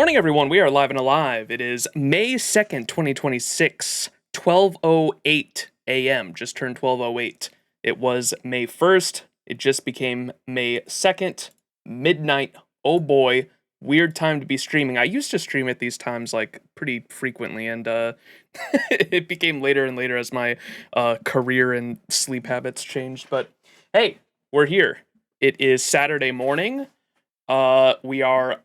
morning, everyone. We are live and alive. It is May 2nd, 2026, 12:08 a.m. Just turned 12:08. It was May 1st. It just became May 2nd, midnight. Oh boy, weird time to be streaming. I used to stream at these times like pretty frequently, and it became later and later as my career and sleep habits changed. But hey, we're here. It is Saturday morning. We are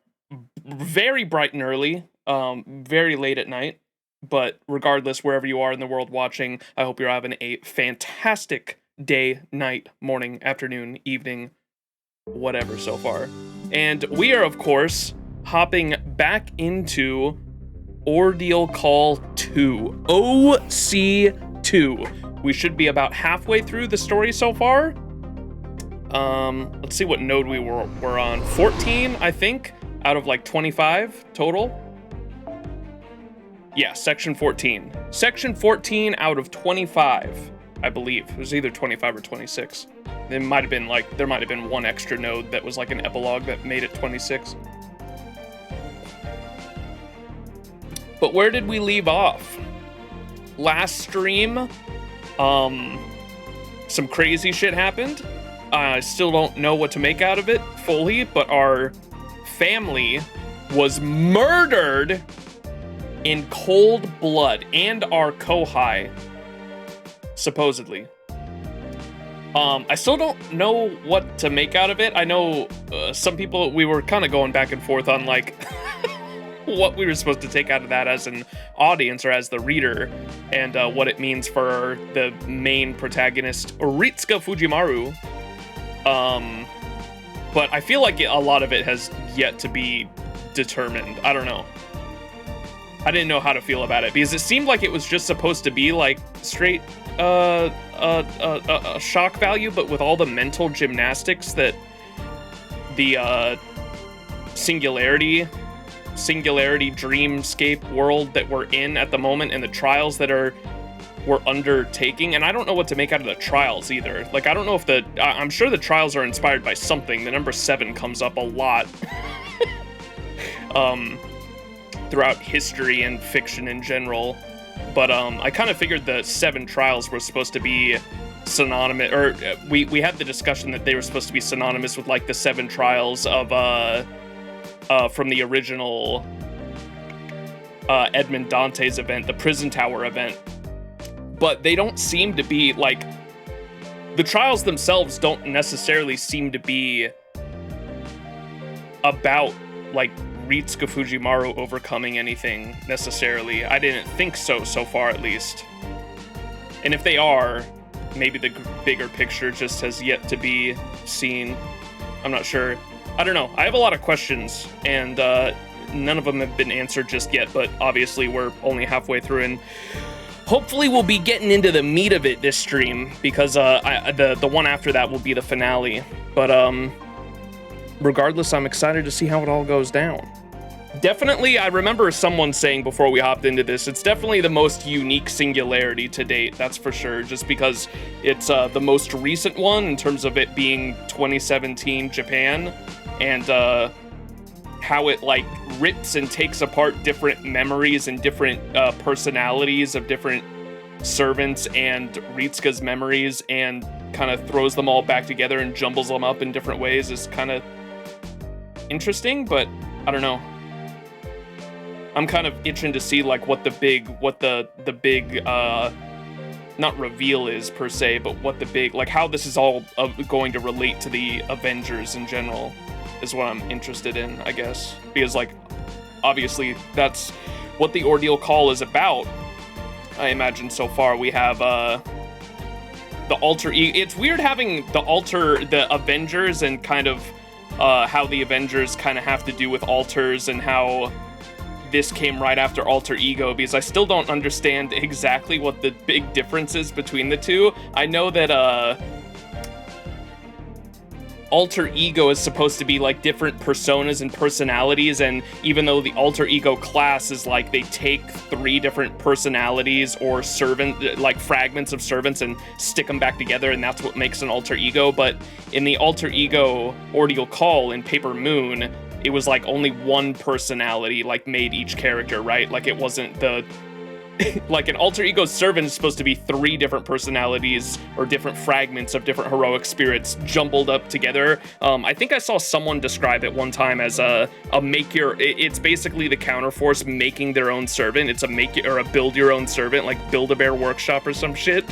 very bright and early, very late at night, but regardless, wherever you are in the world watching, I hope you're having a fantastic day, night, morning, afternoon, evening, whatever so far. And we are, of course, hopping back into Ordeal Call 2, OC2. We should be about halfway through the story so far. Let's see what node we're on. 14, I think, out of like 25 total. Yeah, section 14. Section 14 out of 25, I believe. It was either 25 or 26. There might have been one extra node that was like an epilogue that made it 26. But where did we leave off? Last stream, some crazy shit happened. I still don't know what to make out of it fully, but our family was murdered in cold blood, and our Kohai, supposedly. I still don't know what to make out of it. I know some people, we were kind of going back and forth on like what we were supposed to take out of that as an audience or as the reader, and what it means for the main protagonist, Ritsuka Fujimaru. But I feel like a lot of it has yet to be determined. I don't know. I didn't know how to feel about it, because it seemed like it was just supposed to be like straight shock value, but with all the mental gymnastics that the singularity dreamscape world that we're in at the moment, and the trials that we're undertaking. And I don't know what to make out of the trials either. Like, I don't know if I'm sure the trials are inspired by something. The number 7 comes up a lot throughout history and fiction in general. But I kind of figured the 7 trials were supposed to be synonymous, or we had the discussion that they were supposed to be synonymous with like the 7 trials of from the original Edmond Dante's event, the Prison Tower event. But they don't seem to be, like, the trials themselves don't necessarily seem to be about, like, Ritsuka Fujimaru overcoming anything, necessarily. I didn't think so far, at least. And if they are, maybe the bigger picture just has yet to be seen. I'm not sure. I don't know. I have a lot of questions, and none of them have been answered just yet, but obviously we're only halfway through, and hopefully we'll be getting into the meat of it this stream, because the one after that will be the finale. But regardless, I'm excited to see how it all goes down. Definitely, I remember someone saying before we hopped into this, it's definitely the most unique singularity to date, that's for sure, just because it's the most recent one in terms of it being 2017 Japan, and how it like rips and takes apart different memories and different personalities of different servants and Ritsuka's memories, and kind of throws them all back together and jumbles them up in different ways is kind of interesting. But I don't know. I'm kind of itching to see like what the big not reveal is per se, but what the big, like how this is all going to relate to the Avengers in general is what I'm interested in, I guess. Because, like, obviously, that's what the Ordeal Call is about, I imagine so far. We have, the alter ego. It's weird having the Avengers, and kind of, how the Avengers kind of have to do with alters, and how this came right after Alter Ego, because I still don't understand exactly what the big difference is between the two. I know that, Alter Ego is supposed to be like different personas and personalities, and even though the Alter Ego class is like they take 3 different personalities or like fragments of servants and stick them back together, and that's what makes an Alter Ego. But in the Alter Ego Ordeal Call in Paper Moon, it was like only one personality like made each character, right? Like it wasn't the like an alter ego servant is supposed to be 3 different personalities or different fragments of different heroic spirits jumbled up together. I think I saw someone describe it one time as a make your, it's basically the counterforce making their own servant. It's a make or a build your own servant, like Build-A-Bear Workshop or some shit.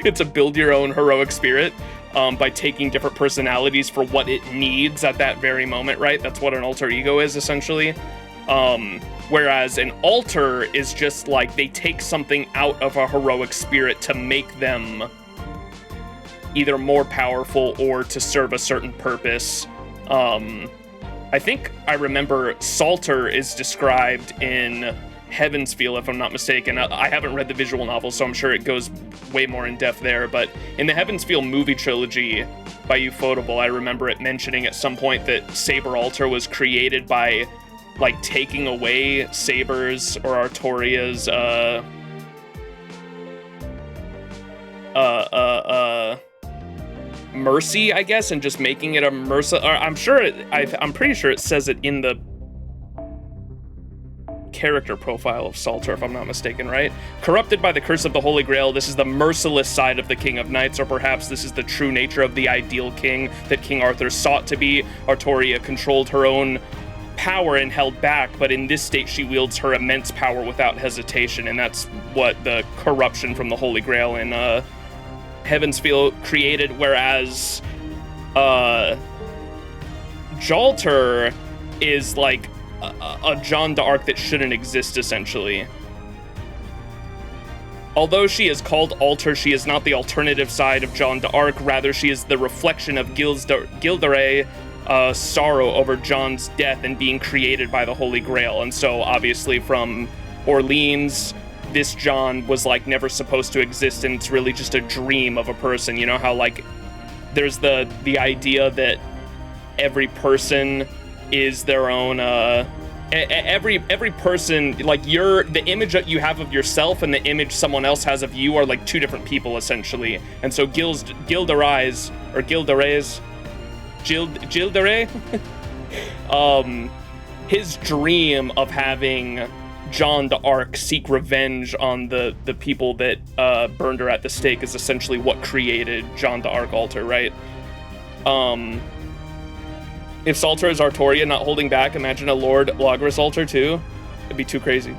It's a build your own heroic spirit by taking different personalities for what it needs at that very moment, right? That's what an alter ego is essentially. Whereas an alter is just like they take something out of a heroic spirit to make them either more powerful or to serve a certain purpose. I think I remember Salter is described in Heaven's Feel, if I'm not mistaken. I haven't read the visual novel, so I'm sure it goes way more in depth there. But in the Heaven's Feel movie trilogy by Ufotable, I remember it mentioning at some point that Saber Alter was created by like taking away Saber's or Artoria's mercy, I guess, and just making it a mercy. I'm pretty sure it says it in the character profile of Salter, if I'm not mistaken, right? Corrupted by the curse of the Holy Grail, this is the merciless side of the King of Knights, or perhaps this is the true nature of the ideal king that King Arthur sought to be. Artoria controlled her own power and held back, but in this state she wields her immense power without hesitation, and that's what the corruption from the Holy Grail in Heaven's Feel created, whereas Jalter is like a Jeanne d'Arc that shouldn't exist, essentially. Although she is called Alter, she is not the alternative side of Jeanne d'Arc, rather she is the reflection of Gilderay sorrow over John's death and being created by the Holy Grail. And so obviously from Orleans, this John was like never supposed to exist, and it's really just a dream of a person. You know how like there's the idea that every person is their own every person, like the image that you have of yourself and the image someone else has of you are like 2 different people essentially. And so Gilderay his dream of having Jeanne d'Arc seek revenge on the people that burned her at the stake is essentially what created Jeanne d'Arc Alter, right? If Salter is Artoria not holding back, imagine a Lord Logris Alter too. It'd be too crazy.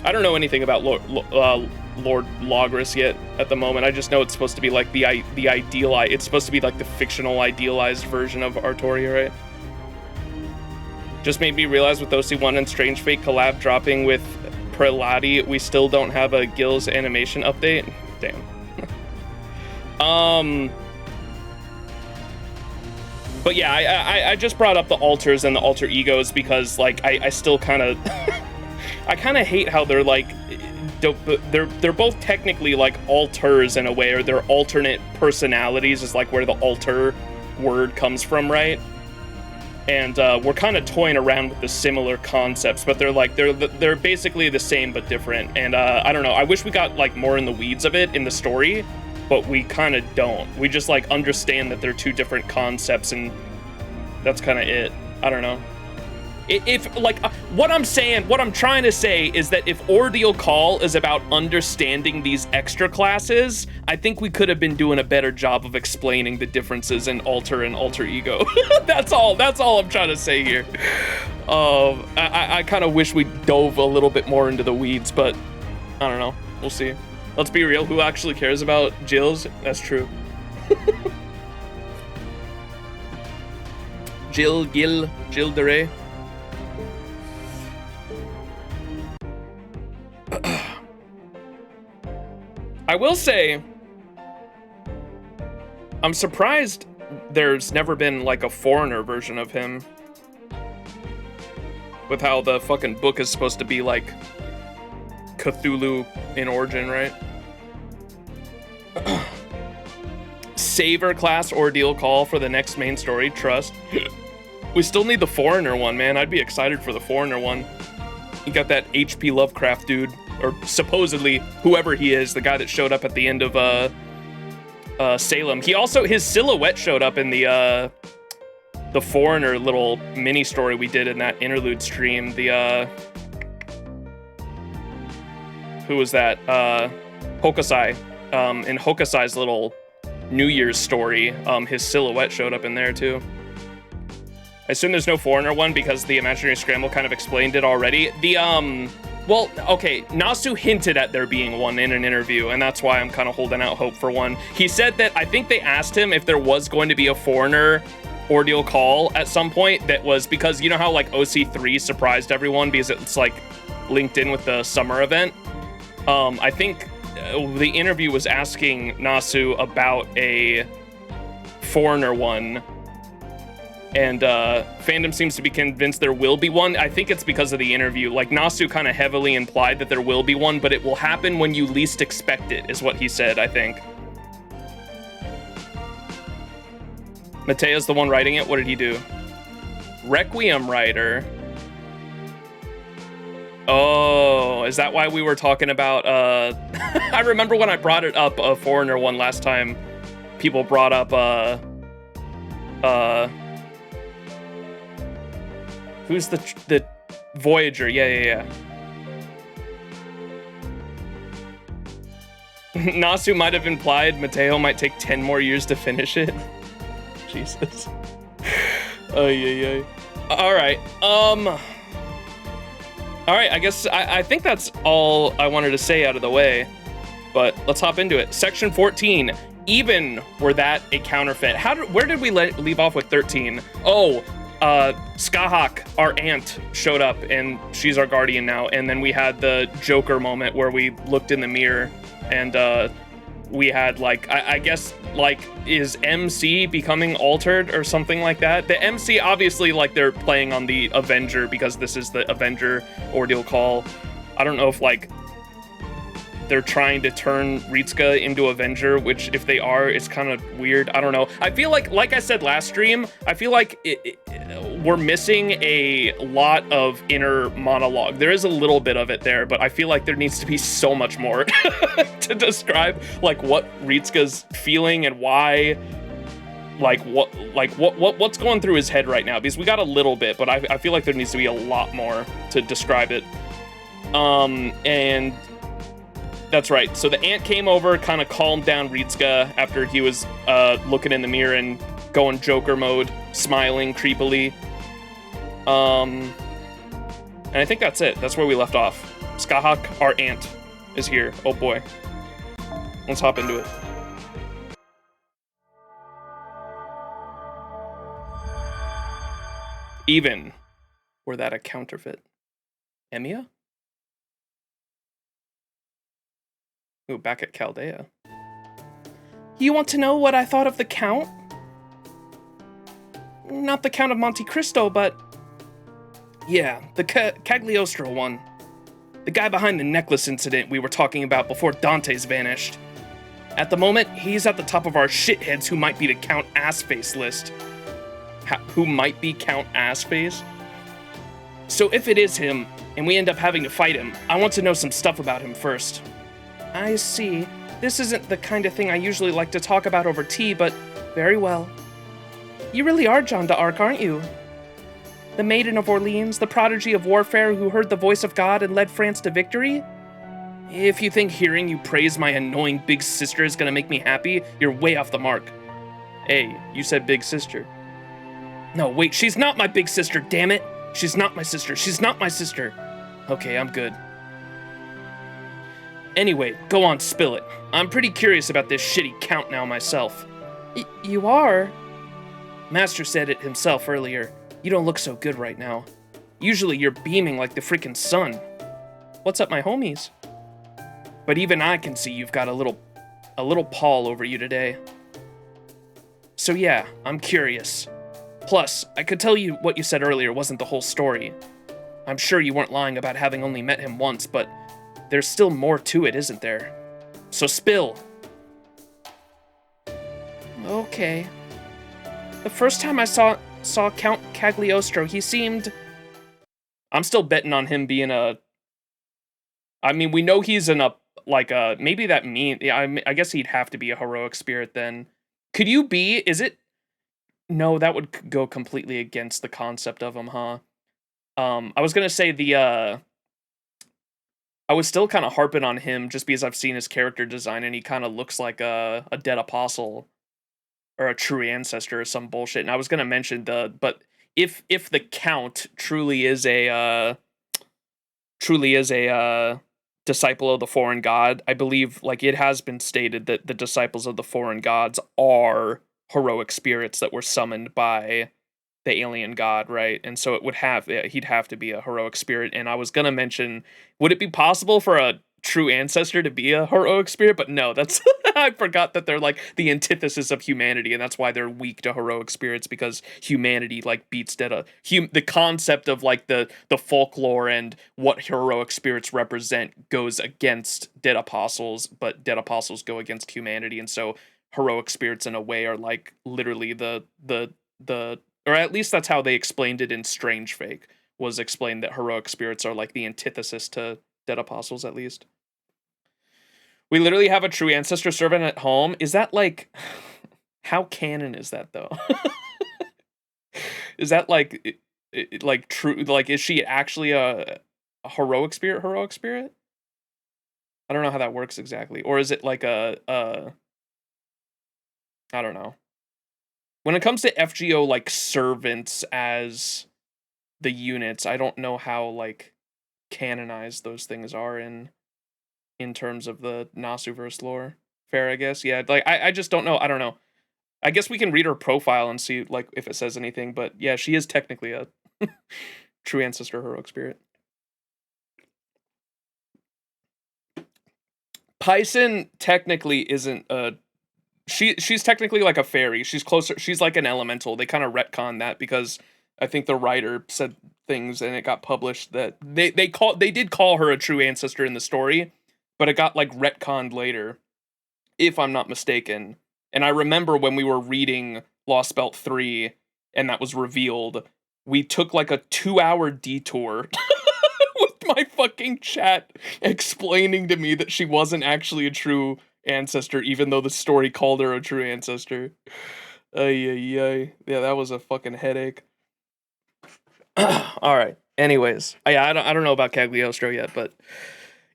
I don't know anything about Lord Logris yet at the moment. I just know it's supposed to be like the idealized, it's supposed to be like the fictional idealized version of Artoria, right? Just made me realize with OC1 and Strange Fate collab dropping with Prelati, we still don't have a Gills animation update. Damn. But yeah, I just brought up the alters and the alter egos because like I still kind of I kind of hate how they're like they're both technically like alters in a way, or they're alternate personalities is like where the alter word comes from, right? And we're kind of toying around with the similar concepts, but they're basically the same but different. And I don't know, I wish we got like more in the weeds of it in the story, but we kind of don't. We just like understand that they're 2 different concepts, and that's kind of it. I don't know. If like what I'm trying to say is that if Ordeal Call is about understanding these extra classes, I think we could have been doing a better job of explaining the differences in alter and alter ego. That's all I'm trying to say here. I kind of wish we dove a little bit more into the weeds, but I don't know. We'll see. Let's be real. Who actually cares about Jills? That's true. Jill DeRay. I will say, I'm surprised there's never been like a foreigner version of him. With how the fucking book is supposed to be like Cthulhu in origin, right? Saver class Ordeal Call for the next main story, trust. We still need the foreigner one, man. I'd be excited for the foreigner one. You got that HP Lovecraft dude, or supposedly whoever he is, the guy that showed up at the end of Salem. He also, his silhouette showed up in the the Foreigner little mini story we did in that interlude stream. The who was that? Hokusai. In Hokusai's little New Year's story, his silhouette showed up in there too. I assume there's no Foreigner one because the Imaginary Scramble kind of explained it already. Well, okay, Nasu hinted at there being one in an interview, and that's why I'm kind of holding out hope for one. He said that, I think they asked him if there was going to be a Foreigner Ordeal call at some point that was, because you know how like OC3 surprised everyone because it's like linked in with the summer event? I think the interview was asking Nasu about a Foreigner one, and fandom seems to be convinced there will be one. I think it's because of the interview. Like, Nasu kind of heavily implied that there will be one, but it will happen when you least expect it, is what he said, I think. Matea's the one writing it? What did he do? Requiem writer. Oh, is that why we were talking about, I remember when I brought it up, a Foreigner one last time, people brought up, who's the Voyager? Yeah. Nasu might have implied Mateo might take 10 more years to finish it. Jesus. Ay. All right. All right, I guess I think that's all I wanted to say out of the way, but let's hop into it. Section 14, even were that a counterfeit? Where did we leave off with 13? Oh, Skahak, our aunt, showed up, and she's our guardian now, and then we had the Joker moment where we looked in the mirror, and we had, like, I guess, like, is MC becoming altered or something like that? The MC, obviously, like, they're playing on the Avenger because this is the Avenger Ordeal call. I don't know if, like, they're trying to turn Ritsuka into Avenger, which, if they are, it's kind of weird. I don't know. I feel like I said last stream, I feel like we're missing a lot of inner monologue. There is a little bit of it there, but I feel like there needs to be so much more to describe, like, what Ritsuka's feeling and why, what's going through his head right now, because we got a little bit, but I feel like there needs to be a lot more to describe it. And that's right. So the aunt came over, kind of calmed down Ritsuka after he was looking in the mirror and going Joker mode, smiling creepily. And I think that's it. That's where we left off. Skahak, our aunt, is here. Oh boy. Let's hop into it. Even were that a counterfeit? Emiya? Ooh, back at Chaldea. You want to know what I thought of the Count? Not the Count of Monte Cristo, but... yeah, the Cagliostro one. The guy behind the necklace incident we were talking about before Dante's vanished. At the moment, he's at the top of our shitheads who might be the Count Assface list. Who might be Count Assface? So if it is him, and we end up having to fight him, I want to know some stuff about him first. I see. This isn't the kind of thing I usually like to talk about over tea, but very well. You really are Jeanne d'Arc, aren't you? The Maiden of Orleans, the prodigy of warfare who heard the voice of God and led France to victory? If you think hearing you praise my annoying big sister is gonna make me happy, you're way off the mark. Hey, you said big sister. No, wait, she's not my big sister, damn it! She's not my sister, she's not my sister. Okay, I'm good. Anyway, go on, spill it. I'm pretty curious about this shitty Count now myself. You are? Master said it himself earlier. You don't look so good right now. Usually you're beaming like the freaking sun. What's up, my homies? But even I can see you've got a little pall over you today. So yeah, I'm curious. Plus, I could tell you what you said earlier wasn't the whole story. I'm sure you weren't lying about having only met him once, but there's still more to it, isn't there? So spill. Okay. The first time I saw Count Cagliostro, he seemed... I'm still betting on him being a... I mean, we know he's maybe that mean... Yeah, I guess he'd have to be a heroic spirit then. Could you be... Is it... No, that would go completely against the concept of him, huh? I was gonna say I was still kind of harping on him just because I've seen his character design and he kind of looks like a dead apostle or a true ancestor or some bullshit. And I was gonna mention but if the Count truly is a disciple of the foreign god, I believe like it has been stated that the disciples of the foreign gods are heroic spirits that were summoned by the alien god, right? And so it would have he'd have to be a heroic spirit. And I was gonna mention, would it be possible for a true ancestor to be a heroic spirit? But no, that's I forgot that they're like the antithesis of humanity, and that's why they're weak to heroic spirits, because humanity like beats dead. The concept of like the folklore and what heroic spirits represent goes against dead apostles, but dead apostles go against humanity, and so heroic spirits in a way are like literally the or at least that's how they explained it in Strange Fake, was explained that heroic spirits are like the antithesis to dead apostles, at least. We literally have a true ancestor servant at home. Is that like how canon is that though? Is that like true, like is she actually a heroic spirit heroic spirit? I don't know how that works exactly. Or is it like a I don't know. When it comes to FGO like servants as the units, I don't know how like canonized those things are in terms of the Nasuverse lore. Fair, I guess. Yeah, like I just don't know. I don't know. I guess we can read her profile and see like if it says anything, but yeah, she is technically a true ancestor heroic spirit. Pyson technically isn't a she's technically like a fairy. She's closer, she's like an elemental. They kind of retcon that because I think the writer said things and it got published that they did call her a true ancestor in the story, but it got like retconned later, if I'm not mistaken. And I remember when we were reading Lost Belt 3 and that was revealed, we took like a 2-hour detour with my fucking chat explaining to me that she wasn't actually a true ancestor, even though the story called her a true ancestor. Ay, ay, ay. Yeah, that was a fucking headache. All right. Anyways, I don't know about Cagliostro yet, but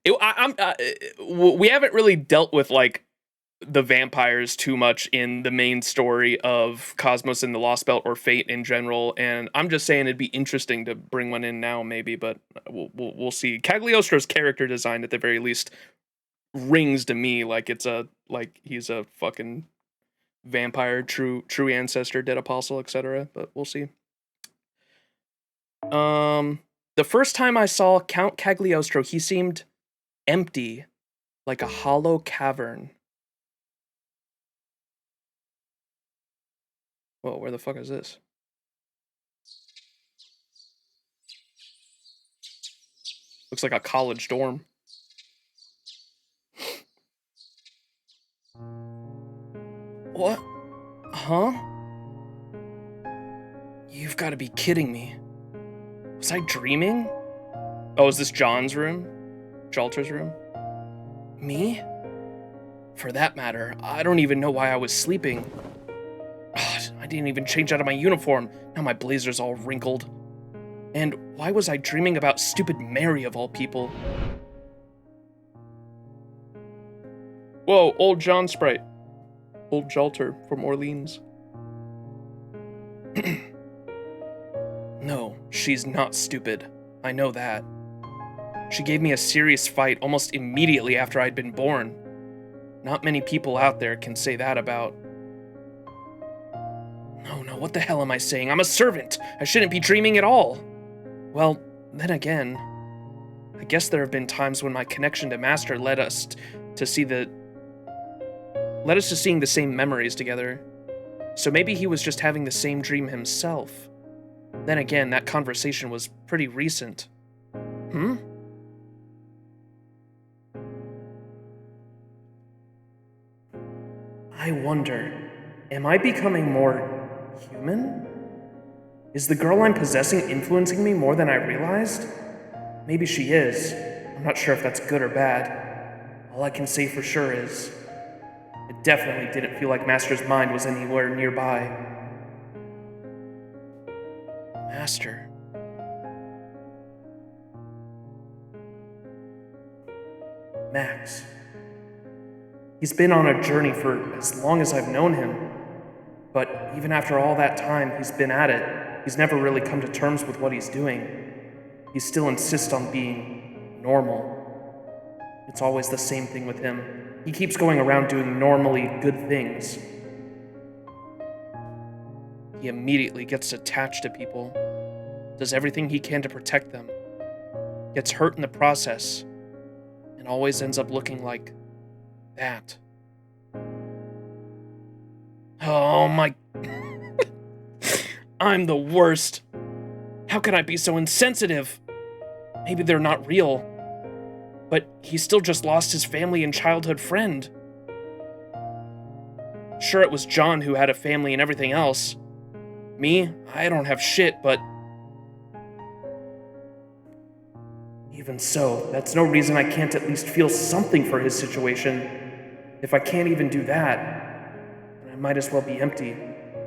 we haven't really dealt with like the vampires too much in the main story of Cosmos and the Lost Belt or Fate in general, and I'm just saying it'd be interesting to bring one in now, maybe, but we'll see. Cagliostro's character design, at the very least, rings to me like he's a fucking vampire, true ancestor, dead apostle, etc. But we'll see. The first time I saw Count Cagliostro, he seemed empty, like a hollow cavern. Whoa, where the fuck is this? Looks like a college dorm. What? Huh? You've got to be kidding me. Was I dreaming? Oh, is this John's room? Jalter's room? Me? For that matter, I don't even know why I was sleeping. I didn't even change out of my uniform. Now my blazer's all wrinkled. And why was I dreaming about stupid Mary of all people? Whoa, old John Sprite. Old Jalter from Orleans. No, she's not stupid. I know that. She gave me a serious fight almost immediately after I'd been born. Not many people out there can say that about... No, what the hell am I saying? I'm a servant! I shouldn't be dreaming at all! Well, then again, I guess there have been times when my connection to Master led us to seeing the same memories together. So maybe he was just having the same dream himself. Then again, that conversation was pretty recent. Hmm? I wonder, am I becoming more human? Is the girl I'm possessing influencing me more than I realized? Maybe she is. I'm not sure if that's good or bad. All I can say for sure is, it definitely didn't feel like Master's mind was anywhere nearby. master. Max. He's been on a journey for as long as I've known him. But even after all that time he's been at it, he's never really come to terms with what he's doing. He still insists on being normal. It's always the same thing with him. He keeps going around doing normally good things. He immediately gets attached to people, does everything he can to protect them, gets hurt in the process, and always ends up looking like that. Oh my... I'm the worst. How can I be so insensitive? Maybe they're not real. But he still just lost his family and childhood friend. Sure, it was John who had a family and everything else. Me, I don't have shit, but... Even so, that's no reason I can't at least feel something for his situation. If I can't even do that, then I might as well be empty,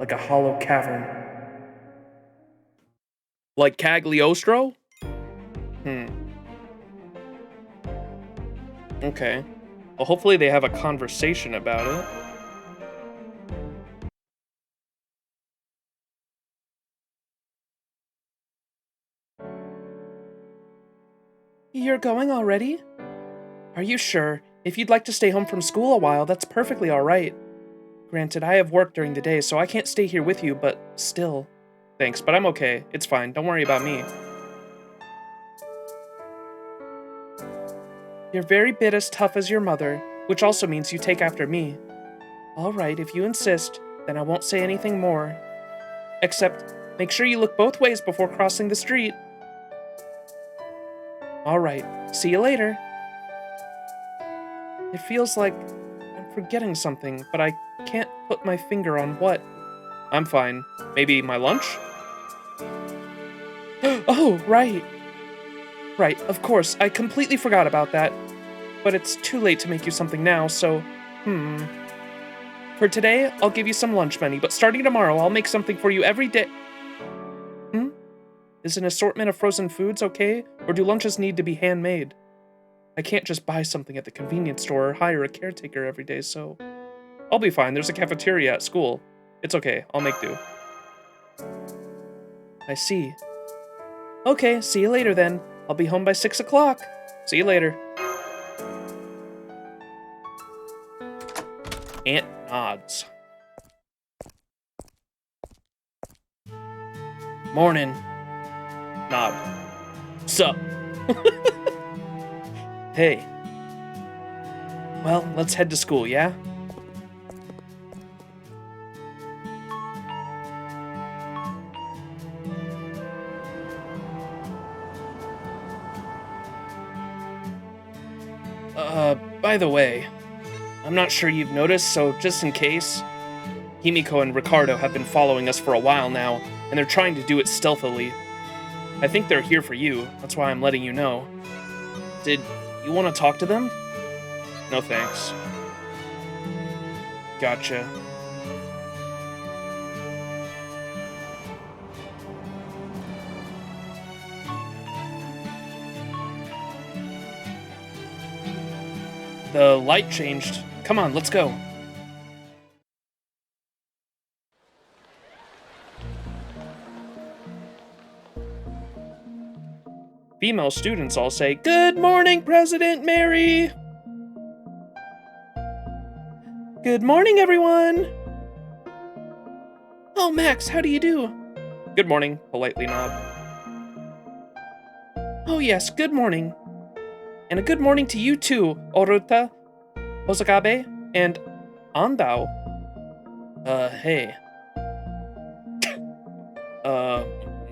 like a hollow cavern. Like Cagliostro? Okay. Well, hopefully they have a conversation about it. You're going already? Are you sure? If you'd like to stay home from school a while, that's perfectly alright. Granted, I have work during the day, so I can't stay here with you, but still. Thanks, but I'm okay. It's fine. Don't worry about me. You're very bit as tough as your mother, which also means you take after me. Alright, if you insist, then I won't say anything more. Except, make sure you look both ways before crossing the street. Alright, see you later. It feels like I'm forgetting something, but I can't put my finger on what. I'm fine. Maybe my lunch? Oh, right. Right, of course, I completely forgot about that. But it's too late to make you something now, so, For today, I'll give you some lunch money, but starting tomorrow, I'll make something for you every day. Is an assortment of frozen foods okay, or do lunches need to be handmade? I can't just buy something at the convenience store or hire a caretaker every day, so... I'll be fine, there's a cafeteria at school. It's okay, I'll make do. I see. Okay, see you later then. I'll be home by 6 o'clock. See you later. Aunt nods. Morning. Nod. Sup? Hey. Well, let's head to school, yeah? By the way, I'm not sure you've noticed, so just in case, Himiko and Ricardo have been following us for a while now, and they're trying to do it stealthily. I think they're here for you, that's why I'm letting you know. Did you want to talk to them? No thanks. Gotcha. The light changed. Come on, let's go. Female students all say, "Good morning, President Mary!" Good morning, everyone! Oh, Max, how do you do? Good morning, politely nod. Oh yes, good morning. And a good morning to you too, Oruta, Hosakabe, and Andao. Hey.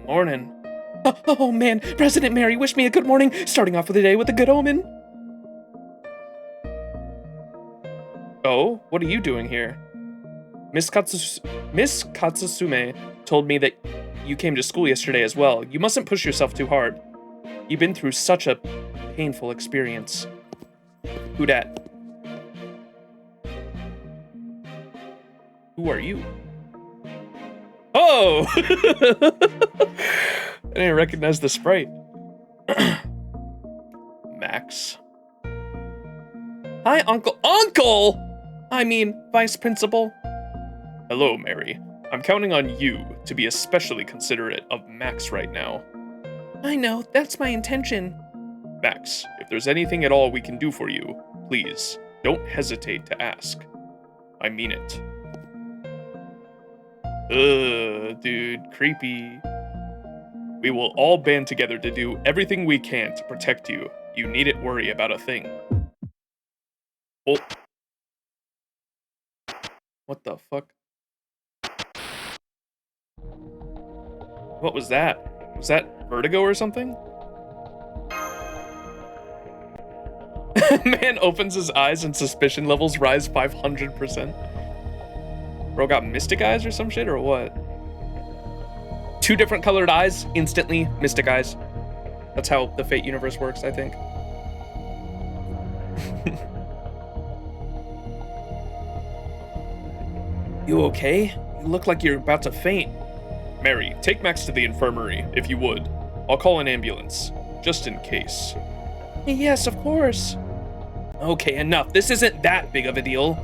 Morning. Oh man, President Mary, wish me a good morning, starting off with the day with a good omen. Oh, what are you doing here? Miss Katsusume told me that you came to school yesterday as well. You mustn't push yourself too hard. You've been through such a painful experience. Who dat? Who are you? Oh! Oh! I didn't recognize the sprite. Max. Hi, Uncle. Uncle! I mean, Vice Principal. Hello, Mary. I'm counting on you to be especially considerate of Max right now. I know, that's my intention. Max, if there's anything at all we can do for you, please, don't hesitate to ask. I mean it. Ugh, dude, creepy. We will all band together to do everything we can to protect you. You needn't worry about a thing. Oh. What the fuck? What was that? Was that vertigo or something? Man opens his eyes and suspicion levels rise 500%. Bro got mystic eyes or some shit or what? 2 different colored eyes, instantly mystic eyes. That's how the Fate universe works, I think. You okay? You look like you're about to faint. Mary, take Max to the infirmary, if you would. I'll call an ambulance, just in case. Yes, of course. Okay, enough. This isn't that big of a deal.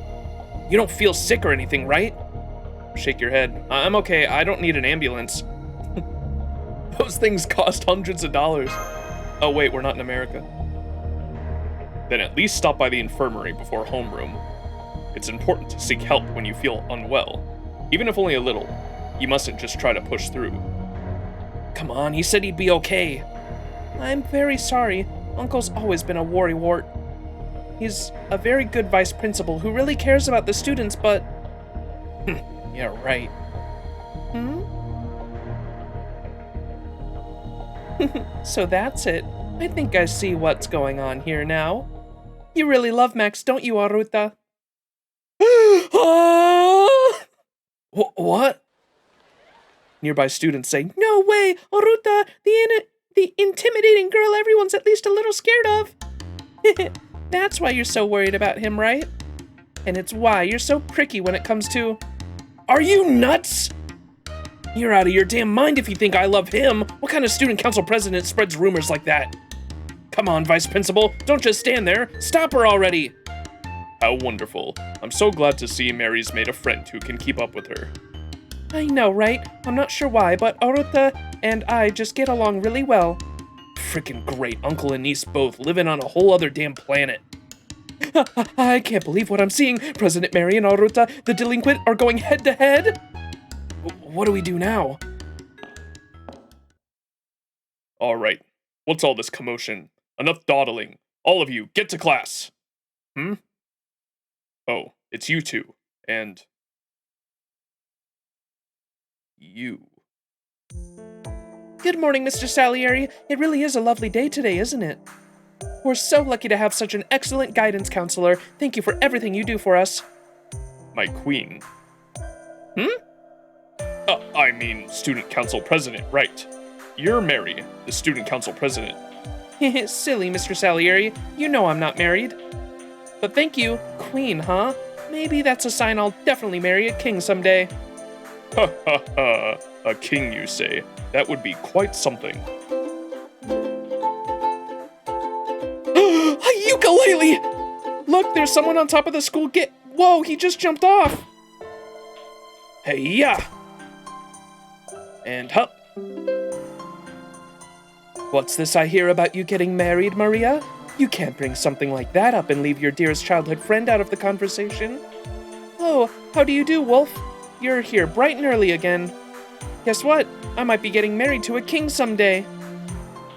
You don't feel sick or anything, right? Shake your head. I'm okay. I don't need an ambulance. Those things cost hundreds of dollars. Oh, wait, we're not in America. Then at least stop by the infirmary before homeroom. It's important to seek help when you feel unwell, even if only a little. You mustn't just try to push through. Come on, he said he'd be okay. I'm very sorry. Uncle's always been a worrywart. He's a very good vice principal who really cares about the students, but... yeah, right. So that's it. I think I see what's going on here now. You really love Max, don't you, Aruta? What? Nearby students say, no way, Aruta, the intimidating girl everyone's at least a little scared of. That's why you're so worried about him, right? And it's why you're so pricky when it comes to... Are you nuts? You're out of your damn mind if you think I love him. What kind of student council president spreads rumors like that? Come on, Vice Principal, don't just stand there. Stop her already. How wonderful. I'm so glad to see Mary's made a friend who can keep up with her. I know, right? I'm not sure why, but Aruta and I just get along really well. Frickin' great, uncle and niece both living on a whole other damn planet. I can't believe what I'm seeing. President Mary and Aruta, the delinquent, are going head to head? What do we do now? All right, what's all this commotion? Enough dawdling. All of you, get to class. Oh, it's you two, and... you. Good morning, Mr. Salieri. It really is a lovely day today, isn't it? We're so lucky to have such an excellent guidance counselor. Thank you for everything you do for us. My queen. I mean, student council president, right? You're Mary, the student council president. Silly, Mr. Salieri. You know I'm not married. But thank you. Queen, huh? Maybe that's a sign I'll definitely marry a king someday. Ha ha ha. A king, you say? That would be quite something. A ukulele! Look, there's someone on top of the school gate. Whoa, he just jumped off. Hey-ya! And hup. What's this I hear about you getting married, Maria? You can't bring something like that up and leave your dearest childhood friend out of the conversation. Oh, how do you do, Wolf? You're here bright and early again. Guess what? I might be getting married to a king someday.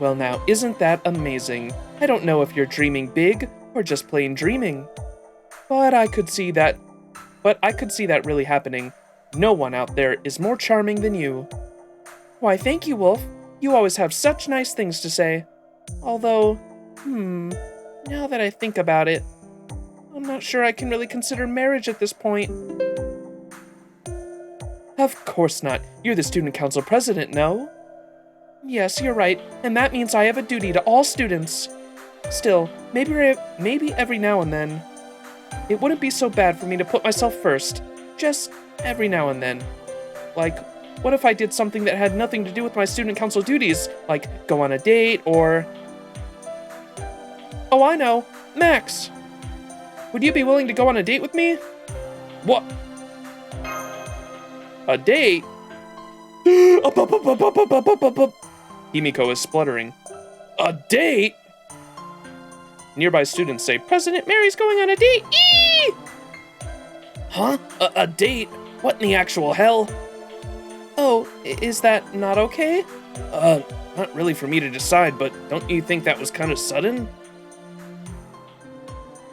Well now, isn't that amazing? I don't know if you're dreaming big or just plain dreaming. But I could see that really happening. No one out there is more charming than you. Why, thank you, Wolf. You always have such nice things to say. Although, now that I think about it, I'm not sure I can really consider marriage at this point. Of course not. You're the student council president, no? Yes, you're right, and that means I have a duty to all students. Still, maybe every now and then. It wouldn't be so bad for me to put myself first. Just every now and then. Like What if I did something that had nothing to do with my student council duties, like go on a date or... Oh, I know. Max! Would you be willing to go on a date with me? What? A date? Himiko is spluttering. A date? Nearby students say, President Mary's going on a date! Eee! Huh? A date? What in the actual hell? Oh, is that not okay? Not really for me to decide, but don't you think that was kind of sudden?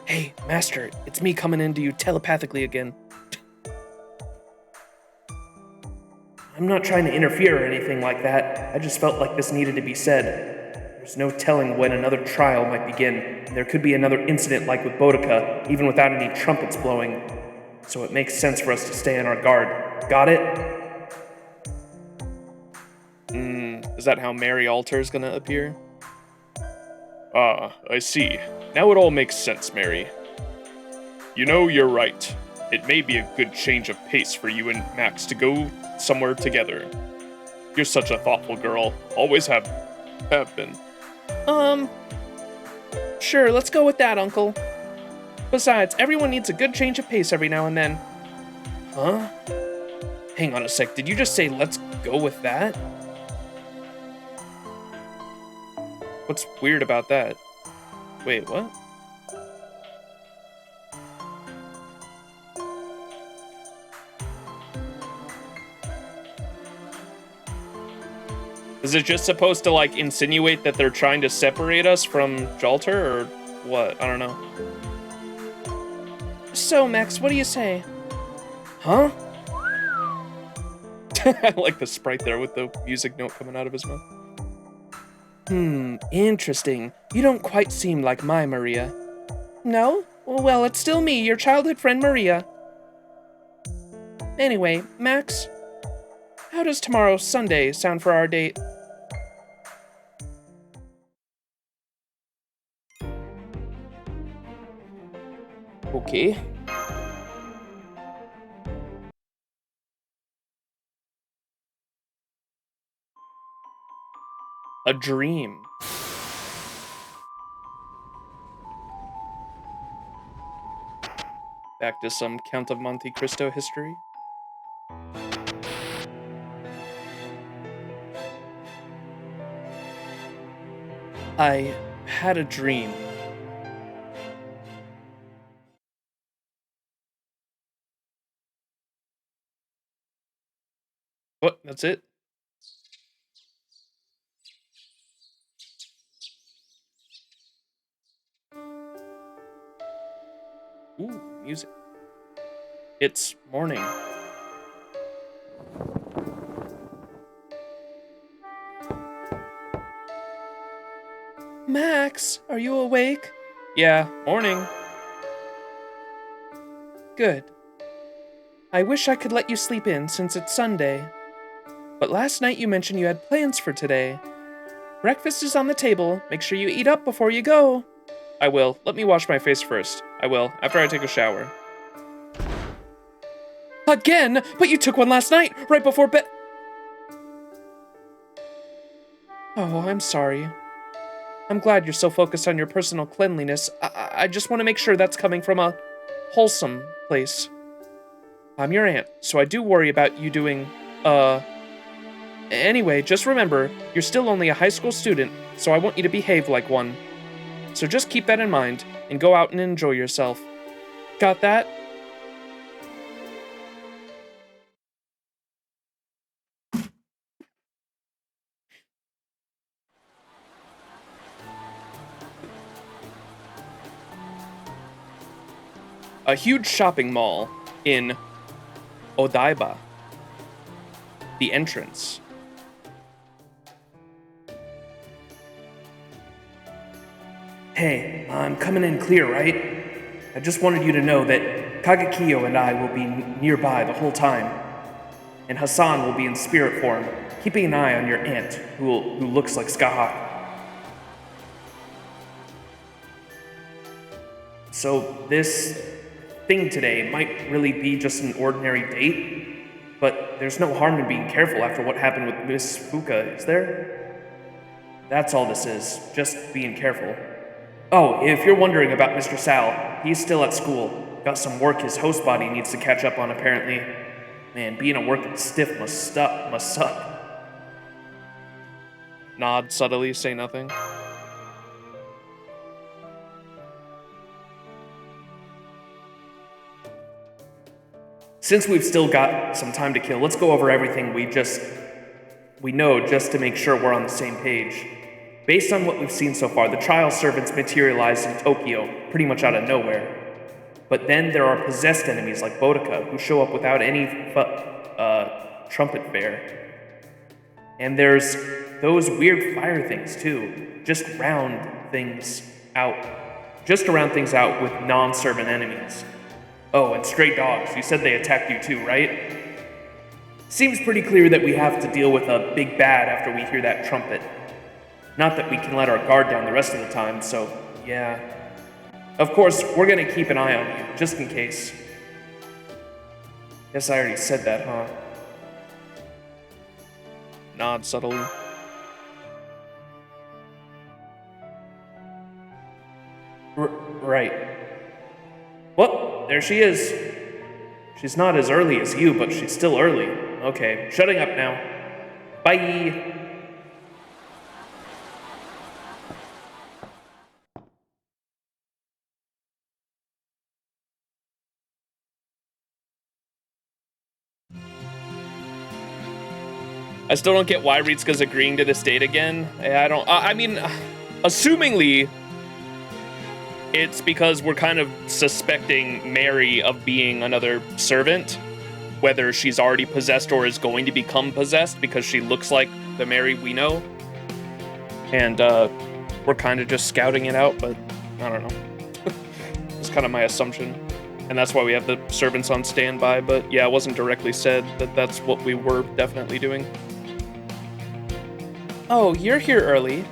Hey, Master, it's me coming into you telepathically again. I'm not trying to interfere or anything like that. I just felt like this needed to be said. There's no telling when another trial might begin, and there could be another incident like with Boudica, even without any trumpets blowing. So it makes sense for us to stay on our guard. Got it? Is that how Mary Alter's gonna appear? Ah, I see. Now it all makes sense, Mary. You know, you're right. It may be a good change of pace for you and Max to go somewhere together. You're such a thoughtful girl. Always have been. Sure, let's go with that, Uncle. Besides, everyone needs a good change of pace every now and then. Huh? Hang on a sec, did you just say let's go with that? What's weird about that? Wait, what? Is it just supposed to, like, insinuate that they're trying to separate us from Jalter, or what? I don't know. So, Max, what do you say? Huh? I like the sprite there with the music note coming out of his mouth. Interesting. You don't quite seem like my Maria. No? Well, it's still me, your childhood friend Maria. Anyway, Max, how does tomorrow, Sunday, sound for our date? Okay. A dream. Back to some Count of Monte Cristo history. I had a dream. What? That's it? Ooh, music. It's morning. Max, are you awake? Yeah, morning. Good. I wish I could let you sleep in since it's Sunday. But last night you mentioned you had plans for today. Breakfast is on the table. Make sure you eat up before you go. I will. Let me wash my face first. I will, after I take a shower. Again? But you took one last night, right before bed. Oh, I'm sorry. I'm glad you're so focused on your personal cleanliness. I just want to make sure that's coming from a wholesome place. I'm your aunt, so I do worry about you doing, Anyway, just remember, you're still only a high school student, so I want you to behave like one. So just keep that in mind, and go out and enjoy yourself. Got that? A huge shopping mall in Odaiba. The entrance. Hey, I'm coming in clear, right? I just wanted you to know that Kagekiyo and I will be nearby the whole time. And Hassan will be in spirit form, keeping an eye on your aunt, who looks like Skahak. So this thing today might really be just an ordinary date, but there's no harm in being careful after what happened with Miss Fuka, is there? That's all this is, just being careful. Oh, if you're wondering about Mr. Sal, he's still at school. Got some work his host body needs to catch up on, apparently. Man, being a working stiff must suck. Nod subtly, say nothing. Since we've still got some time to kill, let's go over everything we know just to make sure we're on the same page. Based on what we've seen so far, the trial servants materialized in Tokyo pretty much out of nowhere. But then there are possessed enemies like Boudica who show up without any trumpet fare. And there's those weird fire things too, just around things out with non-servant enemies. Oh, and stray dogs, you said they attacked you too, right? Seems pretty clear that we have to deal with a big bad after we hear that trumpet. Not that we can let our guard down the rest of the time, so yeah. Of course, we're gonna keep an eye on you, just in case. Guess I already said that, huh? Nod subtly. Right. Well, there she is. She's not as early as you, but she's still early. Okay, shutting up now. Bye! I still don't get why Ritsuka's agreeing to this date again. I mean, assumingly, it's because we're kind of suspecting Mary of being another servant, whether she's already possessed or is going to become possessed because she looks like the Mary we know. And we're kind of just scouting it out, but I don't know. It's kind of my assumption. And that's why we have the servants on standby, but yeah, it wasn't directly said that that's what we were definitely doing. Oh, you're here early.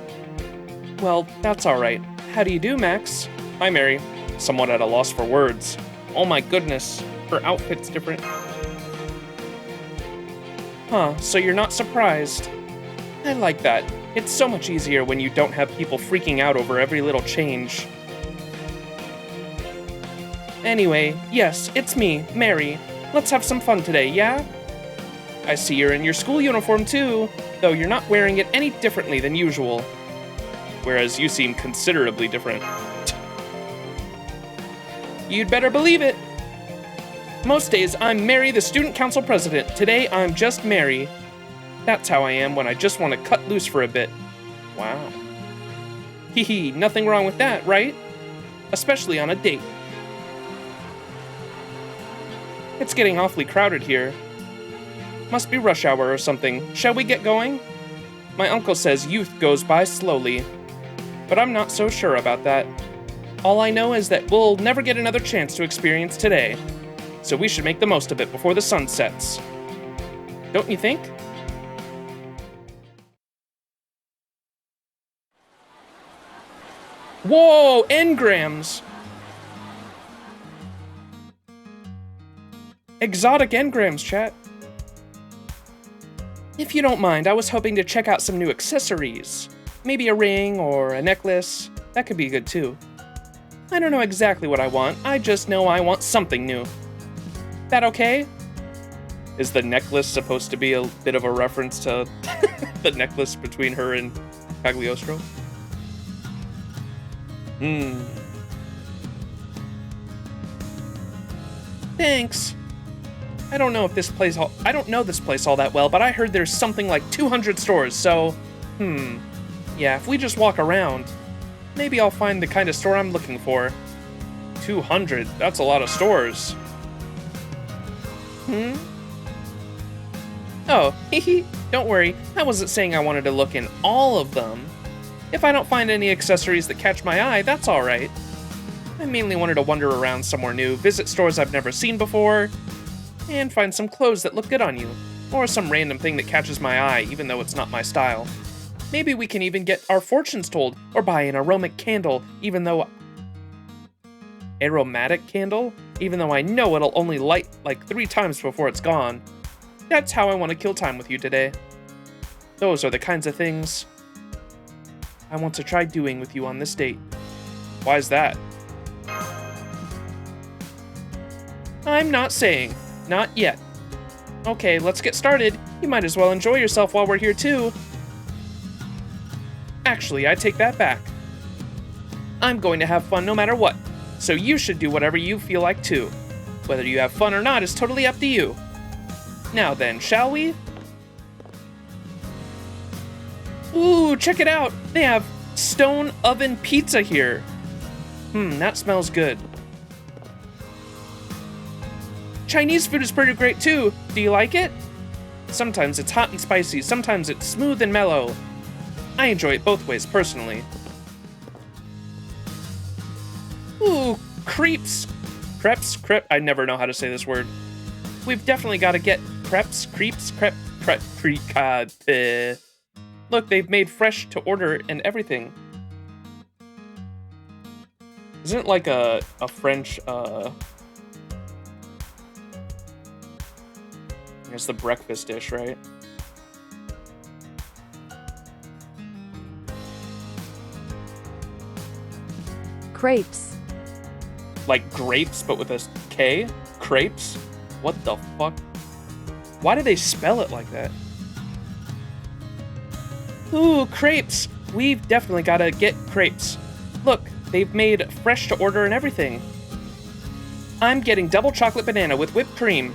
Well, that's alright. How do you do, Max? Hi, Mary. Somewhat at a loss for words. Oh my goodness, her outfit's different. Huh, so you're not surprised. I like that. It's so much easier when you don't have people freaking out over every little change. Anyway, yes, it's me, Mary. Let's have some fun today, yeah? I see you're in your school uniform too, though you're not wearing it any differently than usual. Whereas you seem considerably different. You'd better believe it. Most days, I'm Mary, the student council president. Today, I'm just Mary. That's how I am when I just want to cut loose for a bit. Wow. Hee hee, nothing wrong with that, right? Especially on a date. It's getting awfully crowded here. Must be rush hour or something. Shall we get going? My uncle says youth goes by slowly, but I'm not so sure about that. All I know is that we'll never get another chance to experience today, so we should make the most of it before the sun sets. Don't you think? Whoa, engrams! Exotic engrams, chat. If you don't mind, I was hoping to check out some new accessories. Maybe a ring or a necklace. That could be good too. I don't know exactly what I want. I just know I want something new. That okay? Is the necklace supposed to be a bit of a reference to the necklace between her and Cagliostro? Thanks. I don't know this place all that well, but I heard there's something like 200 stores, so yeah, if we just walk around, maybe I'll find the kind of store I'm looking for. 200? That's a lot of stores. Oh, hehe, don't worry. I wasn't saying I wanted to look in all of them. If I don't find any accessories that catch my eye, that's alright. I mainly wanted to wander around somewhere new, visit stores I've never seen before, and find some clothes that look good on you, or some random thing that catches my eye, even though it's not my style. Maybe we can even get our fortunes told, or buy an aromatic candle, even though I know it'll only light like 3 times before it's gone. That's how I want to kill time with you today. Those are the kinds of things I want to try doing with you on this date. Why's that? I'm not saying. Not yet. Okay, let's get started. You might as well enjoy yourself while we're here too. Actually, I take that back. I'm going to have fun no matter what, so you should do whatever you feel like too. Whether you have fun or not is totally up to you. Now then, shall we? Ooh, check it out! They have stone oven pizza here. That smells good. Chinese food is pretty great too. Do you like it? Sometimes it's hot and spicy, sometimes it's smooth and mellow. I enjoy it both ways, personally. Ooh, crepes. Crepes? I never know how to say this word. We've definitely got to get crepes, Look, they've made fresh to order and everything. Isn't it like a French, I guess the breakfast dish, right? Crepes. Like grapes, but with a K? Crepes? What the fuck? Why do they spell it like that? Ooh, crepes! We've definitely gotta get crepes. Look, they've made fresh to order and everything. I'm getting double chocolate banana with whipped cream.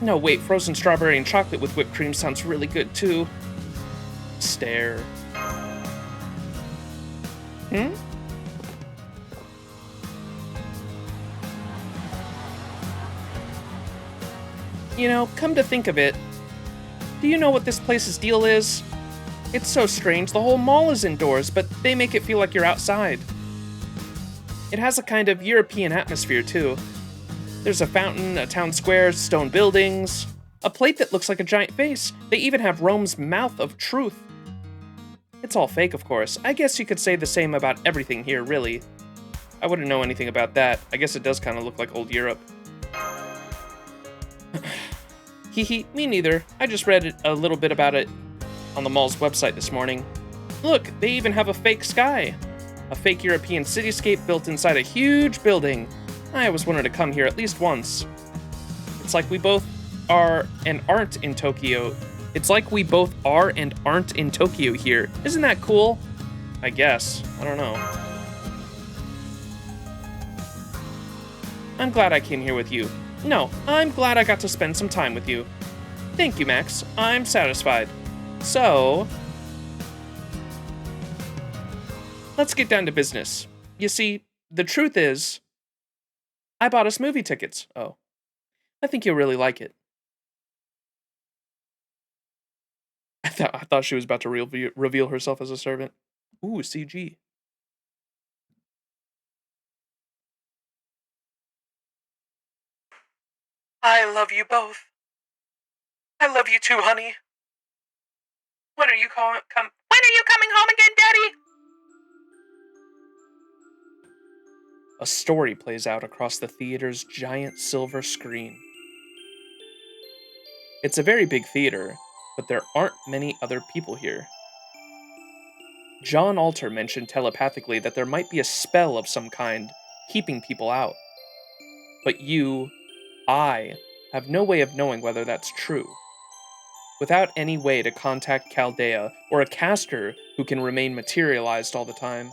No, wait, frozen strawberry and chocolate with whipped cream sounds really good too. Stare. You know, come to think of it, do you know what this place's deal is? It's so strange, the whole mall is indoors, but they make it feel like you're outside. It has a kind of European atmosphere, too. There's a fountain, a town square, stone buildings, a plate that looks like a giant face. They even have Rome's mouth of truth. It's all fake, of course. I guess you could say the same about everything here, really. I wouldn't know anything about that. I guess it does kind of look like old Europe. Hehe, me neither. I just read a little bit about it on the mall's website this morning. Look, they even have a fake sky. A fake European cityscape built inside a huge building. I always wanted to come here at least once. It's like we both are and aren't in Tokyo. It's like we both are and aren't in Tokyo here. Isn't that cool? I guess. I don't know. I'm glad I came here with you. No, I'm glad I got to spend some time with you. Thank you, Max. I'm satisfied. So, let's get down to business. You see, the truth is, I bought us movie tickets. Oh, I think you'll really like it. I thought she was about to reveal herself as a servant. Ooh, CG. I love you both. I love you too, honey. When are you coming home again, Daddy? A story plays out across the theater's giant silver screen. It's a very big theater, but there aren't many other people here. John Alter mentioned telepathically that there might be a spell of some kind keeping people out. But I, have no way of knowing whether that's true. Without any way to contact Chaldea or a caster who can remain materialized all the time,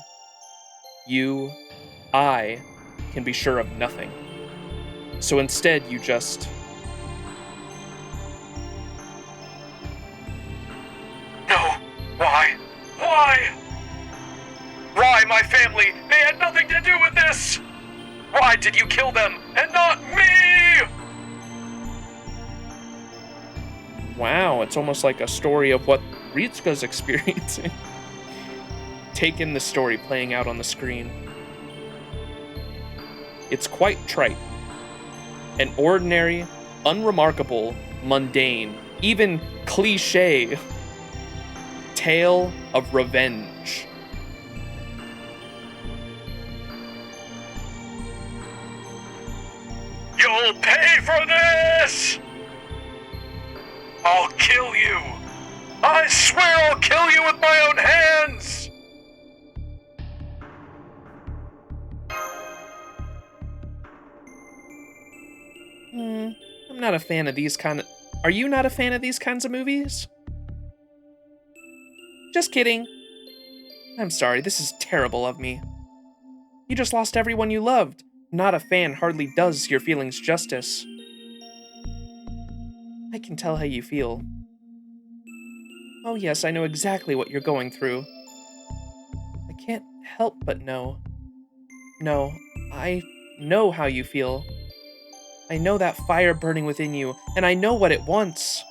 I can be sure of nothing. So instead, you just... No! Why? Why? Why, my family? They had nothing to do with this! Why did you kill them, and not me? Wow, it's almost like a story of what Ritsuka's experiencing. Take in the story playing out on the screen. It's quite trite. An ordinary, unremarkable, mundane, even cliché tale of revenge. You'll pay for this! I'll kill you! I swear I'll kill you with my own hands! I'm not a fan of these kind of... Are you not a fan of these kinds of movies? Just kidding. I'm sorry, this is terrible of me. You just lost everyone you loved. Not a fan hardly does your feelings justice. I can tell how you feel. Oh yes, I know exactly what you're going through. I can't help but know. No, I know how you feel. I know that fire burning within you, and I know what it wants.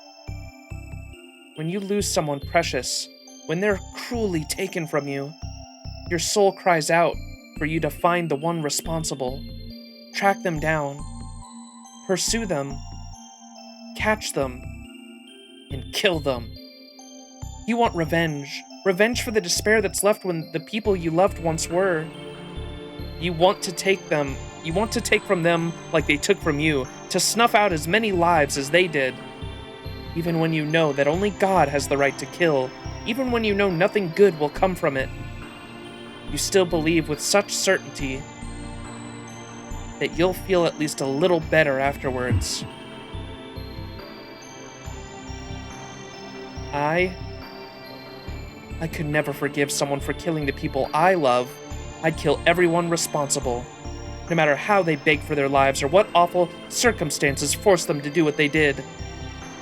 When you lose someone precious, when they're cruelly taken from you, your soul cries out for you to find the one responsible, track them down, pursue them, catch them, and kill them. You want revenge. Revenge for the despair that's left when the people you loved once were. You want to take from them like they took from you, to snuff out as many lives as they did. Even when you know that only God has the right to kill, even when you know nothing good will come from it, you still believe with such certainty that you'll feel at least a little better afterwards. I could never forgive someone for killing the people I love. I'd kill everyone responsible, no matter how they begged for their lives or what awful circumstances forced them to do what they did.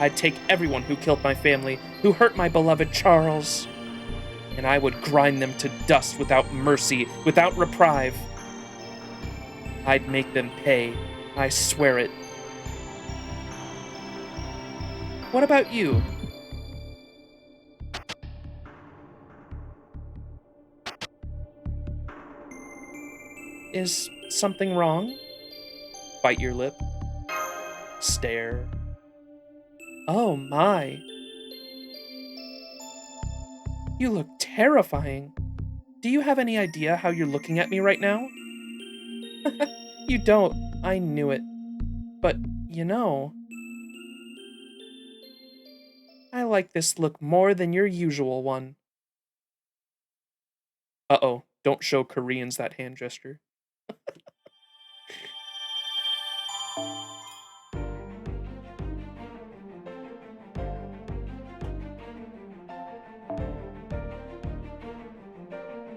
I'd take everyone who killed my family, who hurt my beloved Charles, and I would grind them to dust without mercy, without reprieve. I'd make them pay, I swear it. What about you? Is something wrong? Bite your lip. Stare. Oh my. You look terrifying. Do you have any idea how you're looking at me right now? You don't. I knew it. But, you know, I like this look more than your usual one. Uh-oh. Don't show Koreans that hand gesture.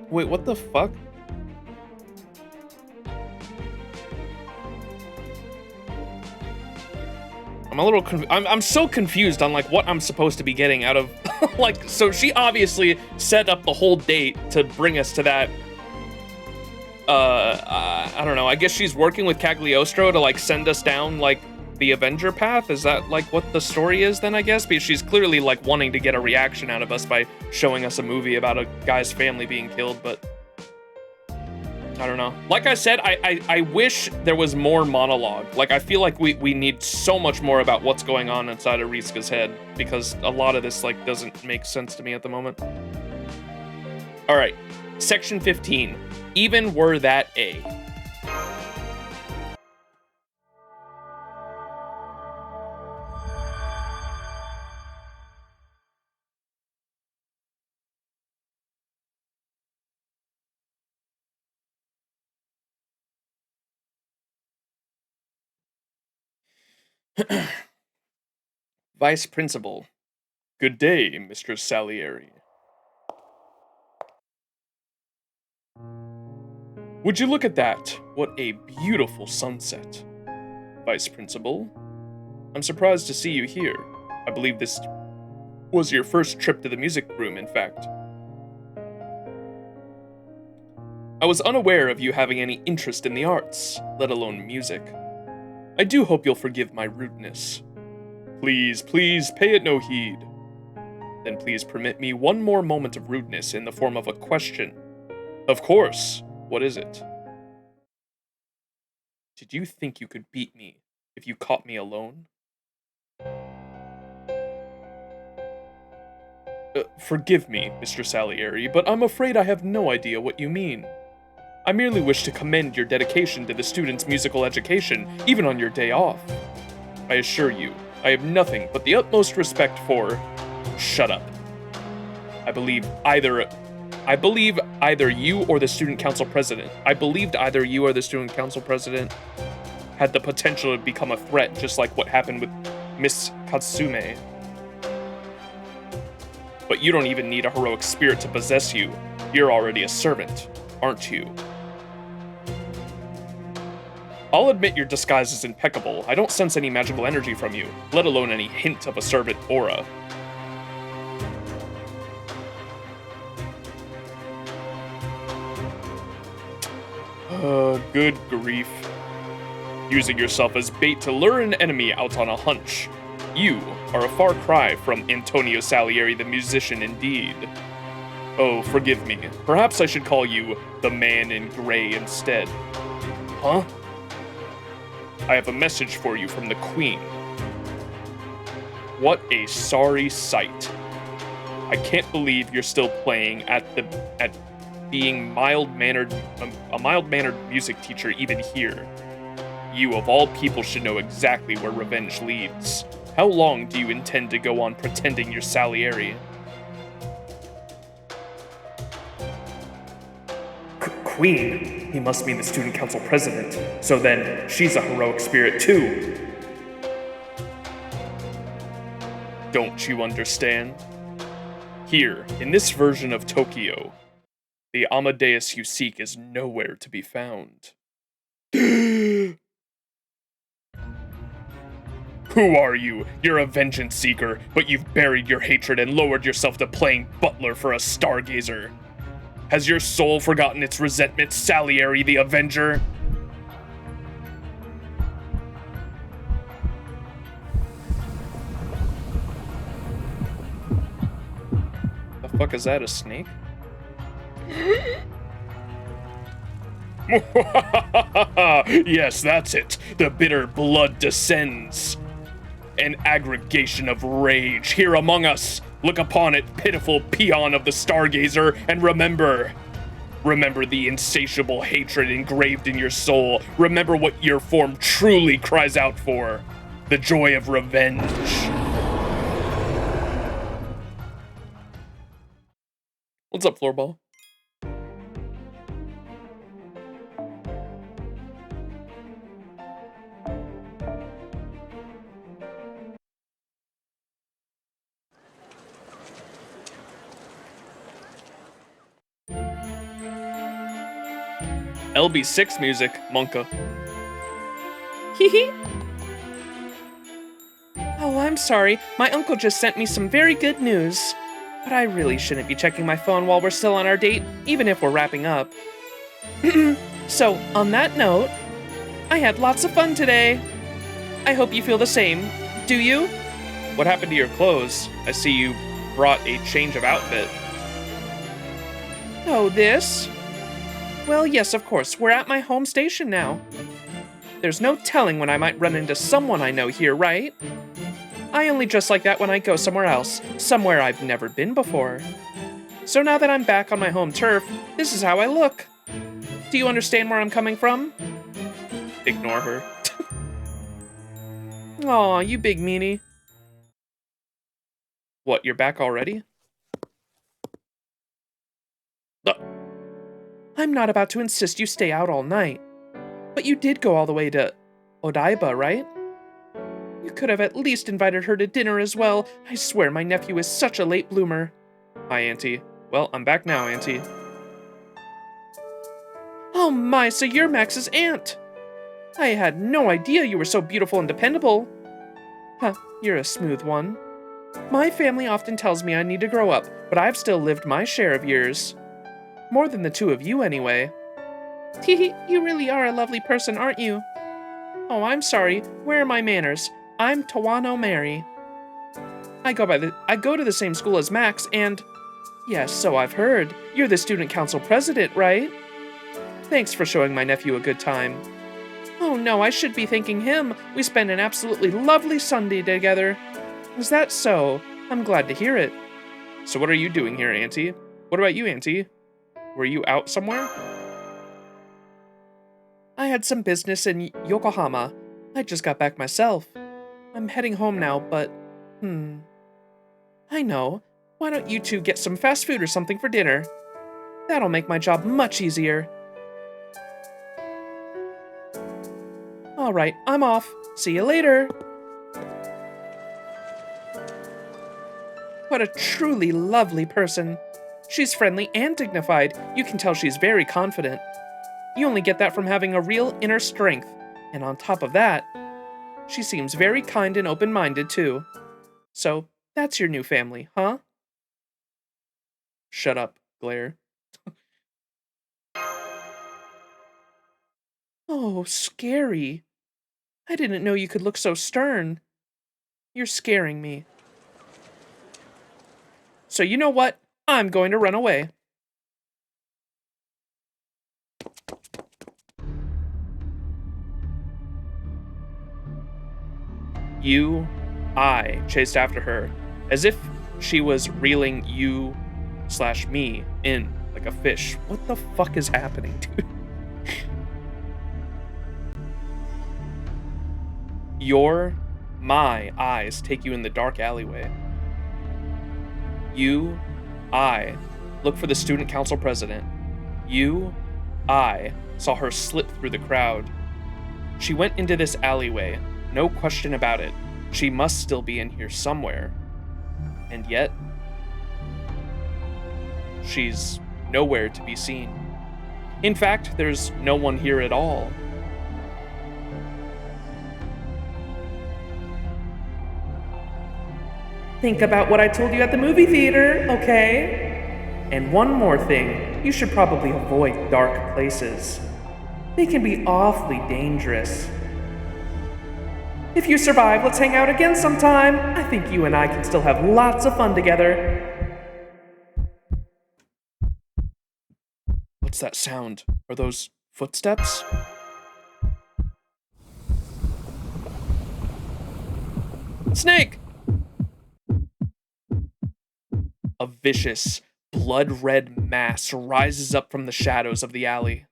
Wait, what the fuck? I'm a little I'm so confused on like what I'm supposed to be getting out of like, so she obviously set up the whole date to bring us to that. I don't know. I guess she's working with Cagliostro to like send us down like the Avenger path. Is that like what the story is then, I guess? Because she's clearly like wanting to get a reaction out of us by showing us a movie about a guy's family being killed, but I don't know. Like I said, I wish there was more monologue. Like, I feel like we need so much more about what's going on inside of Riska's head, because a lot of this, like, doesn't make sense to me at the moment. All right, section 15. Even were that A. Vice Principal. Good day, Mr. Salieri. Would you look at that? What a beautiful sunset. Vice Principal, I'm surprised to see you here. I believe this was your first trip to the music room, in fact. I was unaware of you having any interest in the arts, let alone music. I do hope you'll forgive my rudeness. Please, please, pay it no heed. Then please permit me one more moment of rudeness in the form of a question. Of course. What is it? Did you think you could beat me if you caught me alone? Forgive me, Mr. Salieri, but I'm afraid I have no idea what you mean. I merely wish to commend your dedication to the students' musical education, even on your day off. I assure you, I have nothing but the utmost respect for... Shut up. I believe either you or the student council president. I believed either you or the student council president had the potential to become a threat, just like what happened with Miss Katsume. But you don't even need a heroic spirit to possess you. You're already a servant, aren't you? I'll admit your disguise is impeccable. I don't sense any magical energy from you, let alone any hint of a servant aura. Good grief. Using yourself as bait to lure an enemy out on a hunch. You are a far cry from Antonio Salieri the musician indeed. Oh, forgive me. Perhaps I should call you the man in gray instead. Huh? I have a message for you from the Queen. What a sorry sight. I can't believe you're still playing at being a mild-mannered music teacher even here. You of all people should know exactly where revenge leads. How long do you intend to go on pretending you're Salieri? Queen? He must mean the student council president. So then, she's a heroic spirit too. Don't you understand? Here, in this version of Tokyo, the Amadeus you seek is nowhere to be found. Who are you? You're a vengeance seeker, but you've buried your hatred and lowered yourself to playing butler for a stargazer. Has your soul forgotten its resentment, Salieri the Avenger? The fuck is that, a snake? Yes, that's it. The bitter blood descends. An aggregation of rage here among us. Look upon it, pitiful peon of the Stargazer, and remember the insatiable hatred engraved in your soul. Remember what your form truly cries out for. The joy of revenge. What's up, Floorball? LB6 music, Monka. Hee. Oh, I'm sorry. My uncle just sent me some very good news. But I really shouldn't be checking my phone while we're still on our date, even if we're wrapping up. So, on that note, I had lots of fun today. I hope you feel the same. Do you? What happened to your clothes? I see you brought a change of outfit. Oh, this? Well, yes, of course. We're at my home station now. There's no telling when I might run into someone I know here, right? I only dress like that when I go somewhere else, somewhere I've never been before. So now that I'm back on my home turf, this is how I look. Do you understand where I'm coming from? Ignore her. Aw, you big meanie. What, you're back already? I'm not about to insist you stay out all night. But you did go all the way to Odaiba, right? You could have at least invited her to dinner as well. I swear my nephew is such a late bloomer. Hi, Auntie. Well, I'm back now, Auntie. Oh my, so you're Max's aunt. I had no idea you were so beautiful and dependable. Huh, you're a smooth one. My family often tells me I need to grow up, but I've still lived my share of years. More than the two of you, anyway. Teehee, you really are a lovely person, aren't you? Oh, I'm sorry. Where are my manners? I'm Tawano Mary. I go to the same school as Max, and... Yes, so I've heard. You're the student council president, right? Thanks for showing my nephew a good time. Oh no, I should be thanking him. We spent an absolutely lovely Sunday together. Is that so? I'm glad to hear it. So what are you doing here, Auntie? What about you, Auntie? Were you out somewhere? I had some business in Yokohama. I just got back myself. I'm heading home now, but, I know. Why don't you two get some fast food or something for dinner? That'll make my job much easier. Alright, I'm off. See you later. What a truly lovely person. She's friendly and dignified. You can tell she's very confident. You only get that from having a real inner strength. And on top of that, she seems very kind and open-minded too. So, that's your new family, huh? Shut up, Glare. Oh, scary. I didn't know you could look so stern. You're scaring me. So you know what? I'm going to run away. I chased after her, as if she was reeling you/me in like a fish. What the fuck is happening, dude? My eyes take you in the dark alleyway. I look for the student council president. I saw her slip through the crowd. She went into this alleyway, no question about it. She must still be in here somewhere. And yet, she's nowhere to be seen. In fact, there's no one here at all. Think about what I told you at the movie theater, okay? And one more thing, you should probably avoid dark places. They can be awfully dangerous. If you survive, let's hang out again sometime. I think you and I can still have lots of fun together. What's that sound? Are those footsteps? Snake! A vicious, blood-red mass rises up from the shadows of the alley.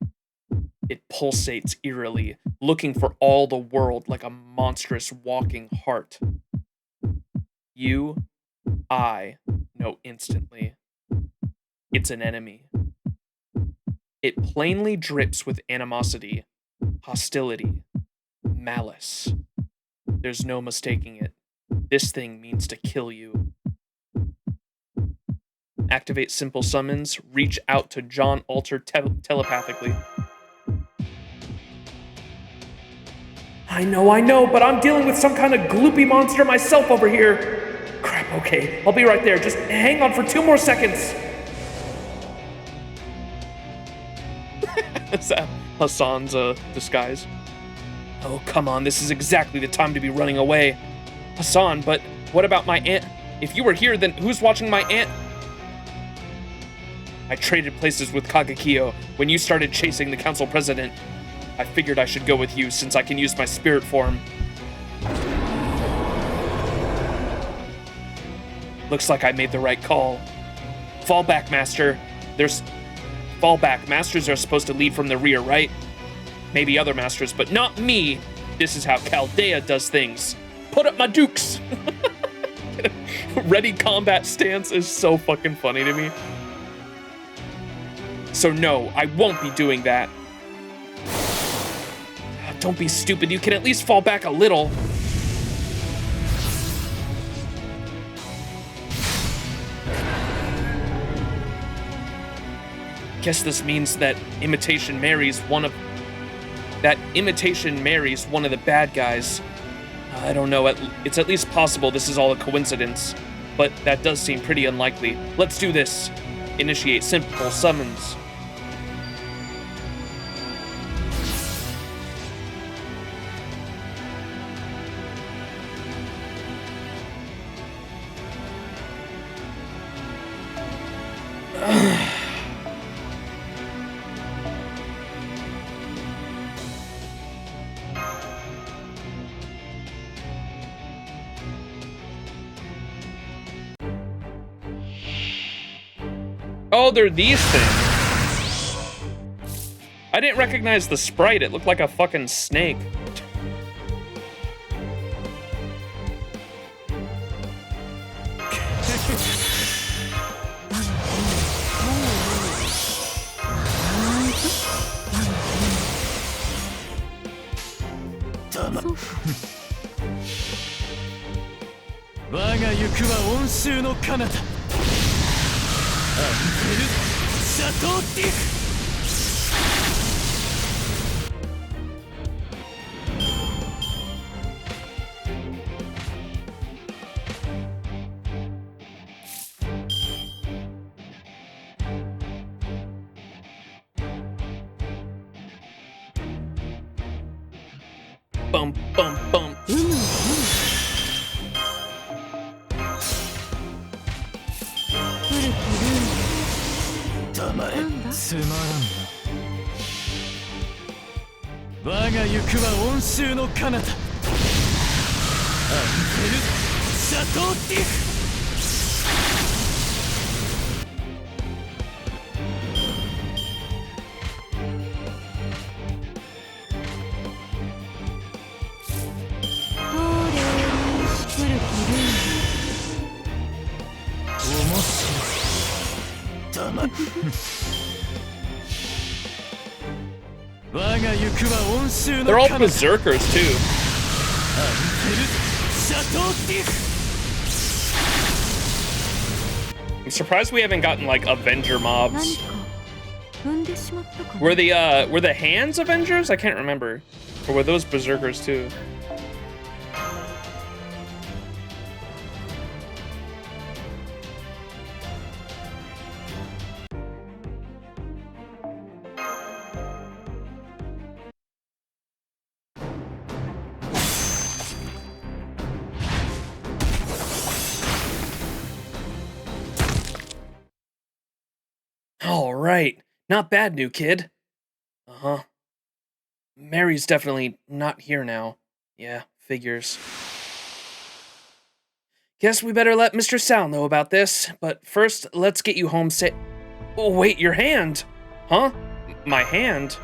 It pulsates eerily, looking for all the world like a monstrous walking heart. I know instantly. It's an enemy. It plainly drips with animosity, hostility, malice. There's no mistaking it. This thing means to kill you. Activate simple summons, reach out to John Alter telepathically. I know, but I'm dealing with some kind of gloopy monster myself over here. Crap, okay, I'll be right there. Just hang on for 2 more seconds. Is that Hassan's disguise? Oh, come on, this is exactly the time to be running away. Hassan, but what about my aunt? If you were here, then who's watching my aunt? I traded places with Kagekio when you started chasing the council president. I figured I should go with you since I can use my spirit form. Looks like I made the right call. Fall back, Master. Fall back. Masters are supposed to lead from the rear, right? Maybe other masters, but not me. This is how Chaldea does things. Put up my dukes. Ready combat stance is so fucking funny to me. So no, I won't be doing that. Don't be stupid, you can at least fall back a little. Guess this means that Imitation Mary's one of the bad guys. I don't know, it's at least possible this is all a coincidence, but that does seem pretty unlikely. Let's do this. Initiate simple summons. Oh, they're these things. I didn't recognize the sprite. It looked like a fucking snake. そうか。我が行くは温州の彼方アンペルシャトーディフ。Bum, bum, bum. 有無の古きル黙れなんだつまらんな。我が行くは温州の彼方アンペルシャトーディフ。ー東霊に古きル面白い。黙れ我が行くは温州の They're all 彼方 berserkers too. アンペルシャトーディフ。 I'm surprised we haven't gotten like Avenger 何 mobs. か踏んでしまったかな。 Were the hands Avengers? I can't remember. Or were those berserkers too? All right. Not bad, new kid. Uh-huh. Mary's definitely not here now. Yeah, figures. Guess we better let Mr. Sal know about this, but first, let's get you home sa- Oh, wait, your hand! Huh? My hand?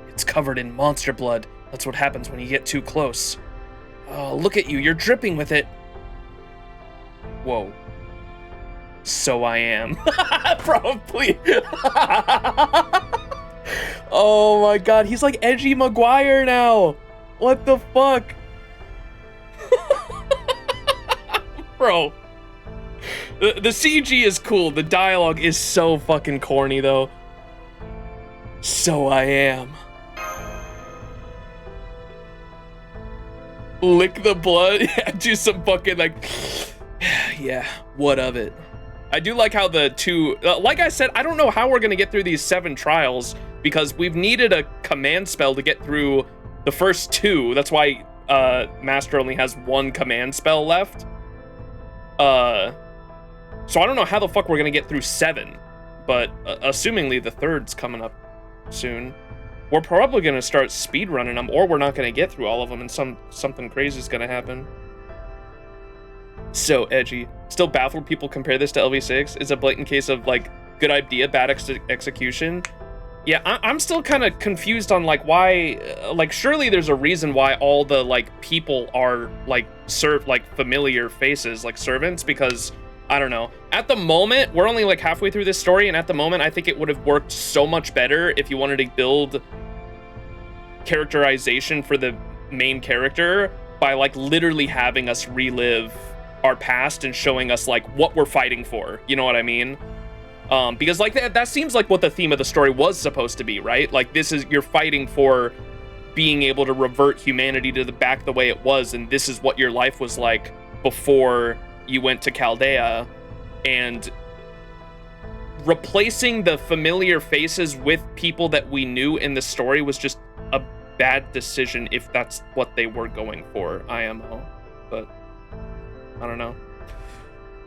It's covered in monster blood. That's what happens when you get too close. Oh, look at you, you're dripping with it. Whoa. So I am. Probably. Oh my god, he's like Edgy Maguire now. What the fuck? Bro. The CG is cool. The dialogue is so fucking corny though. So I am. Lick the blood. Do some fucking like. Yeah, what of it? I do like how the two, like I said, I don't know how we're gonna get through these 7 trials because we've needed a command spell to get through the first 2. That's why Master only has 1 command spell left. So I don't know how the fuck we're gonna get through 7, but assumingly the 3rd's coming up soon. We're probably gonna start speedrunning them, or we're not gonna get through all of them, and something crazy is gonna happen. So edgy. Still baffled people compare this to LV6. It's a blatant case of like good idea, bad execution. Yeah, I'm still kind of confused on like why, like surely there's a reason why all the like people are like familiar faces, like servants, because I don't know. At the moment, we're only like halfway through this story, and at the moment I think it would have worked so much better if you wanted to build characterization for the main character by like literally having us relive our past and showing us like what we're fighting for, you know what I mean? Because like that seems like what the theme of the story was supposed to be, right? Like this is, you're fighting for being able to revert humanity to the back the way it was, and this is what your life was like before you went to Chaldea, and replacing the familiar faces with people that we knew in the story was just a bad decision if that's what they were going for, IMO. But I don't know.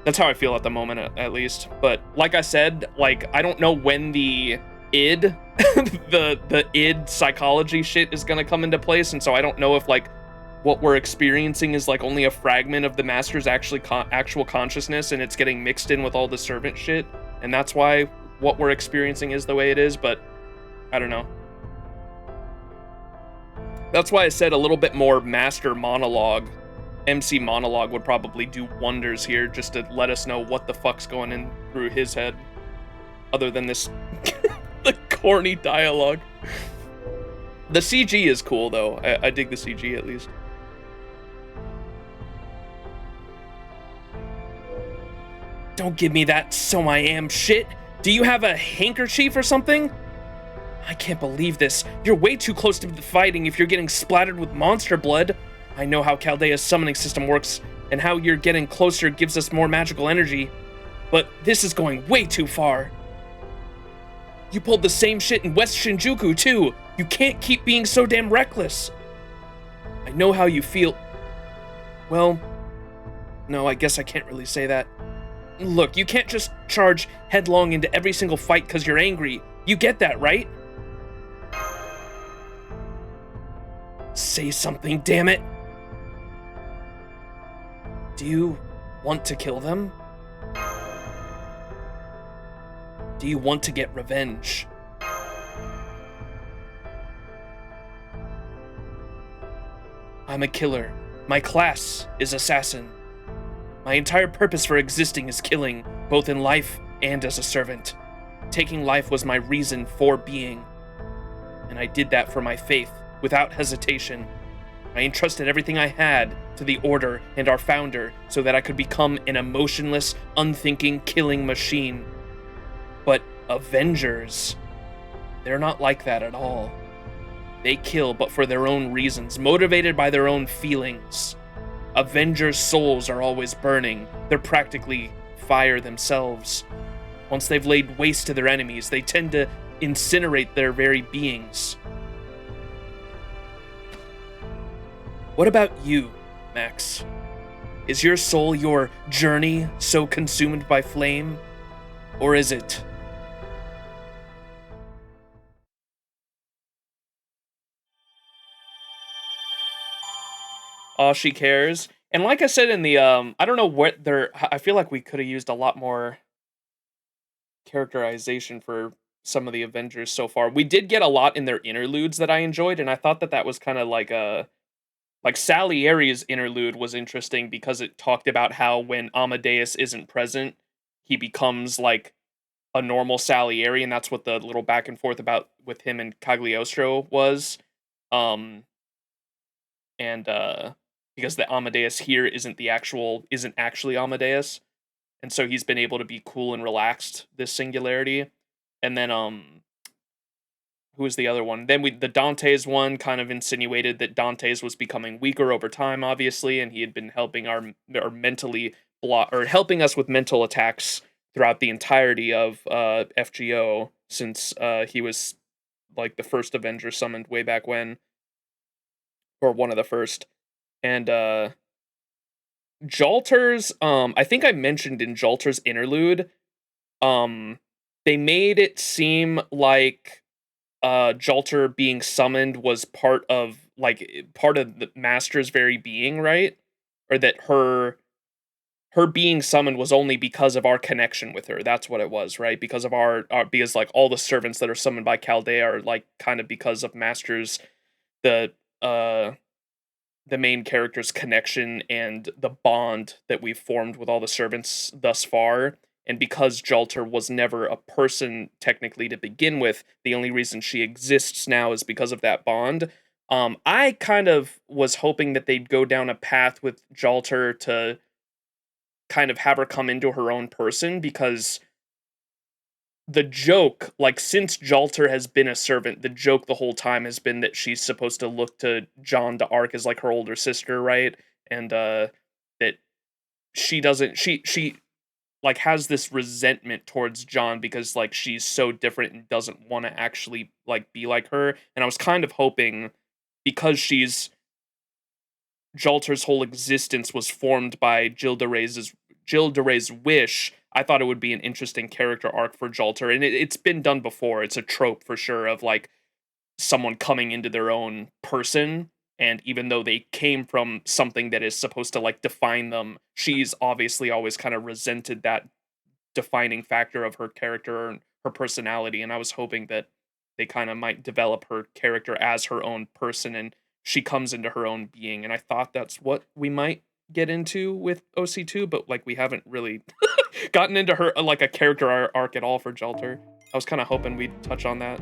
That's how I feel at the moment, at least. But like I said, like I don't know when the id, the id psychology shit is gonna come into place, and so I don't know if like what we're experiencing is like only a fragment of the master's actual consciousness, and it's getting mixed in with all the servant shit, and that's why what we're experiencing is the way it is. But I don't know. That's why I said a little bit more master monologue. MC monologue would probably do wonders here, just to let us know what the fuck's going in through his head, other than this the corny dialogue. The CG is cool, though. I dig the CG, at least. Don't give me that so I am shit. Do you have a handkerchief or something? I can't believe this. You're way too close to the fighting if you're getting splattered with monster blood. I know how Chaldea's summoning system works, and how you're getting closer gives us more magical energy. But this is going way too far. You pulled the same shit in West Shinjuku, too. You can't keep being so damn reckless. I know how you feel. Well, no, I guess I can't really say that. Look, you can't just charge headlong into every single fight because you're angry. You get that, right? Say something, damn it. Do you want to kill them? Do you want to get revenge? I'm a killer. My class is assassin. My entire purpose for existing is killing, both in life and as a servant. Taking life was my reason for being. And I did that for my faith, without hesitation. I entrusted everything I had to the Order and our founder so that I could become an emotionless, unthinking, killing machine. But Avengers, they're not like that at all. They kill, but for their own reasons, motivated by their own feelings. Avengers' souls are always burning. They're practically fire themselves. Once they've laid waste to their enemies, they tend to incinerate their very beings. What about you, Max? Is your soul, your journey, so consumed by flame? Or is it? All she cares. And like I said in the, I don't know what I feel like we could have used a lot more characterization for some of the Avengers so far. We did get a lot in their interludes that I enjoyed, and I thought that was kind of like Salieri's interlude was interesting because it talked about how when Amadeus isn't present, he becomes like a normal Salieri, and that's what the little back and forth about with him and Cagliostro was. Because the Amadeus here isn't actually Amadeus, and so he's been able to be cool and relaxed this singularity. And then who was the other one? Then the Dante's one kind of insinuated that Dante's was becoming weaker over time, obviously, and he had been helping helping us with mental attacks throughout the entirety of FGO since he was like the first Avenger summoned way back when, or one of the first. And Jalter's, I think I mentioned in Jalter's interlude, they made it seem like Jalter being summoned was part of the Master's very being, right? Or that her being summoned was only because of our connection with her. That's what it was, right? Because of because like all the servants that are summoned by Chaldea are like kind of because of Master's the main character's connection and the bond that we've formed with all the servants thus far. And because Jalter was never a person technically to begin with, the only reason she exists now is because of that bond. I kind of was hoping that they'd go down a path with Jalter to kind of have her come into her own person, because the joke, like, since Jalter has been a servant, the joke the whole time has been that she's supposed to look to John d'Arc as like her older sister, right? And that she doesn't, she like has this resentment towards John because like she's so different and doesn't want to actually like be like her. And I was kind of hoping, because Jalter's whole existence was formed by Gilles de Rais's wish, I thought it would be an interesting character arc for Jalter, and it's been done before. It's a trope for sure of like someone coming into their own person, and even though they came from something that is supposed to like define them, she's obviously always kind of resented that defining factor of her character and her personality, and I was hoping that they kind of might develop her character as her own person, and she comes into her own being, and I thought that's what we might get into with OC2, but like we haven't really gotten into her like a character arc at all for Jalter. I was kind of hoping we'd touch on that.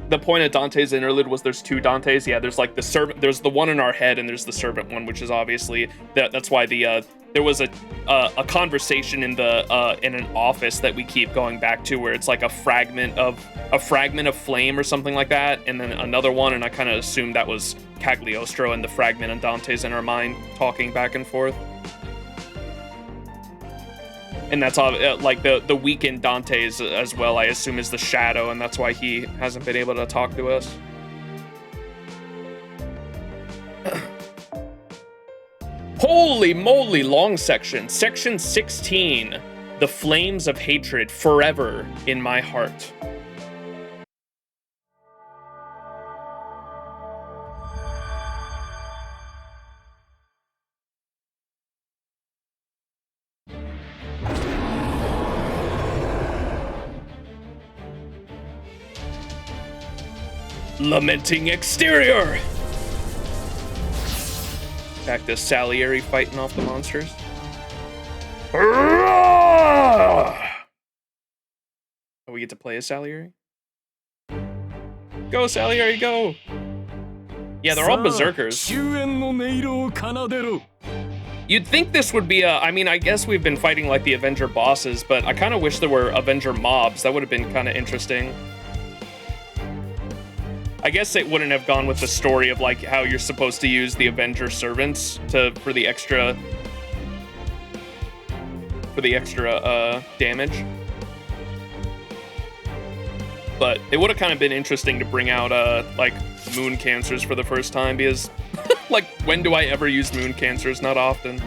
the point of Dante's interlude was there's two Dantes. Yeah, there's like the servant, there's the one in our head, and there's the servant one, which is obviously that's why there was a conversation in an office that we keep going back to where it's like a fragment of flame or something like that, and then another one, and I kind of assumed that was Cagliostro and the fragment and Dante's in our mind talking back and forth. And that's all, like the weakened Dante's as well, I assume, is the shadow, and that's why he hasn't been able to talk to us. Holy moly, long section. Section 16. The flames of hatred forever in my heart. Lamenting exterior! Back to Salieri fighting off the monsters. Oh, we get to play as Salieri? Go, Salieri, go! Yeah, they're all berserkers. You'd think this would be I mean, I guess we've been fighting like the Avenger bosses, but I kind of wish there were Avenger mobs. That would have been kind of interesting. I guess it wouldn't have gone with the story of like how you're supposed to use the Avenger servants for the extra damage. But it would have kind of been interesting to bring out like moon cancers for the first time, because like, when do I ever use moon cancers? Not often.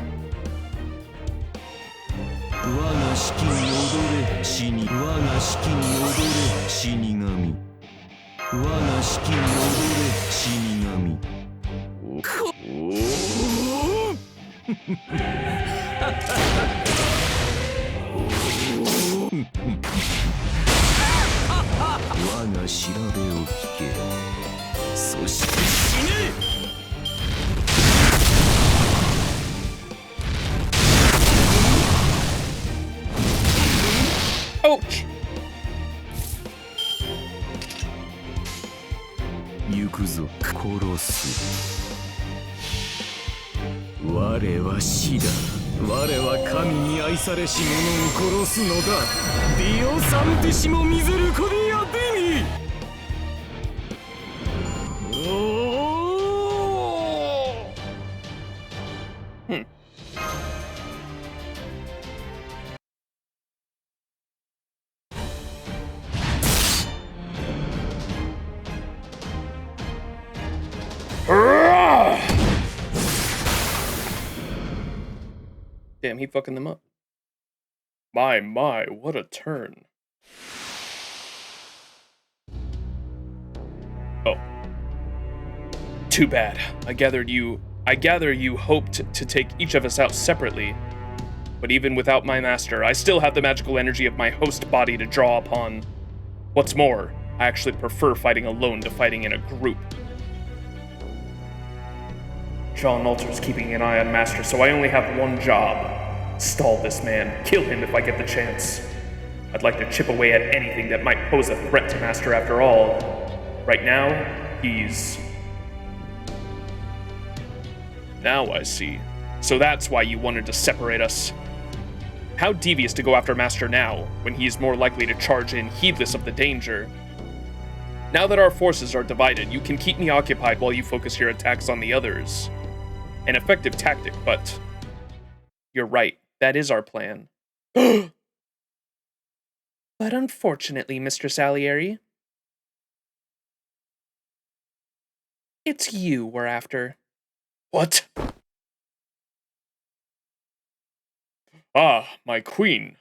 Ouch! 行くぞ殺す我は死だ我は神に愛されし者を殺すのだディオサンティシモミゼルコディアデミDamn, he fucking them up. My, what a turn. Oh. Too bad. I gather you hoped to take each of us out separately. But even without my master, I still have the magical energy of my host body to draw upon. What's more, I actually prefer fighting alone to fighting in a group. John Alter's keeping an eye on Master, so I only have one job. Stall this man. Kill him if I get the chance. I'd like to chip away at anything that might pose a threat to Master after all. Right now, he's... Now I see. So that's why you wanted to separate us. How devious to go after Master now, when he is more likely to charge in heedless of the danger. Now that our forces are divided, you can keep me occupied while you focus your attacks on the others. An effective tactic, but... You're right, that is our plan. But unfortunately, Mr. Salieri, it's you we're after. What? Ah, my queen.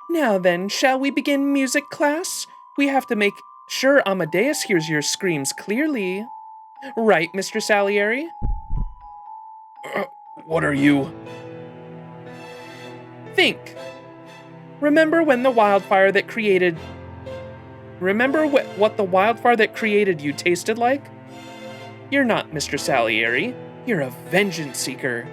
Now then, shall we begin music class? We have to make sure Amadeus hears your screams clearly. Right, Mr. Salieri? What are you? Think. Remember when the wildfire that created... Remember what the wildfire that created you tasted like? You're not Mr. Salieri. You're a vengeance seeker.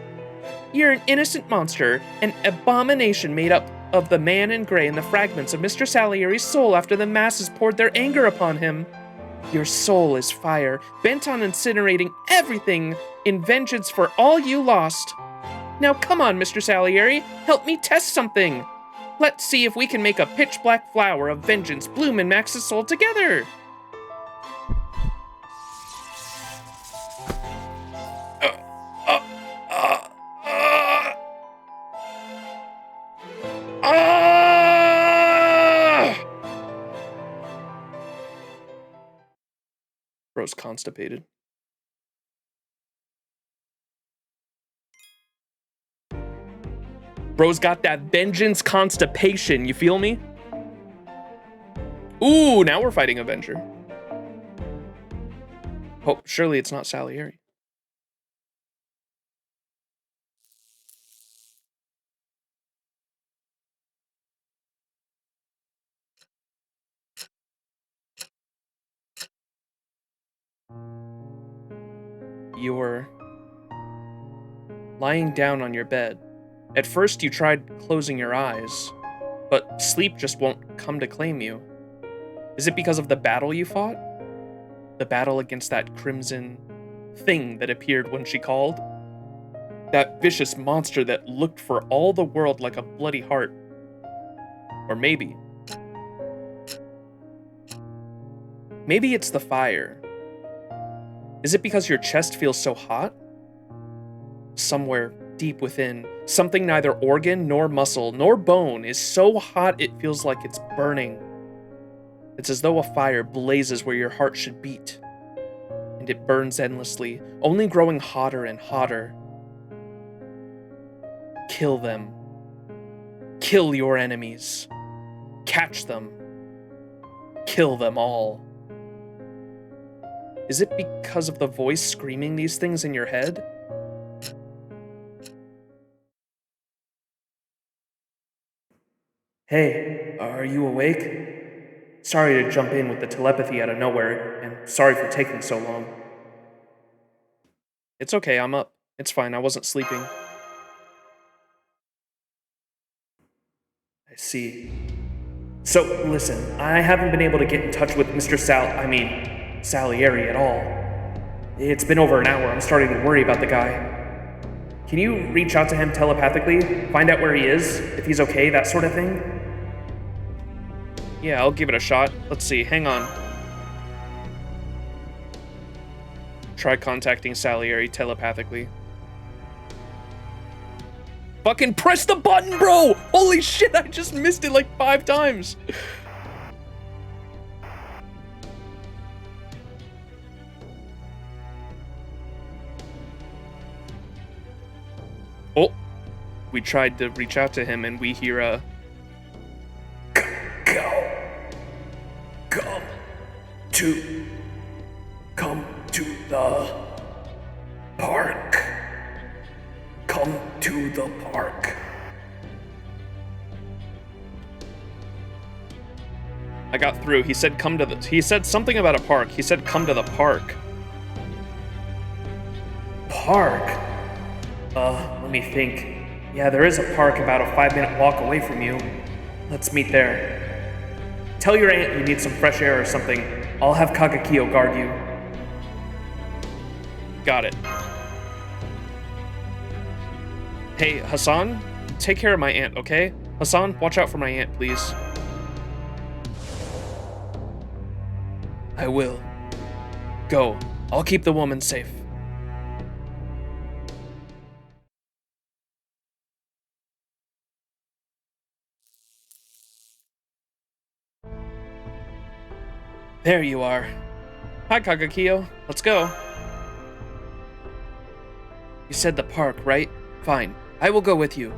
You're an innocent monster, an abomination made up of the man in gray and the fragments of Mr. Salieri's soul after the masses poured their anger upon him. Your soul is fire, bent on incinerating everything in vengeance for all you lost. Now come on, Mr. Salieri, help me test something. Let's see if we can make a pitch-black flower of vengeance bloom in Max's soul together. Bro's constipated. Bro's got that vengeance constipation, you feel me? Ooh, now we're fighting Avenger. Oh, surely it's not Salieri. You're lying down on your bed. At first you tried closing your eyes, but sleep just won't come to claim you. Is it because of the battle you fought? The battle against that crimson thing that appeared when she called? That vicious monster that looked for all the world like a bloody heart. Or maybe it's the fire. Is it because your chest feels so hot? Somewhere deep within, something neither organ nor muscle nor bone is so hot it feels like it's burning. It's as though a fire blazes where your heart should beat. And it burns endlessly, only growing hotter and hotter. Kill them. Kill your enemies. Catch them. Kill them all. Is it because of the voice screaming these things in your head? Hey, are you awake? Sorry to jump in with the telepathy out of nowhere, and sorry for taking so long. It's okay, I'm up. It's fine, I wasn't sleeping. I see. So, listen, I haven't been able to get in touch with Mr. Salieri at all. It's been over an hour, I'm starting to worry about the guy. Can you reach out to him telepathically? Find out where he is, if he's okay, that sort of thing? Yeah, I'll give it a shot. Let's see, hang on. Try contacting Salieri telepathically. Fucking press the button, bro! Holy shit, I just missed it like 5 times! Oh, we tried to reach out to him and we hear a... Come to the park. Come to the park. I got through. He said he said something about a park. He said come to the park. Park? Let me think. Yeah, there is a park about a 5-minute walk away from you. Let's meet there. Tell your aunt you need some fresh air or something. I'll have Kagekio guard you. Got it. Hey, Hassan, take care of my aunt, okay? Hassan, watch out for my aunt, please. I will. Go. I'll keep the woman safe. There you are. Hi, Kagekio. Let's go. You said the park, right? Fine. I will go with you.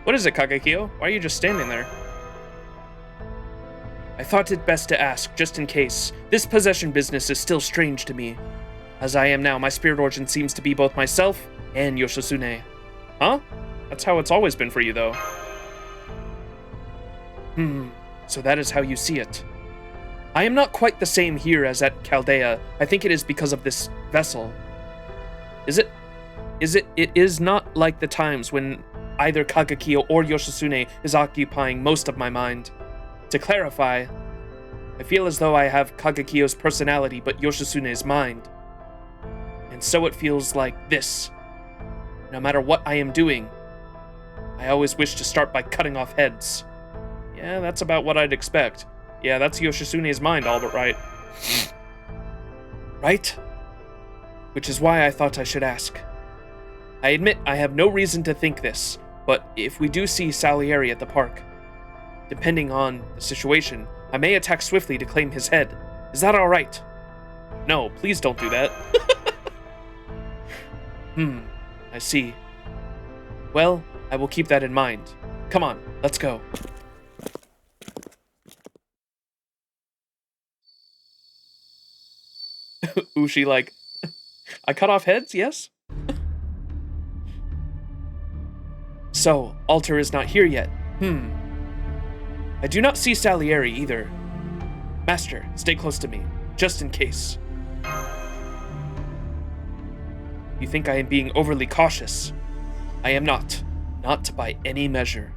What is it, Kagekio? Why are you just standing there? I thought it best to ask, just in case. This possession business is still strange to me. As I am now, my spirit origin seems to be both myself and Yoshitsune. Huh? That's how it's always been for you, though. So that is how you see it. I am not quite the same here as at Chaldea. I think it is because of this vessel. Is it? It is not like the times when either Kagekyo or Yoshitsune is occupying most of my mind. To clarify, I feel as though I have Kagekyo's personality but Yoshitsune's mind. And so it feels like this. No matter what I am doing, I always wish to start by cutting off heads. Yeah, that's about what I'd expect. Yeah, that's Yoshitsune's mind, all but right. Right? Which is why I thought I should ask. I admit I have no reason to think this, but if we do see Salieri at the park, depending on the situation, I may attack swiftly to claim his head. Is that all right? No, please don't do that. I see. Well, I will keep that in mind. Come on, let's go. Ushi like, I cut off heads, yes? So, Alter is not here yet. I do not see Salieri either. Master, stay close to me, just in case. You think I am being overly cautious? I am not. Not by any measure.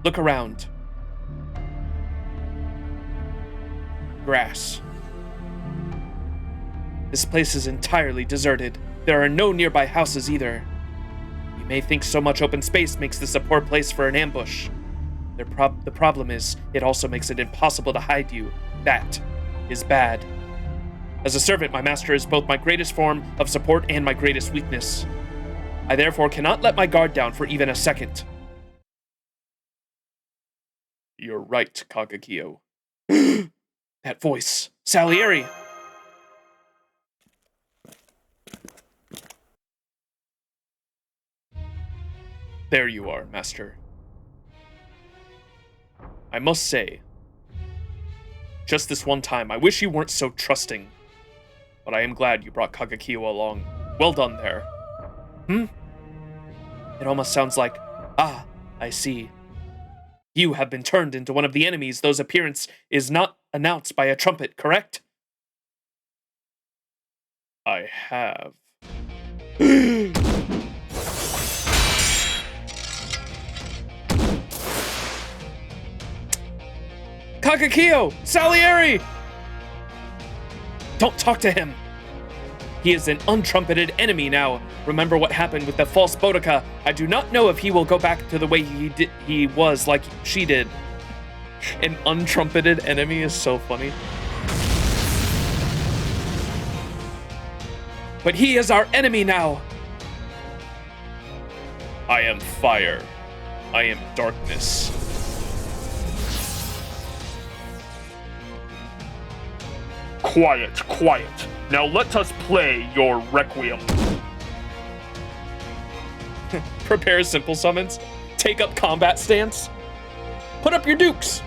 Look around. Grass. This place is entirely deserted. There are no nearby houses either. You may think so much open space makes this a poor place for an ambush. The problem is, it also makes it impossible to hide you. That is bad. As a servant, my master is both my greatest form of support and my greatest weakness. I therefore cannot let my guard down for even a second. You're right, Kagekyo. That voice. Salieri! There you are, Master. I must say, just this one time, I wish you weren't so trusting. But I am glad you brought Kagekyo along. Well done there. It almost sounds like, I see. You have been turned into one of the enemies whose appearance is not announced by a trumpet, correct? I have. Kagekyo! Salieri! Don't talk to him! He is an untrumpeted enemy now. Remember what happened with the false Boudica. I do not know if he will go back to the way he was like she did. An untrumpeted enemy is so funny. But he is our enemy now. I am fire. I am darkness. Quiet, quiet. Now let us play your requiem. Prepare simple summons. Take up combat stance. Put up your dukes.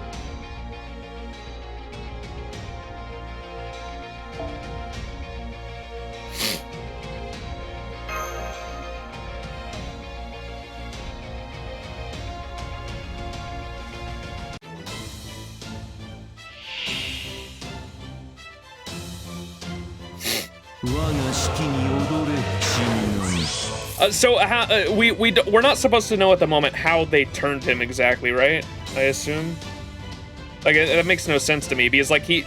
So we're not supposed to know at the moment how they turned him exactly, right? I assume. Like that makes no sense to me because like he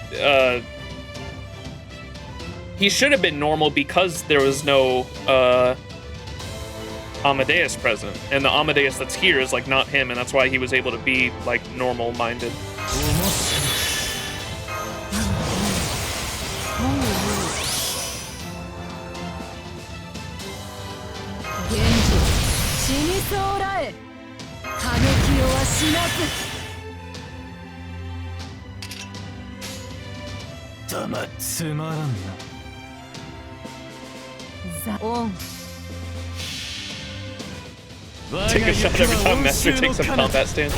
should have been normal because there was no Amadeus present, and the Amadeus that's here is like not him, and that's why he was able to be like normal minded. Take a shot every time Master takes a combat stance.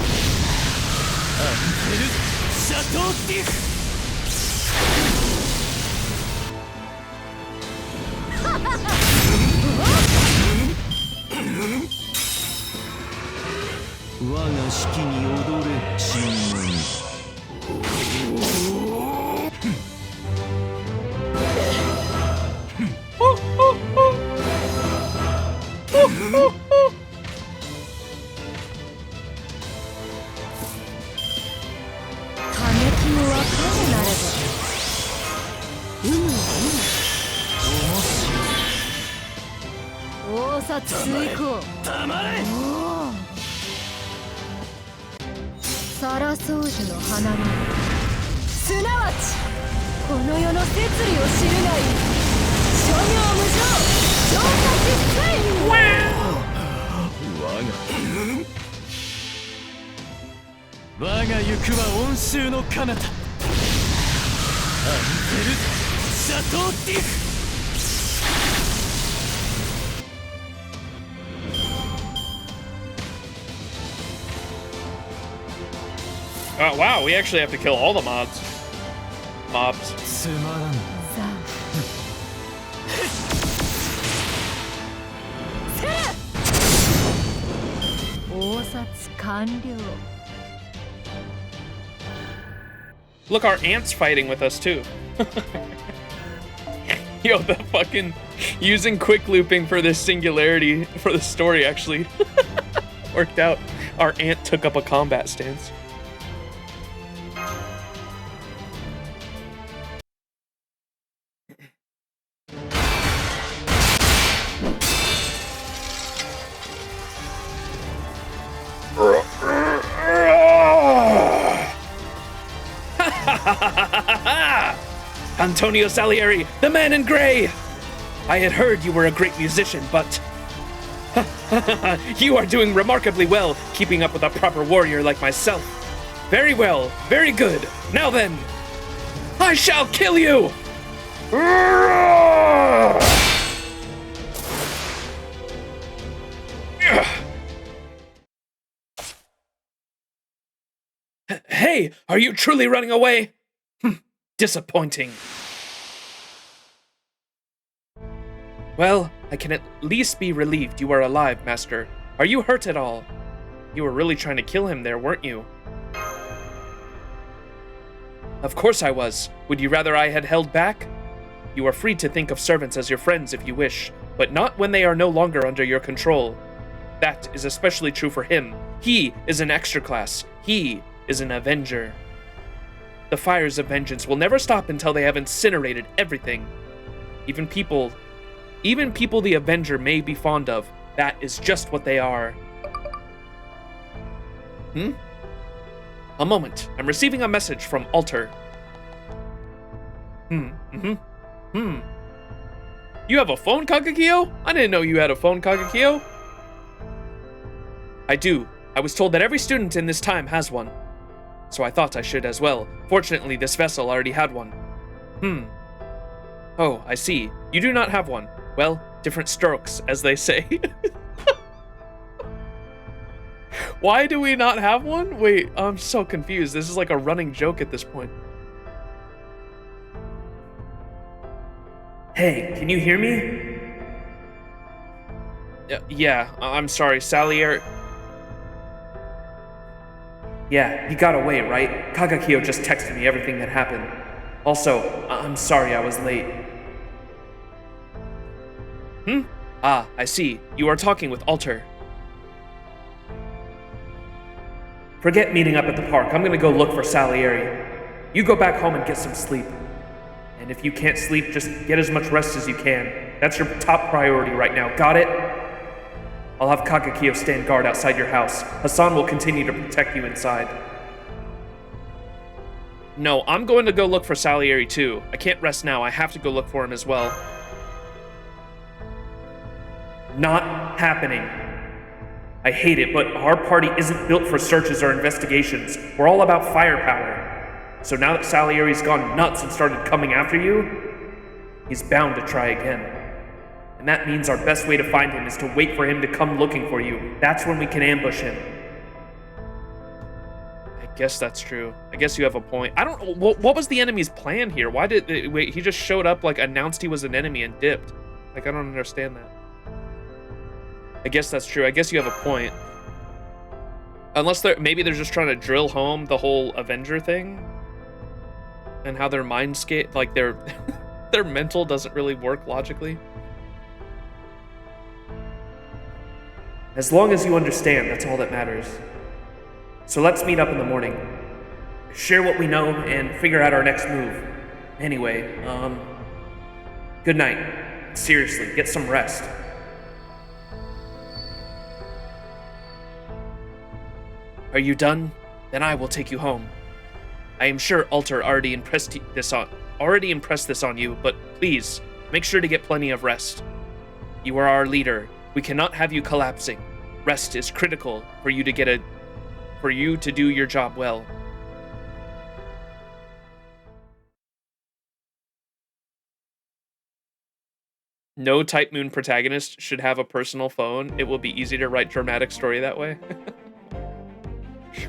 殺遂行。たまれ。おお。皿掃除の花見。すなわちこの世の摂理を知るがいい。諸行無常。浄化実践。我が行くは温州の彼方。アンゼル・シャトーティフ。Wow, we actually have to kill all the mobs. つまらん。応殺完了。 Look, our aunt's fighting with us too. Yo, the fucking using quick looping for this singularity for the story actually worked out. Our aunt took up a combat stance. Antonio Salieri, the man in gray! I had heard you were a great musician, but you are doing remarkably well, keeping up with a proper warrior like myself. Very well, very good. Now then, I shall kill you! Hey, are you truly running away? Disappointing. Well, I can at least be relieved you are alive, Master. Are you hurt at all? You were really trying to kill him there, weren't you? Of course I was. Would you rather I had held back? You are free to think of servants as your friends if you wish, but not when they are no longer under your control. That is especially true for him. He is an extra class. He is an Avenger. The fires of vengeance will never stop until they have incinerated everything. Even people the Avenger may be fond of, that is just what they are. A moment. I'm receiving a message from Alter. You have a phone, Kagekio? I didn't know you had a phone, Kagekio. I do. I was told that every student in this time has one. So I thought I should as well. Fortunately, this vessel already had one. Oh, I see. You do not have one. Well, different strokes, as they say. Why do we not have one? Wait, I'm so confused. This is like a running joke at this point. Hey, can you hear me? Yeah, I'm sorry, Salier. Yeah, he got away, right? Kagekio just texted me everything that happened. Also, I'm sorry I was late. Ah, I see. You are talking with Alter. Forget meeting up at the park. I'm gonna go look for Salieri. You go back home and get some sleep. And if you can't sleep, just get as much rest as you can. That's your top priority right now, got it? I'll have Kagekio stand guard outside your house. Hassan will continue to protect you inside. No, I'm going to go look for Salieri too. I can't rest now. I have to go look for him as well. Not happening. I hate it, but our party isn't built for searches or investigations. We're all about firepower. So now that Salieri's gone nuts and started coming after you, he's bound to try again. And that means our best way to find him is to wait for him to come looking for you. That's when we can ambush him. I guess that's true. I guess you have a point. I don't know, what was the enemy's plan here? Why did, wait, he just showed up, like, announced he was an enemy and dipped. Like, I don't understand that. I guess that's true. I guess you have a point. Unless maybe they're just trying to drill home the whole Avenger thing. And how their mindscape, like, their mental doesn't really work logically. As long as you understand, that's all that matters. So let's meet up in the morning. Share what we know and figure out our next move. Anyway, good night. Seriously, get some rest. Are you done? Then I will take you home. I am sure Alter already impressed this on you, but please, make sure to get plenty of rest. You are our leader. We cannot have you collapsing. Rest is critical for you to do your job well. No Type Moon protagonist should have a personal phone. It will be easy to write dramatic story that way.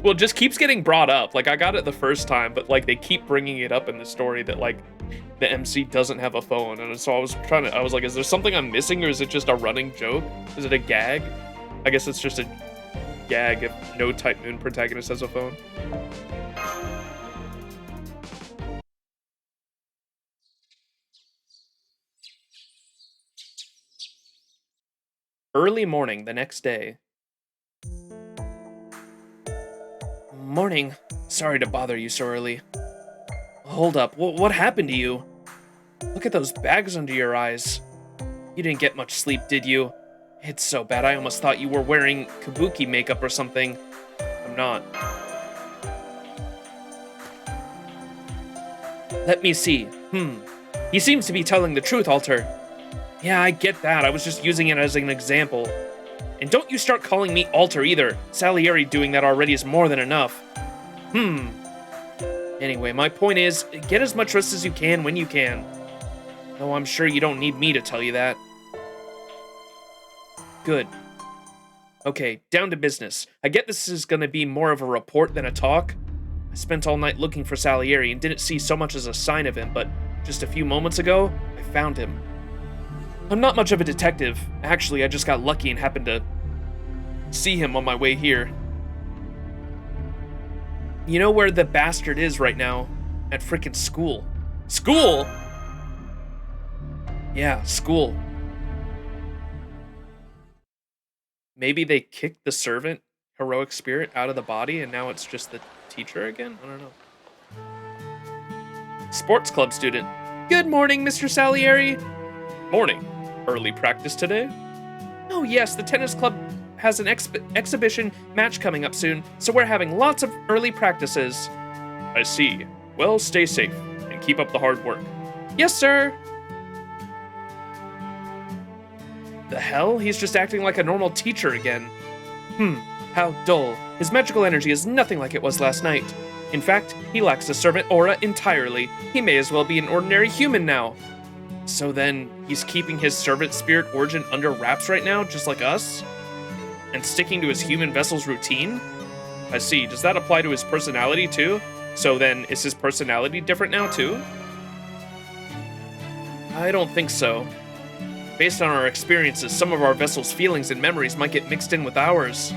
Well, it just keeps getting brought up. Like, I got it the first time, but, like, they keep bringing it up in the story that, like, the MC doesn't have a phone. And so I was like, is there something I'm missing, or is it just a running joke? Is it a gag? I guess it's just a gag if no Type Moon protagonist has a phone. Early morning the next day. Morning. Sorry to bother you so early. Hold up, what happened to you? Look at those bags under your eyes. You didn't get much sleep, did you? It's so bad, I almost thought you were wearing kabuki makeup or something. I'm not. Let me see. He seems to be telling the truth, Alter. Yeah, I get that. I was just using it as an example. And don't you start calling me Alter either. Salieri doing that already is more than enough. Anyway, my point is, get as much rest as you can when you can. Though I'm sure you don't need me to tell you that. Good. Okay, down to business. I get this is gonna be more of a report than a talk. I spent all night looking for Salieri and didn't see so much as a sign of him, but just a few moments ago, I found him. I'm not much of a detective. Actually, I just got lucky and happened to see him on my way here. You know where the bastard is right now? At frickin' school. School? Yeah, school. Maybe they kicked the servant, heroic spirit, out of the body and now it's just the teacher again? I don't know. Sports club student. Good morning, Mr. Salieri. Morning. Early practice today? Oh yes, the tennis club has an exhibition match coming up soon, so we're having lots of early practices. I see. Well, stay safe, and keep up the hard work. Yes, sir! The hell? He's just acting like a normal teacher again. How dull. His magical energy is nothing like it was last night. In fact, he lacks a servant aura entirely. He may as well be an ordinary human now. So then, he's keeping his servant spirit origin under wraps right now, just like us? And sticking to his human vessel's routine? I see. Does that apply to his personality too? So then, is his personality different now too? I don't think so. Based on our experiences, some of our vessel's feelings and memories might get mixed in with ours.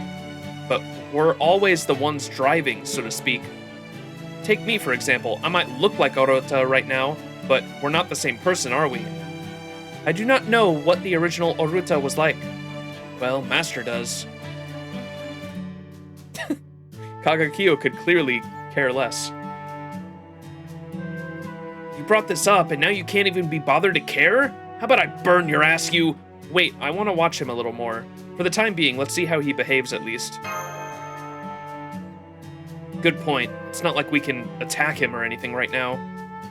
But we're always the ones driving, so to speak. Take me, for example. I might look like Orota right now, but we're not the same person, are we? I do not know what the original Oruta was like. Well, Master does. Kagakio could clearly care less. You brought this up, and now you can't even be bothered to care? How about I burn your ass, you... Wait, I want to watch him a little more. For the time being, let's see how he behaves at least. Good point. It's not like we can attack him or anything right now.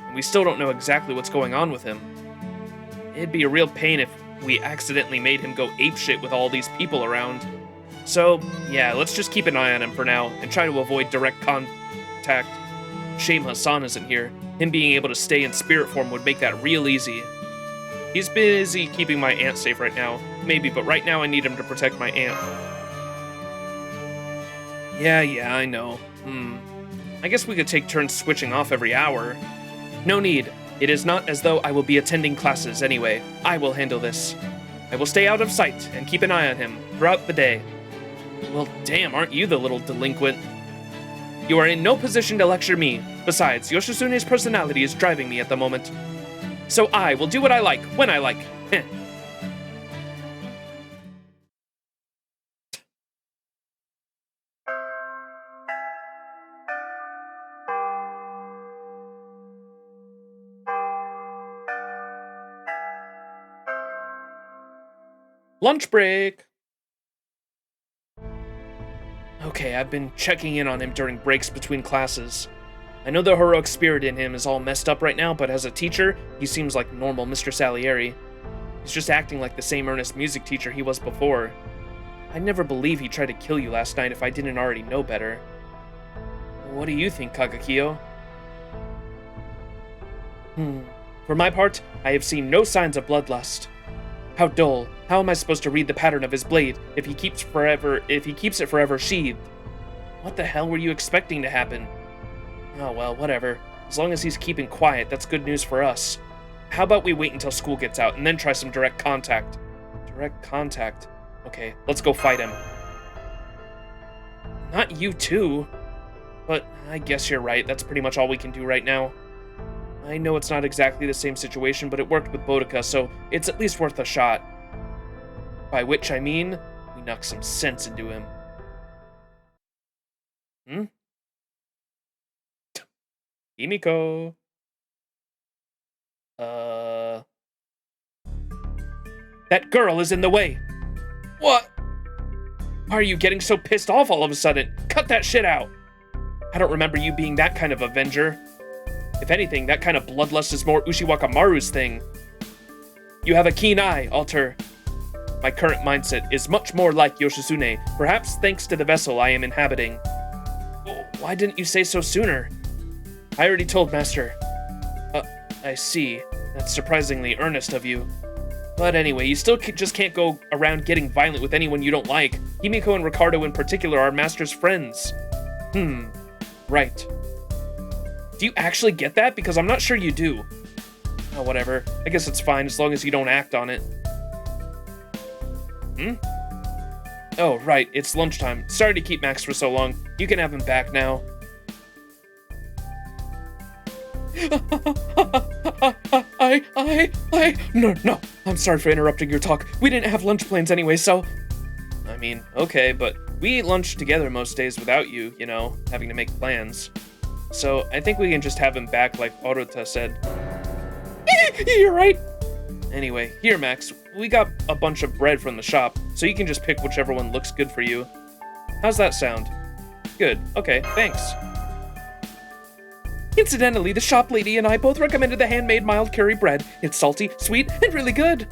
And we still don't know exactly what's going on with him. It'd be a real pain if we accidentally made him go apeshit with all these people around. So, yeah, let's just keep an eye on him for now and try to avoid direct contact. Shame Hassan isn't here. Him being able to stay in spirit form would make that real easy. He's busy keeping my aunt safe right now. Maybe, but right now I need him to protect my aunt. Yeah, I know. I guess we could take turns switching off every hour. No need. It is not as though I will be attending classes anyway. I will handle this. I will stay out of sight and keep an eye on him throughout the day. Well, damn, aren't you the little delinquent? You are in no position to lecture me. Besides, Yoshitsune's personality is driving me at the moment. So I will do what I like, when I like. Heh. Lunch break. Okay, I've been checking in on him during breaks between classes. I know the heroic spirit in him is all messed up right now, but as a teacher, he seems like normal Mr. Salieri. He's just acting like the same earnest music teacher he was before. I'd never believe he tried to kill you last night if I didn't already know better. What do you think, Kagakio? For my part, I have seen no signs of bloodlust. How dull. How am I supposed to read the pattern of his blade if he keeps it forever sheathed? What the hell were you expecting to happen? Oh well, whatever. As long as he's keeping quiet, that's good news for us. How about we wait until school gets out and then try some direct contact? Direct contact? Okay, let's go fight him. Not you too. But I guess you're right, that's pretty much all we can do right now. I know it's not exactly the same situation, but it worked with Boudica, so it's at least worth a shot. By which I mean, we knocked some sense into him. Himiko. That girl is in the way. What? Why are you getting so pissed off all of a sudden? Cut that shit out. I don't remember you being that kind of avenger. If anything, that kind of bloodlust is more Ushiwakamaru's thing. You have a keen eye, Alter. My current mindset is much more like Yoshizune, perhaps thanks to the vessel I am inhabiting. Why didn't you say so sooner? I already told Master. I see. That's surprisingly earnest of you. But anyway, you still just can't go around getting violent with anyone you don't like. Himiko and Ricardo in particular are Master's friends. Right. Do you actually get that? Because I'm not sure you do. Oh, whatever. I guess it's fine as long as you don't act on it. Oh, right. It's lunchtime. Sorry to keep Max for so long. You can have him back now. No. I'm sorry for interrupting your talk. We didn't have lunch plans anyway, so... I mean, okay, but we eat lunch together most days without you, you know, having to make plans. So I think we can just have him back like Oruta said. You're right. Anyway, here, Max. We got a bunch of bread from the shop, so you can just pick whichever one looks good for you. How's that sound? Good. Okay, thanks. Incidentally, the shop lady and I both recommended the handmade mild curry bread. It's salty, sweet, and really good.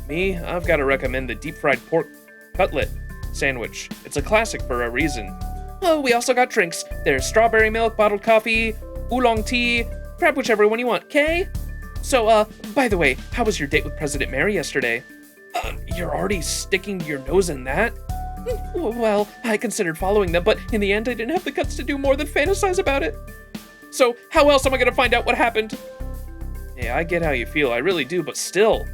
Me, I've got to recommend the deep-fried pork cutlet sandwich. It's a classic for a reason. Oh, we also got drinks. There's strawberry milk, bottled coffee, oolong tea. Grab whichever one you want, okay? So, by the way, how was your date with President Mary yesterday? You're already sticking your nose in that? Well, I considered following them, but in the end, I didn't have the guts to do more than fantasize about it. So, how else am I gonna find out what happened? Yeah, I get how you feel, I really do, but still.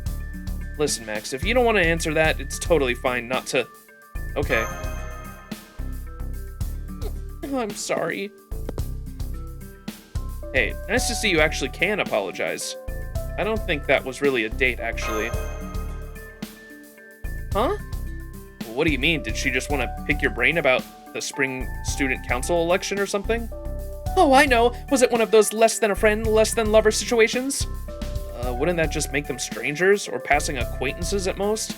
Listen, Max, if you don't want to answer that, it's totally fine not to... Okay. I'm sorry. Hey, nice to see you actually can apologize. I don't think that was really a date, actually. Huh? What do you mean? Did she just want to pick your brain about the spring student council election or something? Oh, I know. Was it one of those less than a friend, less than lover situations? Wouldn't that just make them strangers or passing acquaintances at most?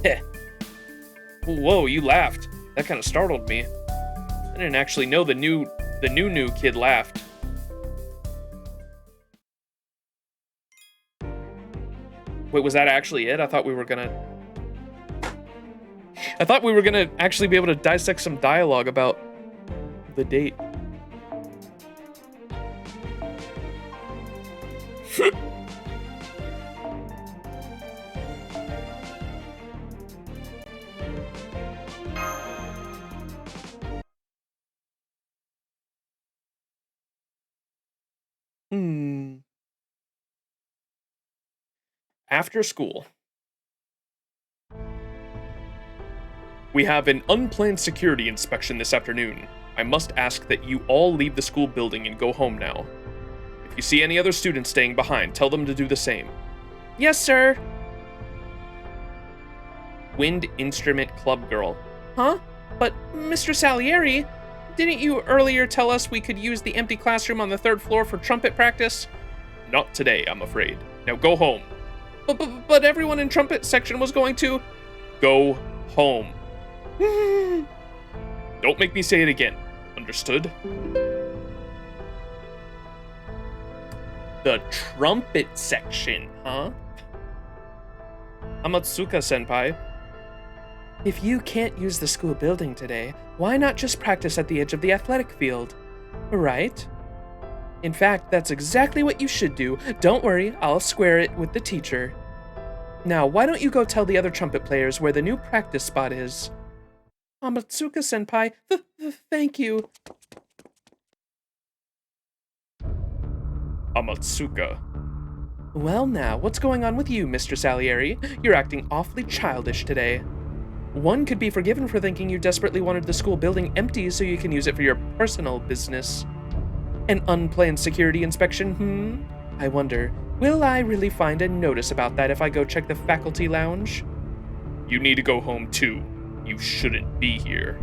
Heh. Whoa, you laughed. That kind of startled me. I didn't actually know the new kid laughed. Wait, was that actually it? I thought we were gonna actually be able to dissect some dialogue about the date. After school. We have an unplanned security inspection this afternoon. I must ask that you all leave the school building and go home now. If you see any other students staying behind, tell them to do the same. Yes, sir. Wind Instrument Club Girl. Huh? But, Mr. Salieri, didn't you earlier tell us we could use the empty classroom on the 3rd floor for trumpet practice? Not today, I'm afraid. Now go home. But everyone in trumpet section was going to... Go home. Don't make me say it again. Understood? The trumpet section, huh? Amatsuka-senpai. If you can't use the school building today, why not just practice at the edge of the athletic field? Right? In fact, that's exactly what you should do. Don't worry, I'll square it with the teacher. Now, why don't you go tell the other trumpet players where the new practice spot is? Amatsuka-senpai, thank you. Amatsuka. Well now, what's going on with you, Mr. Salieri? You're acting awfully childish today. One could be forgiven for thinking you desperately wanted the school building empty so you can use it for your personal business. An unplanned security inspection, I wonder, will I really find a notice about that if I go check the faculty lounge? You need to go home too. You shouldn't be here.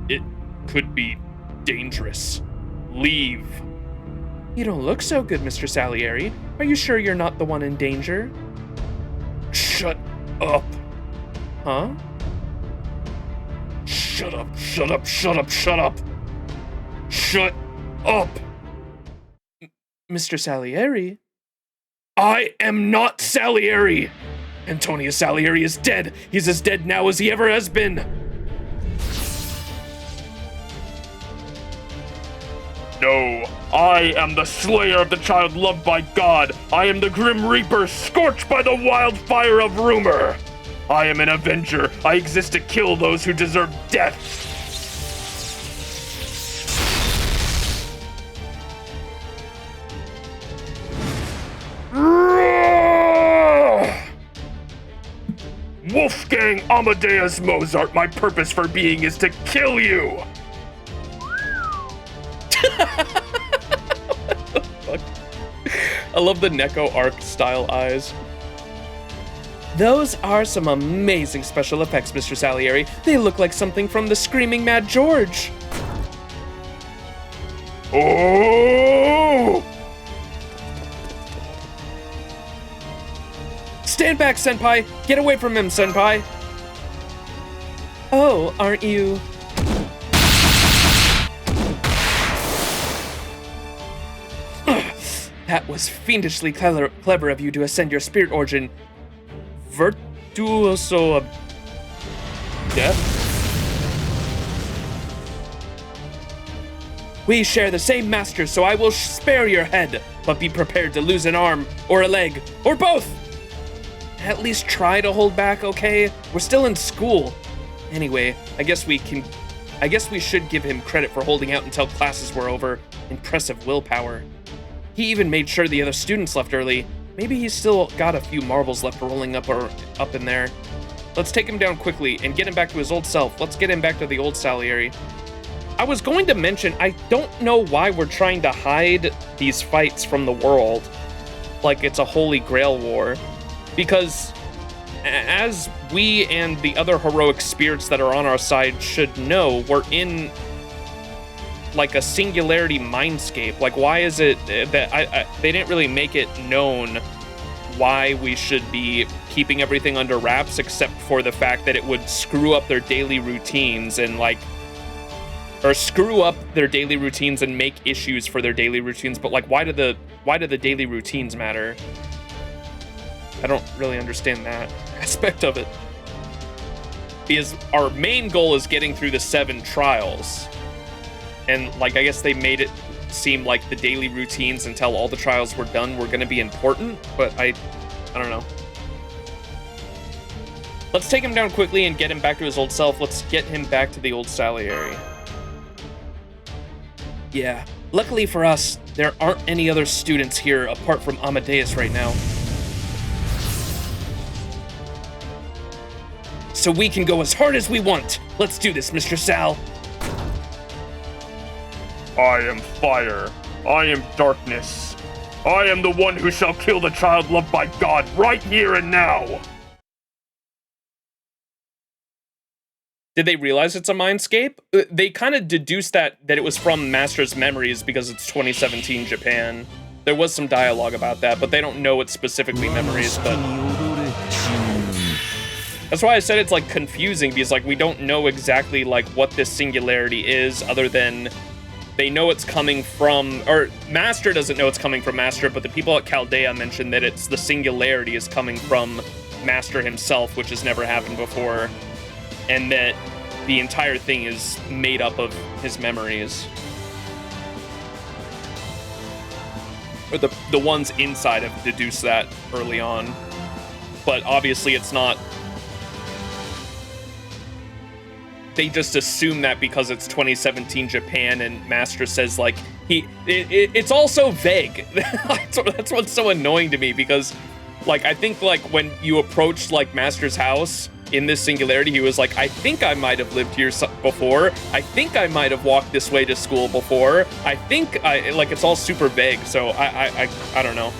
It could be dangerous. Leave. You don't look so good, Mr. Salieri. Are you sure you're not the one in danger? Shut up. Huh? Shut up, shut up, shut up, shut up. Shut up. Mr. Salieri? I am not Salieri. Antonio Salieri is dead. He's as dead now as he ever has been. No, I am the slayer of the child loved by God. I am the Grim Reaper, scorched by the wildfire of rumor. I am an avenger. I exist to kill those who deserve death. Wolfgang Amadeus Mozart, my purpose for being is to kill you. I love the Neko arc style eyes. Those are some amazing special effects, Mr. Salieri. They look like something from the Screaming Mad George. Oh! Stand back, Senpai! Get away from him, Senpai! Oh, aren't you... That was fiendishly clever of you to ascend your spirit origin. Virtuoso of death? We share the same master, so I will spare your head, but be prepared to lose an arm, or a leg, or both! At least try to hold back, okay? We're still in school. Anyway, I guess we should give him credit for holding out until classes were over. Impressive willpower. He even made sure the other students left early. Maybe he's still got a few marbles left rolling up in there. Let's take him down quickly and get him back to his old self. Let's get him back to the old Salieri. I was going to mention, I don't know why we're trying to hide these fights from the world. Like it's a holy grail war. Because as we and the other heroic spirits that are on our side should know, we're in like a singularity mindscape. Like, why is it that they didn't really make it known why we should be keeping everything under wraps, except for the fact that it would screw up their daily routines and screw up their daily routines and make issues for their daily routines. But like, why do the daily routines matter? I don't really understand that aspect of it. Because our main goal is getting through the 7 trials. And like, I guess they made it seem like the daily routines until all the trials were done were gonna be important, but I don't know. Let's take him down quickly and get him back to his old self. Let's get him back to the old Salieri. Yeah, luckily for us, there aren't any other students here apart from Amadeus right now. So we can go as hard as we want. Let's do this, Mr. Sal. I am fire. I am darkness. I am the one who shall kill the child loved by God right here and now. Did they realize it's a mindscape? They kind of deduced that it was from Master's memories because it's 2017 Japan. There was some dialogue about that, but they don't know it's specifically memories, but... That's why I said it's like confusing, because like we don't know exactly like what this singularity is, other than they know it's coming from, or Master doesn't know it's coming from Master, but the people at Chaldea mentioned that it's the singularity is coming from Master himself, which has never happened before, and that the entire thing is made up of his memories. Or the ones inside have deduced that early on. But obviously it's not. They just assume that because it's 2017 Japan and Master says like it's all so vague. That's what's so annoying to me, because like I think like when you approached like Master's house in this singularity, he was like, I think I might have lived here before. I think I might have walked this way to school before. I think like it's all super vague. So I don't know.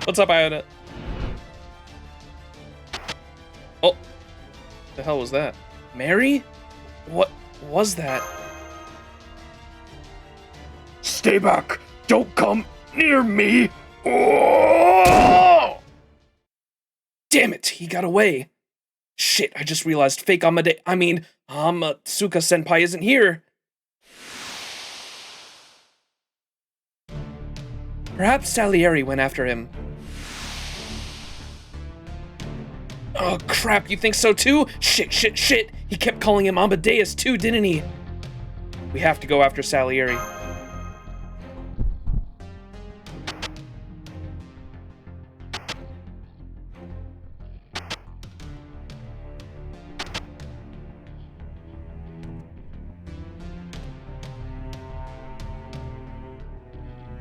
What's up, Iona? Oh, the hell was that? Mary? What was that? Stay back! Don't come near me! Oh! Damn it, he got away. Shit, I just realized fake Tsuka-senpai isn't here. Perhaps Salieri went after him. Oh crap, you think so too? Shit. He kept calling him Amadeus too, didn't he? We have to go after Salieri.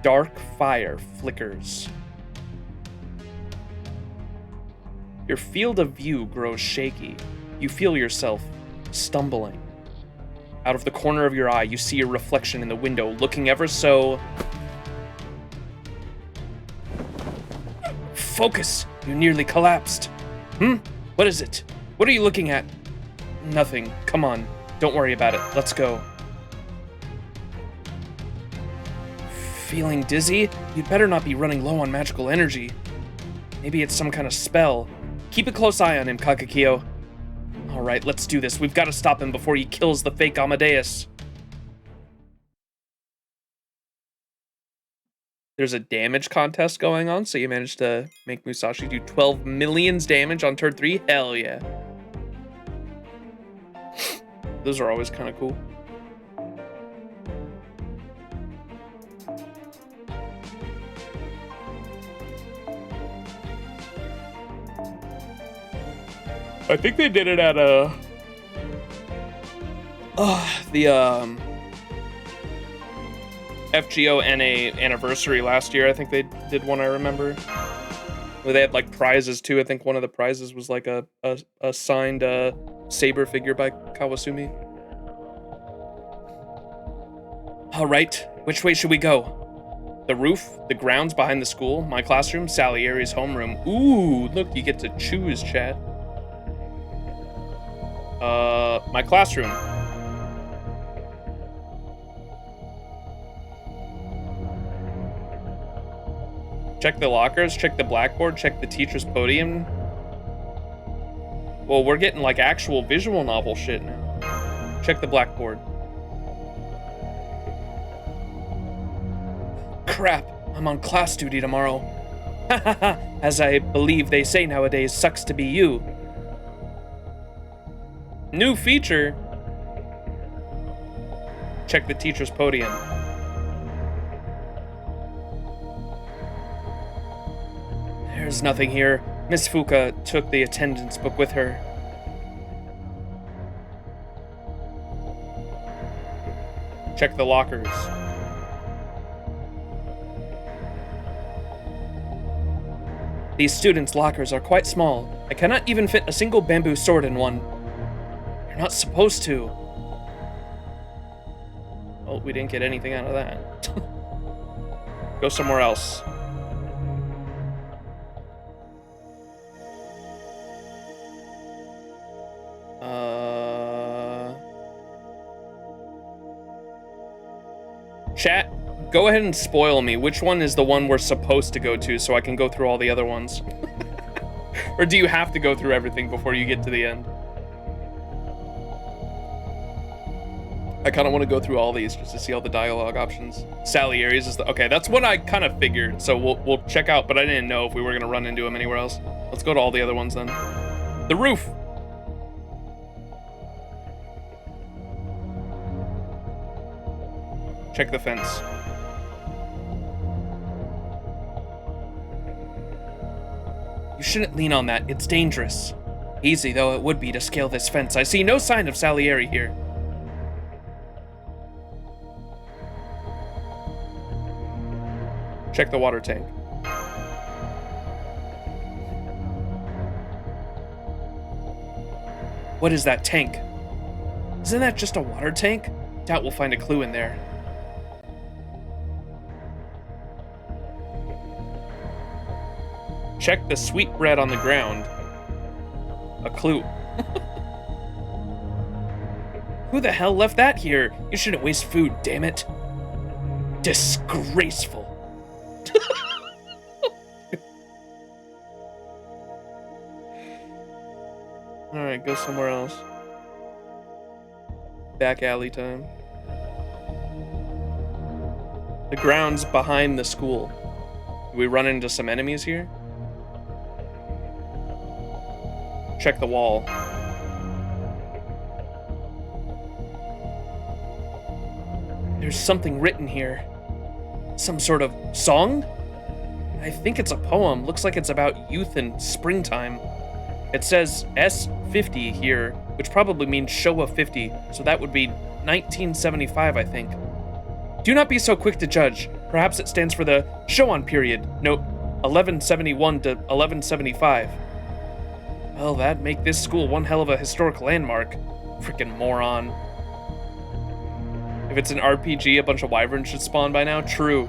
Dark fire flickers. Your field of view grows shaky. You feel yourself stumbling. Out of the corner of your eye, you see your reflection in the window, looking ever so... Focus! You nearly collapsed. What is it? What are you looking at? Nothing. Come on. Don't worry about it. Let's go. Feeling dizzy? You'd better not be running low on magical energy. Maybe it's some kind of spell. Keep a close eye on him, Kakakio. Alright, let's do this. We've got to stop him before he kills the fake Amadeus. There's a damage contest going on, so you managed to make Musashi do 12 million damage on turn 3? Hell yeah. Those are always kind of cool. I think they did it at the FGO NA anniversary last year. I think they did one, I remember. Where they had like prizes too. I think one of the prizes was like a signed saber figure by Kawasumi. All right, which way should we go? The roof, the grounds behind the school, my classroom, Salieri's homeroom. Ooh, look, you get to choose, chat. My classroom. Check the lockers, check the blackboard, check the teacher's podium. Well, we're getting like actual visual novel shit now. Check the blackboard. Crap, I'm on class duty tomorrow. Hahaha, as I believe they say nowadays, sucks to be you. New feature. Check the teacher's podium. There's nothing here. Miss Fuka took the attendance book with her. Check the lockers. These students' lockers are quite small. I cannot even fit a single bamboo sword in one. You're not supposed to. Oh, we didn't get anything out of that. Go somewhere else. Chat, go ahead and spoil me. Which one is the one we're supposed to go to so I can go through all the other ones? Or do you have to go through everything before you get to the end? I kind of want to go through all these just to see all the dialogue options. Salieri's is the... Okay, that's what I kind of figured. So we'll check out, but I didn't know if we were going to run into him anywhere else. Let's go to all the other ones then. The roof. Check the fence. You shouldn't lean on that. It's dangerous. Easy though it would be to scale this fence. I see no sign of Salieri here. Check the water tank. What is that tank? Isn't that just a water tank? Doubt we'll find a clue in there. Check the sweet bread on the ground. A clue. Who the hell left that here? You shouldn't waste food, damn it. Disgraceful. Alright, go somewhere else. Back alley time. The ground's behind the school. Do we run into some enemies here? Check the wall. There's something written here. Some sort of song? I think it's a poem. Looks like it's about youth and springtime. It says S50 here, which probably means Showa 50, so that would be 1975, I think. Do not be so quick to judge. Perhaps it stands for the Showan period. Note, 1171 to 1175. Well, that'd make this school one hell of a historic landmark. Frickin' moron. If it's an RPG, a bunch of wyverns should spawn by now. True.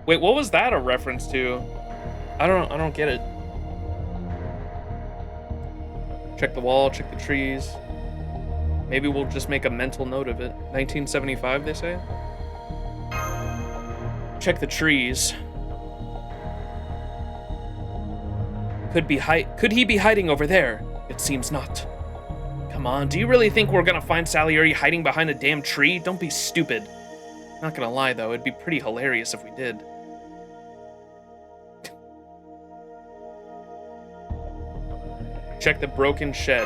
Wait, what was that a reference to? I don't get it. Check the wall, check the trees. Maybe we'll just make a mental note of it. 1975, they say? Check the trees. Could he be hiding over there? It seems not. Come on, do you really think we're gonna find Salieri hiding behind a damn tree? Don't be stupid. Not gonna lie though, it'd be pretty hilarious if we did. Check the broken shed.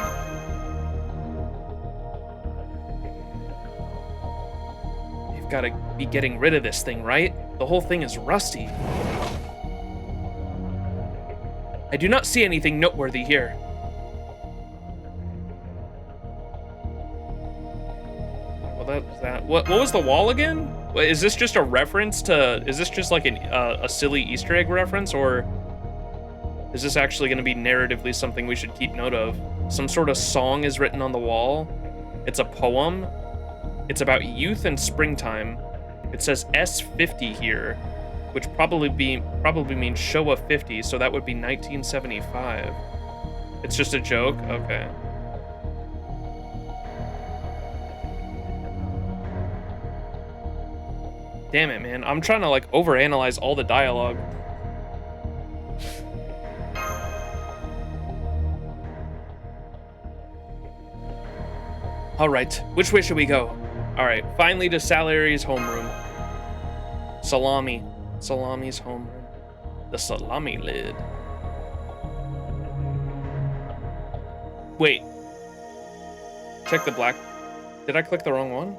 You've gotta be getting rid of this thing, right? The whole thing is rusty. I do not see anything noteworthy here. Well, that was that. What was the wall again? Is this just a reference to... Is this just like a silly Easter egg reference, or is this actually going to be narratively something we should keep note of? Some sort of song is written on the wall. It's a poem. It's about youth and springtime. It says S50 here, which probably means Showa 50, so that would be 1975. It's just a joke? Okay. Damn it, man. I'm trying to like overanalyze all the dialogue. All right, which way should we go? All right, finally to Salieri's homeroom. Salami's homeroom. The salami lid. Wait. Check the black. Did I click the wrong one?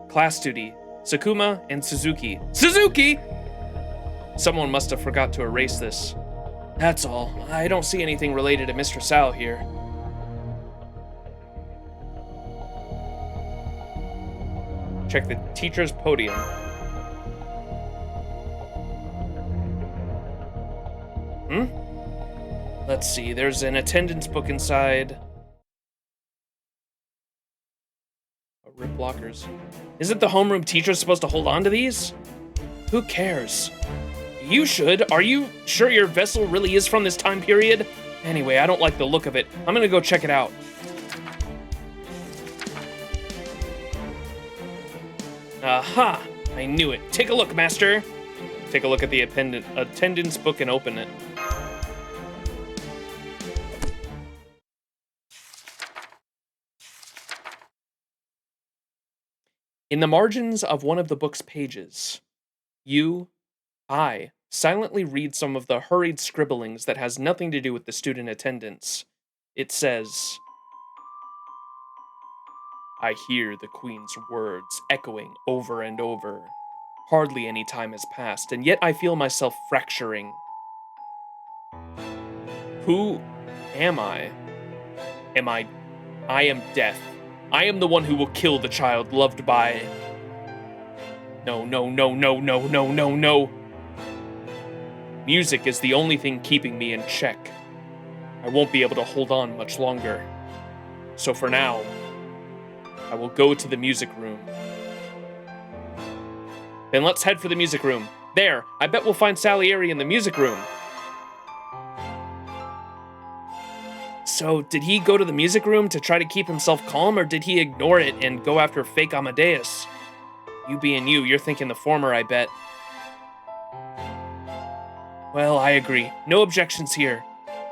Class duty. Sakuma and Suzuki. Suzuki! Someone must have forgot to erase this. That's all. I don't see anything related to Mr. Sal here. Check the teacher's podium. Let's see, there's an attendance book inside. Oh, rip lockers. Isn't the homeroom teacher supposed to hold on to these? Who cares? You should. Are you sure your vessel really is from this time period? Anyway, I don't like the look of it. I'm gonna go check it out. Aha! I knew it. Take a look, Master. Take a look at the attendance book and open it. In the margins of one of the book's pages, I silently read some of the hurried scribblings that has nothing to do with the student attendance. It says, I hear the Queen's words echoing over and over. Hardly any time has passed, and yet I feel myself fracturing. Who am I? I am death. I am the one who will kill the child loved by... No. Music is the only thing keeping me in check. I won't be able to hold on much longer. So for now, I will go to the music room. Then let's head for the music room. There, I bet we'll find Salieri in the music room. So, did he go to the music room to try to keep himself calm, or did he ignore it and go after fake Amadeus? You being you, you're thinking the former, I bet. Well, I agree. No objections here.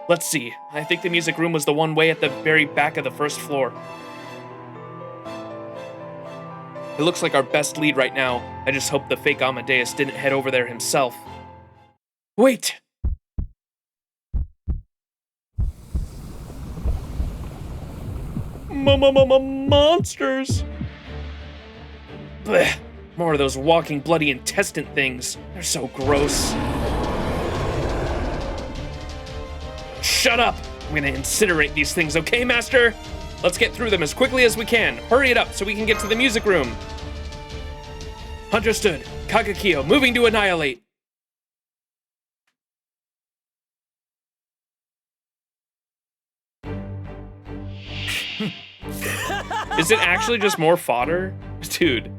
Let's see. I think the music room was the one way at the very back of the first floor. It looks like our best lead right now. I just hope the fake Amadeus didn't head over there himself. Wait! Monsters! Blech. More of those walking bloody intestine things. They're so gross. Shut up! I'm gonna incinerate these things, okay, Master? Let's get through them as quickly as we can. Hurry it up so we can get to the music room. Understood. Kagekyo, moving to annihilate. Is it actually just more fodder? Dude.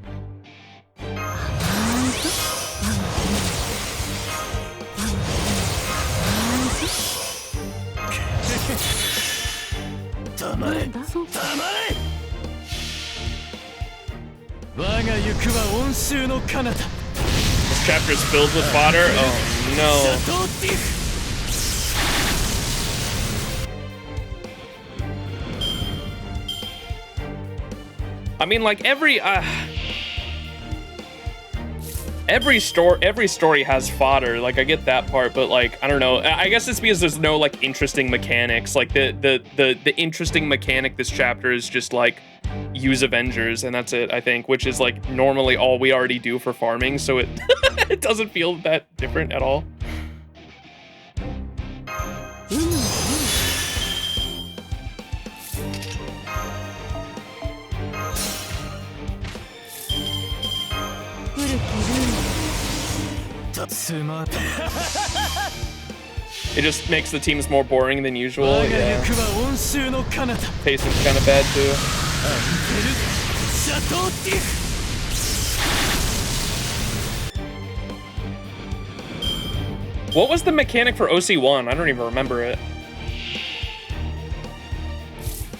This chapter is filled with fodder? Oh no. I mean, like every story has fodder. Like I get that part, but like I don't know. I guess it's because there's no like interesting mechanics. Like the interesting mechanic this chapter is just like use Avengers, and that's it. I think, which is like normally all we already do for farming, so it it doesn't feel that different at all. It just makes the teams more boring than usual. Yeah. Pacing's kind of bad too. What was the mechanic for OC1? I don't even remember it.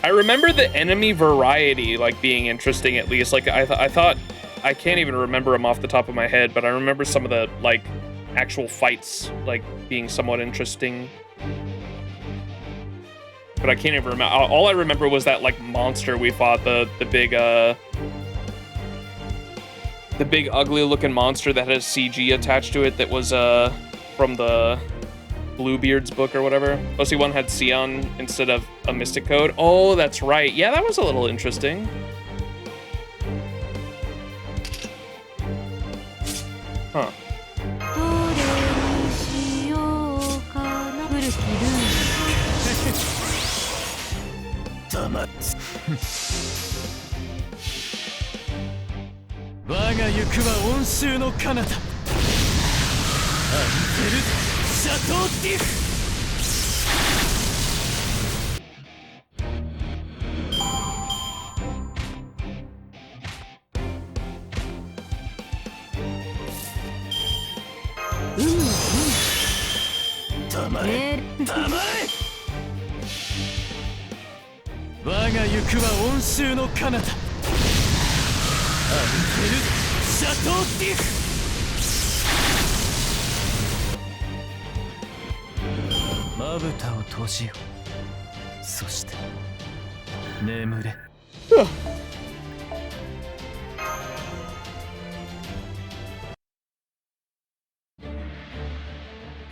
I remember the enemy variety, like, being interesting at least. Like, I thought, I can't even remember them off the top of my head, but I remember some of the, like, actual fights, like, being somewhat interesting. But I can't even remember. All I remember was that, like, monster we fought, the big ugly-looking monster that has CG attached to it that was, from the Bluebeard's book or whatever. OC1 had Sion instead of a Mystic Code. Oh, that's right. Yeah, that was a little interesting. Huh.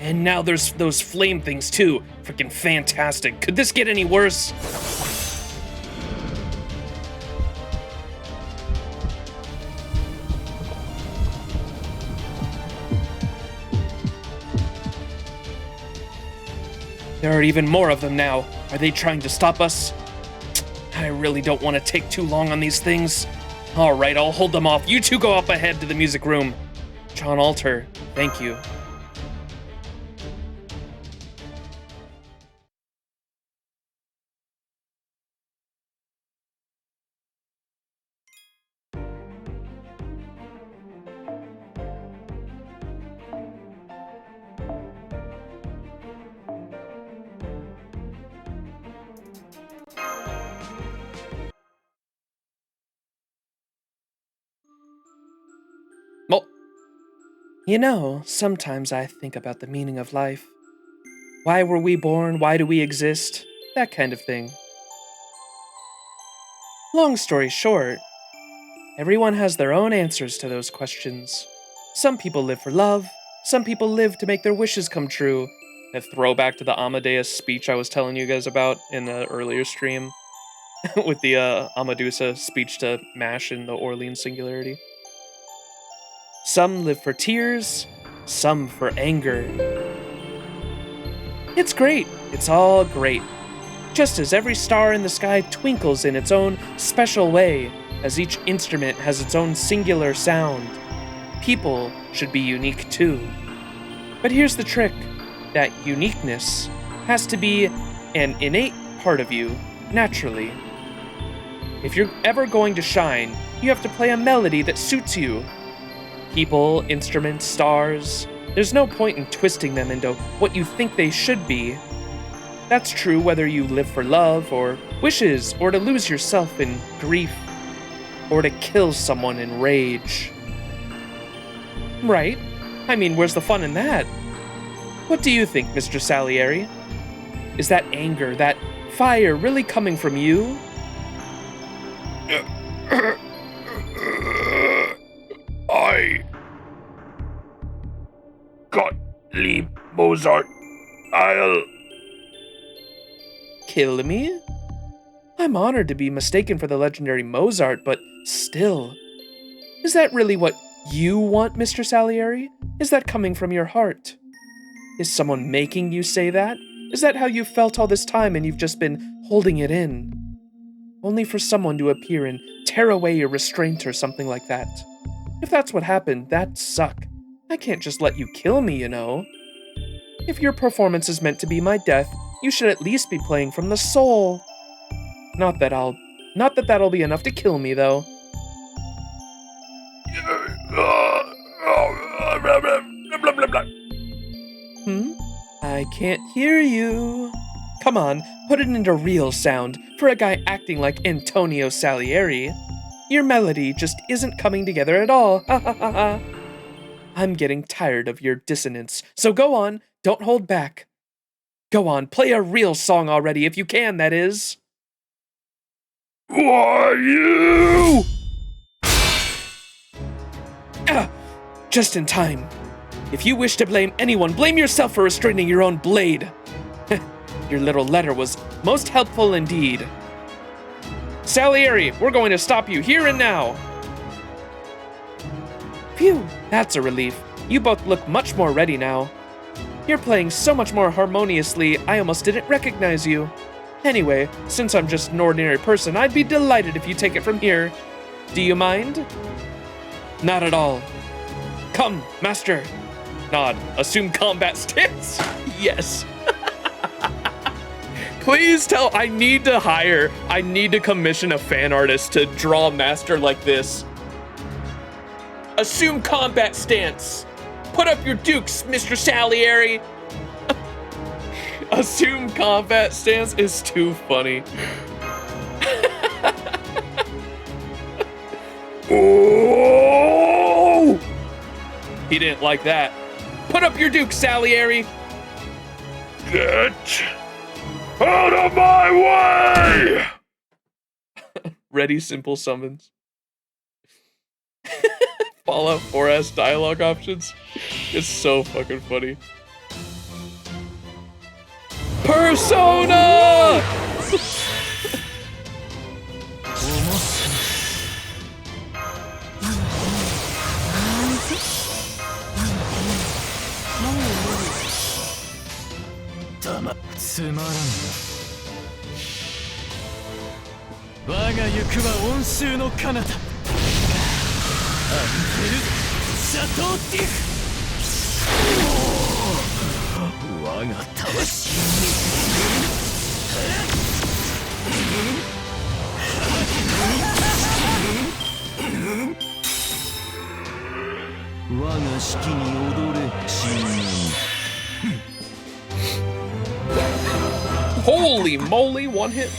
And now there's those flame things too. Freaking fantastic. Could this get any worse? There are even more of them now. Are they trying to stop us? I really don't want to take too long on these things. All right, I'll hold them off. You two go up ahead to the music room. John Alter, thank you. Well, you know, sometimes I think about the meaning of life. Why were we born? Why do we exist? That kind of thing. Long story short, everyone has their own answers to those questions. Some people live for love, some people live to make their wishes come true. A throwback to the Amadeus speech I was telling you guys about in the earlier stream with the Amadusa speech to Mash in the Orleans Singularity. Some live for tears, some for anger. It's great. It's all great. Just as every star in the sky twinkles in its own special way, as each instrument has its own singular sound, people should be unique too. But here's the trick. That uniqueness has to be an innate part of you, naturally. If you're ever going to shine, you have to play a melody that suits you. People, instruments, stars, there's no point in twisting them into what you think they should be. That's true whether you live for love, or wishes, or to lose yourself in grief, or to kill someone in rage. Right? I mean, where's the fun in that? What do you think, Mr. Salieri? Is that anger, that fire really coming from you? Gottlieb Mozart, I'll... Kill me? I'm honored to be mistaken for the legendary Mozart, but still. Is that really what you want, Mr. Salieri? Is that coming from your heart? Is someone making you say that? Is that how you felt all this time and you've just been holding it in? Only for someone to appear and tear away your restraint or something like that. If that's what happened, that'd suck. I can't just let you kill me, you know. If your performance is meant to be my death, you should at least be playing from the soul. Not that that'll be enough to kill me, though. I can't hear you. Come on, put it into real sound for a guy acting like Antonio Salieri. Your melody just isn't coming together at all. Ha ha ha ha. I'm getting tired of your dissonance, so go on, don't hold back. Go on, play a real song already if you can, that is. Why you? Just in time. If you wish to blame anyone, blame yourself for restraining your own blade. Your little letter was most helpful indeed. Salieri, we're going to stop you here and now. Phew, that's a relief. You both look much more ready now. You're playing so much more harmoniously, I almost didn't recognize you. Anyway, since I'm just an ordinary person, I'd be delighted if you take it from here. Do you mind? Not at all. Come, master. Nod. Assume combat stance. Yes. Please tell, I need to commission a fan artist to draw Master like this. Assume combat stance. Put up your dukes, Mr. Salieri. Assume combat stance is too funny. Oh! He didn't like that. Put up your dukes, Salieri. Get out of my way! Ready simple summons. Fallout 4S dialogue options. It's so fucking funny. Persona! Holy moly, one hit.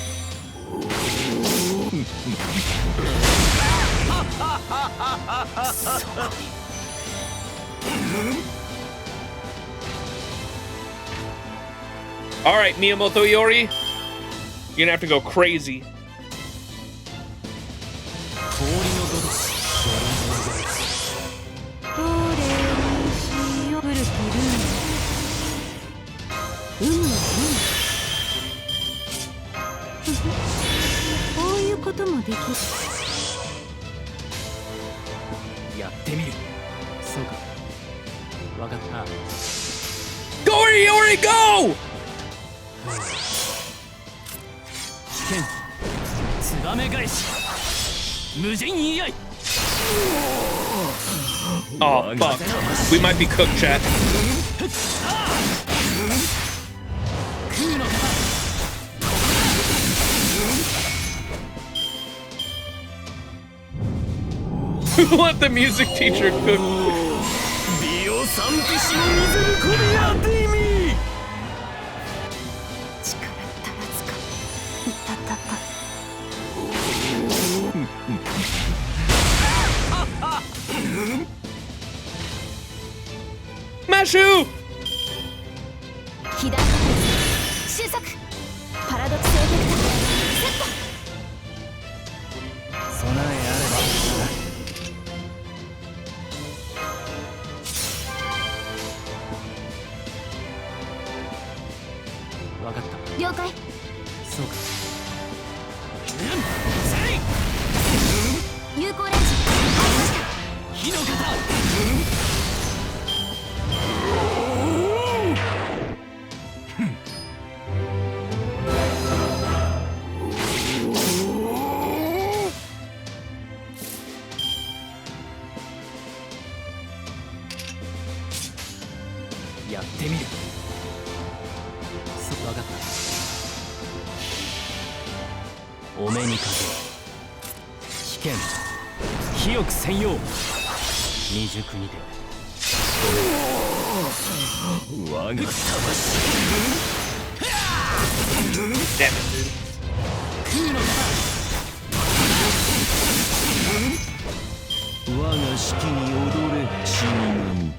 All right, Miyamoto Iori, you're gonna have to go crazy. Go, Iori, go! Oh, fuck. We might be cooked, chat. Let the music teacher cook. Mashu! 未熟にで我が魂 Damn it, dude. 我が式に踊れ死神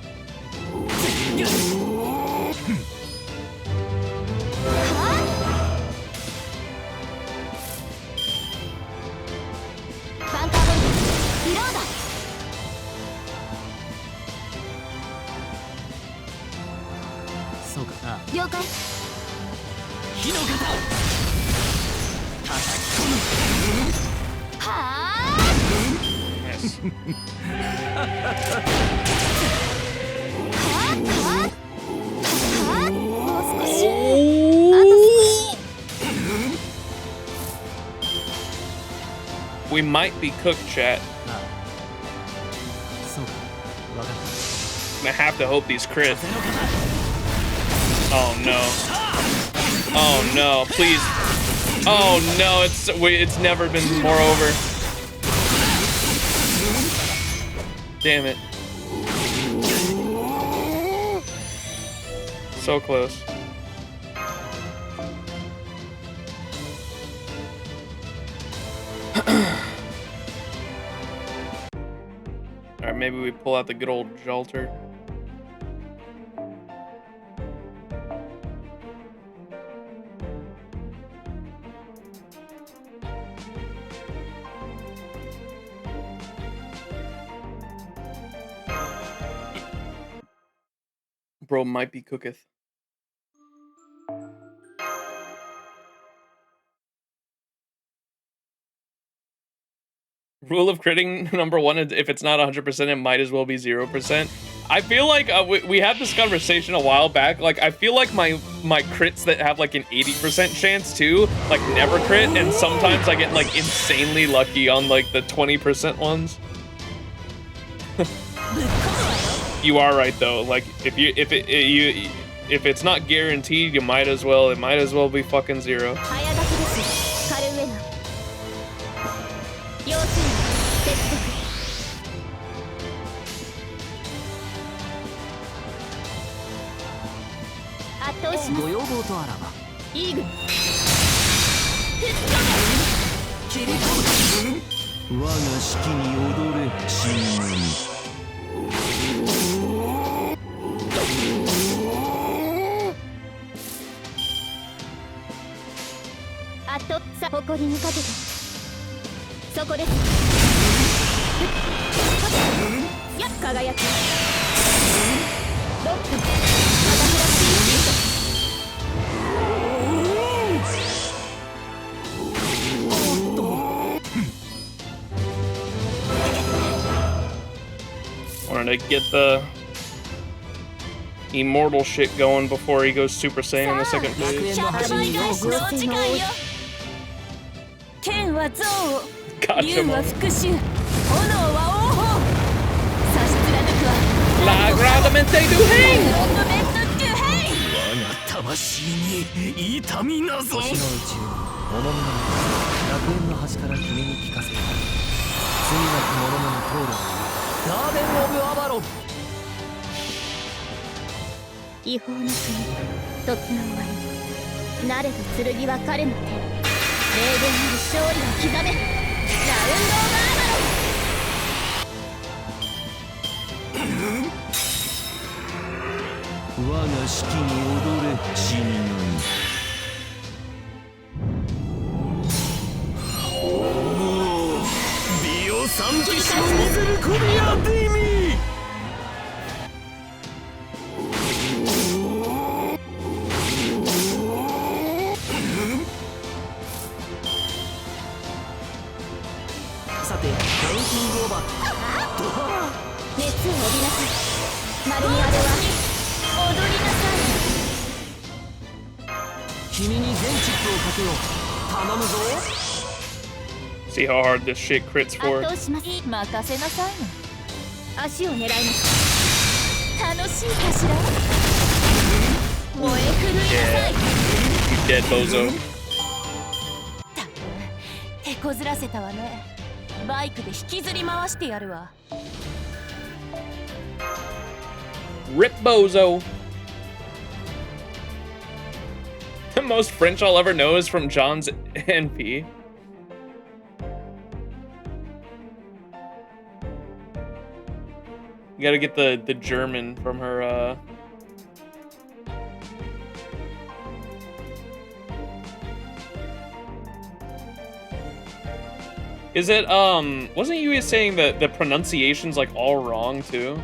そうかな了解火の型叩き込むは Yes. あもう少しあと少し We might be cooked, chat. そうか分かった I'm gonna have to hope these crit. Oh no. Oh no, please. Oh no, it's never been more over. Damn it. So close. Alright, maybe we pull out the good old Jolter. Bro might be cooketh. Rule of critting number one, if it's not 100%, it might as well be 0%. I feel like we had this conversation a while back. Like, I feel like my crits that have like an 80% chance too, like never crit, and sometimes I get like insanely lucky on like the 20% ones. You are right though. Like if it's not guaranteed, you might as well. It might as well be fucking 0. ご要望とあらばイーグル切り込む我が式に踊れ死神 あとさ誇りにかけてそこですやっ輝きロックバタフラッシュ Wanted to get the immortal shit going before he goes Super Saiyan in the second phase. 剣は憎悪 Gotcha, 竜は man. 復讐炎は王鵬差し貫くは La Gradamente du Hang! ロンドメントデュヘイ我が魂に痛みなぞ星の宇宙物々の楽園の端から君に聞かせた罪なき者の通るガーデン・オブ・アバロン違法の国時の終わりなれど剣は彼の手霊言なる勝利を刻めラウンド・オブ・アバロン我が式に踊れ死神ビオサンティシモミゼルコリアディミ さて、ランキングオーバー熱を帯びなさいマルミアドは踊りなさい君に全チップをかけよう頼むぞ See how hard this shit crits 圧 for. 倒します任せなさいの足を狙います楽しいかしら燃え震いなさい You dead bozo. 手こずらせたわねバイクで引きずり回してやるわ Rip Bozo. The most French I'll ever know is from John's NP. You gotta get the German from her, Is it, wasn't you saying that the pronunciation's, like, all wrong, too?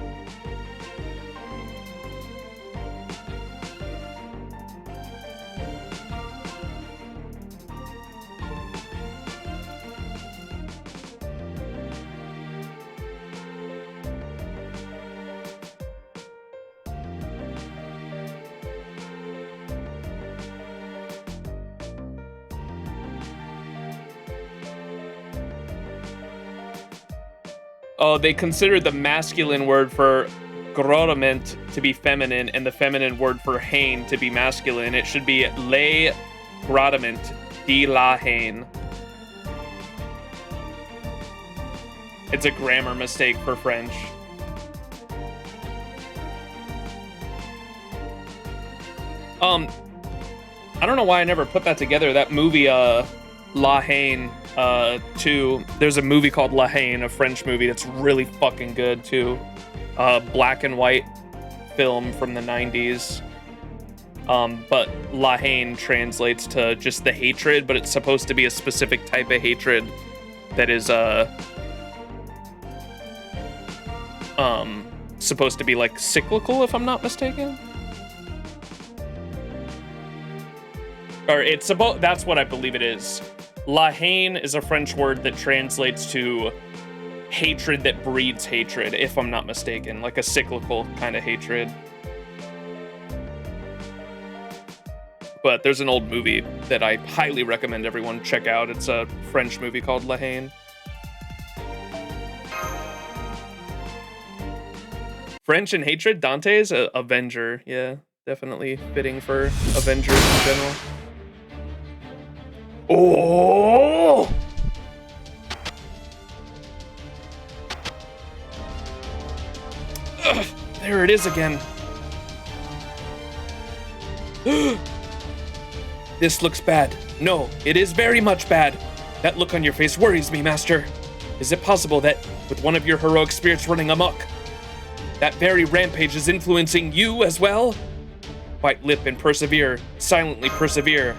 Oh, they considered the masculine word for grodiment to be feminine and the feminine word for hain to be masculine. It should be le grodiment de la hain. It's a grammar mistake for French. I don't know why I never put that together. That movie, La Haine, too. There's a movie called La Haine, a French movie that's really fucking good, too. Black and white film from the 90s. But La Haine translates to just the hatred, but it's supposed to be a specific type of hatred that is, supposed to be, like, cyclical, if I'm not mistaken. Or it's about, that's what I believe it is. La haine is a French word that translates to hatred that breeds hatred, if I'm not mistaken. Like a cyclical kind of hatred. But there's an old movie that I highly recommend everyone check out. It's a French movie called La haine. French and hatred? Dante's Avenger. Yeah, definitely fitting for Avengers in general. Oh! Ugh, there it is again. This looks bad. No, it is very much bad. That look on your face worries me, Master. Is it possible that, with one of your heroic spirits running amok, that very rampage is influencing you as well? White lip and persevere. Silently persevere.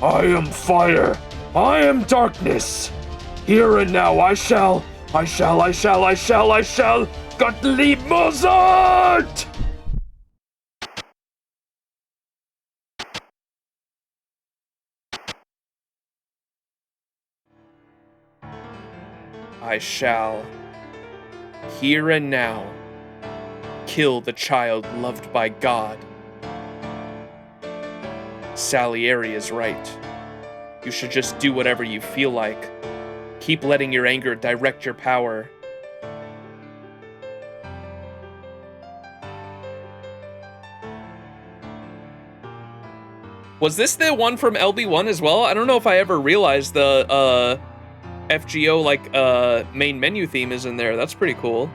I am fire. I am darkness. Here and now I shall Gottlieb Mozart! I shall, here and now, kill the child loved by God. Salieri is right. You should just do whatever you feel like. Keep letting your anger direct your power. Was this the one from LB1 as well? I don't know if I ever realized the FGO like main menu theme is in there. That's pretty cool.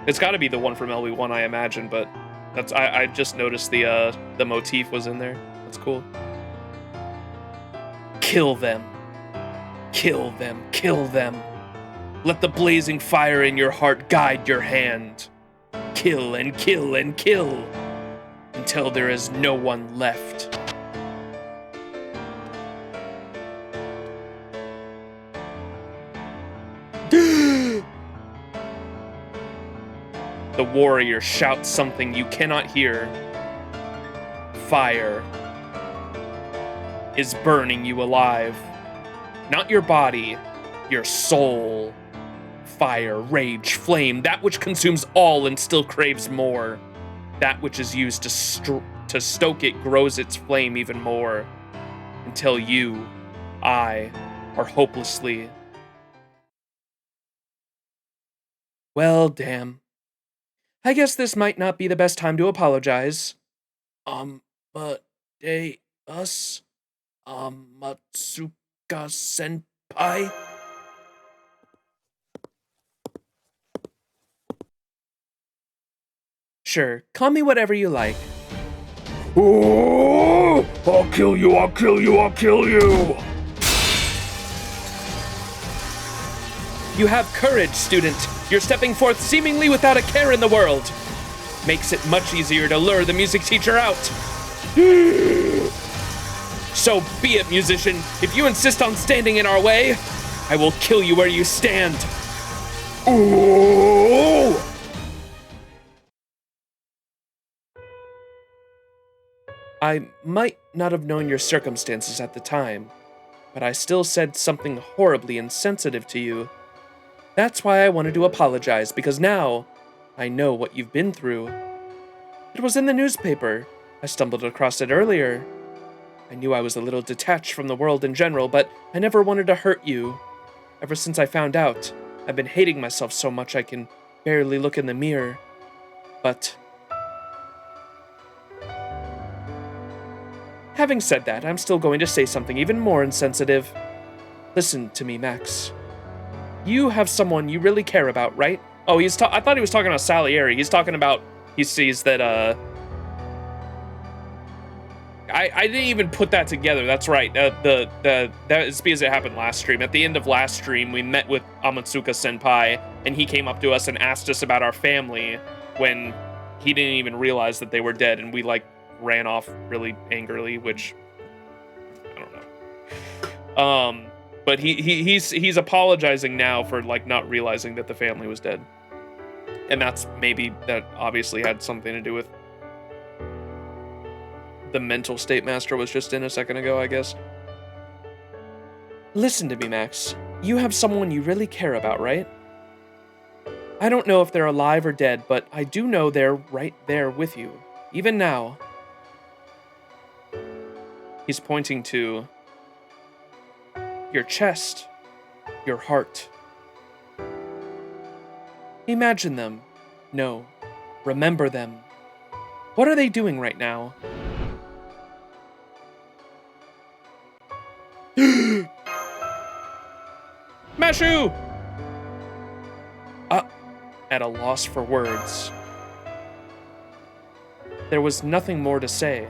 It's got to be the one from LB1, I imagine, but that's I just noticed the motif was in there. That's cool. Kill them. Kill them. Kill them. Let the blazing fire in your heart guide your hand. Kill and kill and kill until there is no one left. The warrior shouts something you cannot hear. Fire is burning you alive. Not your body, your soul. Fire, rage, flame, that which consumes all and still craves more. That which is used to stoke it grows its flame even more. Until you, I, are hopelessly... Well, damn. I guess this might not be the best time to apologize. But us, Matsuka-senpai? Sure, call me whatever you like. Oh, I'll kill you, I'll kill you, I'll kill you! You have courage, student. You're stepping forth seemingly without a care in the world. Makes it much easier to lure the music teacher out. So be it, musician. If you insist on standing in our way, I will kill you where you stand. Oh! I might not have known your circumstances at the time, but I still said something horribly insensitive to you. That's why I wanted to apologize, because now I know what you've been through. It was in the newspaper. I stumbled across it earlier. I knew I was a little detached from the world in general, but I never wanted to hurt you. Ever since I found out, I've been hating myself so much I can barely look in the mirror. But having said that, I'm still going to say something even more insensitive. Listen to me, Max. You have someone you really care about, right? Oh, I thought he was talking about Salieri. He's talking about, he sees that, I didn't even put that together. That's right. That is because it happened last stream. At the end of last stream, we met with Amatsuka Senpai, and he came up to us and asked us about our family when he didn't even realize that they were dead, and we, like, ran off really angrily, which, I don't know. But he's apologizing now for, like, not realizing that the family was dead. And that obviously had something to do with the mental state Master was just in a second ago, I guess. Listen to me, Max. You have someone you really care about, right? I don't know if they're alive or dead, but I do know they're right there with you, even now. He's pointing to your chest, your heart. Imagine them. No, remember them. What are they doing right now? Mashu! At a loss for words. There was nothing more to say.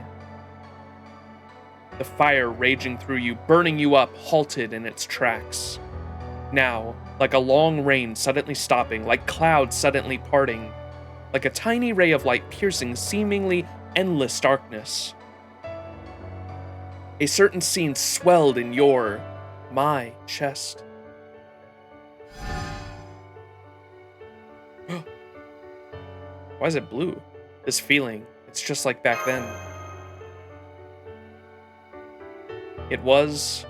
The fire raging through you, burning you up, halted in its tracks. Now, like a long rain suddenly stopping, like clouds suddenly parting, like a tiny ray of light piercing seemingly endless darkness. A certain scene swelled in my chest. Why is it blue? This feeling, it's just like back then. It was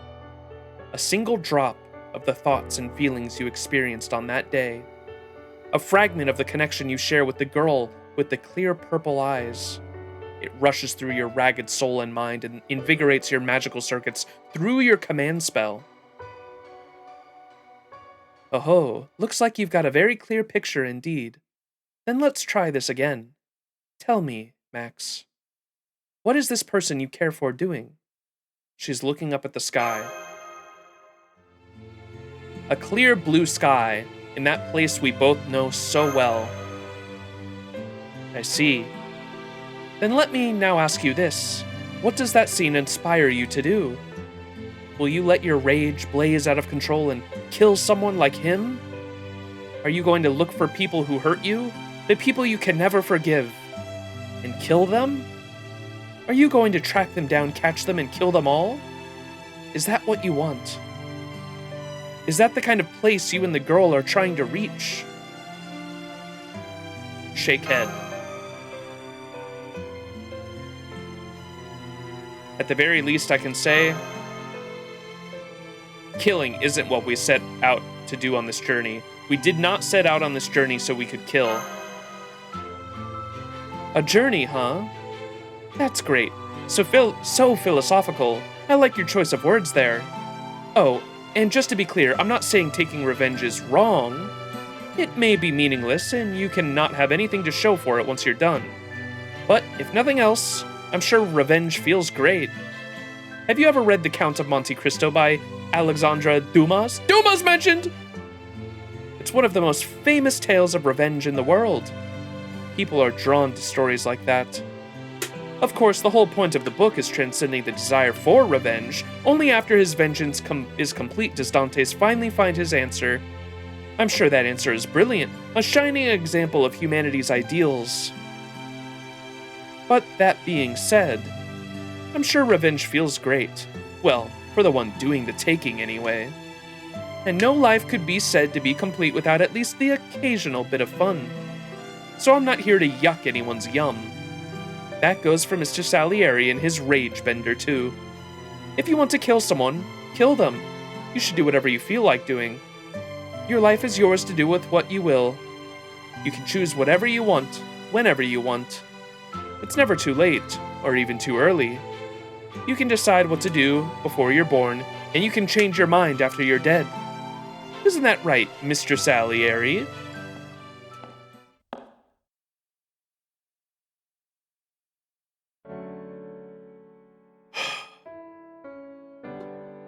a single drop of the thoughts and feelings you experienced on that day. A fragment of the connection you share with the girl with the clear purple eyes. It rushes through your ragged soul and mind and invigorates your magical circuits through your command spell. Oh, looks like you've got a very clear picture indeed. Then let's try this again. Tell me, Max, what is this person you care for doing? She's looking up at the sky. A clear blue sky in that place we both know so well. I see. Then let me now ask you this. What does that scene inspire you to do? Will you let your rage blaze out of control and kill someone like him? Are you going to look for people who hurt you? The people you can never forgive? And kill them? Are you going to track them down, catch them, and kill them all? Is that what you want? Is that the kind of place you and the girl are trying to reach? Shake head. At the very least, I can say, killing isn't what we set out to do on this journey. We did not set out on this journey so we could kill. A journey, huh? That's great. So philosophical. I like your choice of words there. Oh, and just to be clear, I'm not saying taking revenge is wrong. It may be meaningless, and you can not have anything to show for it once you're done. But if nothing else, I'm sure revenge feels great. Have you ever read The Count of Monte Cristo by Alexandre Dumas? Dumas mentioned! It's one of the most famous tales of revenge in the world. people are drawn to stories like that. Of course, the whole point of the book is transcending the desire for revenge. Only after his vengeance is complete does Dantes finally find his answer. I'm sure that answer is brilliant, a shining example of humanity's ideals. But that being said, I'm sure revenge feels great. Well, for the one doing the taking anyway. And no life could be said to be complete without at least the occasional bit of fun. So I'm not here to yuck anyone's yum. That goes for Mr. Salieri and his rage bender too. If you want to kill someone, kill them. You should do whatever you feel like doing. Your life is yours to do with what you will. You can choose whatever you want, whenever you want. It's never too late, or even too early. You can decide what to do before you're born, and you can change your mind after you're dead. Isn't that right, Mr. Salieri?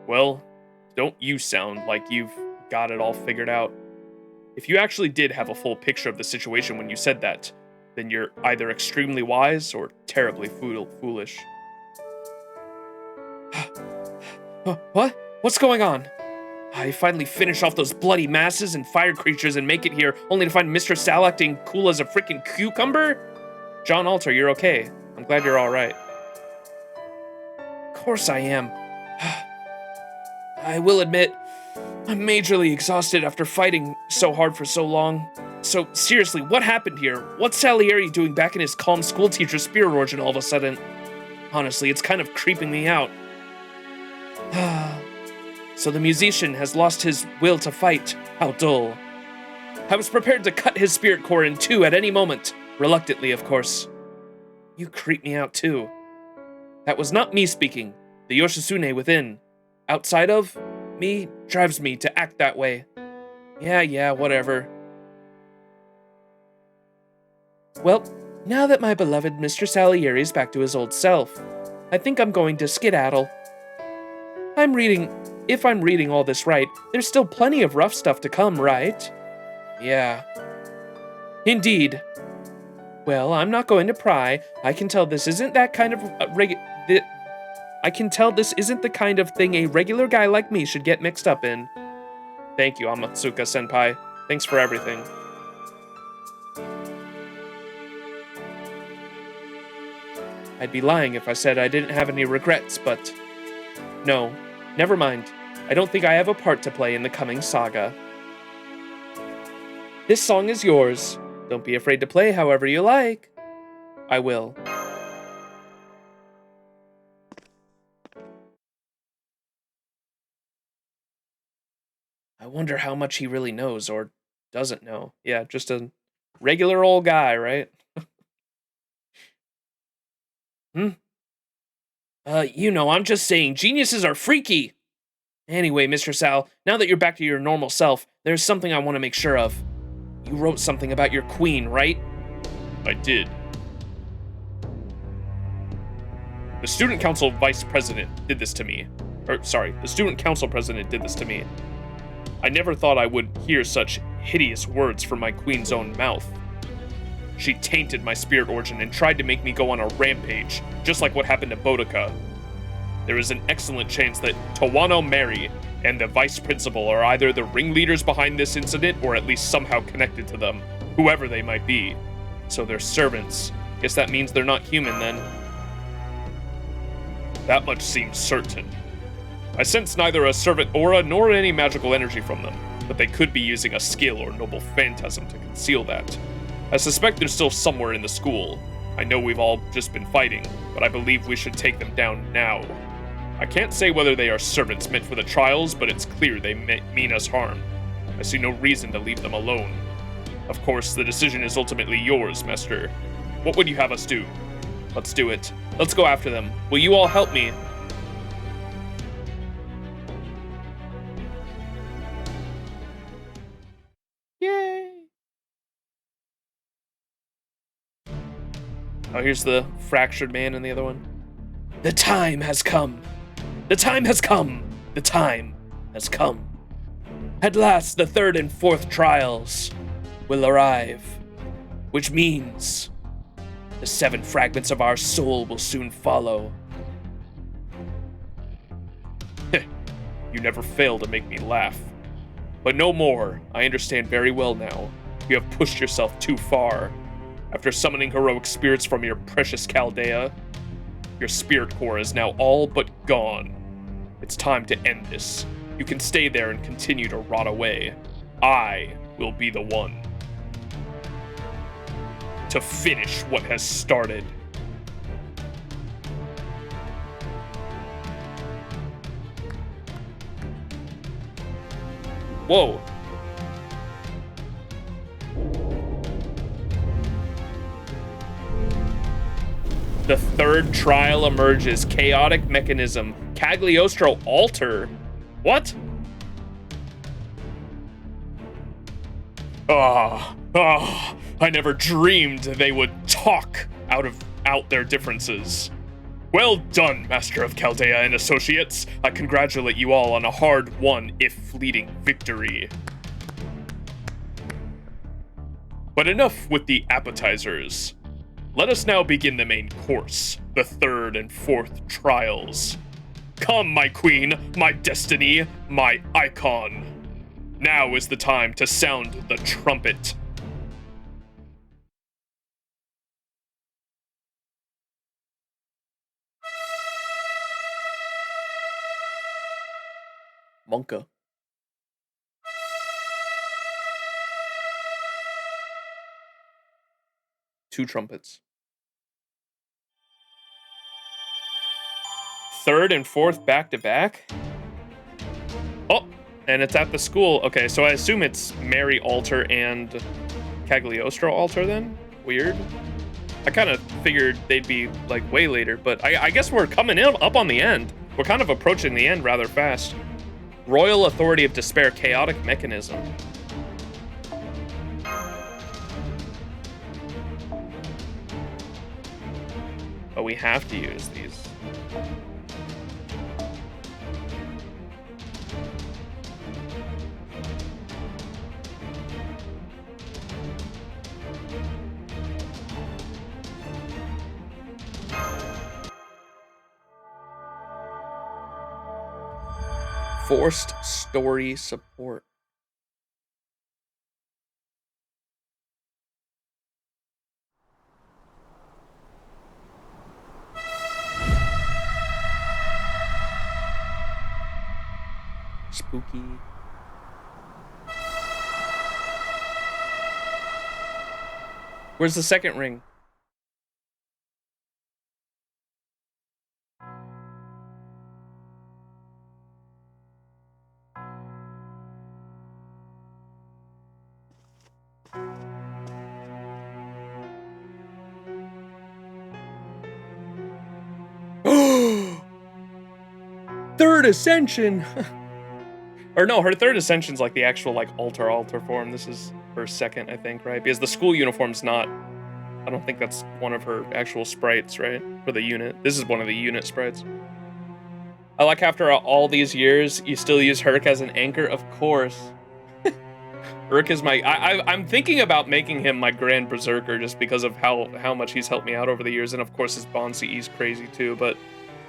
Well, don't you sound like you've got it all figured out. If you actually did have a full picture of the situation when you said that, then you're either extremely wise or terribly foolish. What? What's going on? I finally finish off those bloody masses and fire creatures and make it here, only to find Mr. Sal acting cool as a freaking cucumber? John Alter, you're okay. I'm glad you're alright. Of course I am. I will admit, I'm majorly exhausted after fighting so hard for so long. So, seriously, what happened here? What's Salieri doing back in his calm schoolteacher spirit origin all of a sudden? Honestly, it's kind of creeping me out. So the musician has lost his will to fight. How dull. I was prepared to cut his spirit core in two at any moment. Reluctantly, of course. You creep me out too. That was not me speaking. The Yoshitsune within. Outside of me drives me to act that way. Yeah, whatever. Well, now that my beloved Mr. Salieri is back to his old self, I think I'm going to skedaddle. If I'm reading all this right, there's still plenty of rough stuff to come, right? Yeah. Indeed. Well, I'm not going to pry. I can tell this isn't that kind of I can tell this isn't the kind of thing a regular guy like me should get mixed up in. Thank you, Amatsuka-senpai. Thanks for everything. I'd be lying if I said I didn't have any regrets, but... No, never mind. I don't think I have a part to play in the coming saga. This song is yours. Don't be afraid to play however you like. I will. I wonder how much he really knows or doesn't know. Yeah, just a regular old guy, right? I'm just saying, geniuses are freaky! Anyway, Mr. Sal, now that you're back to your normal self, there's something I want to make sure of. You wrote something about your queen, right? I did. The student council vice president did this to me. The student council president did this to me. I never thought I would hear such hideous words from my queen's own mouth. She tainted my spirit origin and tried to make me go on a rampage, just like what happened to Boudica. There is an excellent chance that Tawano Mary and the vice principal are either the ringleaders behind this incident or at least somehow connected to them, whoever they might be. So they're servants. Guess that means they're not human then. That much seems certain. I sense neither a servant aura nor any magical energy from them, but they could be using a skill or noble phantasm to conceal that. I suspect they're still somewhere in the school. I know we've all just been fighting, but I believe we should take them down now. I can't say whether they are servants meant for the trials, but it's clear they mean us harm. I see no reason to leave them alone. Of course, the decision is ultimately yours, Master. What would you have us do? Let's do it. Let's go after them. Will you all help me? Yay! Oh, here's the fractured man in the other one. The time has come. The time has come. The time has come. At last, the third and fourth trials will arrive. which means the 7 fragments of our soul will soon follow. You never fail to make me laugh. But no more. I understand very well now. You have pushed yourself too far. After summoning heroic spirits from your precious Chaldea, your spirit core is now all but gone. It's time to end this. You can stay there and continue to rot away. I will be the one to finish what has started. Whoa. The 3rd trial emerges. Chaotic mechanism. Cagliostro altar. What? I never dreamed they would talk out their differences. Well done, Master of Chaldea and Associates. I congratulate you all on a hard-won, if fleeting, victory. But enough with the appetizers. Let us now begin the main course, the 3rd and 4th trials. Come, my queen, my destiny, my icon. Now is the time to sound the trumpet. Monka. Two trumpets. 3rd and 4th back to back. Oh, and it's at the school. Okay, so I assume it's Mary altar and Cagliostro altar then? Weird. I kind of figured they'd be like way later, but I guess we're coming up on the end. We're kind of approaching the end rather fast. Royal Authority of Despair, Chaotic Mechanism. But we have to use these. Forced story support. Spooky. Where's the second ring? Third Ascension! Or no, her third Ascension's like the actual like altar form. This is her second, I think, right? Because the school uniform's not, I don't think that's one of her actual sprites, right? For the unit. This is one of the unit sprites. I like after all these years, you still use Herc as an anchor, of course. Herc is my, I'm thinking about making him my Grand Berserker just because of how much he's helped me out over the years. And of course his Bond CE's crazy too, but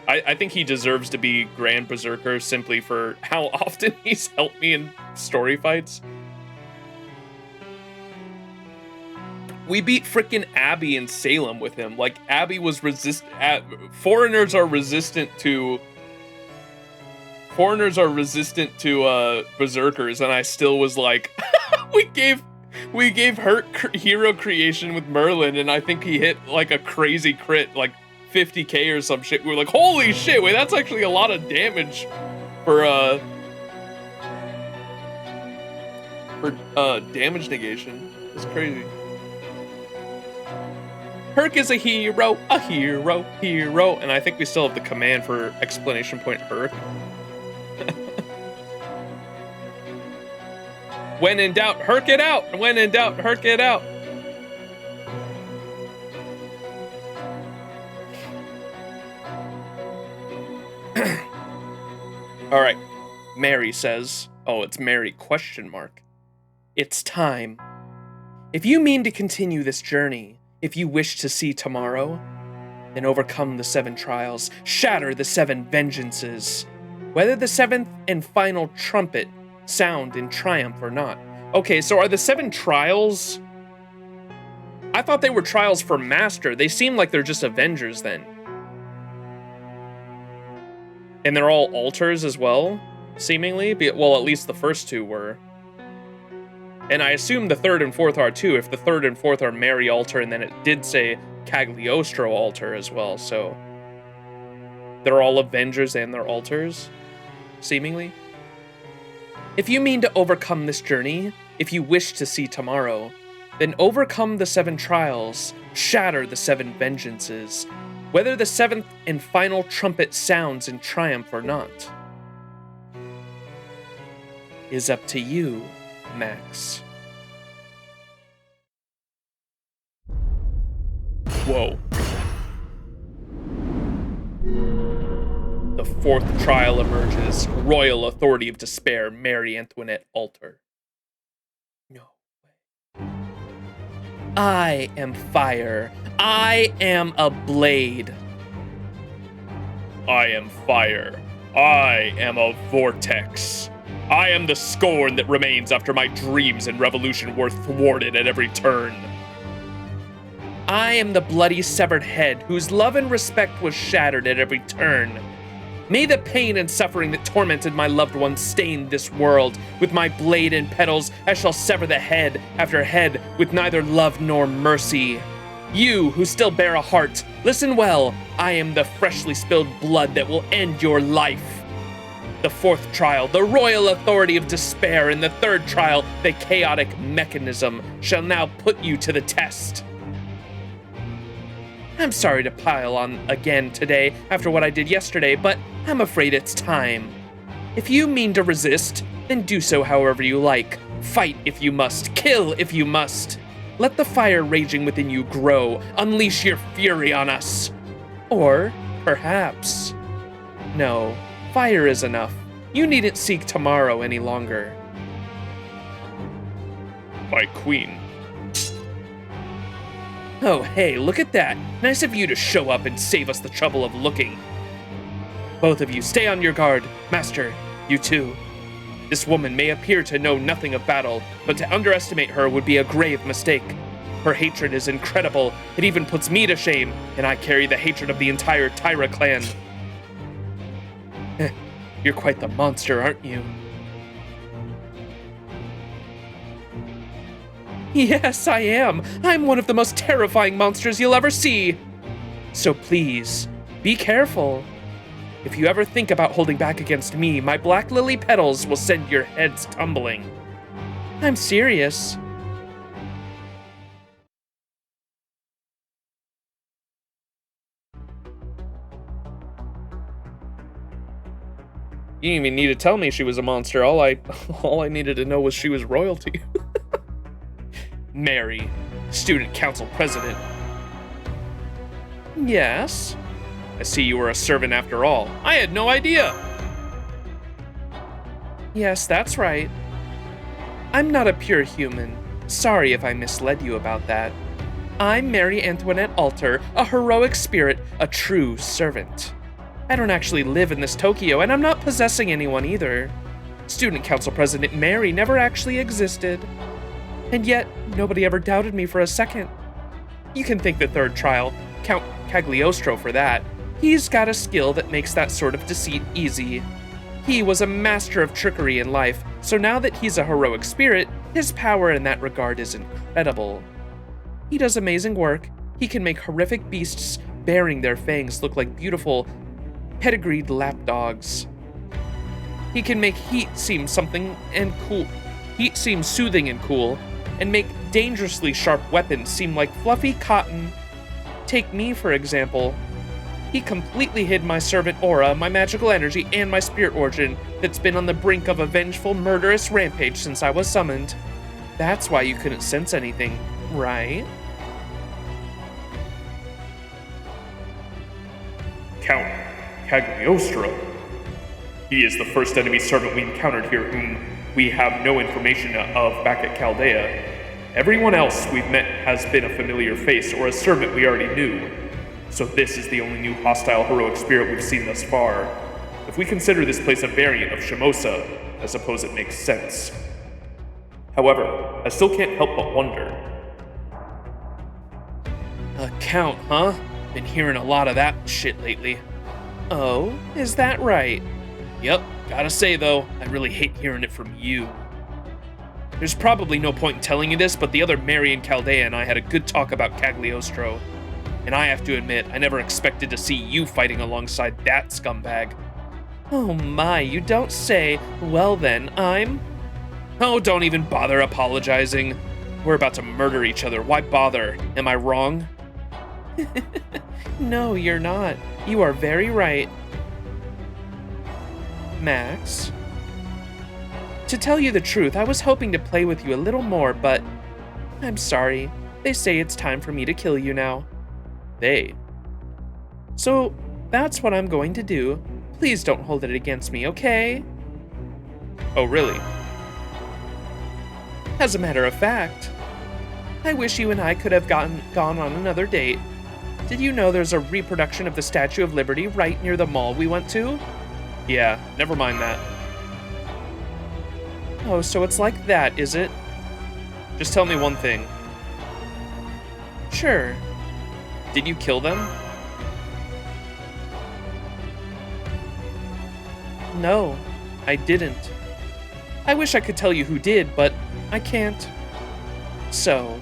I think he deserves to be Grand Berserker simply for how often he's helped me in story fights. We beat frickin' Abby in Salem with him. Like, Abby was foreigners are resistant to berserkers, and I still was like, we gave her hero creation with Merlin, and I think he hit like a crazy crit, like 50k or some shit. We were like, holy shit, wait, that's actually a lot of damage for damage negation. It's crazy. Herc is a hero, and I think we still have the command for exclamation point Herc. When in doubt, Herc it out! When in doubt, Herc it out! Alright, Mary says, oh, it's Mary question mark. It's time. If you mean to continue this journey, if you wish to see tomorrow, then overcome the 7 trials, shatter the 7 vengeances, whether the 7th and final trumpet sound in triumph or not. Okay, so are the 7 trials? I thought they were trials for Master. They seem like they're just Avengers then. And they're all altars as well, seemingly. Well, at least the first 2 were. And I assume the 3rd and 4th are too, if the 3rd and 4th are Mary altar, and then it did say Cagliostro altar as well, so they're all Avengers and they're altars, seemingly. If you mean to overcome this journey, if you wish to see tomorrow, then overcome the 7 trials, shatter the 7 vengeances, whether the 7th and final trumpet sounds in triumph or not. Is up to you, Max. Whoa. The 4th trial emerges. Royal Authority of Despair, Mary Antoinette altar. No way. I am fire. I am a blade. I am fire. I am a vortex. I am the scorn that remains after my dreams and revolution were thwarted at every turn. I am the bloody severed head whose love and respect was shattered at every turn. May the pain and suffering that tormented my loved ones stain this world. With my blade and petals, I shall sever the head after head with neither love nor mercy. You who still bear a heart, listen well. I am the freshly spilled blood that will end your life. The 4th trial, the royal authority of despair, and the 3rd trial, the chaotic mechanism, shall now put you to the test. I'm sorry to pile on again today after what I did yesterday, but I'm afraid it's time. If you mean to resist, then do so however you like. Fight if you must, kill if you must. Let the fire raging within you grow. Unleash your fury on us. Or, perhaps... No, fire is enough. You needn't seek tomorrow any longer. My queen. Oh, hey, look at that. Nice of you to show up and save us the trouble of looking. Both of you, stay on your guard. Master, you too. This woman may appear to know nothing of battle, but to underestimate her would be a grave mistake. Her hatred is incredible. It even puts me to shame, and I carry the hatred of the entire Tyra clan. You're quite the monster, aren't you? Yes, I am. I'm one of the most terrifying monsters you'll ever see. So please, be careful. If you ever think about holding back against me, my black lily petals will send your heads tumbling. I'm serious. You didn't even need to tell me she was a monster. All I needed to know was she was royalty. Mary, student council president. Yes? I see you were a servant after all. I had no idea. Yes, that's right. I'm not a pure human. Sorry if I misled you about that. I'm Mary Antoinette Alter, a heroic spirit, a true servant. I don't actually live in this Tokyo, and I'm not possessing anyone either. Student council president Mary never actually existed. And yet, nobody ever doubted me for a second. You can thank the 3rd trial, Count Cagliostro, for that. He's got a skill that makes that sort of deceit easy. He was a master of trickery in life, so now that he's a heroic spirit, his power in that regard is incredible. He does amazing work. He can make horrific beasts baring their fangs look like beautiful, pedigreed lapdogs. He can make heat seem something and cool. Heat seem soothing and cool, and make dangerously sharp weapons seem like fluffy cotton. Take me, for example. He completely hid my servant aura, my magical energy, and my spirit origin that's been on the brink of a vengeful, murderous rampage since I was summoned. That's why you couldn't sense anything, right? Count Cagliostro. He is the first enemy servant we encountered here whom we have no information of back at Chaldea, Everyone else we've met has been a familiar face or a servant we already knew. So this is the only new hostile heroic spirit we've seen thus far. If we consider this place a variant of Shimosa, I suppose it makes sense. However, I still can't help but wonder. A count, huh? Been hearing a lot of that shit lately. Oh, is that right? Yep, gotta say though, I really hate hearing it from you. There's probably no point in telling you this, but the other Marion Chaldea and I had a good talk about Cagliostro. And I have to admit, I never expected to see you fighting alongside that scumbag. Oh my, you don't say. Well then, Oh, don't even bother apologizing. We're about to murder each other. Why bother? Am I wrong? No, you're not. You are very right. Max? To tell you the truth, I was hoping to play with you a little more, but I'm sorry. They say it's time for me to kill you now. They. So, that's what I'm going to do. Please don't hold it against me, okay? Oh, really? As a matter of fact, I wish you and I could have gone on another date. Did you know there's a reproduction of the Statue of Liberty right near the mall we went to? Yeah, never mind that. Oh, so it's like that, is it? Just tell me one thing. Sure. Did you kill them? No, I didn't. I wish I could tell you who did, but I can't. So...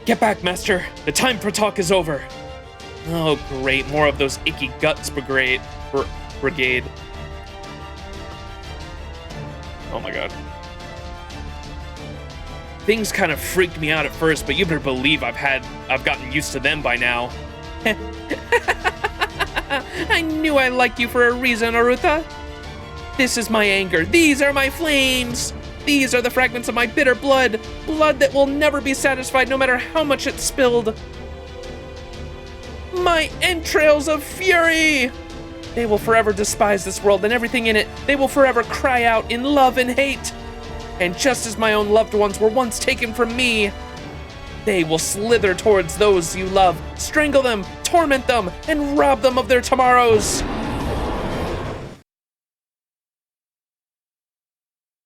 Get back, Master! The time for talk is over! Oh, great, more of those icky guts brigade. Oh my god. Things kind of freaked me out at first, but you better believe I've gotten used to them by now. I knew I liked you for a reason, Aruta. This is my anger. These are my flames. These are the fragments of my bitter blood. Blood that will never be satisfied no matter how much it's spilled. My entrails of fury. They will forever despise this world and everything in it. They will forever cry out in love and hate. And just as my own loved ones were once taken from me, they will slither towards those you love, strangle them, torment them, and rob them of their tomorrows.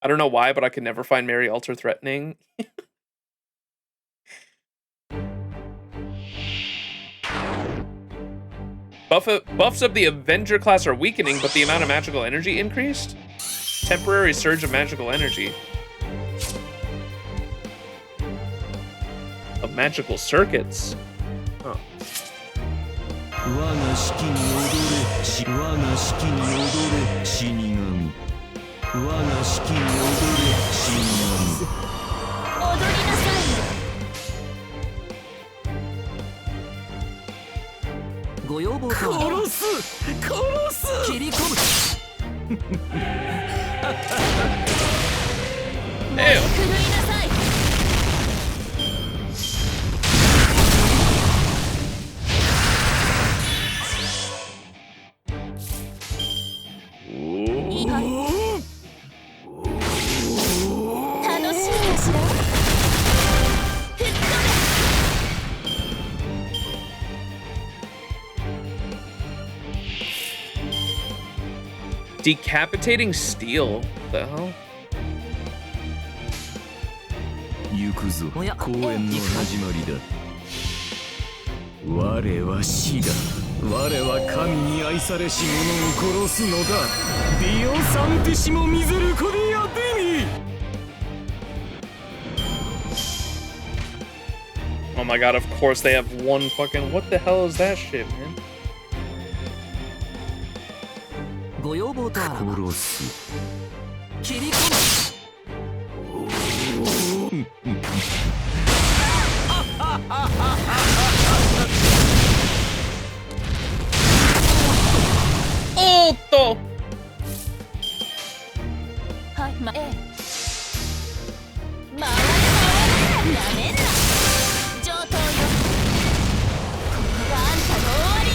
I don't know why, but I could never find Mary Alter threatening. Buffs of the Avenger class are weakening, but the amount of magical energy increased? Temporary surge of magical energy. Of magical circuits. Oh. Decapitating steel? What the hell? 行くぞ公演の始まりだ我は死だ我は神に愛されし者を殺すのだディオサンティシモミゼルコディアデミ Oh my god, of course they have one fucking... What the hell is that shit, man? ご要望とあらば殺す切り込むおーっとはい、ええ。回れなめんな上等よここがあんたの終わりよ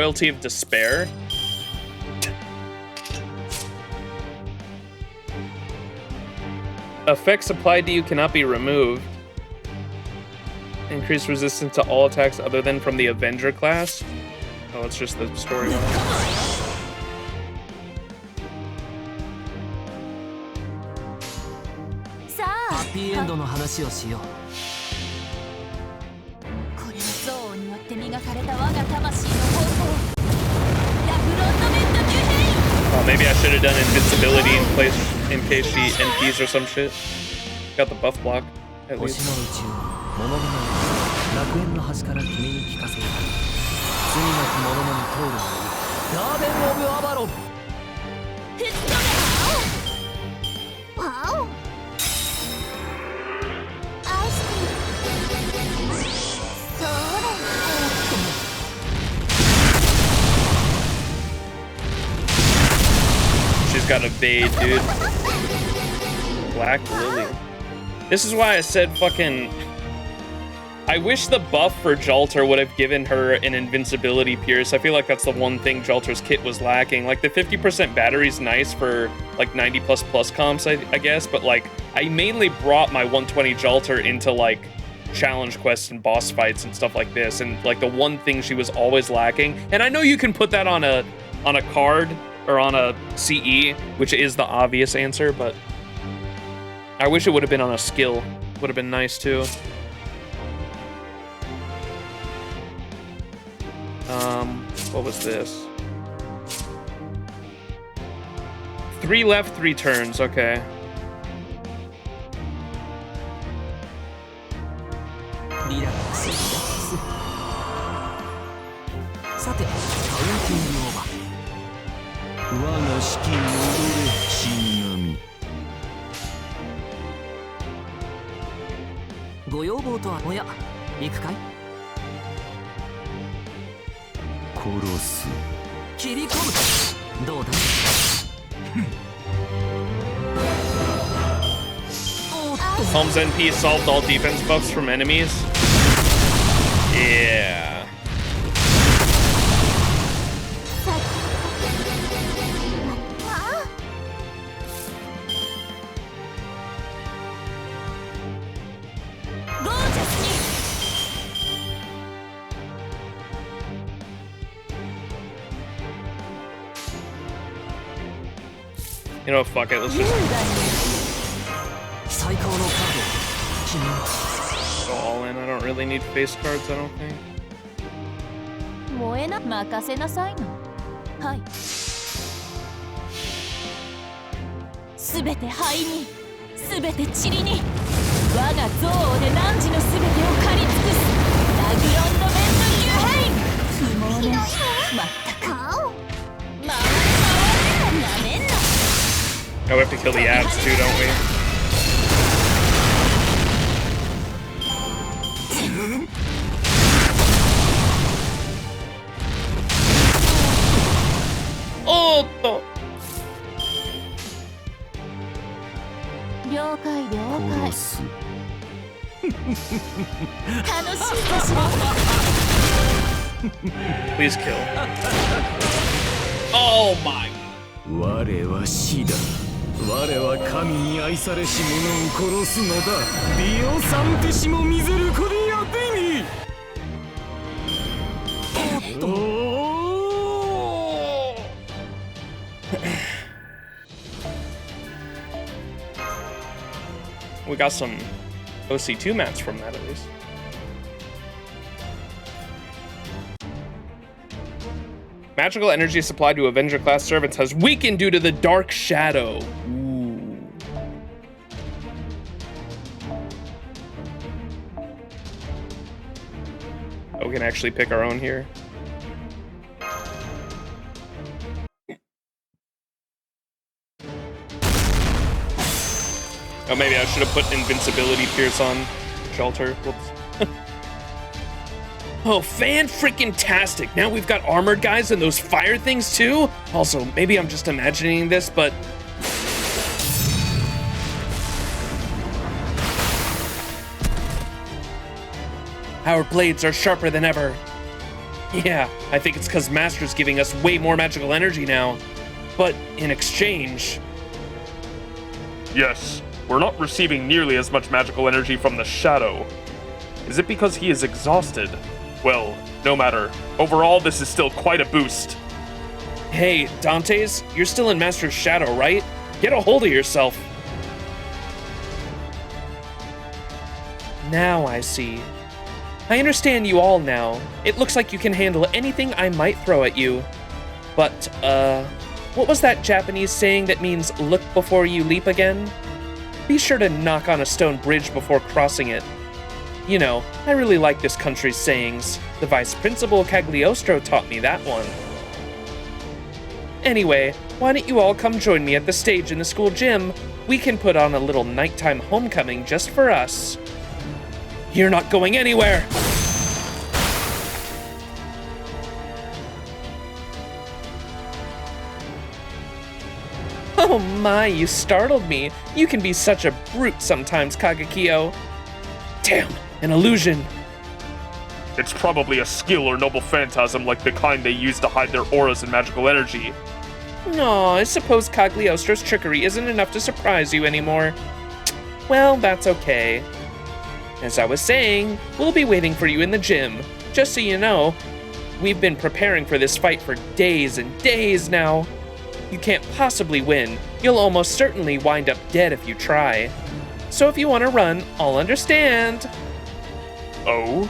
Loyalty of Despair. Effects applied to you cannot be removed. Increased resistance to all attacks other than from the Avenger class. Oh, it's just the story one. さあハッピーエンドの話をしよう。これは憎悪によって磨かれた我が魂の方法ラフロンドメント・デュヘイン Oh, maybe I should have done invincibility in case she NPs or some shit. Got the buff block at 星 least. の宇宙物々楽園の端から君に聞かせる罪なき者の通るガーデン・オブ・アバロン。吹っ飛べワオ愛してるそうだ She's got evade, dude. Black Lily. This is why I said fucking... I wish the buff for Jalter would have given her an invincibility pierce. I feel like that's the one thing Jalter's kit was lacking. Like, the 50% battery's nice for, like, 90++ comps, I guess. But, like, I mainly brought my 120 Jalter into, like, challenge quests and boss fights and stuff like this. And, like, the one thing she was always lacking... And I know you can put that on a card or on a CE, which is the obvious answer, but... I wish it would have been on a skill. Would have been nice, too. What was this? 3 left, 3 turns, okay. リラックスリラックス。さてカウンティングオーバー。我が式に踊れ死神。ご要望とはおや行くかい。殺す。切り込む。どうだ。Helm's NP solved all defense buffs from enemies. Yeah. You know, fuck it. Let's just go all in. I don't really need face cards, I don't think. 燃えな任せなさいのはいすべて灰にすべて塵に我が憎悪で汝のすべてを狩り尽くすラグロンドメント・ニューヘイン不毛ねまったく回れなめんな Oh, we have to kill the ads too, don't we? Oh! 了解了解楽しいかしら Please kill. Oh my. 我は死だ。我は神に愛されし者を殺すのだ。ディオサンティシモミゼルコディアディミ。We got some OC2 mats from that at least. Magical energy supplied to Avenger class servants has weakened due to the Dark Shadow. Ooh. Oh, we can actually pick our own here. Oh, maybe I should have put Invincibility Pierce on Shelter. Whoops. Oh, fan-freaking-tastic. Now we've got armored guys and those fire things too? Also, maybe I'm just imagining this, but... Our blades are sharper than ever. Yeah, I think it's because Master's giving us way more magical energy now. But in exchange... Yes, we're not receiving nearly as much magical energy from the Shadow. Is it because he is exhausted? Well, no matter. Overall, this is still quite a boost. Hey, Dantes, you're still in Master's shadow, right? Get a hold of yourself. Now I see. I understand you all now. It looks like you can handle anything I might throw at you. But, what was that Japanese saying that means look before you leap again? Be sure to knock on a stone bridge before crossing it. You know, I really like this country's sayings. The Vice Principal Cagliostro taught me that one. Anyway, why don't you all come join me at the stage in the school gym? We can put on a little nighttime homecoming just for us. You're not going anywhere! Oh my, you startled me. You can be such a brute sometimes, Kagekyo. Damn, an illusion. It's probably a skill or noble phantasm like the kind they use to hide their auras and magical energy. No, I suppose Cagliostro's trickery isn't enough to surprise you anymore. Well, that's okay. As I was saying, we'll be waiting for you in the gym. Just so you know, we've been preparing for this fight for days and days now. You can't possibly win. You'll almost certainly wind up dead if you try. So if you want to run, I'll understand. Oh?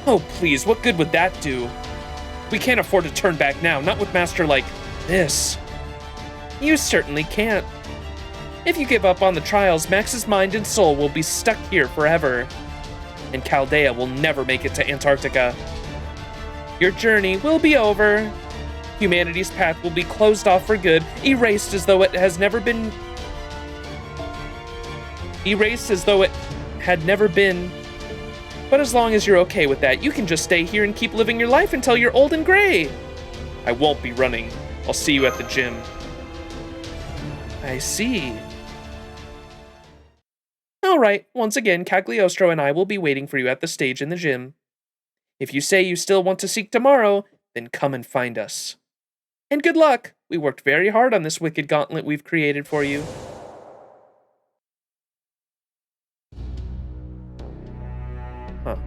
Oh, please, what good would that do? We can't afford to turn back now, not with Master like this. You certainly can't. If you give up on the trials, Max's mind and soul will be stuck here forever. And Chaldea will never make it to Antarctica. Your journey will be over. Humanity's path will be closed off for good, erased as though it had never been. But as long as you're okay with that, you can just stay here and keep living your life until you're old and gray. I won't be running. I'll see you at the gym. I see. All right, once again, Cagliostro and I will be waiting for you at the stage in the gym. If you say you still want to seek tomorrow, then come and find us. And good luck! We worked very hard on this wicked gauntlet we've created for you. Huh.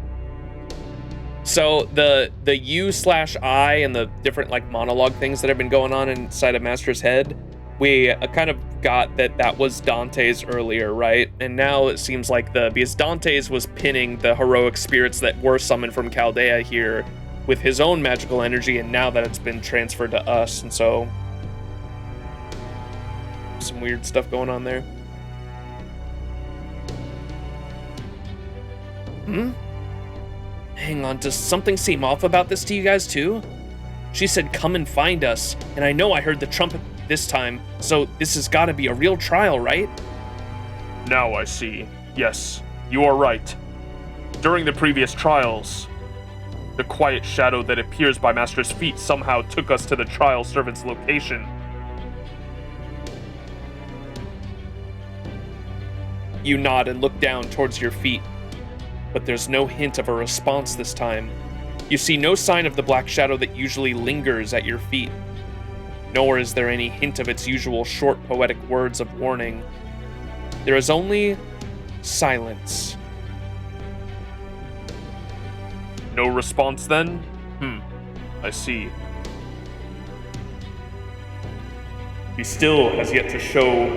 So the you/I and the different like monologue things that have been going on inside of Master's head, we kind of got that was Dante's earlier, right? And now it seems like because Dante's was pinning the heroic spirits that were summoned from Chaldea here with his own magical energy, and now that it's been transferred to us, and so some weird stuff going on there. Hang on, does something seem off about this to you guys too? She said come and find us, and I know I heard the trumpet this time, so this has got to be a real trial, right? Now I see. Yes, you are right. During the previous trials, the quiet shadow that appears by Master's feet somehow took us to the trial servant's location. You nod and look down towards your feet, but there's no hint of a response this time. You see no sign of the black shadow that usually lingers at your feet, nor is there any hint of its usual short poetic words of warning. There is only silence. No response then? I see. He still has yet to show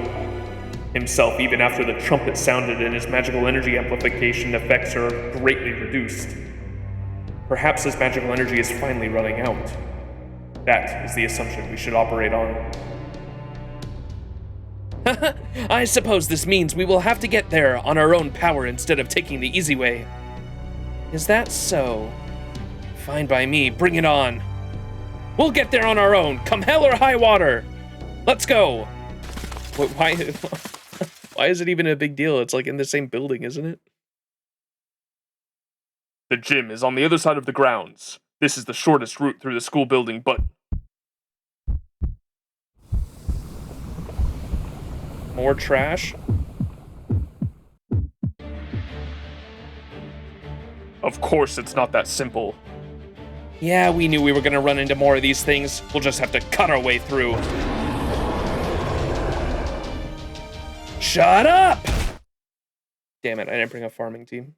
himself even after the trumpet sounded and his magical energy amplification effects are greatly reduced. Perhaps his magical energy is finally running out. That is the assumption we should operate on. I suppose this means we will have to get there on our own power instead of taking the easy way. Is that so? Fine by me, bring it on. We'll get there on our own, come hell or high water. Let's go. Why is it even a big deal? It's like in the same building, isn't it? The gym is on the other side of the grounds. This is the shortest route through the school building, but... More trash? Of course it's not that simple. Yeah, we knew we were gonna run into more of these things. We'll just have to cut our way through. Shut up! Damn it, I didn't bring a farming team.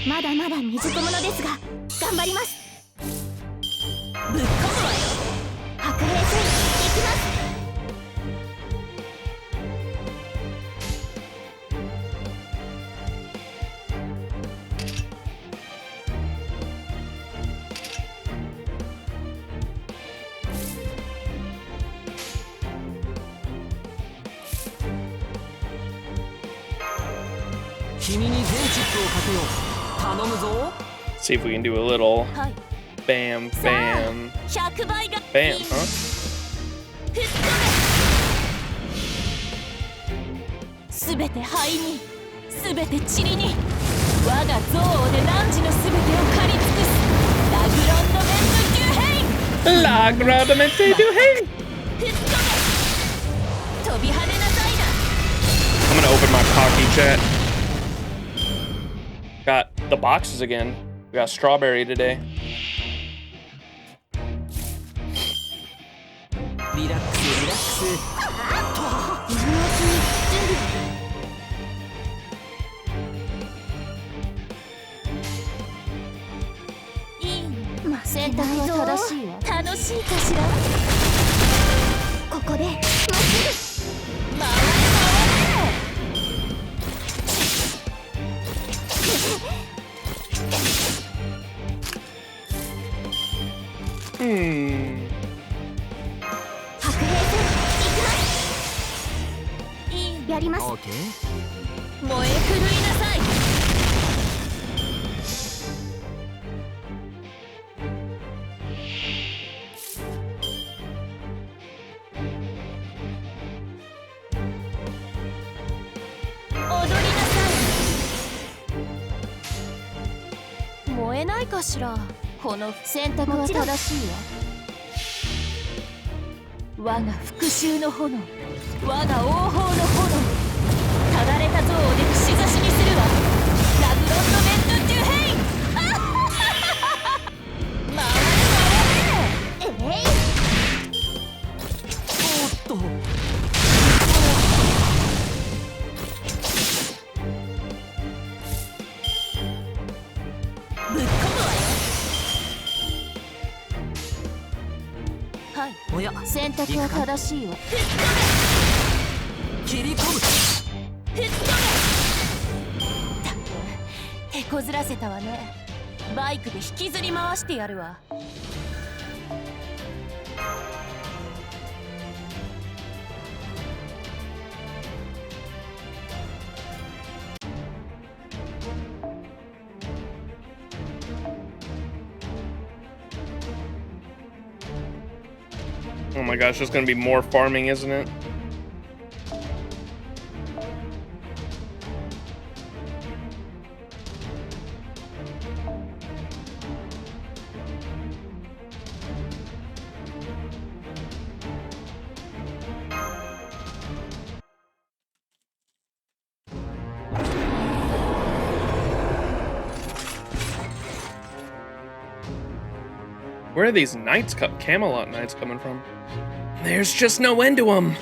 まだまだ未熟者ですが頑張ります。ぶっ込むわよ。白兵戦行きます。君に全チップをかけよう。頼むぞ。 See if we can do a little はい。 bam, さあ bam, 100倍が bam, huh? 吹っ飛べ。すべて灰に、すべて塵に、我が憎悪で汝のすべてを狩り尽くす。ラグロンドメント・デュヘイン。 Lagradamente du hey! 吹っ飛べ。飛び跳ねなさいな。 I'm gonna open my cocky chat. Got the boxes again. We got strawberry today. リラックスリラックス。今のうちに準備。いいね。選択は正しいわ。楽しいかしら。ここでまっすぐ。回れ回れ。白兵戦行きます。いいやります。オーケー。燃え狂いなさい。踊りなさい。燃えないかしら。この選択は正しいわ。我が復讐の炎、我が王鵬の炎、ただれた像をで串刺しにするわ。ラグロンドメント・デュヘイン。回れ回れ。おっと。ぶっ込むわよ。はい。おや、選択は正しいわ。切り込む。吹っ飛べ。たく手こずらせたわね。バイクで引きずり回してやるわ。Oh my gosh, there's gonna be more farming, isn't it? Where are these knights, Camelot knights coming from? There's just no end to them.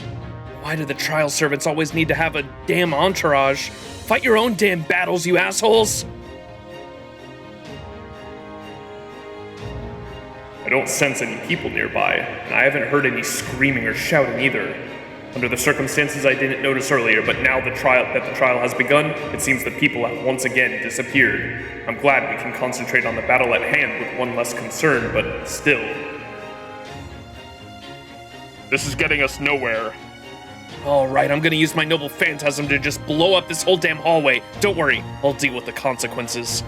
Why do the trial servants always need to have a damn entourage? Fight your own damn battles, you assholes! I don't sense any people nearby, and I haven't heard any screaming or shouting either. Under the circumstances I didn't notice earlier, but now that the trial has begun, it seems the people have once again disappeared. I'm glad we can concentrate on the battle at hand with one less concern, but still. This is getting us nowhere. Alright, I'm gonna use my noble phantasm to just blow up this whole damn hallway. Don't worry, I'll deal with the consequences.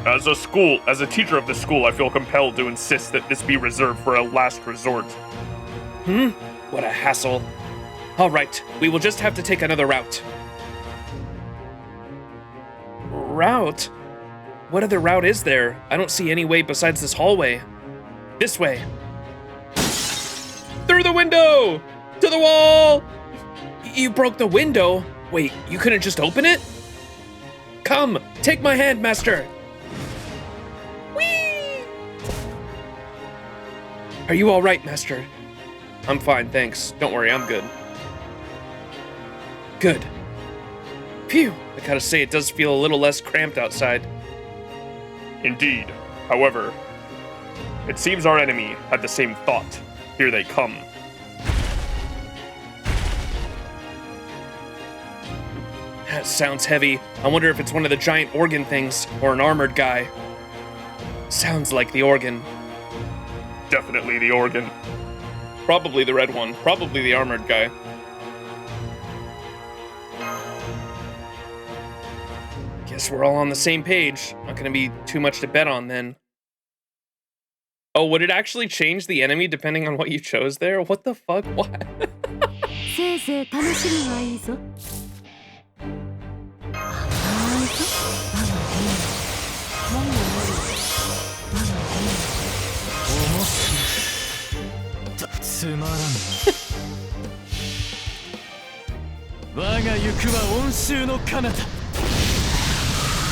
As a teacher of the school, I feel compelled to insist that this be reserved for a last resort. What a hassle. Alright, we will just have to take another route. Route? What other route is there? I don't see any way besides this hallway. This way. Through the window! To the wall! You broke the window? Wait, you couldn't just open it? Come, take my hand, master. Whee! Are you all right, master? I'm fine, thanks. Don't worry, I'm good. Good. Phew, I gotta say it does feel a little less cramped outside. Indeed. However, it seems our enemy had the same thought. Here they come. That sounds heavy. I wonder if it's one of the giant organ things or an armored guy. Sounds like the organ. Definitely the organ. Probably the red one. Probably the armored guy. Guess we're all on the same page. Not gonna be too much to bet on then. Oh, would it actually change the enemy depending on what you chose there? What the fuck? What? せいぜい楽しみはいいぞ。甘いぞ。我が兵よ。何をやる。我が兵よ。面白い。つまらんな。我が行くは温州の彼方。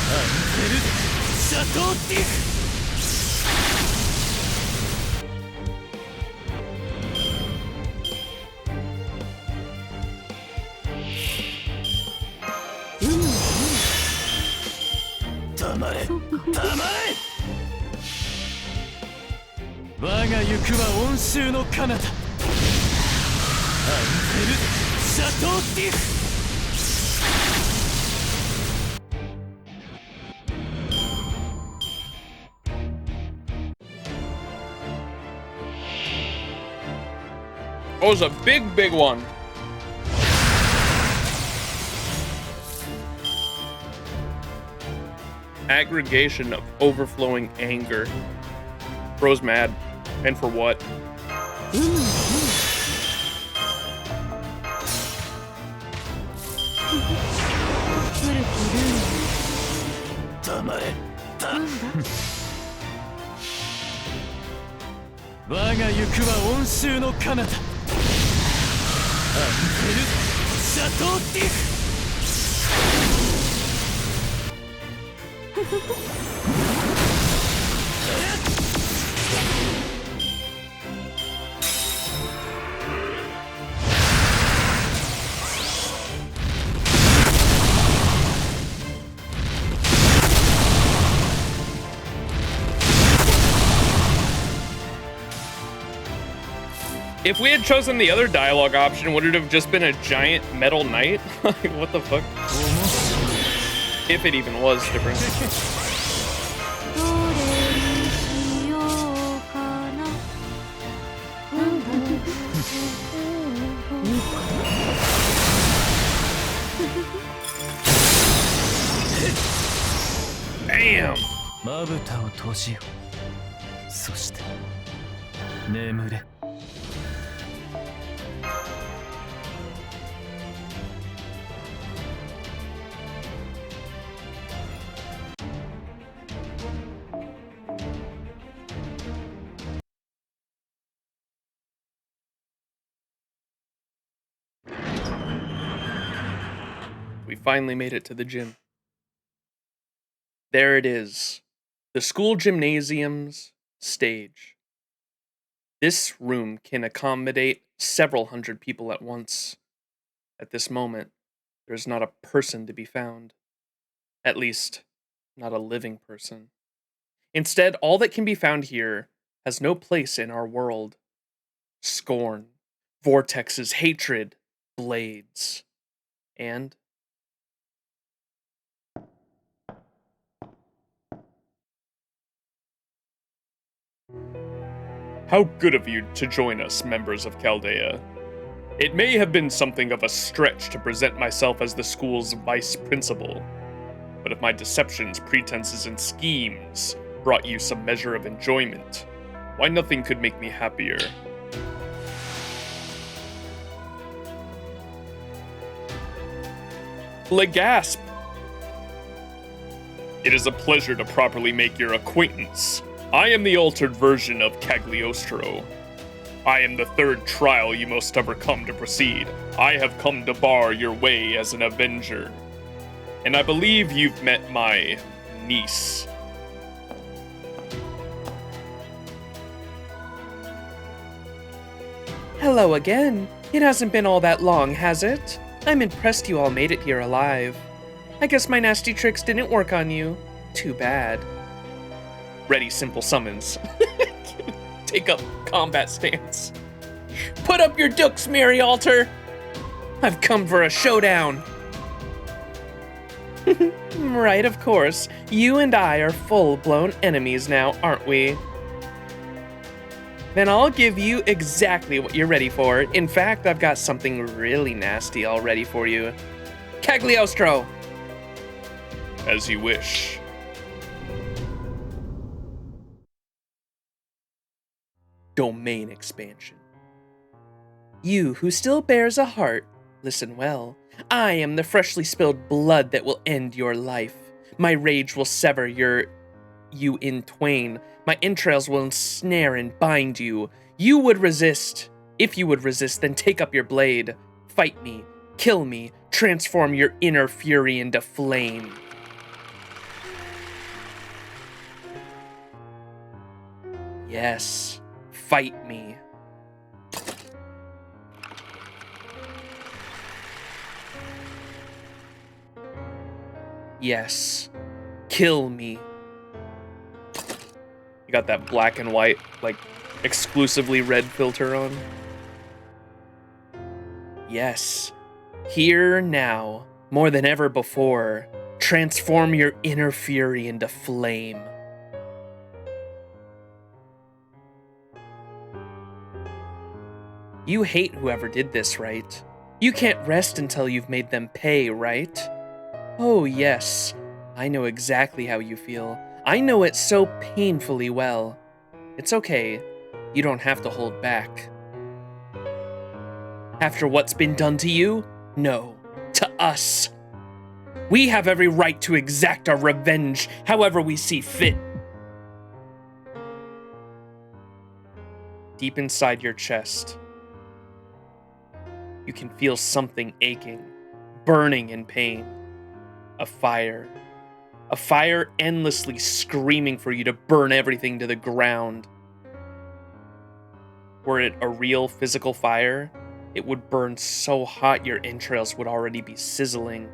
アンテルシャトーティフ。黙れ黙れ我が行くは温州の彼方アンテルシャトーティフ Oh, it's a big, big one. Aggregation of overflowing anger. Bro's mad. And for what? If we had chosen the other dialogue option, would it have just been a giant metal knight? Like, what the fuck? If it even was different. Bam! まぶたを閉じよ。そして眠れ。We finally made it to the gym. There it is. The school gymnasium's stage. This room can accommodate several hundred people at once. At this moment, there is not a person to be found. At least, not a living person. Instead, all that can be found here has no place in our world. Scorn, vortexes, hatred, blades, and How good of you to join us, members of Chaldea. It may have been something of a stretch to present myself as the school's vice principal, but if my deceptions, pretenses, and schemes brought you some measure of enjoyment, why nothing could make me happier. Legasp! It is a pleasure to properly make your acquaintance. I am the altered version of Cagliostro. I am the third trial you must overcome to proceed. I have come to bar your way as an avenger. And I believe you've met my niece. Hello again. It hasn't been all that long, has it? I'm impressed you all made it here alive. I guess my nasty tricks didn't work on you. Too bad. Ready simple summons. Take up combat stance. Put up your dukes, Mary Alter! I've come for a showdown. Right, of course. You and I are full-blown enemies now, aren't we? Then I'll give you exactly what you're ready for. In fact, I've got something really nasty all ready for you. Cagliostro! As you wish. Domain expansion. You who still bears a heart, listen well. I am the freshly spilled blood that will end your life. My rage will sever you in twain. My entrails will ensnare and bind you. You would resist. If you would resist, then take up your blade. Fight me. Kill me. Transform your inner fury into flame. Yes. Fight me. Yes. Kill me. You got that black and white, like, exclusively red filter on. Yes. Here now, more than ever before, transform your inner fury into flame. You hate whoever did this, right? You can't rest until you've made them pay, right? Oh yes, I know exactly how you feel. I know it so painfully well. It's okay, you don't have to hold back. After what's been done to you? No, to us. We have every right to exact our revenge however we see fit. Deep inside your chest, you can feel something aching, burning in pain. A fire. A fire endlessly screaming for you to burn everything to the ground. Were it a real physical fire, it would burn so hot your entrails would already be sizzling.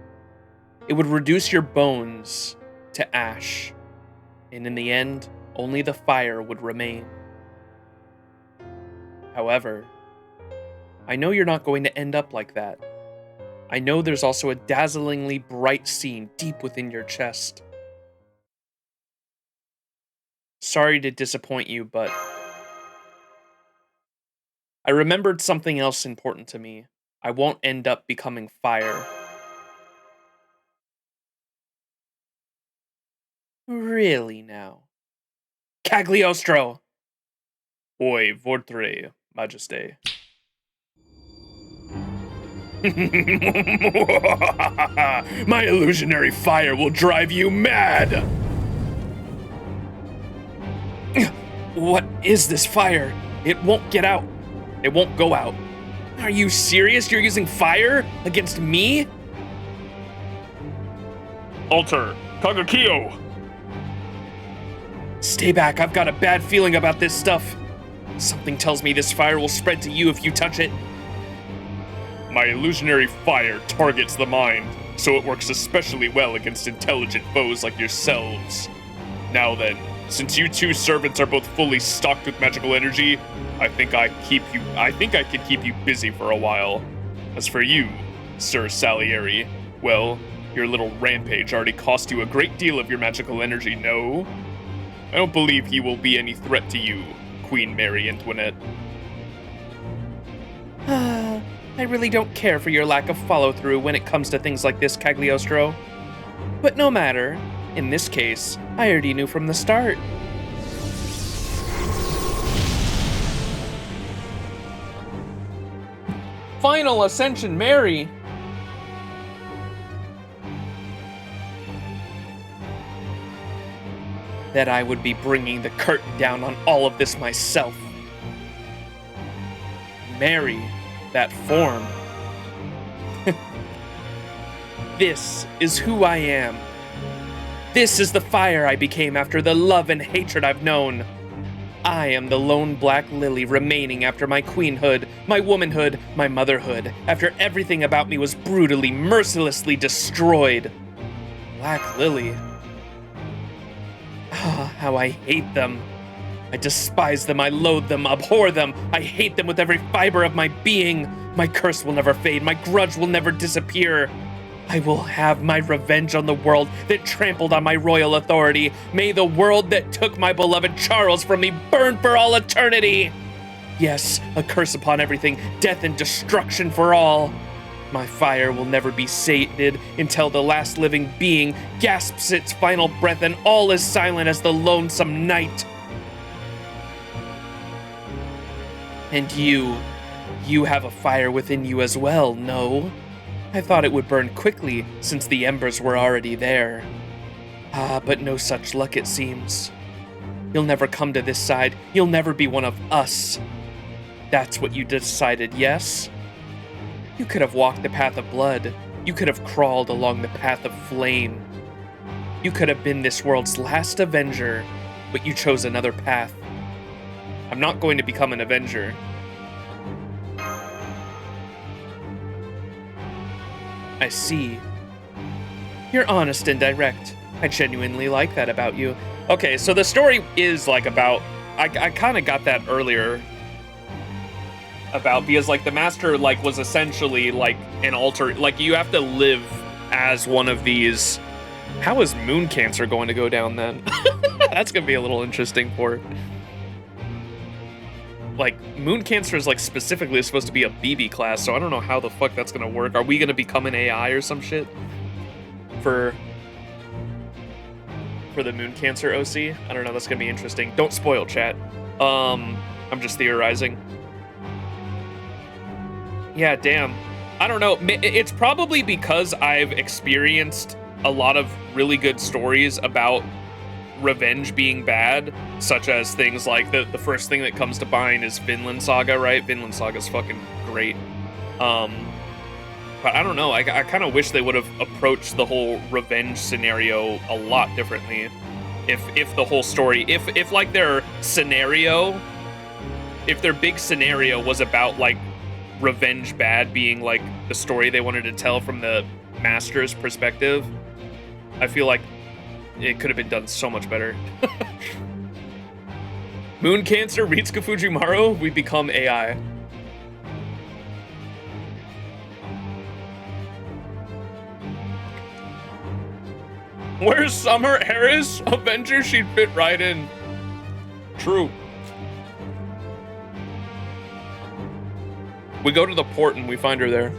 It would reduce your bones to ash. And in the end, only the fire would remain. However, I know you're not going to end up like that. I know there's also a dazzlingly bright scene deep within your chest. Sorry to disappoint you, but I remembered something else important to me. I won't end up becoming fire. Really now? Cagliostro! Oi, Vortre, Majesté. My illusionary fire will drive you mad! What is this fire? It won't get out. It won't go out. Are you serious? You're using fire against me? Alter, Kagakio! Stay back, I've got a bad feeling about this stuff. Something tells me this fire will spread to you if you touch it. My illusionary fire targets the mind, so it works especially well against intelligent foes like yourselves. Now then, since you two servants are both fully stocked with magical energy, I think I could keep you busy for a while. As for you, Sir Salieri, well, your little rampage already cost you a great deal of your magical energy, no? I don't believe he will be any threat to you, Queen Mary Antoinette. I really don't care for your lack of follow-through when it comes to things like this, Cagliostro. But no matter. In this case, I already knew from the start. Final Ascension Mary! That I would be bringing the curtain down on all of this myself. Mary, that form. This is who I am. This is the fire I became after the love and hatred I've known. I am the lone black lily remaining after my queenhood, my womanhood, my motherhood, after everything about me was brutally, mercilessly destroyed. Black lily. Ah, how I hate them. I despise them, I loathe them, abhor them. I hate them with every fiber of my being. My curse will never fade, my grudge will never disappear. I will have my revenge on the world that trampled on my royal authority. May the world that took my beloved Charles from me burn for all eternity. Yes, a curse upon everything, death and destruction for all. My fire will never be sated until the last living being gasps its final breath and all is silent as the lonesome night. And you have a fire within you as well, no? I thought it would burn quickly, since the embers were already there. Ah, but no such luck it seems. You'll never come to this side, you'll never be one of us. That's what you decided, yes? You could have walked the path of blood, you could have crawled along the path of flame. You could have been this world's last avenger, but you chose another path. I'm not going to become an avenger. I see. You're honest and direct. I genuinely like that about you. Okay, so the story is like about... I kind of got that earlier. About, because like the master like was essentially like an alter... Like you have to live as one of these... How is Moon Cancer going to go down then? That's going to be a little interesting for... Like, Moon Cancer is, like, specifically supposed to be a BB class, so I don't know how the fuck that's gonna work. Are we gonna become an AI or some shit? For the Moon Cancer OC? I don't know, that's gonna be interesting. Don't spoil, chat. I'm just theorizing. Yeah, damn. I don't know. It's probably because I've experienced a lot of really good stories about revenge being bad, such as things like the first thing that comes to mind is Vinland Saga, right? Vinland Saga's fucking great. But I don't know, I kind of wish they would have approached the whole revenge scenario a lot differently. If the whole story, if like their scenario, if their big scenario was about like revenge bad being like the story they wanted to tell from the master's perspective, I feel like it could have been done so much better. Moon Cancer, Ritsuka Fujimaru, we become AI. Where's Summer Harris? Avenger, she'd fit right in. True. We go to the port and we find her there.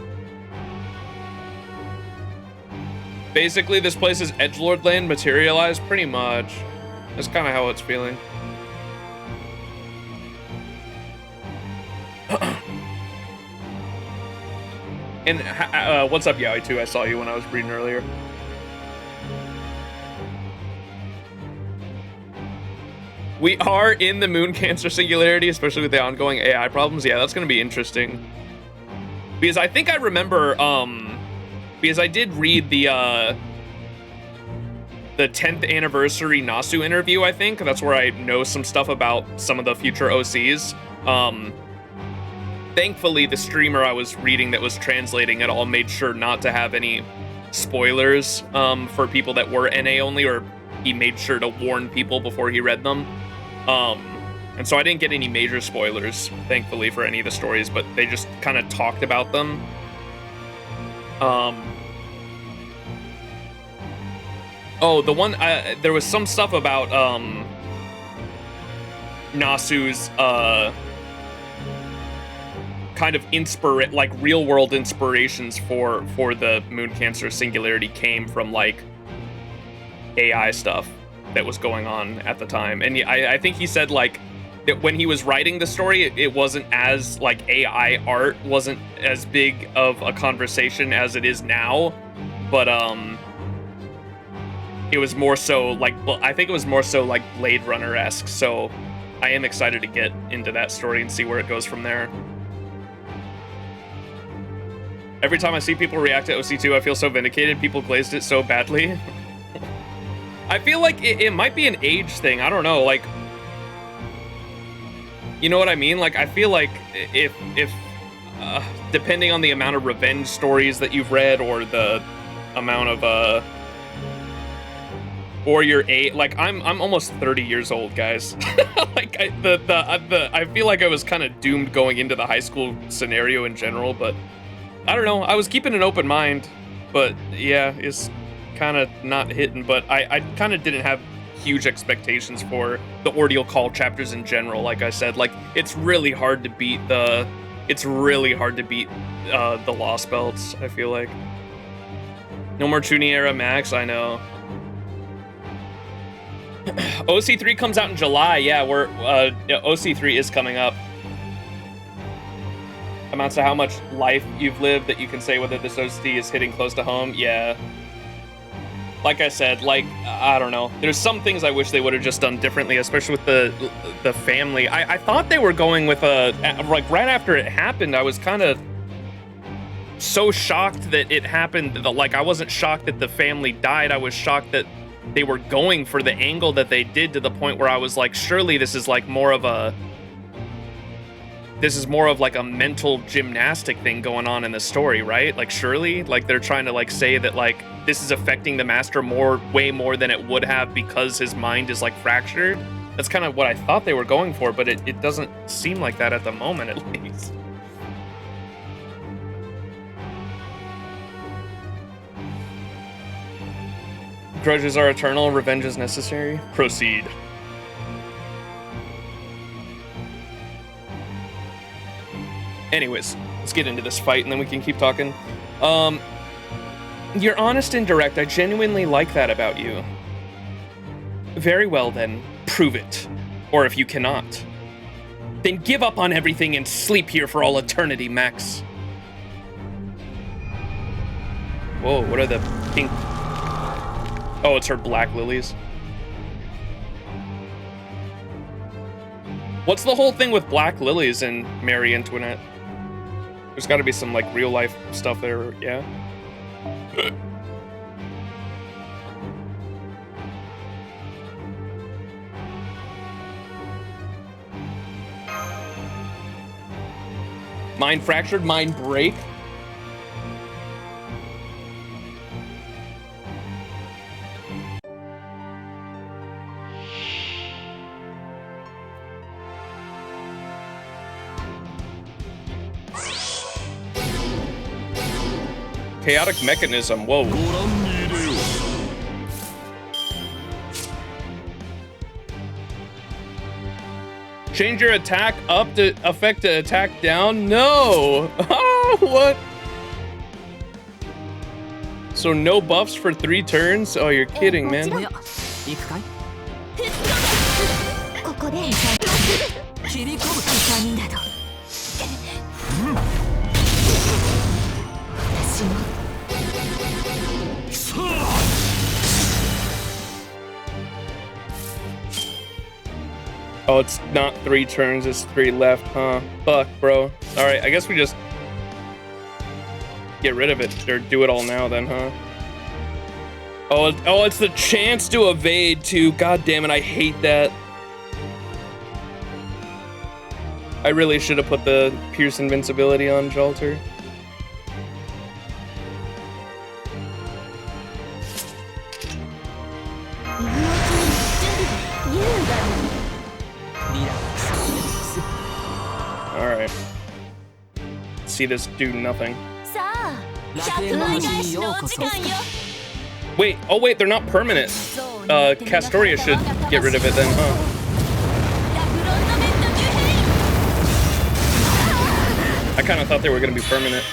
Basically, this place is edgelord land materialized, pretty much. That's kind of how it's feeling. And what's up, Yaoi, too? I saw you when I was reading earlier. We are in the Moon Cancer singularity, especially with the ongoing AI problems. Yeah, that's going to be interesting. Because I think I remember, because I did read the 10th anniversary Nasu interview, I think. That's where I know some stuff about some of the future OCs. Thankfully, the streamer I was reading that was translating it all made sure not to have any spoilers for people that were NA only, or he made sure to warn people before he read them. And so I didn't get any major spoilers, thankfully, for any of the stories, but they just kind of talked about them. Oh, the one, there was some stuff about Nasu's kind of like real world inspirations for the Moon Cancer singularity came from like AI stuff that was going on at the time. And I think he said like that when he was writing the story, it wasn't as like AI art wasn't as big of a conversation as it is now, but it was more so like, well, I think it was more so like Blade Runner-esque. So I am excited to get into that story and see where it goes from there. Every time I see people react to OC2, I feel so vindicated. People glazed it so badly. I feel like it might be an age thing. I don't know. Like, you know what I mean? Like, I feel like if depending on the amount of revenge stories that you've read or the amount of or your age, like I'm almost 30 years old, guys. Like I feel like I was kind of doomed going into the high school scenario in general, but I don't know. I was keeping an open mind, but yeah, it's kind of not hitting. But I kind of didn't have huge expectations for the Ordeal Call chapters in general. Like I said, like it's really hard to beat the Lost Belts. I feel like no more Chunin era Max. I know. OC3 comes out in July. Yeah, OC3 is coming up. Amounts to how much life you've lived that you can say whether this OC is hitting close to home. Yeah. Like I said, like, I don't know. There's some things I wish they would have just done differently, especially with the family. I thought they were going with like right after it happened, I was kind of so shocked that it happened. Like, I wasn't shocked that the family died. I was shocked that they were going for the angle that they did, to the point where I was like, surely this is like more of like a mental gymnastic thing going on in the story, right? Like, surely, like they're trying to like say that like this is affecting the master way more than it would have because his mind is like fractured. That's kind of what I thought they were going for, but it doesn't seem like that at the moment, at least. Grudges are eternal, revenge is necessary. Proceed. Anyways, let's get into this fight and then we can keep talking. You're honest and direct. I genuinely like that about you. Very well then, prove it. Or if you cannot, then give up on everything and sleep here for all eternity, Max. Whoa, what are the pink... Oh, it's her black lilies. What's the whole thing with black lilies and Marie Antoinette? There's got to be some like real life stuff there, yeah? Mind fractured, mind break. Chaotic mechanism, whoa. Change your attack up to affect the attack down? No! Oh, what? So no buffs for 3 turns? Oh, you're kidding, man. Oh, it's not 3 turns, it's 3 left, huh? Fuck, bro. Alright, I guess we just get rid of it, or do it all now then, huh? Oh, it's the chance to evade too. God damn it, I hate that. I really should have put the Pierce invincibility on Jalter. Alright. See this do nothing. Wait, oh wait, they're not permanent. Castoria should get rid of it then, huh? I kind of thought they were going to be permanent.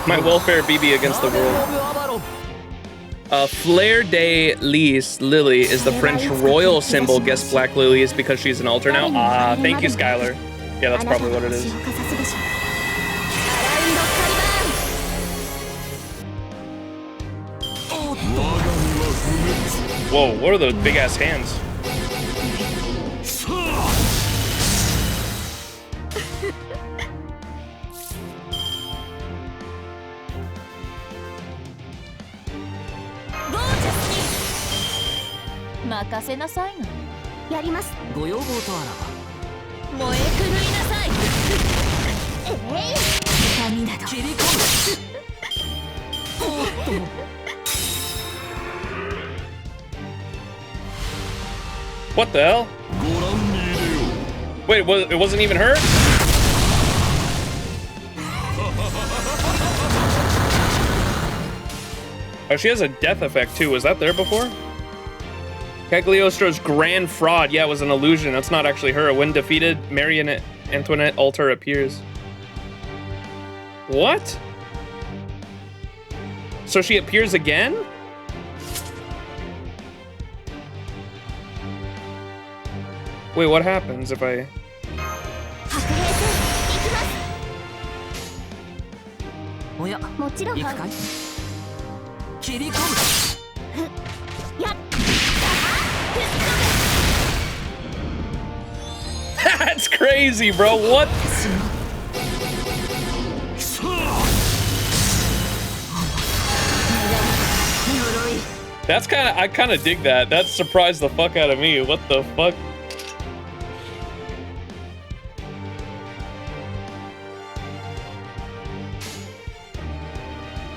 My welfare BB against the world. Fleur de Lis, Lily, is the French royal symbol. Guess Black Lily is because she's an altar now. Ah, thank you, Skylar. Yeah, that's probably what it is. Whoa, what are those big-ass hands? 任せなさいな。やります。ご要望とあらば燃え狂いなさい。痛みなど切り込む。What the hell? Wait, it wasn't even her? Oh, she has a death effect too. Was that there before? Cagliostro's grand fraud. Yeah, it was an illusion. That's not actually her. When defeated, Marie Antoinette altar appears. What? So she appears again? Wait, what happens if I... おや、もちろん行くかい？切り込む。やっ That's crazy, bro. What? That's I kind of dig that. That surprised the fuck out of me. What the fuck?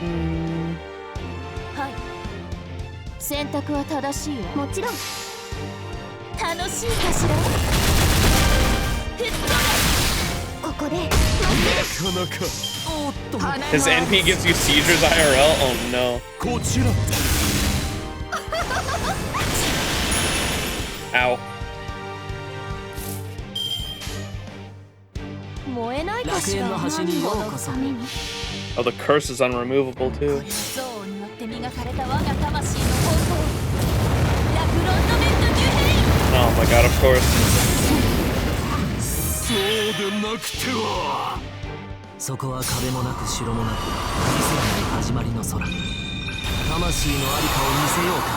Hmm. はい。選択は正しいよ。もちろん。楽しいかしら。ここで。なかなか。おっと。 His NP gives you seizures IRL? Oh no. こちら。 Ow. 燃えないかしら。楽園の端にようこそ。 Oh, the curse is unremovable too. 憎悪によって磨かれた我が魂の本当。ラクロンドメントデュヘイン。 Oh my god, of course. そうでなくては。そこは壁もなく城もなく、理性の始まりの空。魂のありかを見せようか。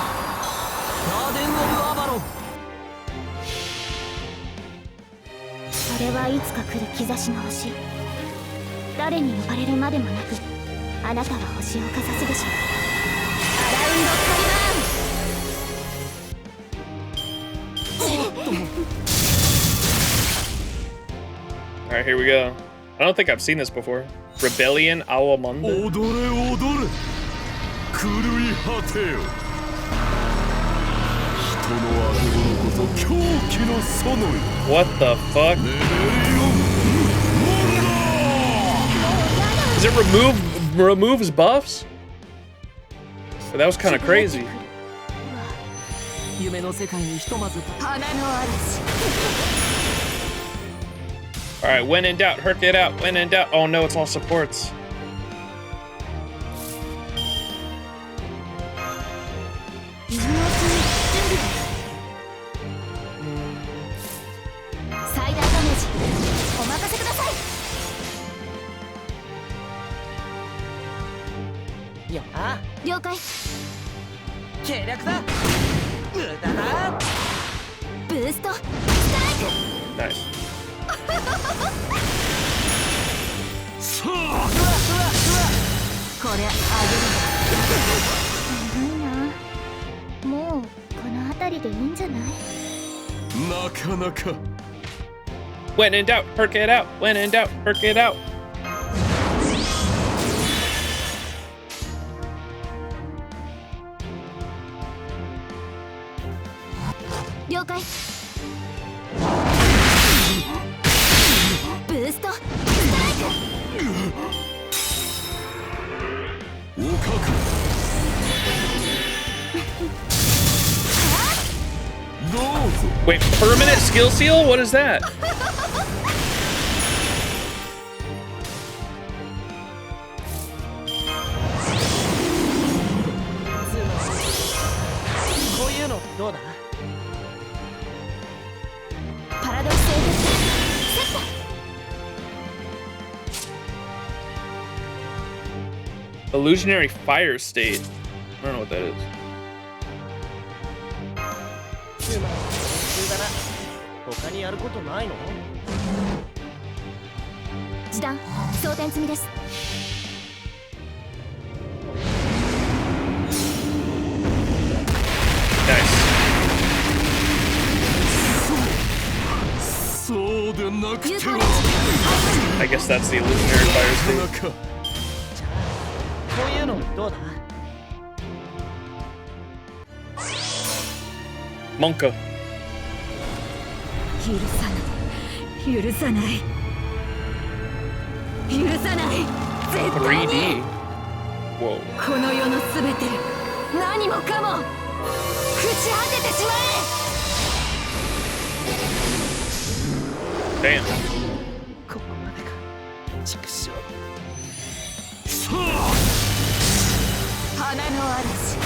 ガーデン・オブ・アバロン。 それはいつか来る兆しの星。誰に呼ばれるまでもなく、あなたは星をかざすでしょう。アラウンドカリバーン。 Alright, here we go. I don't think I've seen this before. Rebellion Awamanda. 踊れ踊れ。狂い果てよ。人のあてぼのこそ狂気の園よ。 What the fuck? Does it removes buffs? That was kind of crazy. 夢の世界にひとまずと。花の嵐。 Alright, when in doubt, Herc it out. When in doubt. Oh no, it's all supports. 今のうちに準備です。最大ダメージお任せください。やあ。了解。計略だ。無駄だ。ブーストストライク。 Nice. さあ。これあげる。長いな。もうこの辺りでいいんじゃない？なかなか。 When in doubt, Herc it out. When in doubt, Herc it out. 了解。ブーストストライク。 おかく。どうぞ。 Wait, permanent skill seal? What is that? こういうのどうだ。パラドクスエフェクトセット。 Illusionary fire state. I don't know what that is. だな。他にやることないの？時短装填済みです。 Nice. I guess that's the illusionary fire state. こういうのどうだ Monka. 許さない許さない許さない絶対に 3D. Whoa. この世のすべて何もかも朽ち果ててしま Damn. ここまでか畜生え花の嵐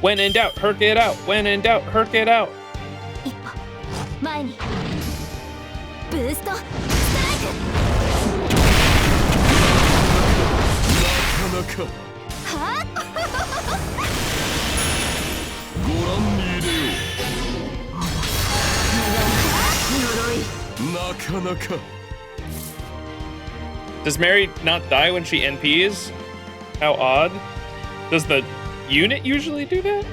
When in doubt, herk it out. When in doubt, herk it out. 一歩前にブーストストライク なかなか はご覧に入れようなかなか Does Mary not die when she NPs? How odd. Does the unit usually do that?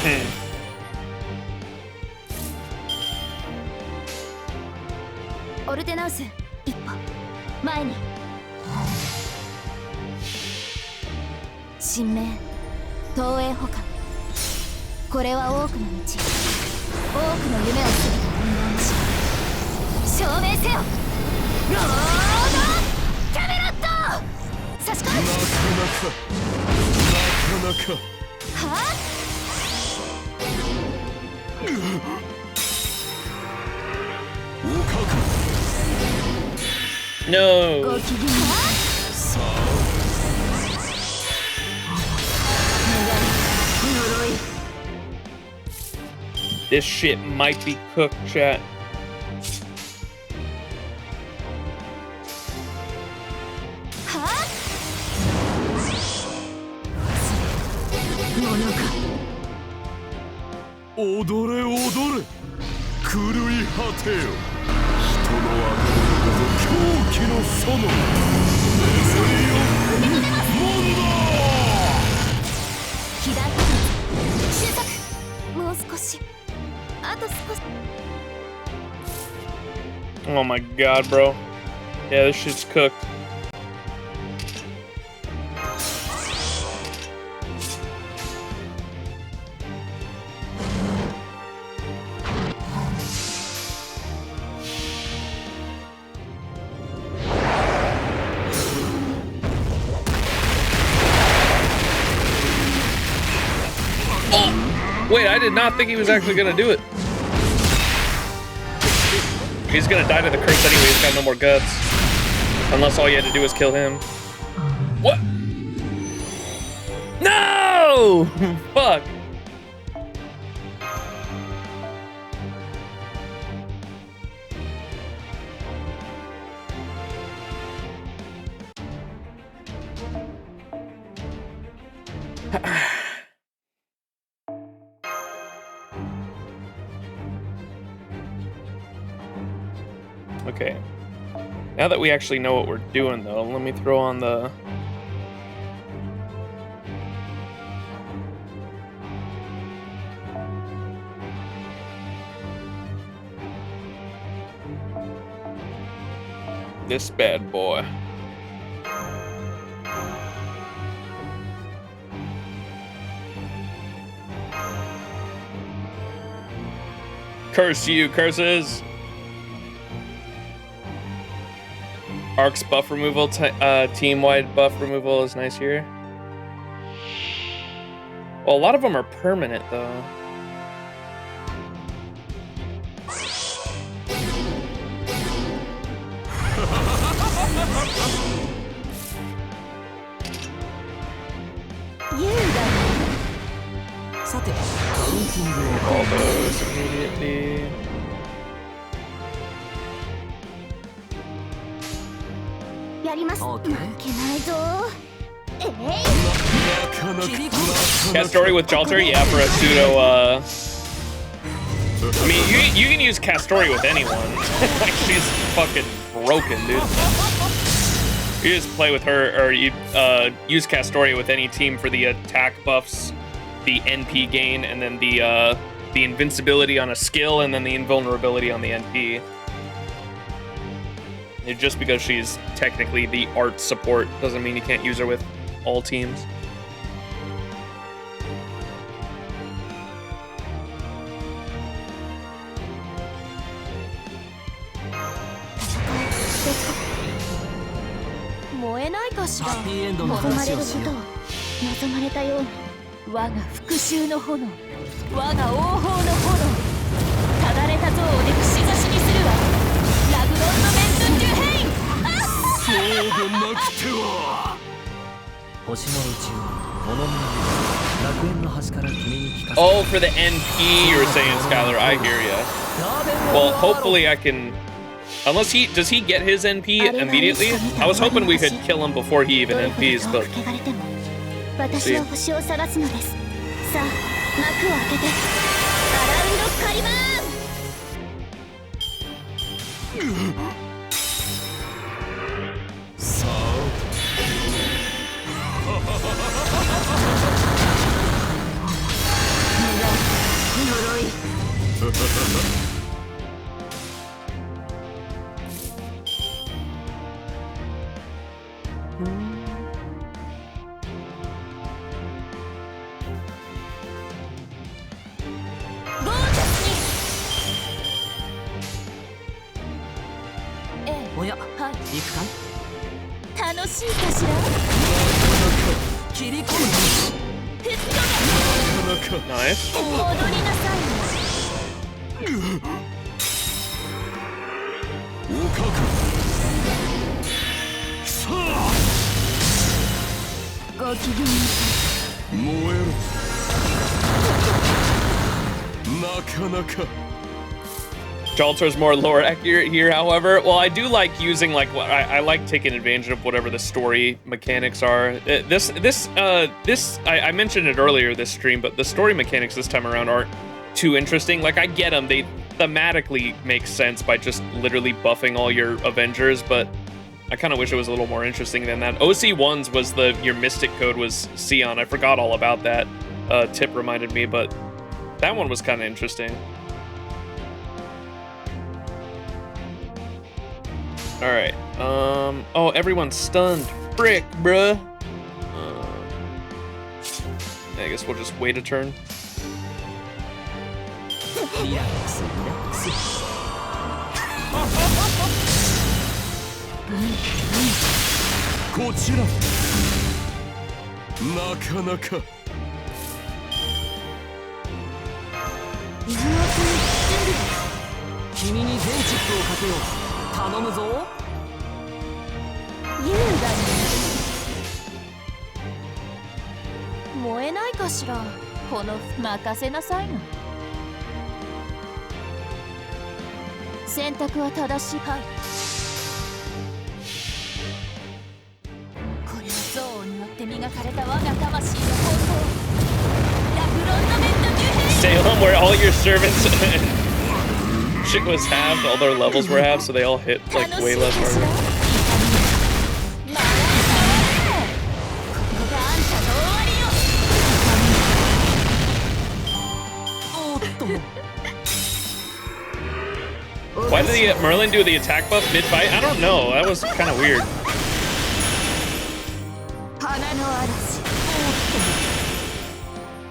Hmm. オルテナウス一歩前に神明東映捕獲これは多くの道多くの夢をすべて証明せよロードキャメロット差し込むなかなかはあ No. ご機嫌は This shit might be cooked, chat. はあものか 踊れ踊れ狂い果てよ人の悪狂気の園眠りよモンド左収束もう少しあと少し Oh my god, bro. Yeah, this shit's cooked. Wait, I did not think he was actually gonna do it. He's gonna die to the curse anyway, he's got no more guts. Unless all you had to do was kill him. What? No! Fuck. Okay. Now that we actually know what we're doing, though, let me throw on the... this bad boy. Curse you, curses! Arc's buff removal, team-wide buff removal is nice here. Well, a lot of them are permanent, though. てカウンティングを All those immediately. やります。負 OK けないぞ。えい。なかなか Cast Story with Jalter? Yeah, for a pseudo, I mean, you can use Cast Story with anyone. Like, she's fucking broken, dude. You just play with her, or you use Cast Story with any team for the attack buffs, the NP gain, and then the invincibility on a skill, and then the invulnerability on the NP. Just because she's technically the art support doesn't mean you can't use her with all teams. Happy end の望まれることを話をしよう望まれたように我が復讐の炎我が王鵬の炎ただれた像をで串刺しにするわラグロンのメント・デュヘインそうでなくては星の宇宙物見の楽園の端から君に聞かせ Oh, for the NP, you were saying, Skylar. I hear ya. Well, hopefully I can... Unless does he get his NP immediately? I was hoping we could kill him before he even NPs, but... 私は星を探すのですさあ幕を開けてアラウンドカリバーンさあ呪い おや、行くかい楽しいかしら切り込むふっと Nice. 踊りなさいおかくさあごきげん燃えるなかなか Jalter's more lore accurate here, however. Well, I do like using, like, I like taking advantage of whatever the story mechanics are. I mentioned it earlier this stream, but the story mechanics this time around aren't too interesting. Like, I get them. They thematically make sense by just literally buffing all your Avengers, but I kind of wish it was a little more interesting than that. OC1's was your Mystic code was Sion. I forgot all about that. Tip reminded me, but that one was kind of interesting. Alright, oh, everyone's stunned. Frick, bruh. I guess we'll just wait a turn. リラックスリラックスこちらなかなか君に全チップをかけよう頼むぞ優雅に燃えないかしらこの任せなさいな選択は正しいはいこれは憎悪によって磨かれた我が魂の方法ラグロンドメントデュヘイ Salem, where all your servants shit was halved, all their levels were halved, so they all hit like way less harder. ここがあんたの終わりよ Why did Merlin do the attack buff mid-fight? I don't know. That was kind of weird. 花の嵐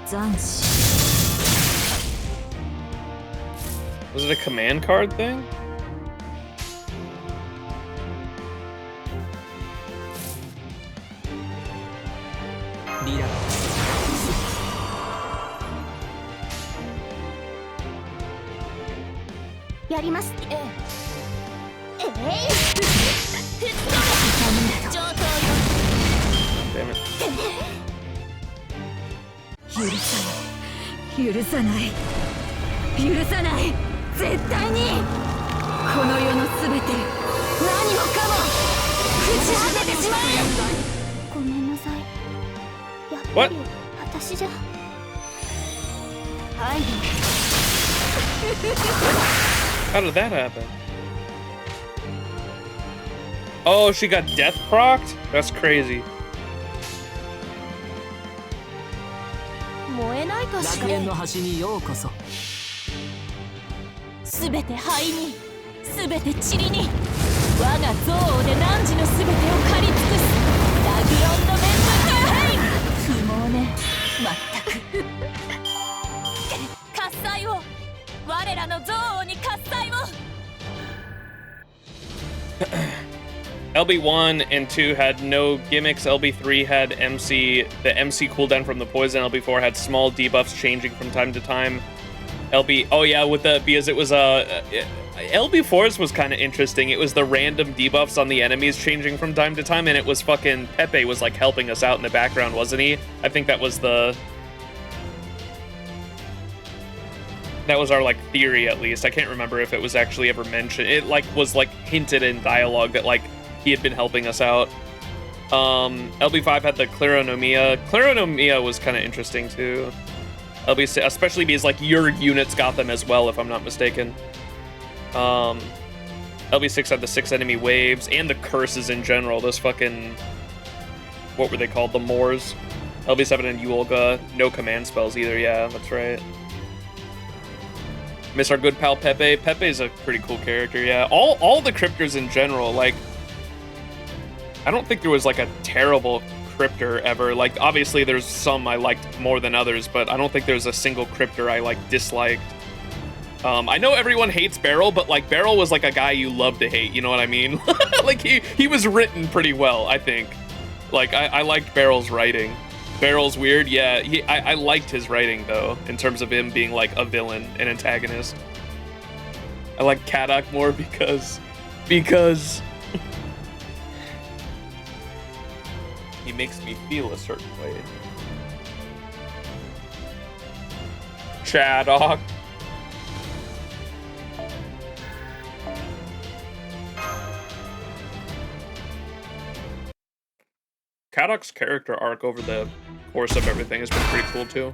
斬新 Was it a command card thing? Damn it. 許さない。許さない。絶対に。この世のすべて、何もかも朽ち果ててしまえ。ごめんなさい。やっぱり私じゃ。はい。How did that happen? Oh, she got death procced? That's crazy. 燃えないかしら。楽園の端にようこそ。すべて灰に、すべて塵に、我が憎悪で汝のすべてを狩り尽くす。ラグロンドメントニューヘイン。不毛ね、まったく。喝采を、我らの憎悪に喝采を。LB1 and 2 had no gimmicks. LB3 had the MC cooldown from the poison. LB4 had small debuffs changing from time to time. Oh yeah, because it was LB4's was kind of interesting. It was the random debuffs on the enemies changing from time to time, and it was fucking Pepe was like helping us out in the background, wasn't he? I think that was our like theory, at least. I can't remember if it was actually ever mentioned. It like was like hinted in dialogue that like he had been helping us out. LB5 had the Claronomia. Claronomia was kind of interesting too. LB6, especially because like your units got them as well, if I'm not mistaken. LB6 had the 6 enemy waves and the curses in general. Those fucking, what were they called? The Moors. LB7 and Yulga. No command spells either. Yeah, that's right. Miss our good pal Pepe. Pepe's a pretty cool character. Yeah, all the cryptors in general. Like, I don't think there was like a terrible cryptor ever. Like, obviously there's some I liked more than others, but I don't think there's a single cryptor I like disliked. I know everyone hates Beryl, but like Beryl was like a guy you love to hate, you know what I mean? Like he was written pretty well, I think. Like I liked Beryl's writing. Beryl's weird, yeah. I liked his writing though, in terms of him being like a villain, an antagonist. I like Kadok more because he makes me feel a certain way. Chaddock. Kadok's character arc over the course of everything has been pretty cool too.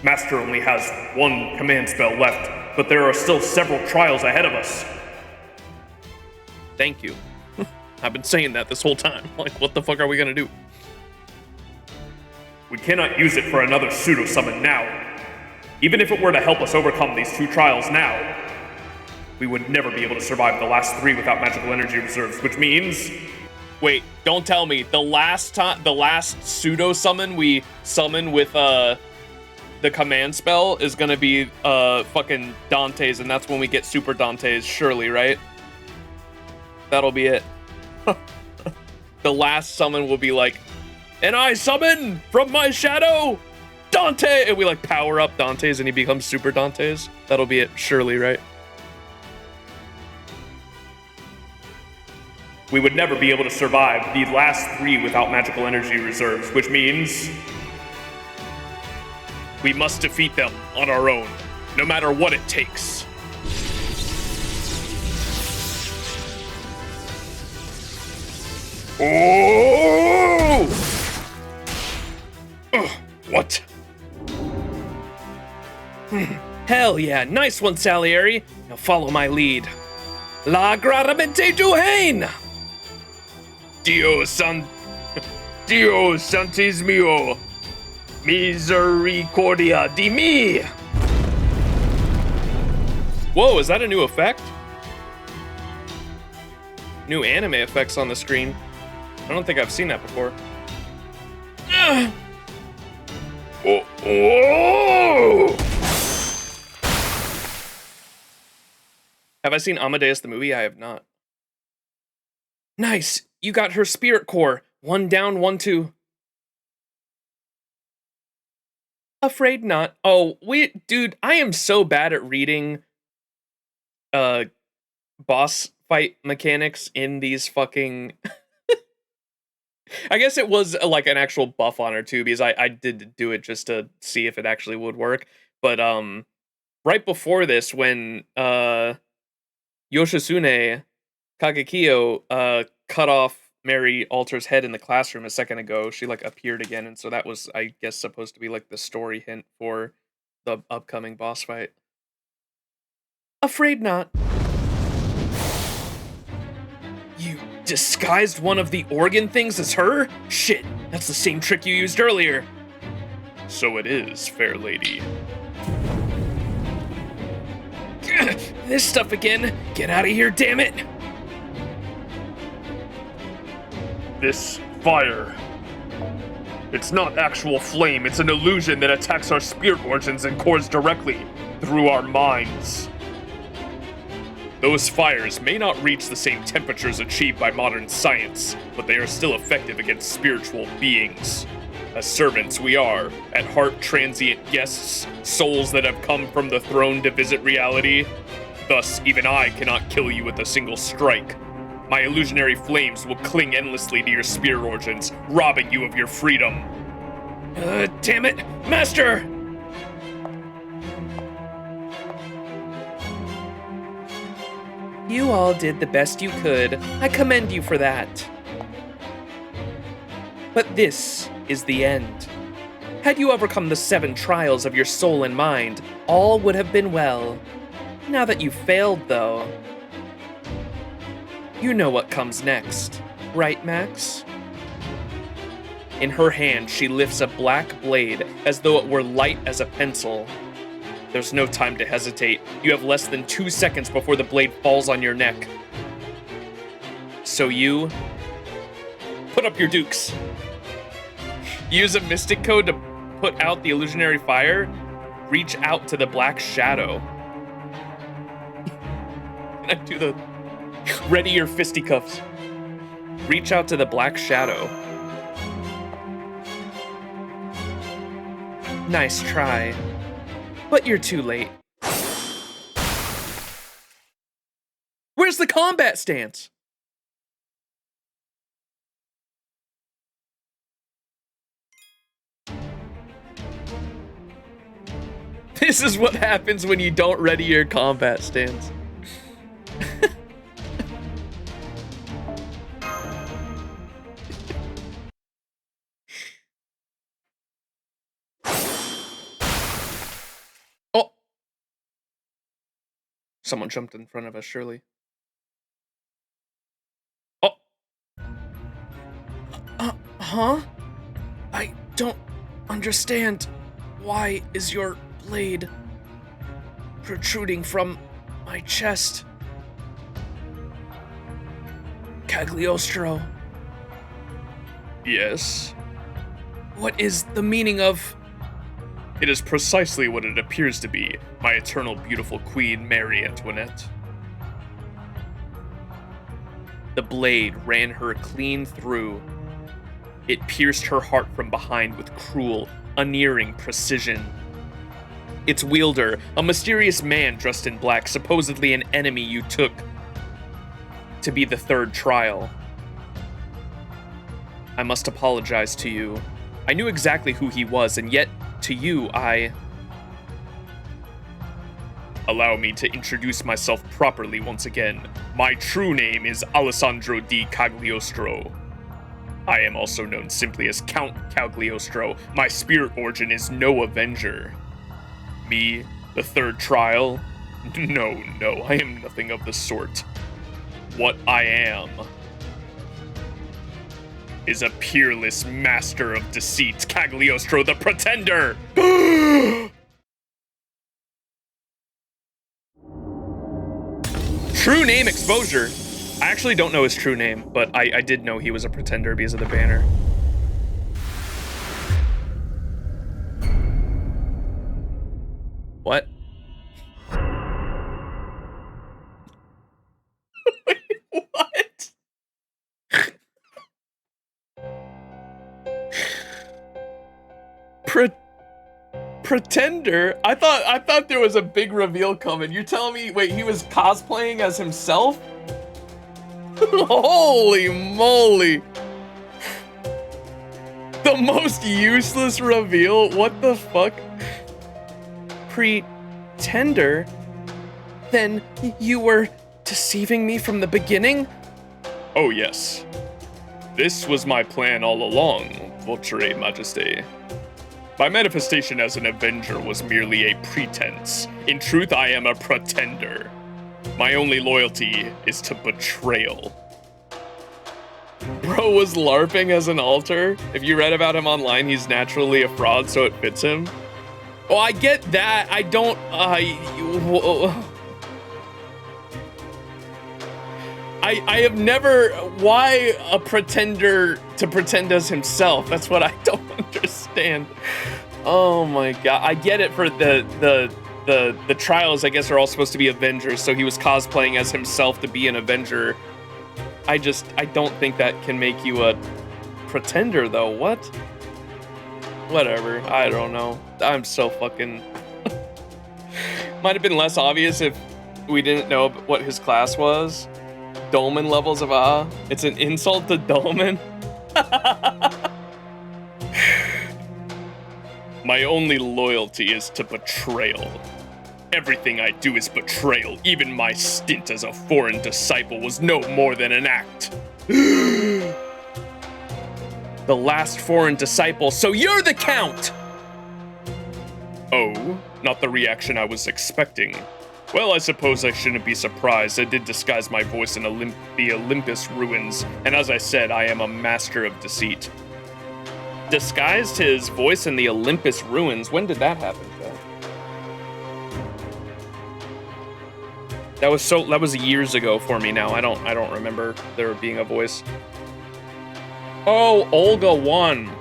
Master only has one command spell left, but there are still several trials ahead of us. Thank you. I've been saying that this whole time. Like, what the fuck are we gonna do? We cannot use it for another pseudo-summon now. Even if it were to help us overcome these 2 trials now, we would never be able to survive the last 3 without magical energy reserves, which means... Wait, don't tell me. The last pseudo-summon we summon with, the command spell is gonna be, fucking Dante's, and that's when we get Super Dante's, surely, right? That'll be it. The last summon will be like, and I summon from my shadow Dante! And we like power up Dante's and he becomes Super Dante's. That'll be it, surely, right? We would never be able to survive the last 3 without magical energy reserves, which means... we must defeat them on our own, no matter what it takes. Oh! What? Hell yeah, nice one, Salieri. Now follow my lead. La gratamente Gehenna! Dio santis mio, misericordia di me! Whoa, is that a new effect? New anime effects on the screen. I don't think I've seen that before. Oh! Have I seen Amadeus the movie? I have not. Nice! You got her spirit core. 1 down, 1, 2. Afraid not. Oh, dude, I am so bad at reading boss fight mechanics in these fucking... I guess it was like an actual buff on her too, because I did do it just to see if it actually would work. But right before this, when Yoshitsune Kagekiyo cut off Mary Alter's head in the classroom a second ago, she like appeared again, and so that was, I guess, supposed to be like the story hint for the upcoming boss fight. Afraid not. You disguised one of the organ things as her? Shit, that's the same trick you used earlier. So it is, fair lady. This stuff again. Get out of here, damn it. This fire. It's not actual flame, it's an illusion that attacks our spirit organs and cores directly through our minds. Those fires may not reach the same temperatures achieved by modern science, but they are still effective against spiritual beings. As servants, we are, at heart, transient guests, souls that have come from the throne to visit reality. Thus, even I cannot kill you with a single strike. My illusionary flames will cling endlessly to your spirit organs, robbing you of your freedom. Damn it, Master! You all did the best you could. I commend you for that. But this is the end. Had you overcome the 7 trials of your soul and mind, all would have been well. Now that you've failed, though, you know what comes next, right, Max? In her hand, she lifts a black blade as though it were light as a pencil. There's no time to hesitate. You have less than 2 seconds before the blade falls on your neck. So you put up your dukes. Use a mystic code to put out the illusionary fire. Reach out to the black shadow. Can I do the ready your fisticuffs? Reach out to the black shadow. Nice try. But you're too late. Where's the combat stance? This is what happens when you don't ready your combat stance. Oh! Someone jumped in front of us, surely. Oh! Huh? I don't understand. Why is your blade protruding from my chest? Cagliostro. Yes? What is the meaning of... It is precisely what it appears to be, my eternal beautiful Queen Mary Antoinette. The blade ran her clean through. It pierced her heart from behind with cruel, unerring precision. Its wielder, a mysterious man dressed in black, supposedly an enemy you took to be the third trial. I must apologize to you. I knew exactly who he was, and yet, to you, Allow me to introduce myself properly once again. My true name is Alessandro di Cagliostro. I am also known simply as Count Cagliostro. My spirit origin is no avenger. Me, the third trial? No, I am nothing of the sort. What I am is a peerless master of deceit, Cagliostro the Pretender! True name exposure. I actually don't know his true name, but I did know he was a pretender because of the banner. What? Wait, what? Pretender? I thought there was a big reveal coming. You're telling me, wait, he was cosplaying as himself? Holy moly. The most useless reveal? What the fuck? Pretender? Then you were deceiving me from the beginning? Oh yes. This was my plan all along, Votre Majesté. My manifestation as an Avenger was merely a pretense. In truth, I am a pretender. My only loyalty is to betrayal. Bro was LARPing as an altar. If you read about him online, he's naturally a fraud, so it fits him. Oh, I get that. I don't. I have never. Why a pretender to pretend as himself? That's what I don't understand. Oh my god. I get it for the trials, I guess, are all supposed to be Avengers, so he was cosplaying as himself to be an Avenger. I don't think that can make you a pretender, though. What? Whatever. I don't know. I'm so fucking... Might have been less obvious if we didn't know what his class was. Dolmen levels of awe. It's an insult to Dolmen. My only loyalty is to betrayal. Everything I do is betrayal. Even my stint as a foreign disciple was no more than an act. The last foreign disciple, so you're the Count! Oh, not the reaction I was expecting. Well, I suppose I shouldn't be surprised. I did disguise my voice in the Olympus ruins, and as I said, I am a master of deceit. Disguised his voice in the Olympus ruins? When did that happen, Joe? That was years ago for me now. I don't remember there being a voice. Oh, Olga won.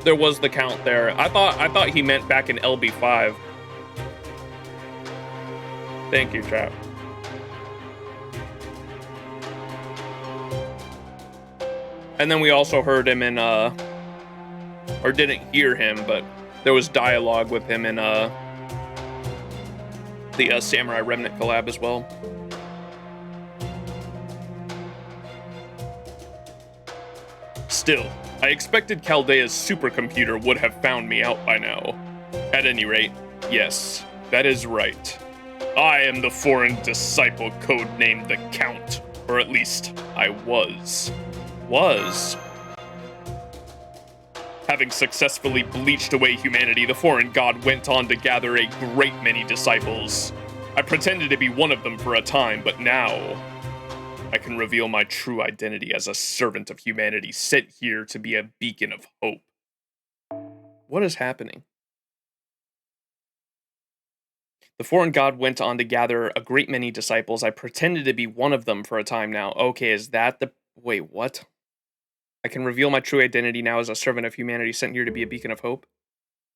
There was the Count there. I thought he meant back in LB5. Thank you, chat. And then we also heard him in or didn't hear him, but there was dialogue with him in the Samurai Remnant collab as well. Still, I expected Chaldea's supercomputer would have found me out by now. At any rate, yes, that is right. I am the foreign disciple codenamed the Count, or at least I was. Having successfully bleached away humanity, the foreign god went on to gather a great many disciples. I pretended to be one of them for a time, but now I can reveal my true identity as a servant of humanity sent here to be a beacon of hope. What is happening? The foreign god went on to gather a great many disciples. I pretended to be one of them for a time now. Okay, is that the... Wait, what? I can reveal my true identity now as a servant of humanity sent here to be a beacon of hope.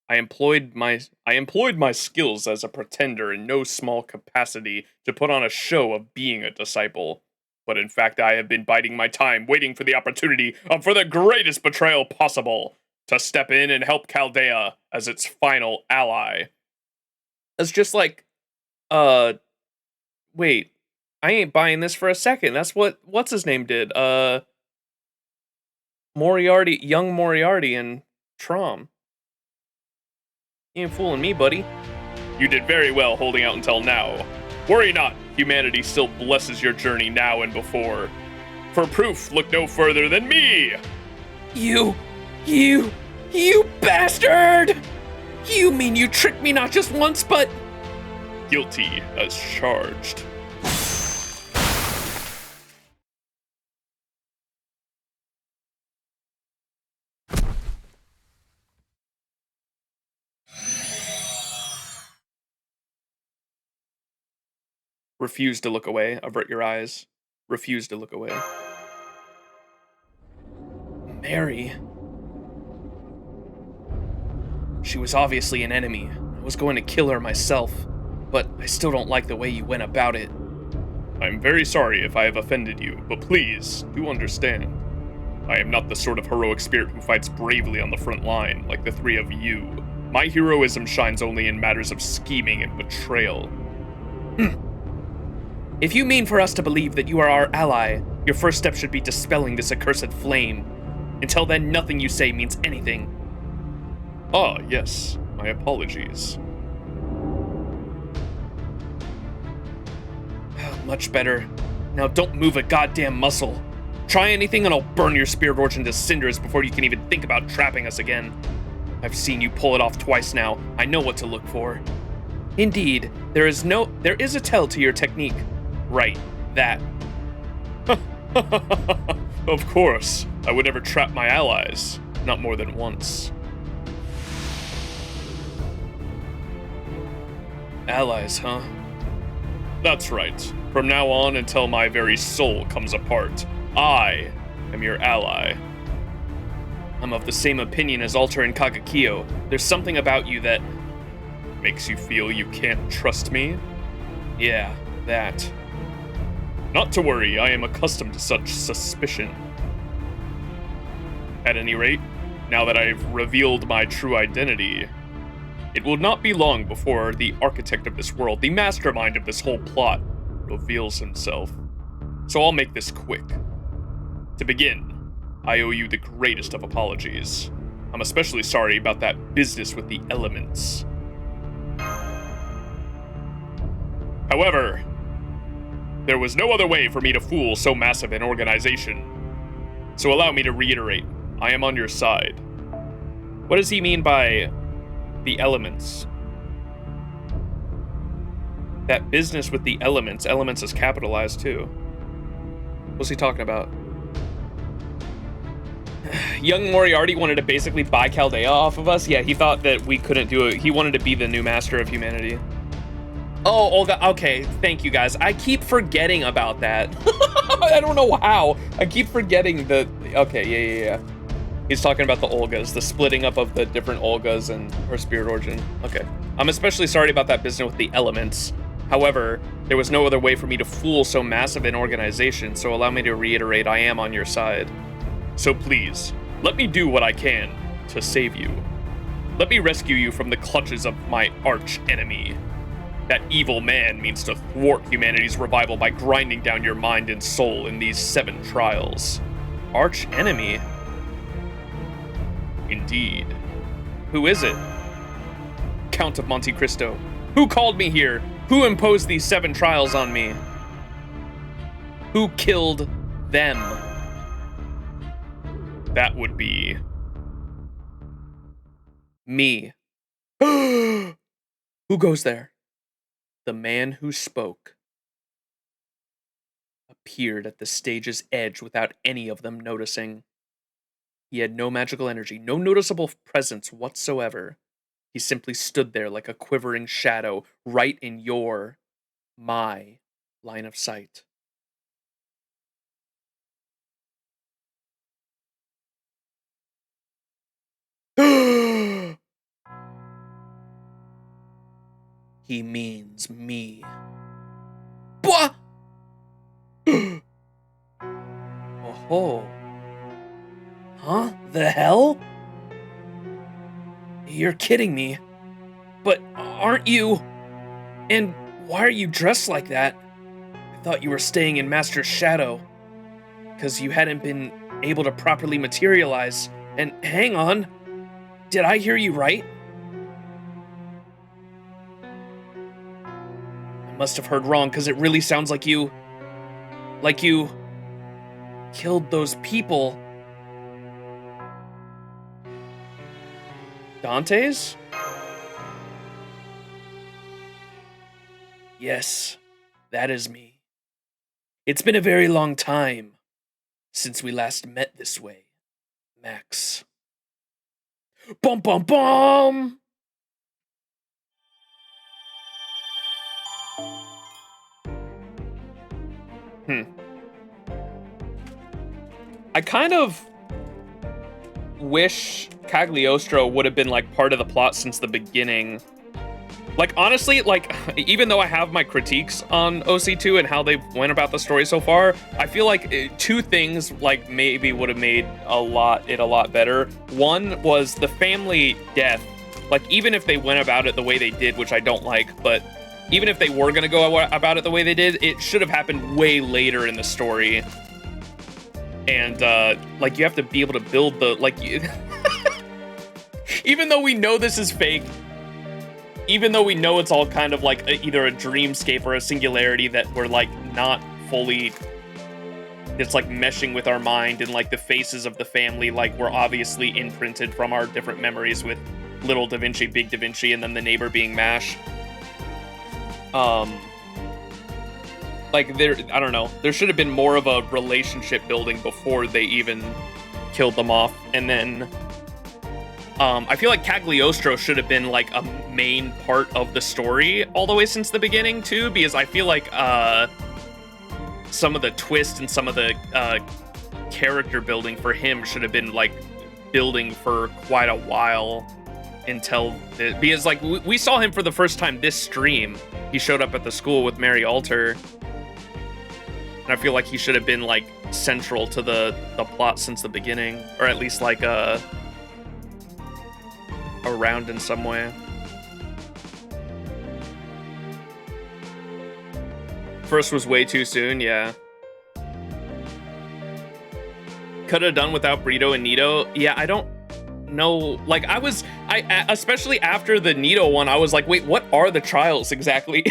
I employed my skills as a pretender in no small capacity to put on a show of being a disciple. But in fact, I have been biding my time, waiting for the opportunity for the greatest betrayal possible, to step in and help Chaldea as its final ally. It's just like, wait, I ain't buying this for a second. That's what's his name did. Moriarty, young Moriarty in Trom. You ain't fooling me, buddy. You did very well holding out until now. Worry not, humanity still blesses your journey now and before. For proof, look no further than me! You bastard! You mean you tricked me not just once, but... Guilty as charged. Refuse to look away. Avert your eyes. Refuse to look away. Mary. She was obviously an enemy. I was going to kill her myself, but I still don't like the way you went about it. I'm very sorry if I have offended you, but please, do understand. I am not the sort of heroic spirit who fights bravely on the front line, like the three of you. My heroism shines only in matters of scheming and betrayal. If you mean for us to believe that you are our ally, your first step should be dispelling this accursed flame. Until then, nothing you say means anything. Ah, yes. My apologies. Much better. Now don't move a goddamn muscle. Try anything and I'll burn your spirit origin to cinders before you can even think about trapping us again. I've seen you pull it off twice now. I know what to look for. Indeed, there is a tell to your technique. Right, that. Of course. I would never trap my allies. Not more than once. Allies, huh? That's right. From now on until my very soul comes apart, I am your ally. I'm of the same opinion as Alter and Kagekyo. There's something about you that Makes you feel you can't trust me? Yeah, that. Not to worry, I am accustomed to such suspicion. At any rate, now that I've revealed my true identity, it will not be long before the architect of this world, the mastermind of this whole plot, reveals himself. So I'll make this quick. To begin, I owe you the greatest of apologies. I'm especially sorry about that business with the elements. However, there was no other way for me to fool so massive an organization. So allow me to reiterate, I am on your side. What does he mean by the elements? That business with the elements. Elements is capitalized too. What's he talking about? Young Moriarty wanted to basically buy Chaldea off of us. Yeah, he thought that we couldn't do it. He wanted to be the new master of humanity. Oh, Olga. Okay, thank you guys. I keep forgetting about that. I don't know how. I keep forgetting the. Okay, yeah. He's talking about the Olgas, the splitting up of the different Olgas and her spirit origin. Okay. I'm especially sorry about that business with the elements. However, there was no other way for me to fool so massive an organization, so allow me to reiterate I am on your side. So please, let me do what I can to save you. Let me rescue you from the clutches of my arch enemy. That evil man means to thwart humanity's revival by grinding down your mind and soul in these 7 trials. Arch enemy? Indeed. Who is it? Count of Monte Cristo. Who called me here? Who imposed these 7 trials on me? Who killed them? That would be... me. Who goes there? The man who spoke appeared at the stage's edge without any of them noticing. He had no magical energy, no noticeable presence whatsoever. He simply stood there like a quivering shadow, right in my line of sight. He means me. Bwah! Oh. Huh? The hell? You're kidding me. But aren't you? And why are you dressed like that? I thought you were staying in Master's shadow. Because you hadn't been able to properly materialize. And hang on. Did I hear you right? I must have heard wrong, because it really sounds like you killed those people. Dante's? Yes, that is me. It's been a very long time since we last met this way, Max. Bum bum bum! I kind of wish Cagliostro would have been like part of the plot since the beginning. Like, honestly, like, even though I have my critiques on OC2 and how they went about the story so far, I feel like 2 things like maybe would have made it a lot better. One was the family death. Like, even if they went about it the way they did, which I don't like, but even if they were going to go about it the way they did, it should have happened way later in the story. And, like, you have to be able to build the, like, even though we know this is fake, even though we know it's all kind of like either a dreamscape or a singularity that we're, like, not fully, it's, like, meshing with our mind, and, like, the faces of the family, like, were obviously imprinted from our different memories with Little Da Vinci, Big Da Vinci, and then the neighbor being MASH. Like, I don't know. There should have been more of a relationship building before they even killed them off. And then, I feel like Cagliostro should have been, like, a main part of the story all the way since the beginning, too, because I feel like, some of the twist and some of the, character building for him should have been, like, building for quite a while until, because, like, we saw him for the first time this stream. He showed up at the school with Mary Alter. And I feel like he should have been, like, central to the plot since the beginning. Or at least, like, around in some way. First was way too soon, yeah. Could have done without Brito and Nito. Yeah, I don't know. Like, especially after the Nito one, I was like, wait, what are the trials exactly?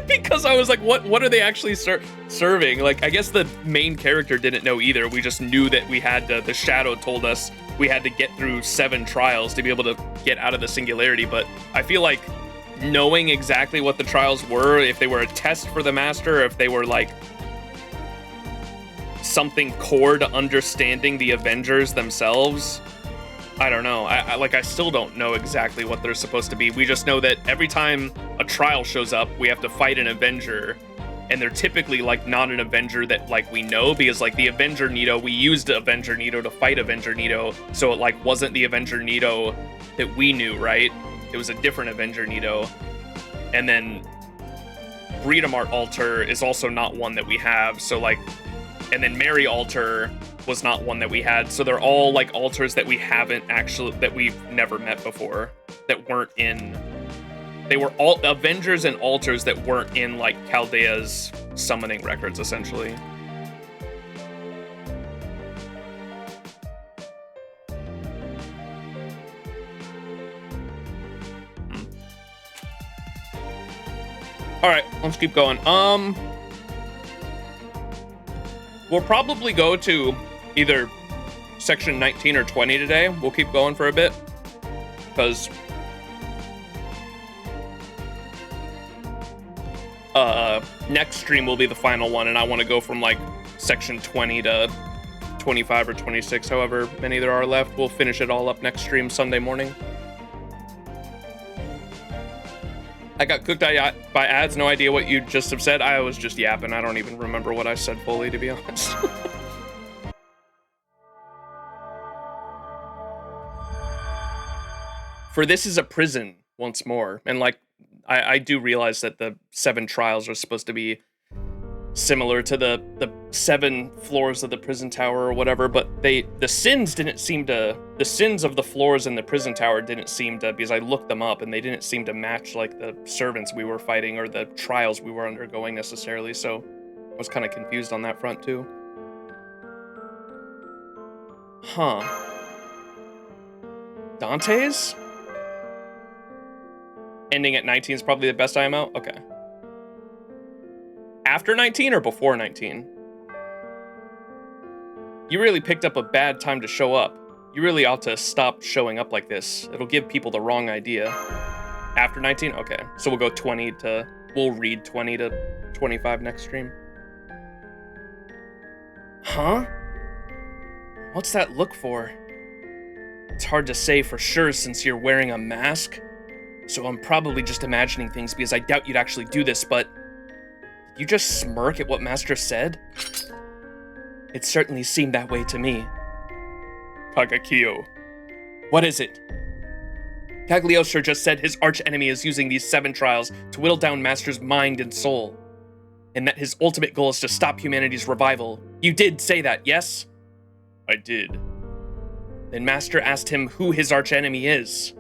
Because I was like, what are they actually serving? Like, I guess the main character didn't know either. We just knew that we had to, the Shadow told us we had to get through 7 trials to be able to get out of the singularity. But I feel like knowing exactly what the trials were, if they were a test for the Master, or if they were, like, something core to understanding the Avengers themselves, I don't know. I still don't know exactly what they're supposed to be. We just know that every time a trial shows up, we have to fight an Avenger. And they're typically, like, not an Avenger that, like, we know, because, like, the Avenger Nito, we used Avenger Nito to fight Avenger Nito, so it, like, wasn't the Avenger Nito that we knew, right? It was a different Avenger Nito. And then Britomart Alter is also not one that we have, so, like, and then Mary Alter was not one that we had, so they're all, like, altars that we haven't actually, that we've never met before, that weren't in, they were all Avengers and altars that weren't in, like, Chaldea's summoning records, essentially. Alright, let's keep going. We'll probably go to either section 19 or 20 today. We'll keep going for a bit, because next stream will be the final one, and I want to go from, like, section 20 to 25 or 26, however many there are left. We'll finish it all up next stream Sunday morning. I got cooked by ads, no idea what you just have said. I was just yapping. I don't even remember what I said fully, to be honest. For this is a prison, once more. And, like, I do realize that the 7 trials are supposed to be similar to the 7 floors of the prison tower or whatever, but the sins of the floors in the prison tower didn't seem to, because I looked them up and they didn't seem to match, like, the servants we were fighting or the trials we were undergoing necessarily, so I was kind of confused on that front too. Huh. Dante's? Ending at 19 is probably the best IMO? Okay. After 19 or before 19? You really picked up a bad time to show up. You really ought to stop showing up like this. It'll give people the wrong idea. After 19? Okay. So we'll go 20 to... We'll read 20 to 25 next stream. Huh? What's that look for? It's hard to say for sure since you're wearing a mask. So I'm probably just imagining things because I doubt you'd actually do this, but... Did you just smirk at what Master said? It certainly seemed that way to me. Kagakio. What is it? Cagliostro just said his archenemy is using these 7 trials to whittle down Master's mind and soul. And that his ultimate goal is to stop humanity's revival. You did say that, yes? I did. Then Master asked him who his archenemy is.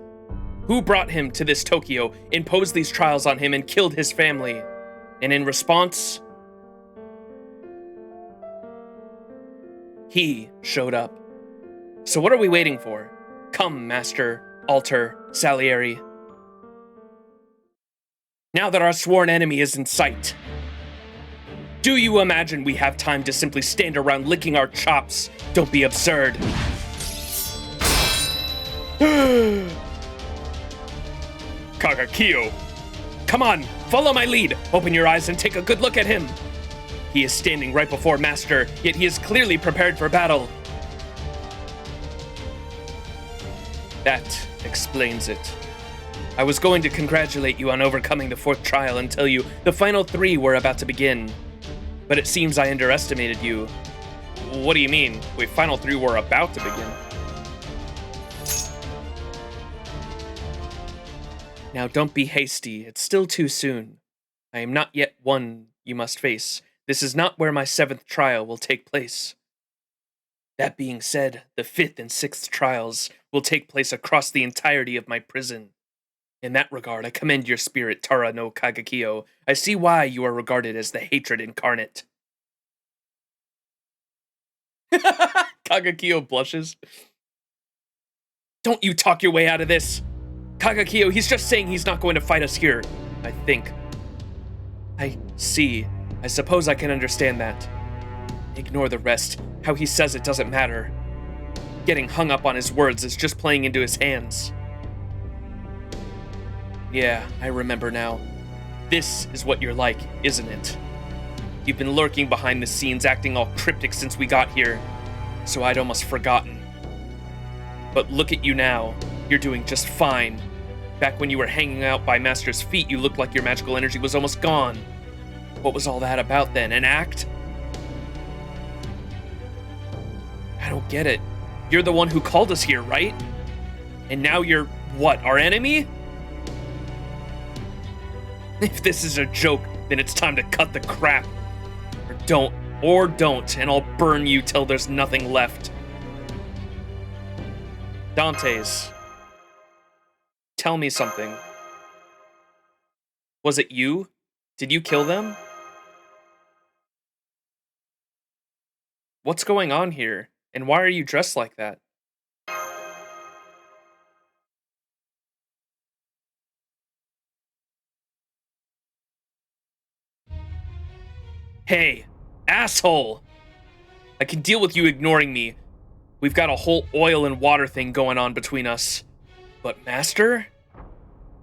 Who brought him to this Tokyo, imposed these trials on him, and killed his family? And in response, he showed up. So what are we waiting for? Come, Master, Alter, Salieri. Now that our sworn enemy is in sight, do you imagine we have time to simply stand around licking our chops? Don't be absurd. Kagakio! Come on, follow my lead. Open your eyes and take a good look at him. He is standing right before Master, yet he is clearly prepared for battle. That explains it. I was going to congratulate you on overcoming the 4th trial and tell you the final 3 were about to begin. But it seems I underestimated you. What do you mean? Wait, final 3 were about to begin. Now don't be hasty, it's still too soon. I am not yet one you must face. This is not where my 7th trial will take place. That being said, the 5th and 6th trials will take place across the entirety of my prison. In that regard, I commend your spirit, Tara no Kagakio. I see why you are regarded as the hatred incarnate. Kagakio blushes. Don't you talk your way out of this. Kagakio, he's just saying he's not going to fight us here, I think. I see. I suppose I can understand that. Ignore the rest. How he says it doesn't matter. Getting hung up on his words is just playing into his hands. Yeah, I remember now. This is what you're like, isn't it? You've been lurking behind the scenes, acting all cryptic since we got here, so I'd almost forgotten. But look at you now. You're doing just fine. Back when you were hanging out by Master's feet, you looked like your magical energy was almost gone. What was all that about then? An act? I don't get it. You're the one who called us here, right? And now you're, what, our enemy? If this is a joke, then it's time to cut the crap. Or don't, and I'll burn you till there's nothing left. Dante's. Tell me something. Was it you? Did you kill them? What's going on here? And why are you dressed like that? Hey, asshole! I can deal with you ignoring me. We've got a whole oil and water thing going on between us. But Master?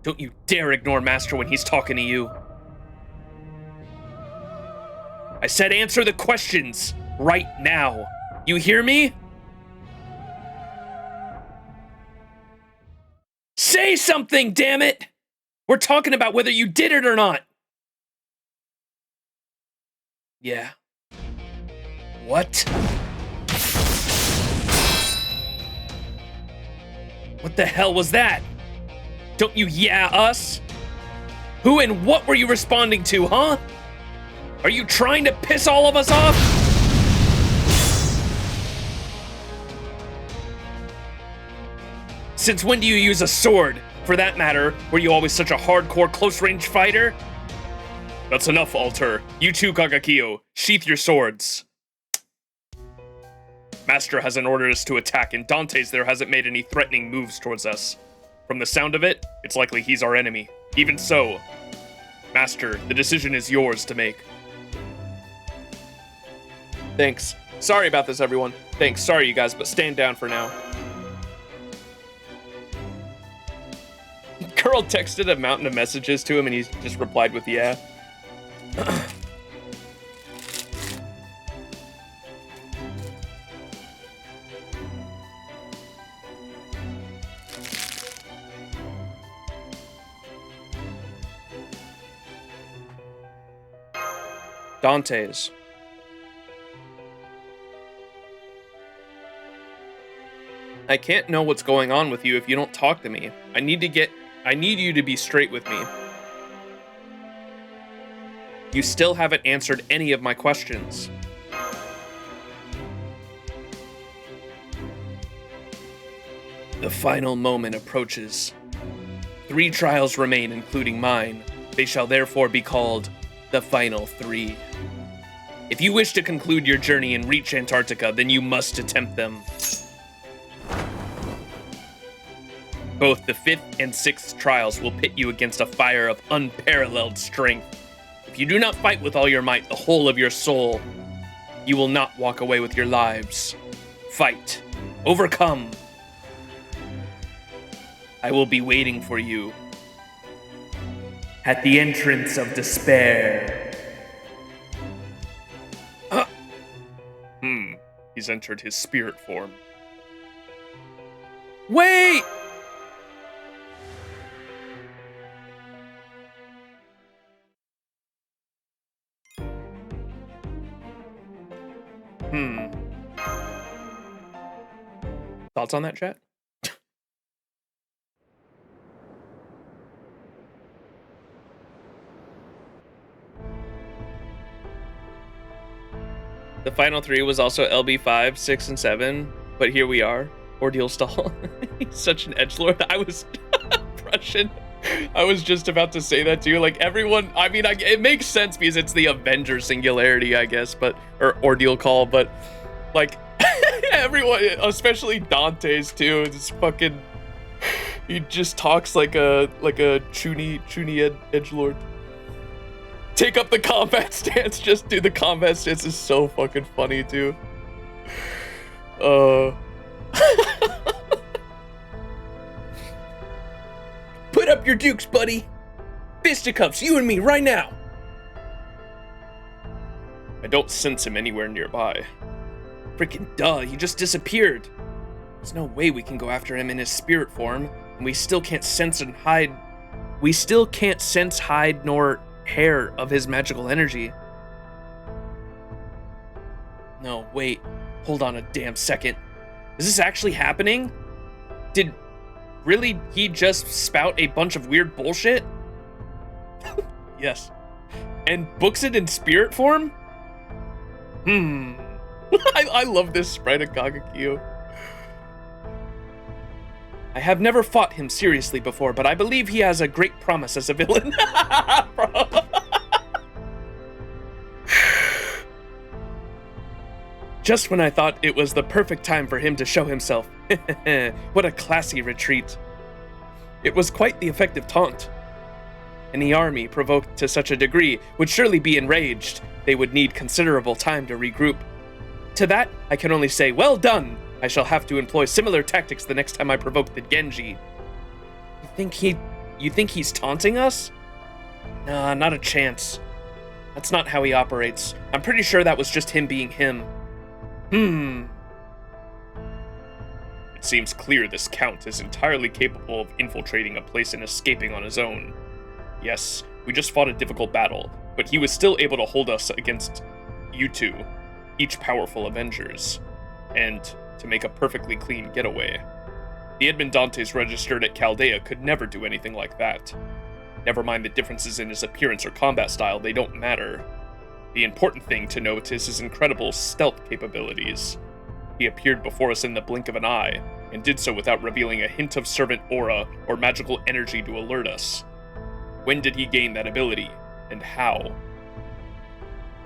Don't you dare ignore Master when he's talking to you. I said answer the questions right now. You hear me? Say something, damn it! We're talking about whether you did it or not. Yeah. What? What the hell was that? Don't you yeah us? Who and what were you responding to, huh? Are you trying to piss all of us off? Since when do you use a sword? For that matter, were you always such a hardcore close-range fighter? That's enough, Alter. You too, Kagakio. Sheath your swords. Master hasn't ordered us to attack, and Dante's there hasn't made any threatening moves towards us. From the sound of it, it's likely he's our enemy. Even so, Master, the decision is yours to make. Thanks. Sorry about this, everyone. Thanks. Sorry, you guys, but stand down for now. Girl texted a mountain of messages to him, and he just replied with yeah. Dante's. I can't know what's going on with you if you don't talk to me. I need you to be straight with me. You still haven't answered any of my questions. The final moment approaches. 3 trials remain, including mine. They shall therefore be called the Final 3. If you wish to conclude your journey and reach Antarctica, then you must attempt them. Both the 5th and 6th trials will pit you against a fire of unparalleled strength. If you do not fight with all your might, the whole of your soul, you will not walk away with your lives. Fight. Overcome. I will be waiting for you at the entrance of despair. He's entered his spirit form. Wait! Thoughts on that, chat? The final 3 was also LB5, 6, and 7, but here we are. Ordeal stall. He's such an edgelord. I was Prussian. I was just about to say that too. Like everyone, I mean, it makes sense because it's the Avenger singularity, I guess, or Ordeal call, but like everyone, especially Dante's too, is fucking. He just talks like a chuny edgelord. Take up the combat stance. Just do the combat stance is so fucking funny too. Put up your dukes, buddy. Fisticuffs, you and me, right now. I don't sense him anywhere nearby. Freaking duh, he just disappeared. There's no way we can go after him in his spirit form, and we still can't sense and hide. We still can't sense, hide, nor hair of his magical energy. No, wait. Hold on a damn second. Is this actually happening? Did really he just spout a bunch of weird bullshit? Yes. And books it in spirit form? I love this sprite of Kagekyo. I have never fought him seriously before, but I believe he has a great promise as a villain. Bro. Just when I thought it was the perfect time for him to show himself. What a classy retreat. It was quite the effective taunt. Any army provoked to such a degree would surely be enraged. They would need considerable time to regroup. To that, I can only say, well done! I shall have to employ similar tactics the next time I provoke the Genji. You think he's taunting us? Nah, not a chance. That's not how he operates. I'm pretty sure that was just him being him. It seems clear this Count is entirely capable of infiltrating a place and escaping on his own. Yes, we just fought a difficult battle, but he was still able to hold us against you two, each powerful Avengers, and to make a perfectly clean getaway. The Edmond Dantes registered at Chaldea could never do anything like that. Never mind the differences in his appearance or combat style, they don't matter. The important thing to note is his incredible stealth capabilities. He appeared before us in the blink of an eye, and did so without revealing a hint of servant aura or magical energy to alert us. When did he gain that ability, and how?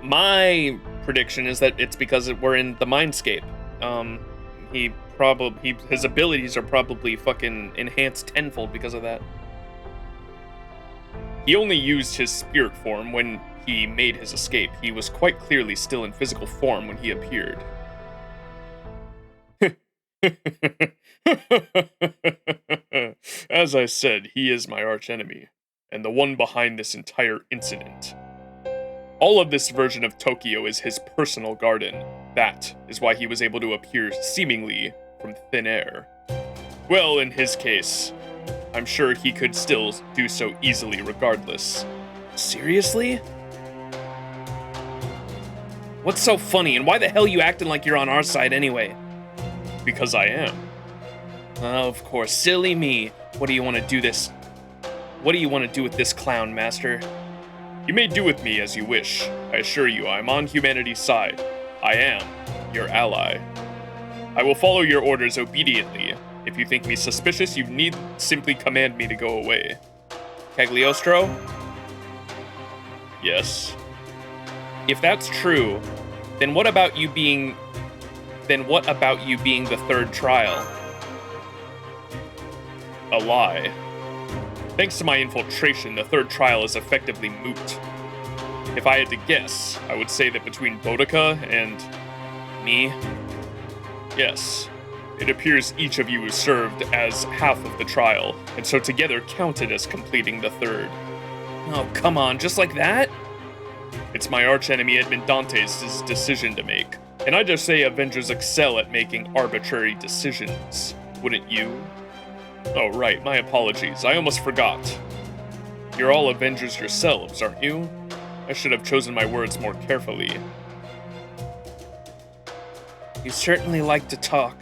My prediction is that it's because we're in the Mindscape. His abilities are probably fucking enhanced tenfold because of that. He only used his spirit form when he made his escape. He was quite clearly still in physical form when he appeared. As I said, he is my archenemy, and the one behind this entire incident. All of this version of Tokyo is his personal garden. That is why he was able to appear seemingly from thin air. Well, in his case, I'm sure he could still do so easily regardless. Seriously? What's so funny, and why the hell you acting like you're on our side anyway? Because I am. Oh, of course, silly me. What do you want to do with this clown, master? You may do with me as you wish. I assure you, I am on humanity's side. I am your ally. I will follow your orders obediently, If you think me suspicious, you need simply command me to go away. Cagliostro? Yes. If that's true, then what about you being the third trial? A lie. Thanks to my infiltration, the third trial is effectively moot. If I had to guess, I would say that between Boudica and Me? yes, it appears each of you served as half of the trial, and so together counted as completing the third. Oh, come on, just like that? It's my archenemy Edmond Dantes' decision to make, and I just say Avengers excel at making arbitrary decisions. Wouldn't you? Oh, right, my apologies, I almost forgot. You're all Avengers yourselves, aren't you? I should have chosen my words more carefully. You certainly like to talk.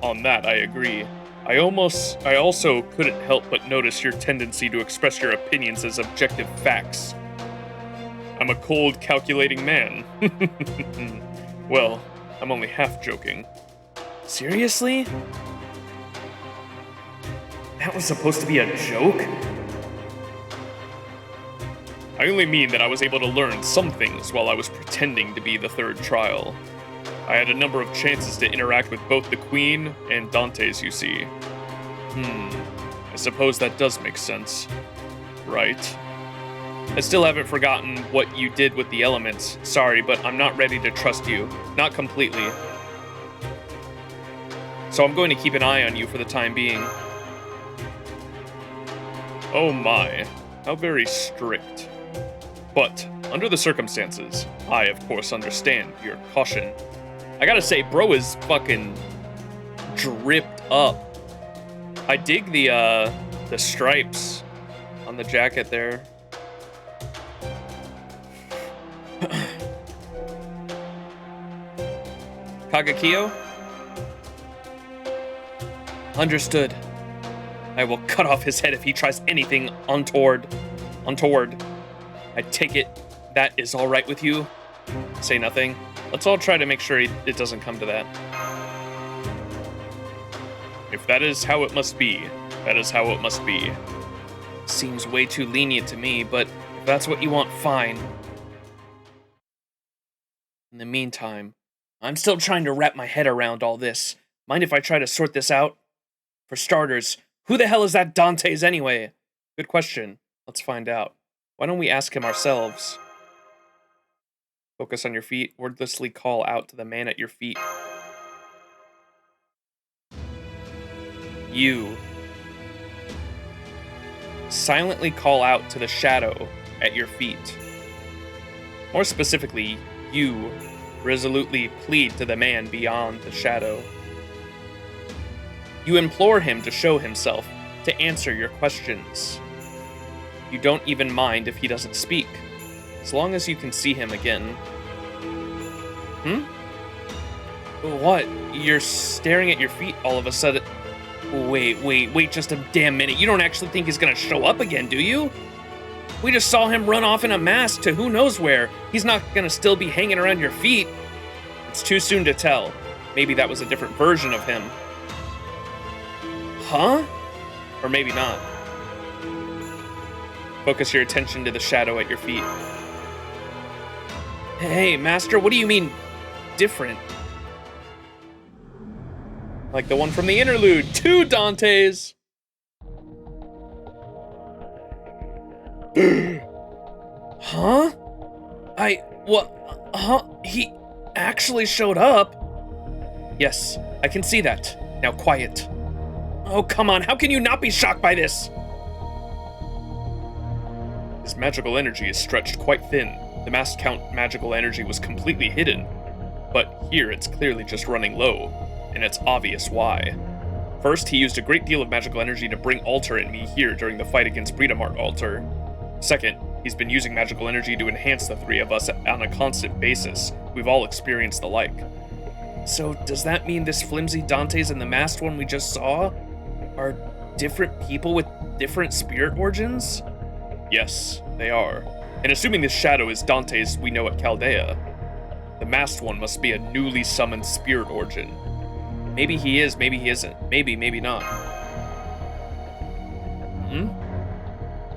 On that, I agree. I also couldn't help but notice your tendency to express your opinions as objective facts. I'm a cold, calculating man. Well, I'm only half joking. Seriously? That was supposed to be a joke? I only mean that I was able to learn some things while I was pretending to be the third trial. I had a number of chances to interact with both the Queen and Dantes, you see. I suppose that does make sense. Right? I still haven't forgotten what you did with the elements. Sorry, but I'm not ready to trust you. Not completely. So I'm going to keep an eye on you for the time being. Oh my, how very strict. But, under the circumstances, I of course understand your caution. I gotta say, bro is fucking dripped up. I dig the stripes on the jacket there. Kagekio? Understood. I will cut off his head if he tries anything untoward. I take it that is all right with you? Say nothing. Let's all try to make sure it doesn't come to that. If that is how it must be, that is how it must be. Seems way too lenient to me, but if that's what you want, fine. In the meantime, I'm still trying to wrap my head around all this. Mind if I try to sort this out? For starters, who the hell is that Dantes anyway? Good question. Let's find out. Why don't we ask him ourselves? Focus on your feet. Wordlessly call out to the man at your feet. You. Silently call out to the shadow at your feet. More specifically, you resolutely plead to the man beyond the shadow. You implore him to show himself, to answer your questions. You don't even mind if he doesn't speak, as long as you can see him again. What? You're staring at your feet all of a sudden. Wait just a damn minute. You don't actually think he's gonna show up again, do you? We just saw him run off in a mask to who knows where. He's not gonna still be hanging around your feet. It's too soon to tell. Maybe that was a different version of him. Huh? Or maybe not. Focus your attention to the shadow at your feet. Hey, Master, what do you mean, different? Like the one from the interlude, 2 Dantes! Huh? Huh? He actually showed up? Yes, I can see that. Now quiet. Oh, come on, how can you not be shocked by this? His magical energy is stretched quite thin. The masked count magical energy was completely hidden. But here it's clearly just running low, and it's obvious why. First, he used a great deal of magical energy to bring Alter and me here during the fight against Britomart Alter. Second, he's been using magical energy to enhance the three of us on a constant basis. We've all experienced the like. So does that mean this flimsy Dantes and the masked one we just saw are different people with different spirit origins? Yes, they are. And assuming this shadow is Dantes we know at Chaldea, the masked one must be a newly summoned spirit origin. Maybe he is, maybe he isn't. Maybe, maybe not.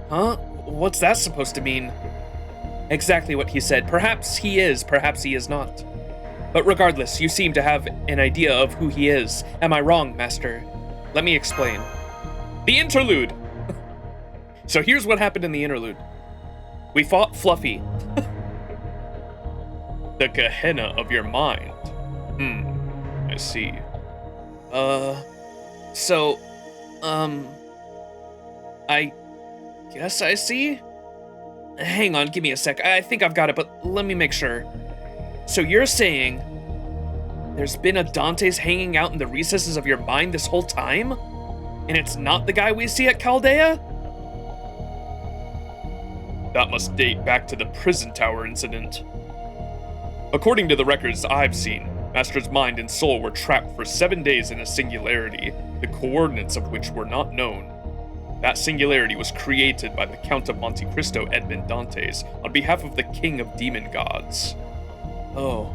Huh? What's that supposed to mean? Exactly what he said. Perhaps he is, perhaps he is not. But regardless, you seem to have an idea of who he is. Am I wrong, Master? Let me explain. The interlude! So here's what happened in the interlude. We fought Fluffy. The Gehenna of your mind. I see. I guess I see? Hang on, give me a sec. I think I've got it, but let me make sure. So you're saying there's been a Dante's hanging out in the recesses of your mind this whole time? And it's not the guy we see at Chaldea? That must date back to the prison tower incident. According to the records I've seen, Master's mind and soul were trapped for 7 days in a singularity, the coordinates of which were not known. That singularity was created by the Count of Monte Cristo Edmond Dantes on behalf of the King of Demon Gods. Oh.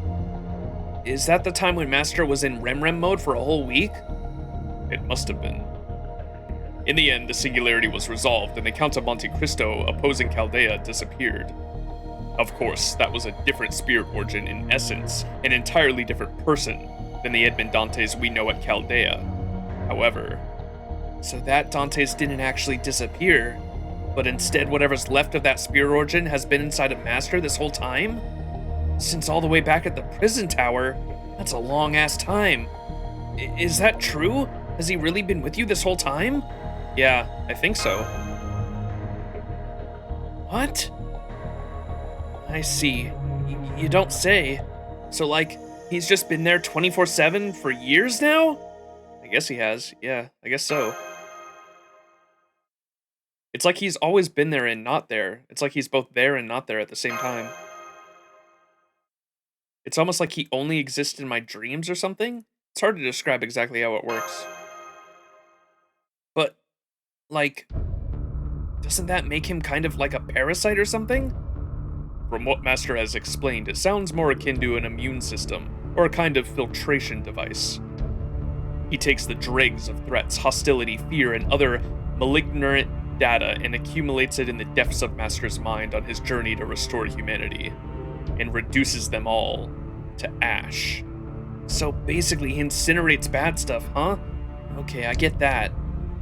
Is that the time when Master was in Rem mode for a whole week? It must have been. In the end, the singularity was resolved, and the Count of Monte Cristo opposing Chaldea disappeared. Of course, that was a different spirit origin in essence, an entirely different person than the Edmond Dantes we know at Chaldea. However, so that Dantes didn't actually disappear, but instead whatever's left of that spirit origin has been inside of Master this whole time? Since all the way back at the prison tower, that's a long-ass time. Is that true? Has he really been with you this whole time? Yeah, I think so. What? I see. You don't say. So, like, he's just been there 24/7 for years now? I guess he has. Yeah, I guess so. It's like he's always been there and not there. It's like he's both there and not there at the same time. It's almost like he only exists in my dreams or something. It's hard to describe exactly how it works. But, like, doesn't that make him kind of like a parasite or something? From what Master has explained, it sounds more akin to an immune system, or a kind of filtration device. He takes the dregs of threats, hostility, fear, and other malignant data and accumulates it in the depths of Master's mind on his journey to restore humanity, and reduces them all to ash. So basically he incinerates bad stuff, huh? Okay, I get that.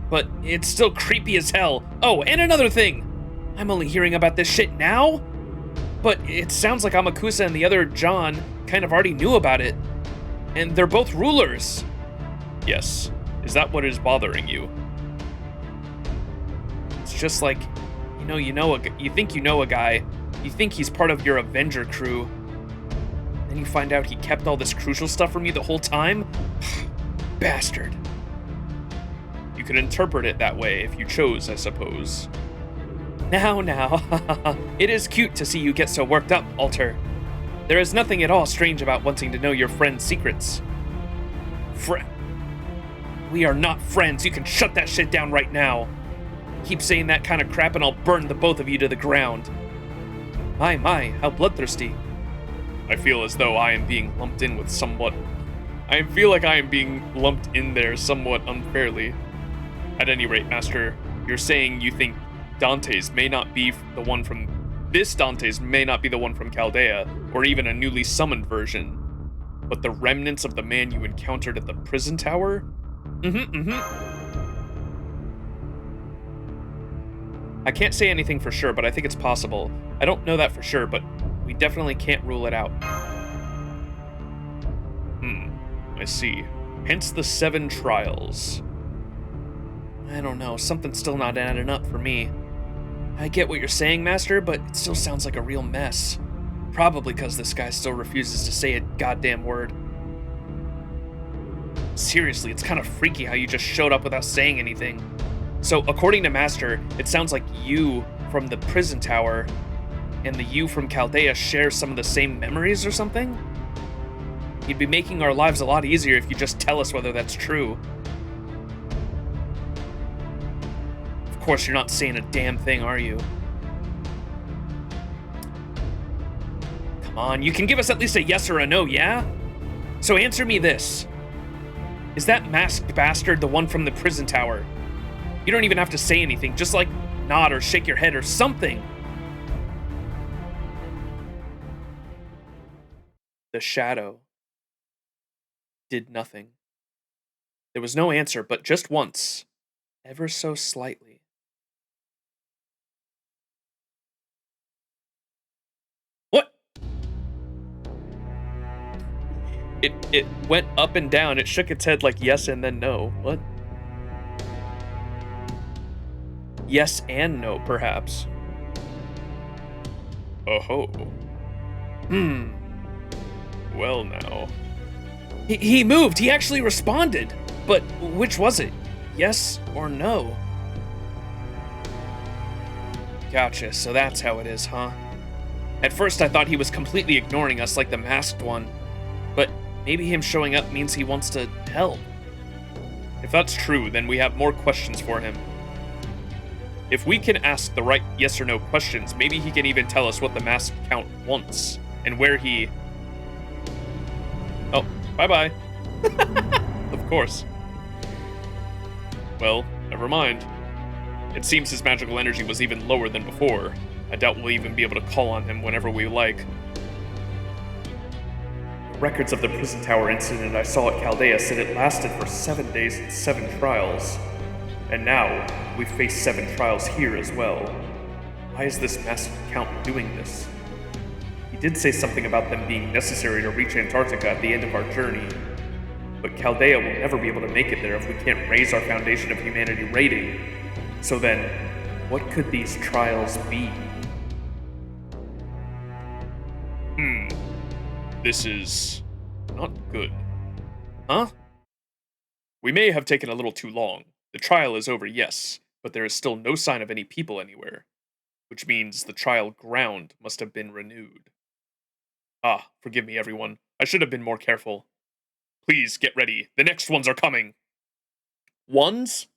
But it's still creepy as hell. Oh, and another thing! I'm only hearing about this shit now? But it sounds like Amakusa and the other John kind of already knew about it. And they're both rulers. Yes. Is that what is bothering you? It's just like, you think you know a guy, you think he's part of your Avenger crew, then you find out he kept all this crucial stuff from you the whole time? Bastard. You could interpret it that way if you chose, I suppose. Now, it is cute to see you get so worked up, Alter. There is nothing at all strange about wanting to know your friend's secrets. We are not friends. You can shut that shit down right now. Keep saying that kind of crap and I'll burn the both of you to the ground. My, how bloodthirsty. I feel as though I am being lumped in with somewhat... I feel like I am being lumped in there somewhat unfairly. At any rate, Master, you're saying you think Dantes may not be the one from... This Dantes may not be the one from Chaldea, or even a newly summoned version, but the remnants of the man you encountered at the prison tower? I can't say anything for sure, but I think it's possible. I don't know that for sure, but we definitely can't rule it out. I see. Hence the 7 trials. I don't know, something's still not adding up for me. I get what you're saying, Master, but it still sounds like a real mess. Probably because this guy still refuses to say a goddamn word. Seriously, it's kind of freaky how you just showed up without saying anything. So, according to Master, it sounds like you from the prison tower and the you from Chaldea share some of the same memories or something? You'd be making our lives a lot easier if you just tell us whether that's true. Of course, you're not saying a damn thing, are you? Come on, you can give us at least a yes or a no, yeah? So answer me this. Is that masked bastard the one from the prison tower? You don't even have to say anything, just like nod or shake your head or something. The shadow did nothing. There was no answer, but just once, ever so slightly. What? It went up and down. It shook its head like yes and then no. What? Yes and no, perhaps. Oh-ho. Well now. He moved. He actually responded. But which was it? Yes or no? Gotcha, so that's how it is, huh? At first I thought he was completely ignoring us like the masked one. But maybe him showing up means he wants to help. If that's true, then we have more questions for him. If we can ask the right yes or no questions, maybe he can even tell us what the masked count wants, and where he... Oh, bye-bye. Of course. Well, never mind. It seems his magical energy was even lower than before. I doubt we'll even be able to call on him whenever we like. Records of the prison tower incident I saw at Chaldea said it lasted for 7 days and 7 trials. And now, we've faced 7 trials here as well. Why is this masked count doing this? He did say something about them being necessary to reach Antarctica at the end of our journey. But Chaldea will never be able to make it there if we can't raise our Foundation of Humanity rating. So then, what could these trials be? This is... not good. Huh? We may have taken a little too long. The trial is over, yes, but there is still no sign of any people anywhere, which means the trial ground must have been renewed. Ah, forgive me, everyone. I should have been more careful. Please, get ready. The next ones are coming. Ones?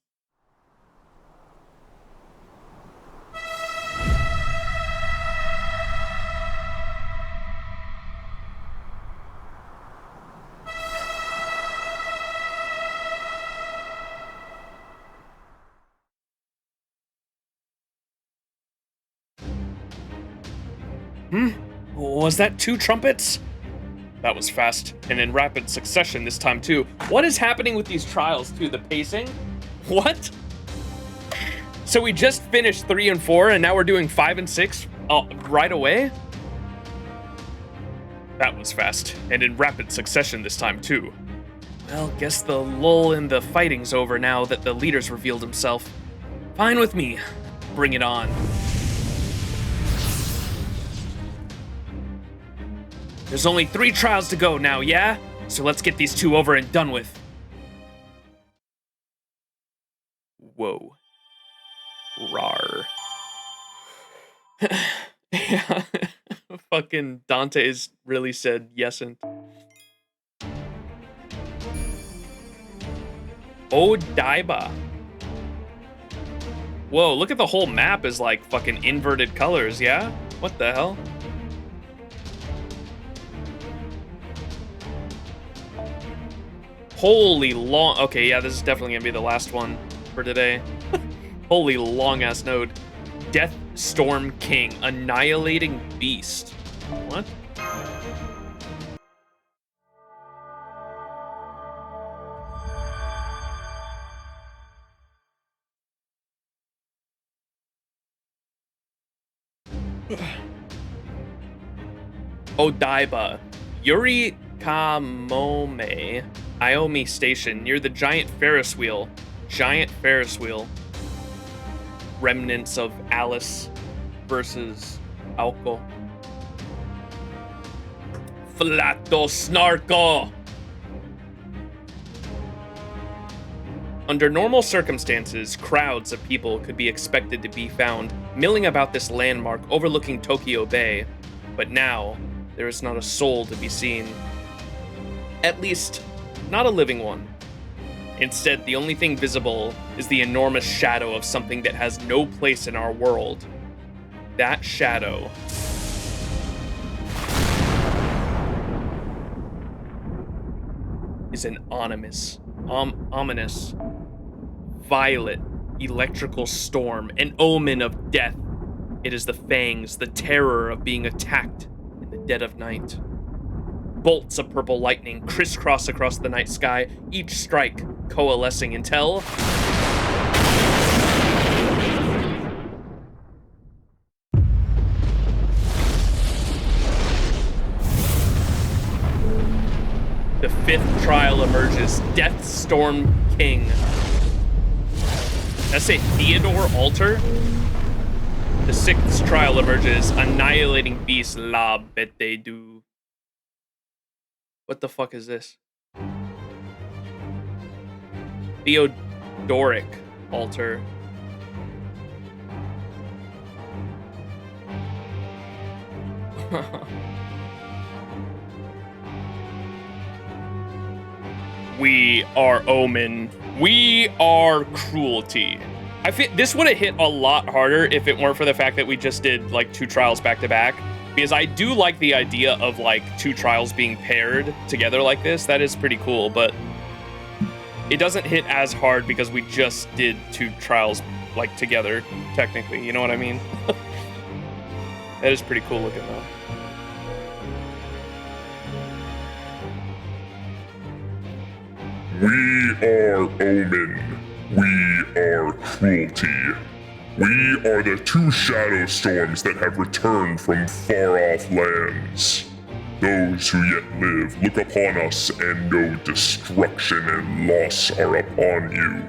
Was that 2 trumpets? That was fast, and in rapid succession this time too. What is happening with these trials, too? The pacing? What? So we just finished 3 and 4, and now we're doing 5 and 6 right away? That was fast, and in rapid succession this time too. Well, guess the lull in the fighting's over now that the leader's revealed himself. Fine with me. Bring it on. There's only 3 trials to go now, yeah? So let's get these 2 over and done with. Whoa. Rar. Yeah. Fucking Dante's really said yesn't. Odaiba. Whoa, look at the whole map is like fucking inverted colors, yeah? What the hell? Holy long... Okay, yeah, this is definitely gonna be the last one for today. Holy long-ass node. Death Storm King. Annihilating Beast. What? Odaiba. Yuri Kamome. Iomi Station, near the giant Ferris wheel. Giant Ferris wheel. Remnants of Alice versus Alco. Flato Snarko! Under normal circumstances, crowds of people could be expected to be found milling about this landmark overlooking Tokyo Bay, but now there is not a soul to be seen. At least, not a living one. Instead, the only thing visible is the enormous shadow of something that has no place in our world. That shadow is an ominous, violet electrical storm, an omen of death. It is the fangs, the terror of being attacked in the dead of night. Bolts of purple lightning crisscross across the night sky, each strike coalescing until... the fifth trial emerges, Deathstorm King. Did I say Theodore Alter? The sixth trial emerges, Annihilating Beast La Bete Du. What the fuck is this? Theodoric Altar. We are Omen. We are Cruelty. I feel this would have hit a lot harder if it weren't for the fact that we just did like 2 trials back to back. Because I do like the idea of like 2 trials being paired together like this. That is pretty cool, but it doesn't hit as hard because we just did 2 trials like together, technically. You know what I mean? That is pretty cool looking though. We are Omen. We are Cruelty. We are the 2 shadow storms that have returned from far-off lands. Those who yet live look upon us and know destruction and loss are upon you.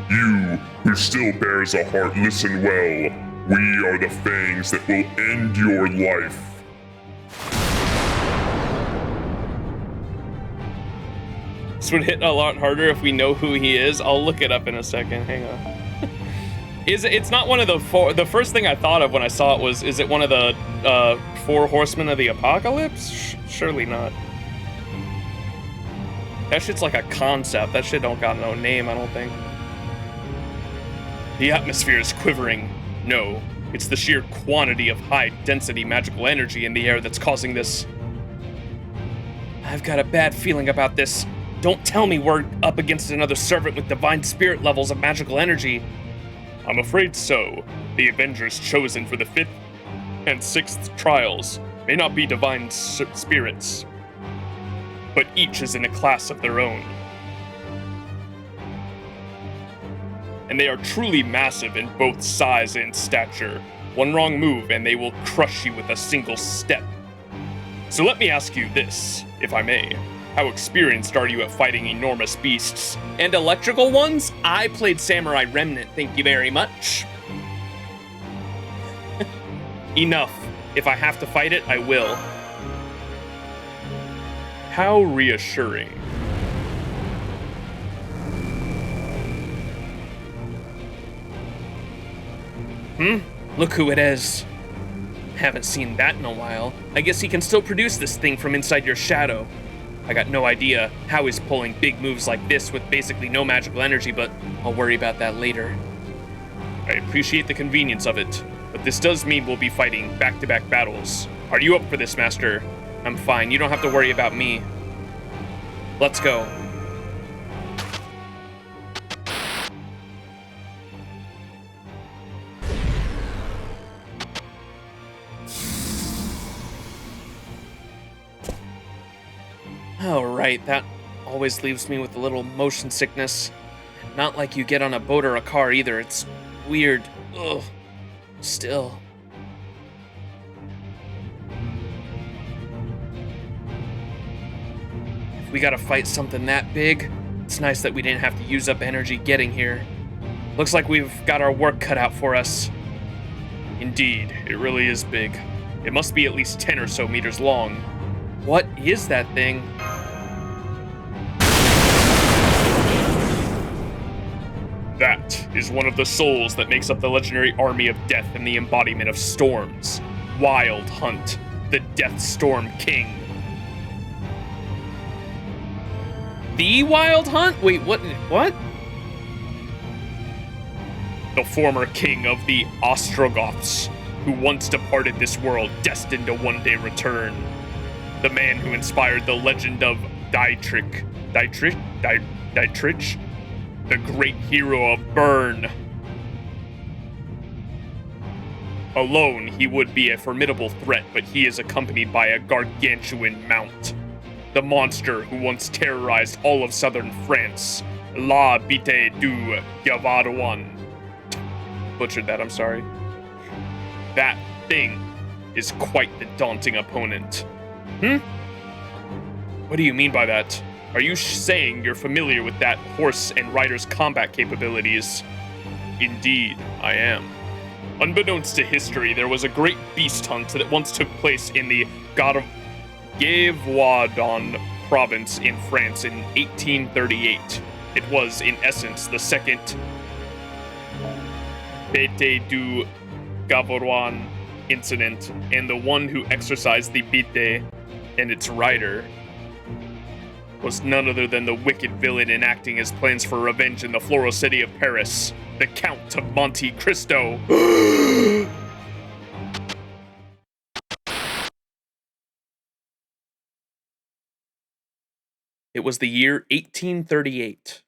You, who still bears a heart, listen well. We are the fangs that will end your life. This would hit a lot harder if we know who he is. I'll look it up in a second. Hang on. It's not one of the 4. The first thing I thought of when I saw it was, is it one of the 4 horsemen of the apocalypse? Surely not. That shit's like a concept. That shit don't got no name, I don't think. The atmosphere is quivering. No, it's the sheer quantity of high-density magical energy in the air that's causing this. I've got a bad feeling about this. Don't tell me we're up against another servant with divine spirit levels of magical energy. I'm afraid so. The Avengers chosen for the 5th and 6th trials may not be divine spirits, but each is in a class of their own. And they are truly massive in both size and stature. One wrong move and they will crush you with a single step. So let me ask you this, if I may. How experienced are you at fighting enormous beasts? And electrical ones? I played Samurai Remnant, thank you very much. Enough. If I have to fight it, I will. How reassuring. Look who it is. Haven't seen that in a while. I guess he can still produce this thing from inside your shadow. I got no idea how he's pulling big moves like this with basically no magical energy, but I'll worry about that later. I appreciate the convenience of it, but this does mean we'll be fighting back-to-back battles. Are you up for this, Master? I'm fine. You don't have to worry about me. Let's go. Oh, right, that always leaves me with a little motion sickness. Not like you get on a boat or a car either, it's weird. Ugh. Still. If we gotta fight something that big, it's nice that we didn't have to use up energy getting here. Looks like we've got our work cut out for us. Indeed, it really is big. It must be at least 10 or so meters long. What is that thing? That is one of the souls that makes up the legendary army of death and the embodiment of storms. Wild Hunt, the Deathstorm King. The Wild Hunt? Wait, what? The former king of the Ostrogoths, who once departed this world, destined to one day return. The man who inspired the legend of Dietrich, the great hero of Bern. Alone, he would be a formidable threat, but he is accompanied by a gargantuan mount. The monster who once terrorized all of southern France, La Bite du Gavarois. Butchered that, I'm sorry. That thing is quite the daunting opponent. What do you mean by that? Are you saying you're familiar with that horse and rider's combat capabilities? Indeed, I am. Unbeknownst to history, there was a great beast hunt that once took place in the Gévaudan province in France in 1838. It was, in essence, the second Bête du Gavarois incident, and the one who exercised the Bite and its rider was none other than the wicked villain enacting his plans for revenge in the floral city of Paris, the Count of Monte Cristo. It was the year 1838.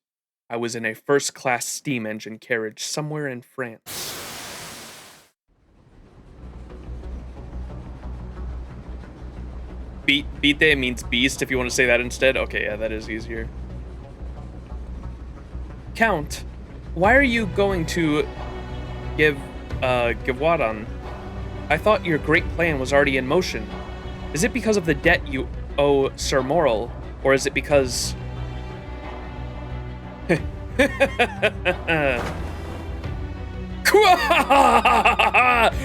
I was in a first-class steam engine carriage somewhere in France. Bite means beast, if you want to say that instead. Okay, yeah, that is easier. Count, why are you going to Gévaudan? I thought your great plan was already in motion. Is it because of the debt you owe Sir Morrill, or is it because...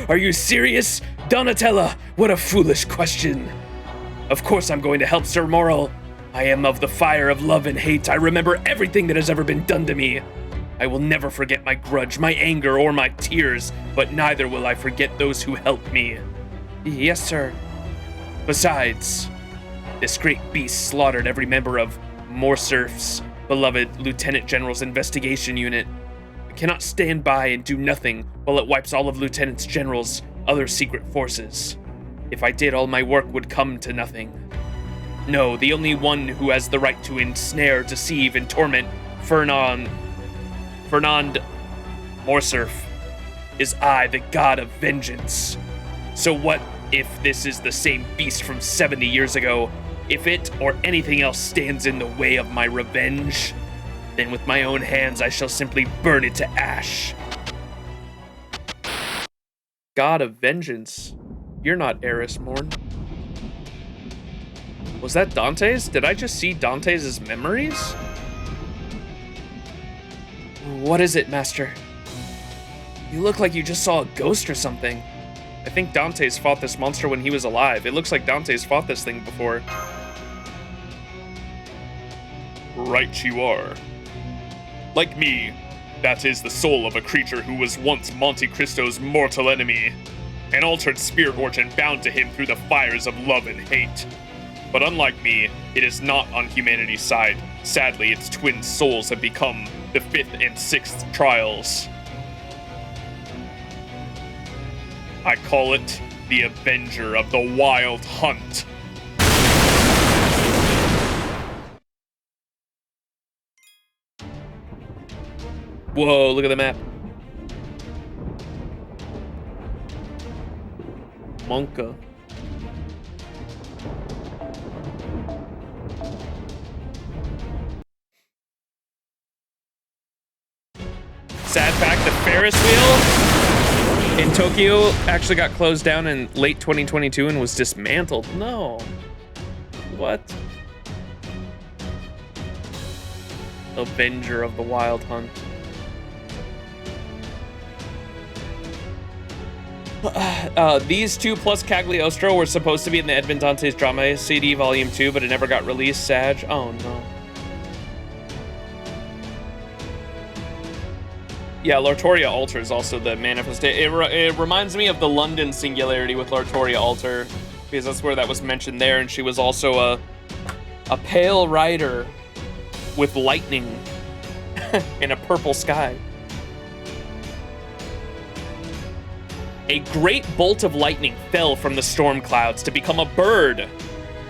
Are you serious? Donatella, what a foolish question. Of course I'm going to help Sir Morrill. I am of the fire of love and hate. I remember everything that has ever been done to me. I will never forget my grudge, my anger, or my tears, but neither will I forget those who helped me. Yes, sir. Besides, this great beast slaughtered every member of Morcerf's beloved Lieutenant General's investigation unit. I cannot stand by and do nothing while it wipes all of Lieutenant General's other secret forces. If I did, all my work would come to nothing. No, the only one who has the right to ensnare, deceive, and torment Fernand Morcerf is I, the god of vengeance. So what if this is the same beast from 70 years ago? If it or anything else stands in the way of my revenge, then with my own hands I shall simply burn it to ash. God of vengeance. You're not Eris Morn. Was that Dante's? Did I just see Dante's memories? What is it, Master? You look like you just saw a ghost or something. I think Dante's fought this monster when he was alive. It looks like Dante's fought this thing before. Right you are. Like me, that is the soul of a creature who was once Monte Cristo's mortal enemy. An altered spirit origin bound to him through the fires of love and hate. But unlike me, it is not on humanity's side. Sadly, its twin souls have become the 5th and 6th trials. I call it the Avenger of the Wild Hunt. Whoa, look at the map. Monka. Sad fact, the Ferris wheel in Tokyo actually got closed down in late 2022 and was dismantled. No. What? Avenger of the Wild Hunt. These two plus Cagliostro were supposed to be in the Edmond Dante's Drama CD Volume 2, but it never got released. Sag. Oh no. Yeah, Lortoria Alter is also the manifestation. It reminds me of the London Singularity with Lortoria Alter, because that's where that was mentioned there, and she was also a pale rider with lightning in a purple sky. A great bolt of lightning fell from the storm clouds to become a bird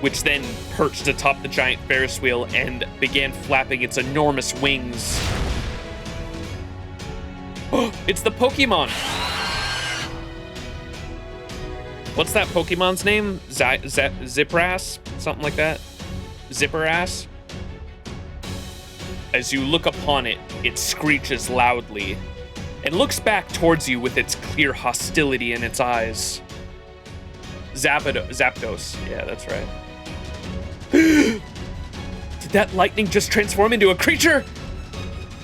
which then perched atop the giant Ferris wheel and began flapping its enormous wings. It's the Pokemon! What's that Pokemon's name? Zipperass? Something like that? Zipperass? As you look upon it, it screeches loudly and looks back towards you with its clear hostility in its eyes. Zapdos. Yeah, that's right. Did that lightning just transform into a creature?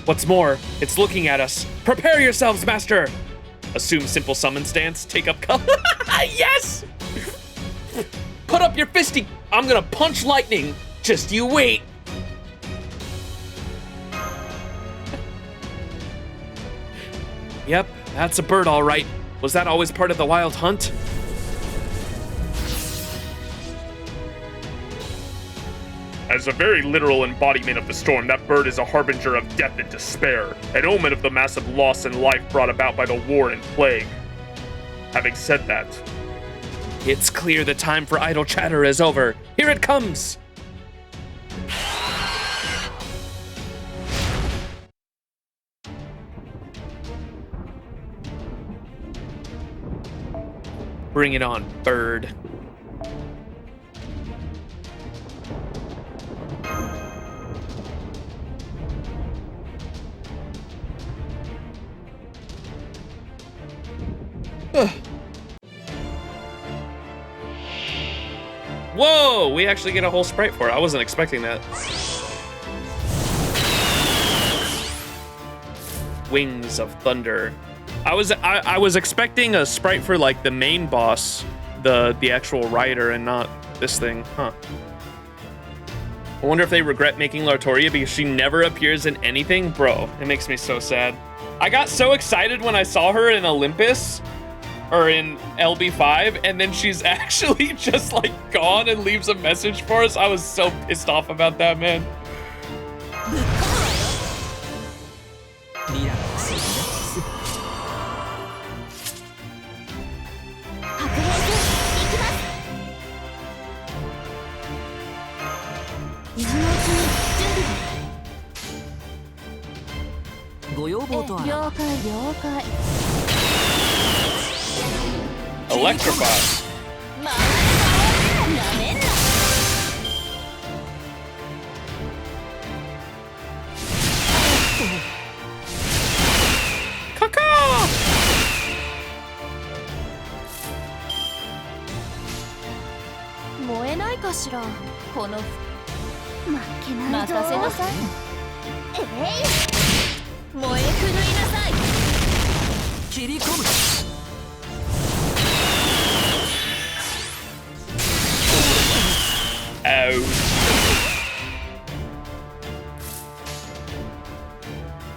What's more, it's looking at us. Prepare yourselves, master! Assume simple summon stance, take up cover. Yes! Put up your fisty. I'm gonna punch lightning. Just you wait. Yep, that's a bird all right. Was that always part of the wild hunt? As a very literal embodiment of the storm, that bird is a harbinger of death and despair, an omen of the massive loss in life brought about by the war and plague. Having said that, It's clear the time for idle chatter is over. Here it comes! Bring it on, bird. Whoa, we actually get a whole sprite for it. I wasn't expecting that. Wings of Thunder. I was expecting a sprite for like the main boss, the actual rider, and not this thing, huh? I wonder if they regret making Lartoria because she never appears in anything. Bro, it makes me so sad. I got so excited when I saw her in Olympus, or in LB5, and then she's actually just like gone and leaves a message for us. I was so pissed off about that, man. Electrify. Caca! 燃えないかしらこの負けないぞ任せなさい燃え狂いなさい切り込む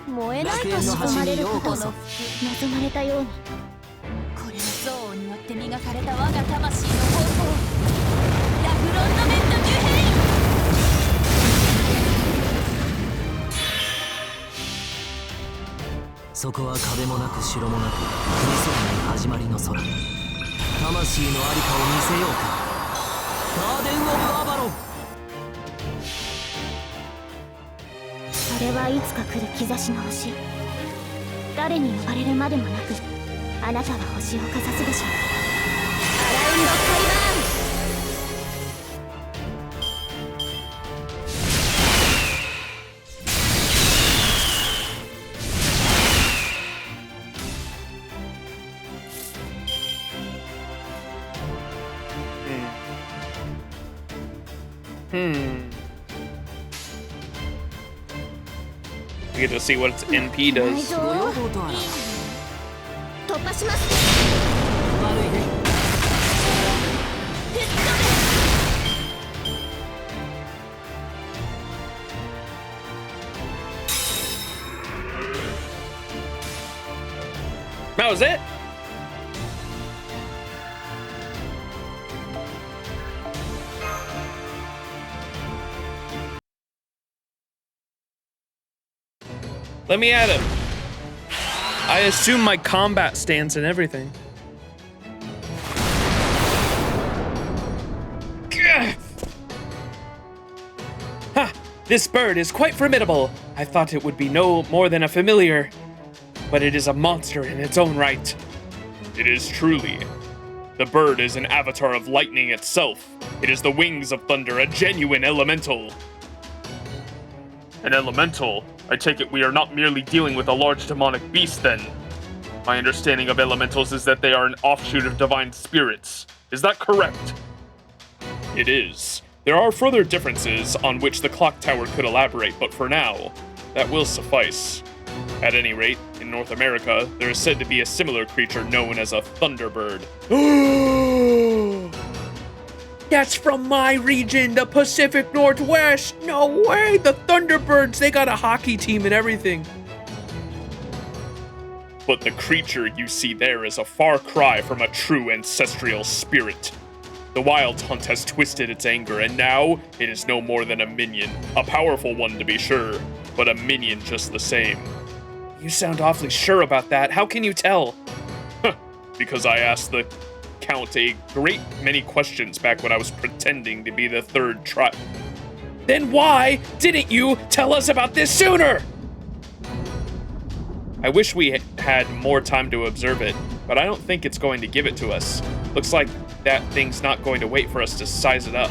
燃えないかしら望まれることの望まれたようにこれは憎悪によって磨かれた我が魂の方向ラフロンドメント・デュヘインそこは壁もなく城もなく二層ない始まりの空魂のありかを見せようかガーデン・オブ・アバロンそれはいつか来る兆しの星誰に呼ばれるまでもなくあなたは星をかざすでしょうアラウンド・カイバーンWe get to see what its NP does. 突破します悪いね That was it? Let me at him. I assume my combat stance and everything. Gah! This bird is quite formidable. I thought it would be no more than a familiar, but it is a monster in its own right. It is truly. The bird is an avatar of lightning itself. It is the wings of thunder, a genuine elemental. An elemental? I take it we are not merely dealing with a large demonic beast then. My understanding of elementals is that they are an offshoot of divine spirits. Is that correct? It is. There are further differences on which the clock tower could elaborate, but for now, that will suffice. At any rate, in North America, there is said to be a similar creature known as a thunderbird. That's from my region, the Pacific Northwest. No way, the Thunderbirds, they got a hockey team and everything. But the creature you see there is a far cry from a true ancestral spirit. The Wild Hunt has twisted its anger, and now it is no more than a minion. A powerful one to be sure, but a minion just the same. You sound awfully sure about that. How can you tell? Because I asked the Count a great many questions back when I was pretending to be the third tribe. Then why didn't you tell us about this sooner? I wish we had more time to observe it, but I don't think it's going to give it to us. Looks like that thing's not going to wait for us to size it up.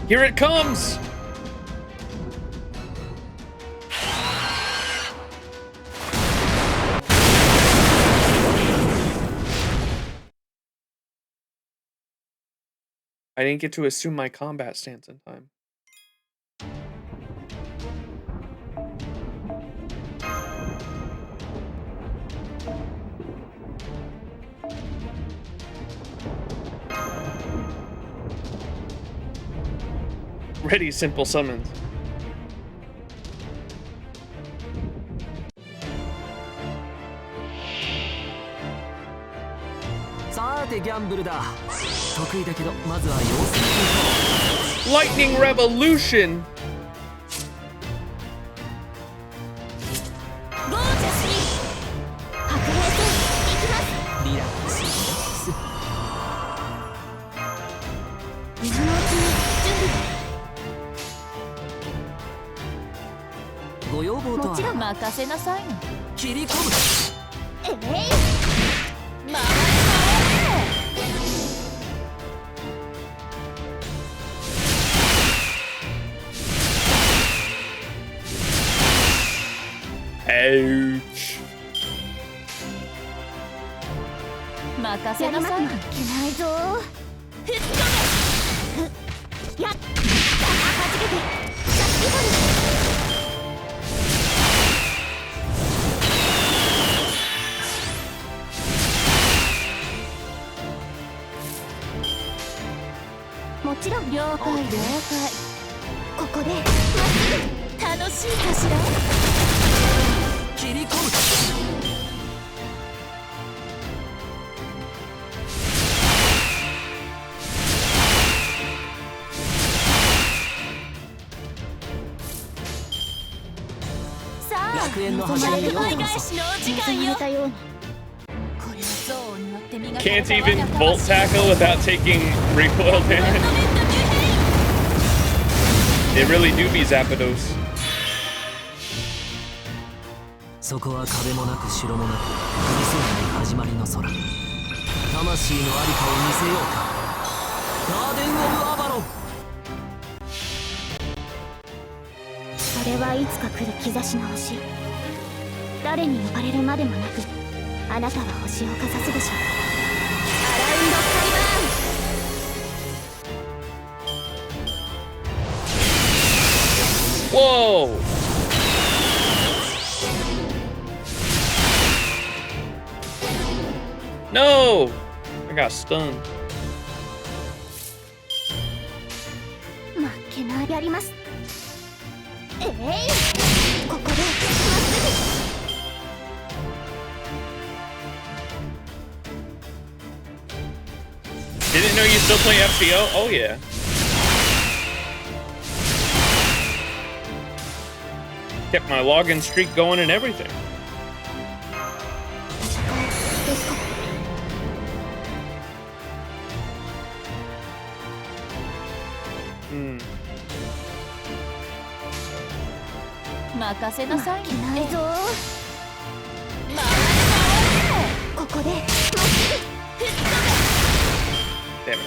Here it comes! I didn't get to assume my combat stance in time. Ready, simple summons. Lightning Revolution! Ouch. 任せなさい。いけないぞ。吹っ飛べ。やっ。はじけて。シャッキホル。もちろん了解了解。ここでまっすぐ楽しいかしら。切り込む。楽園の始まりようこそ。Can't even bolt tackle without taking recoil damage. They really do be Zapdos. そこは壁もなく城もなく見せない始まりの空。魂のありかを見せようか。ガーデン・オブ・アバロン。それはいつか来る兆しの星。誰に呼ばれるまでもなくあなたは星をかざすでしょう。アラウンドスカイバーン。 Whoa! No! I got stunned. 負けないやります。ここでまっすぐ。 Didn't know you still play FGO? Oh yeah. Kept my login streak going and everything. 任せなさいね。ないぞ。ここで Damn it.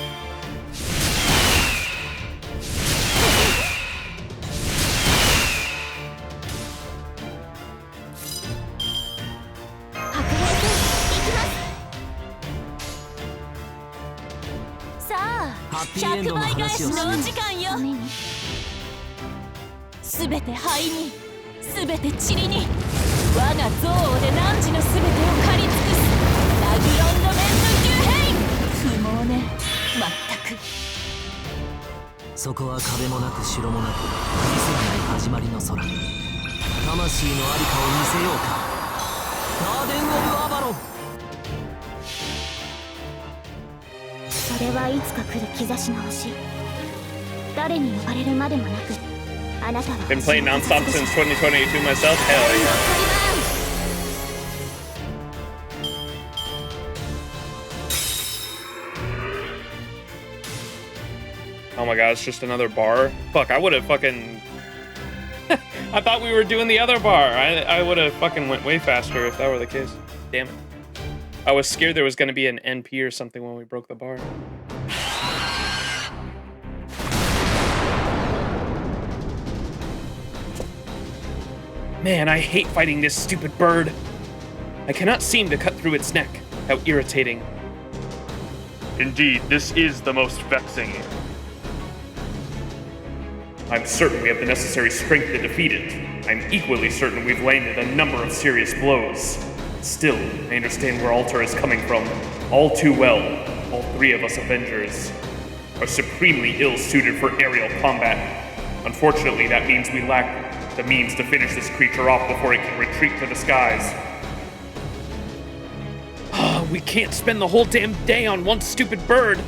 白兵戦行きます。さあ、ハッピーエンド100の倍返しの話をするお時間よ。ためにすべて灰に、すべて塵に、我が憎悪で汝のすべてを狩り尽くす。ラグロンドメント・ギュヘイン。不毛ね、まったく。そこは壁もなく城もなく見せない始まりの空、魂のありかを見せようか。ガーデン・オブ・アバロン。それはいつか来る兆しの星。誰に呼ばれるまでもなく、あなたは Been playing nonstop since 2022 myself. Hell yeah. Oh my god, it's just another bar? Fuck, I would have fucking... I thought we were doing the other bar. I would have fucking went way faster if that were the case. Damn it. I was scared there was going to be an NP or something when we broke the bar. Man, I hate fighting this stupid bird. I cannot seem to cut through its neck. How irritating. Indeed, this is the most vexing. I'm certain we have the necessary strength to defeat it. I'm equally certain we've landed a number of serious blows. Still, I understand where Altar is coming from. All too well. All three of us Avengers are supremely ill-suited for aerial combat. Unfortunately, that means we lack the means to finish this creature off before it can retreat to the skies. We can't spend the whole damn day on one stupid bird.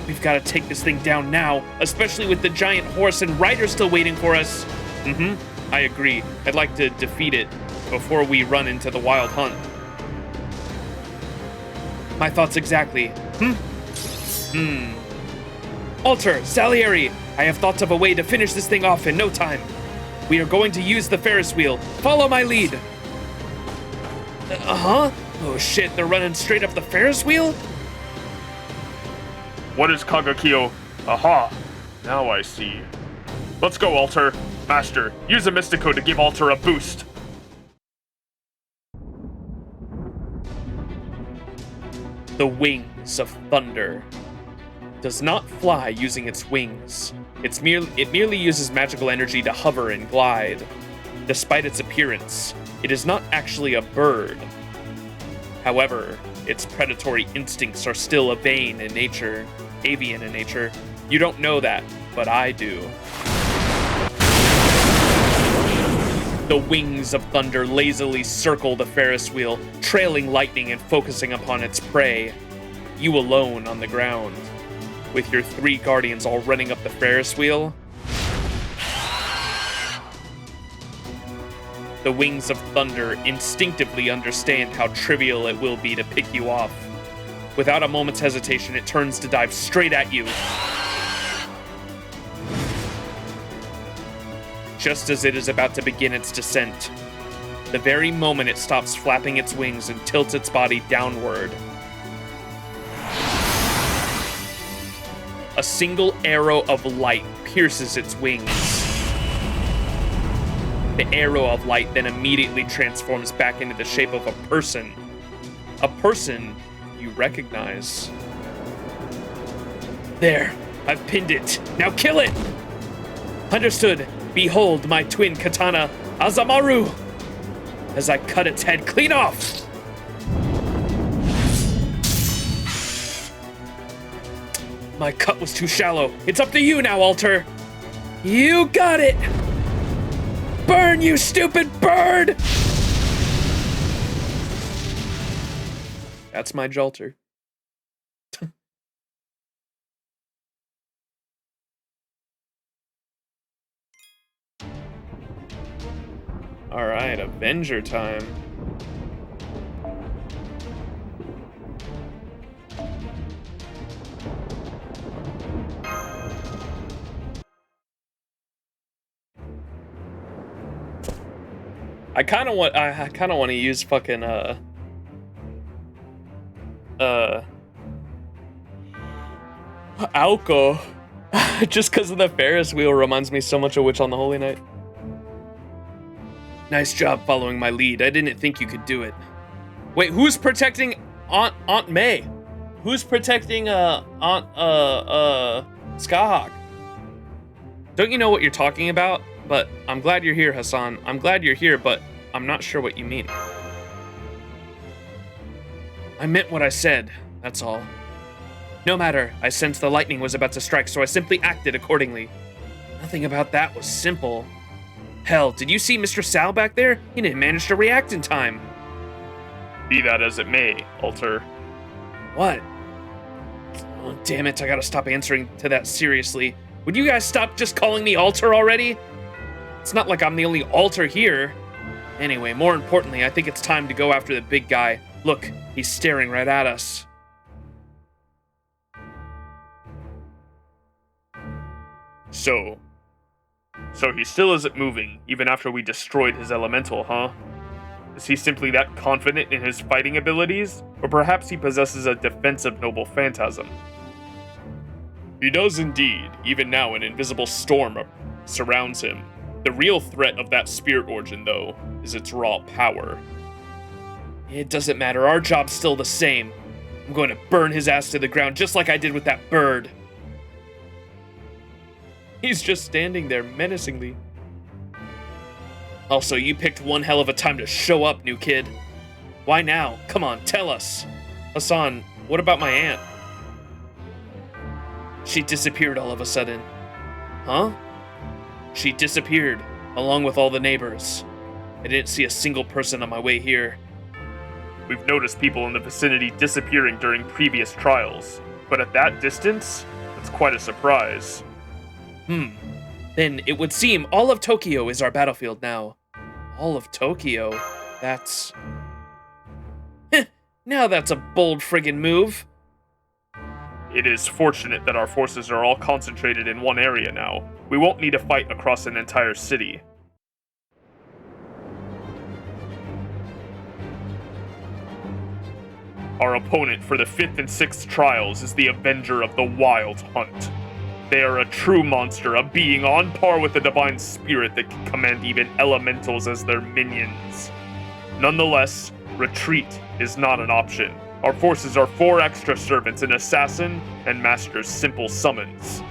We've got to take this thing down now, especially with the giant horse and rider still waiting for us. I agree. I'd like to defeat it before we run into the wild hunt. My thoughts exactly. Alter, Salieri, I have thoughts of a way to finish this thing off in no time. We are going to use the Ferris wheel. Follow my lead. Oh shit, they're running straight up the Ferris wheel? What is Kagakyo? Aha! Now I see. Let's go, Alter. Master, use a Mystico to give Alter a boost. The wings of thunder. Does not fly using its wings. It merely uses magical energy to hover and glide. Despite its appearance, it is not actually a bird. However, its predatory instincts are still avian in nature. You don't know that, but I do. The wings of thunder lazily circle the Ferris wheel, trailing lightning and focusing upon its prey. You alone on the ground, with your three guardians all running up the Ferris wheel. The wings of thunder instinctively understand how trivial it will be to pick you off. Without a moment's hesitation, it turns to dive straight at you. Just as it is about to begin its descent, the very moment it stops flapping its wings and tilts its body downward, a single arrow of light pierces its wings. The arrow of light then immediately transforms back into the shape of a person. A person you recognize. There, I've pinned it. Now kill it! Understood. Behold my twin katana, Azamaru, as I cut its head clean off! My cut was too shallow. It's up to you now, Alter. You got it! Burn, you stupid bird! That's my Jalter. Alright, Avenger time. I kind of want to use fucking alcohol just because of the Ferris wheel reminds me so much of Witch on the Holy Night. Nice job following my lead. I didn't think you could do it. Wait, who's protecting Aunt May? Who's protecting Aunt Skahawk? Don't you know what you're talking about? But I'm glad you're here, Hassan. I'm glad you're here, but I'm not sure what you mean. I meant what I said, that's all. No matter, I sensed the lightning was about to strike, so I simply acted accordingly. Nothing about that was simple. Hell, did you see Mr. Sal back there? He didn't manage to react in time. Be that as it may, Alter. What? Oh, damn it, I gotta stop answering to that seriously. Would you guys stop just calling me Alter already? It's not like I'm the only Alter here. Anyway, more importantly, I think it's time to go after the big guy. Look, he's staring right at us. So he still isn't moving, even after we destroyed his elemental, huh? Is he simply that confident in his fighting abilities? Or perhaps he possesses a defensive noble phantasm? He does indeed. Even now, an invisible storm surrounds him. The real threat of that spirit origin, though, is its raw power. It doesn't matter, our job's still the same. I'm going to burn his ass to the ground just like I did with that bird. He's just standing there menacingly. Also, you picked one hell of a time to show up, new kid. Why now? Come on, tell us. Hassan, what about my aunt? She disappeared all of a sudden. Huh? She disappeared, along with all the neighbors. I didn't see a single person on my way here. We've noticed people in the vicinity disappearing during previous trials, but at that distance, it's quite a surprise. Then it would seem all of Tokyo is our battlefield now. All of Tokyo? That's... Now that's a bold friggin' move. It is fortunate that our forces are all concentrated in one area now. We won't need to fight across an entire city. Our opponent for the 5th and 6th trials is the Avenger of the Wild Hunt. They are a true monster, a being on par with the divine spirit that can command even elementals as their minions. Nonetheless, retreat is not an option. Our forces are 4 extra servants, an assassin, and master's simple summons.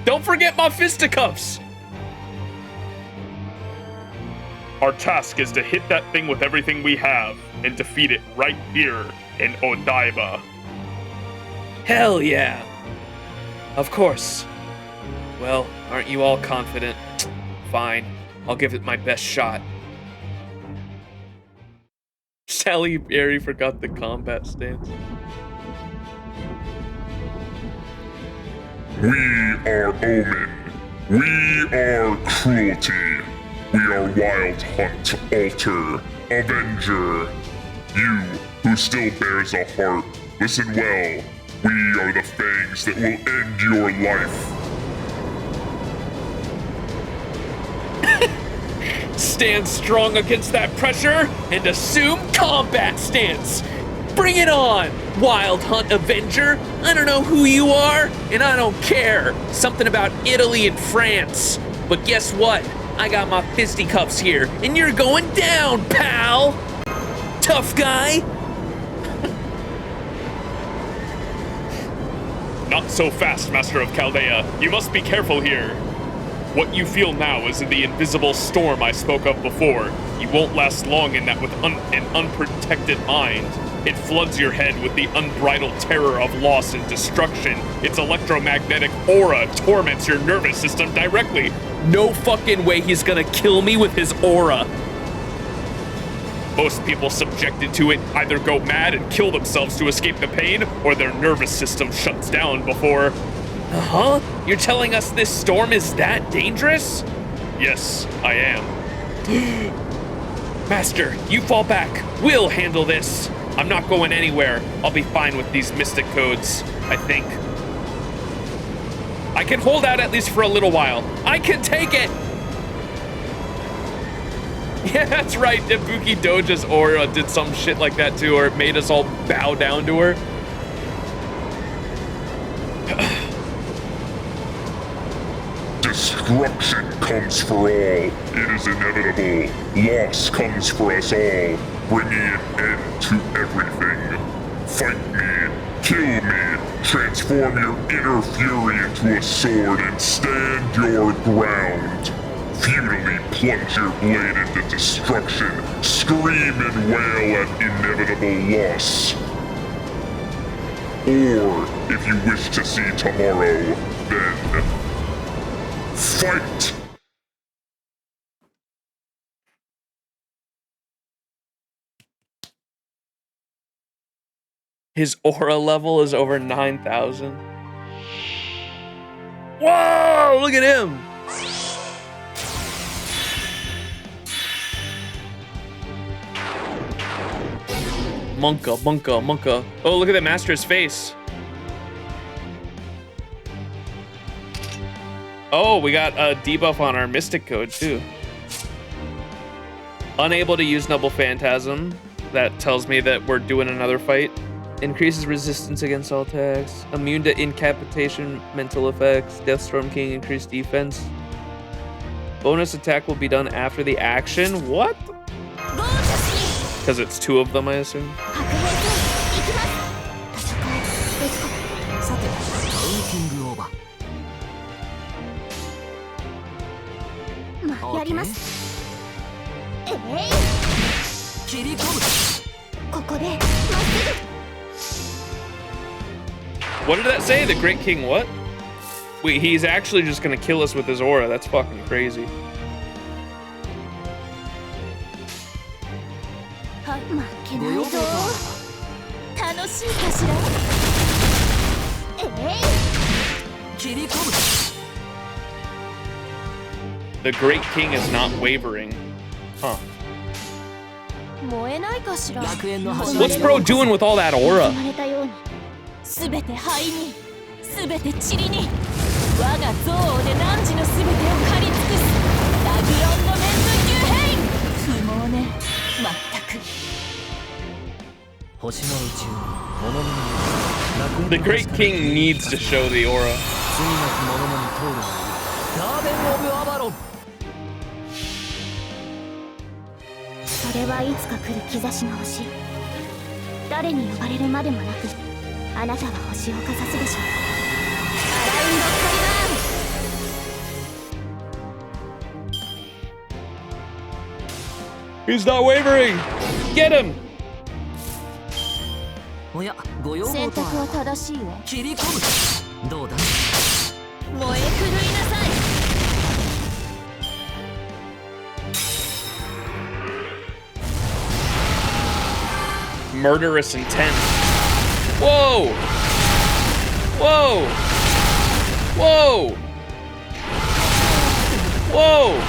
Don't forget my fisticuffs! Our task is to hit that thing with everything we have, and defeat it right here in Odaiba. Hell yeah! Of course. Well, aren't you all confident? Fine, I'll give it my best shot. Sally Berry forgot the combat stance. We are Omen. We are Cruelty. We are Wild Hunt, Alter, Avenger. You, who still bears a heart, listen well. We are the fangs that will end your life. Stand strong against that pressure and assume combat stance. Bring it on, Wild Hunt Avenger. I don't know who you are, and I don't care. Something about Italy and France. But guess what? I got my fisticuffs here, and you're going down, pal. Tough guy. Not so fast, Master of Chaldea. You must be careful here. What you feel now is the invisible storm I spoke of before. You won't last long in that with an unprotected mind. It floods your head with the unbridled terror of loss and destruction. Its electromagnetic aura torments your nervous system directly. No fucking way he's gonna kill me with his aura. Most people subjected to it either go mad and kill themselves to escape the pain, or their nervous system shuts down before... Huh? You're telling us this storm is that dangerous? Yes, I am. Master, you fall back. We'll handle this. I'm not going anywhere. I'll be fine with these mystic codes, I think. I can hold out at least for a little while. I can take it! Yeah, that's right. Ibuki Doja's aura did some shit like that too, or it made us all bow down to her. Destruction comes for all. It is inevitable. Loss comes for us all, bringing an end to everything. Fight me, kill me, transform your inner fury into a sword and stand your ground. Futilely plunge your blade into destruction, scream and wail at inevitable loss. Or, if you wish to see tomorrow, then fight! His aura level is over 9,000. Whoa, look at him. Monka. Oh, look at that Master's face. Oh, we got a debuff on our Mystic code too. Unable to use Noble Phantasm. That tells me that we're doing another fight. Increases resistance against all attacks. Immune to incapacitation, mental effects. Deathstorm King, increased defense. Bonus attack will be done after the action. What? Because it's two of them, I assume. What did that say? The Great King what? Wait, he's actually just gonna kill us with his aura. That's fucking crazy. The Great King is not wavering. Huh. What's bro doing with all that aura? The Great King needs to show the aura. He's not wavering! Get him! Murderous intent. Whoa! Whoa! Whoa! Whoa!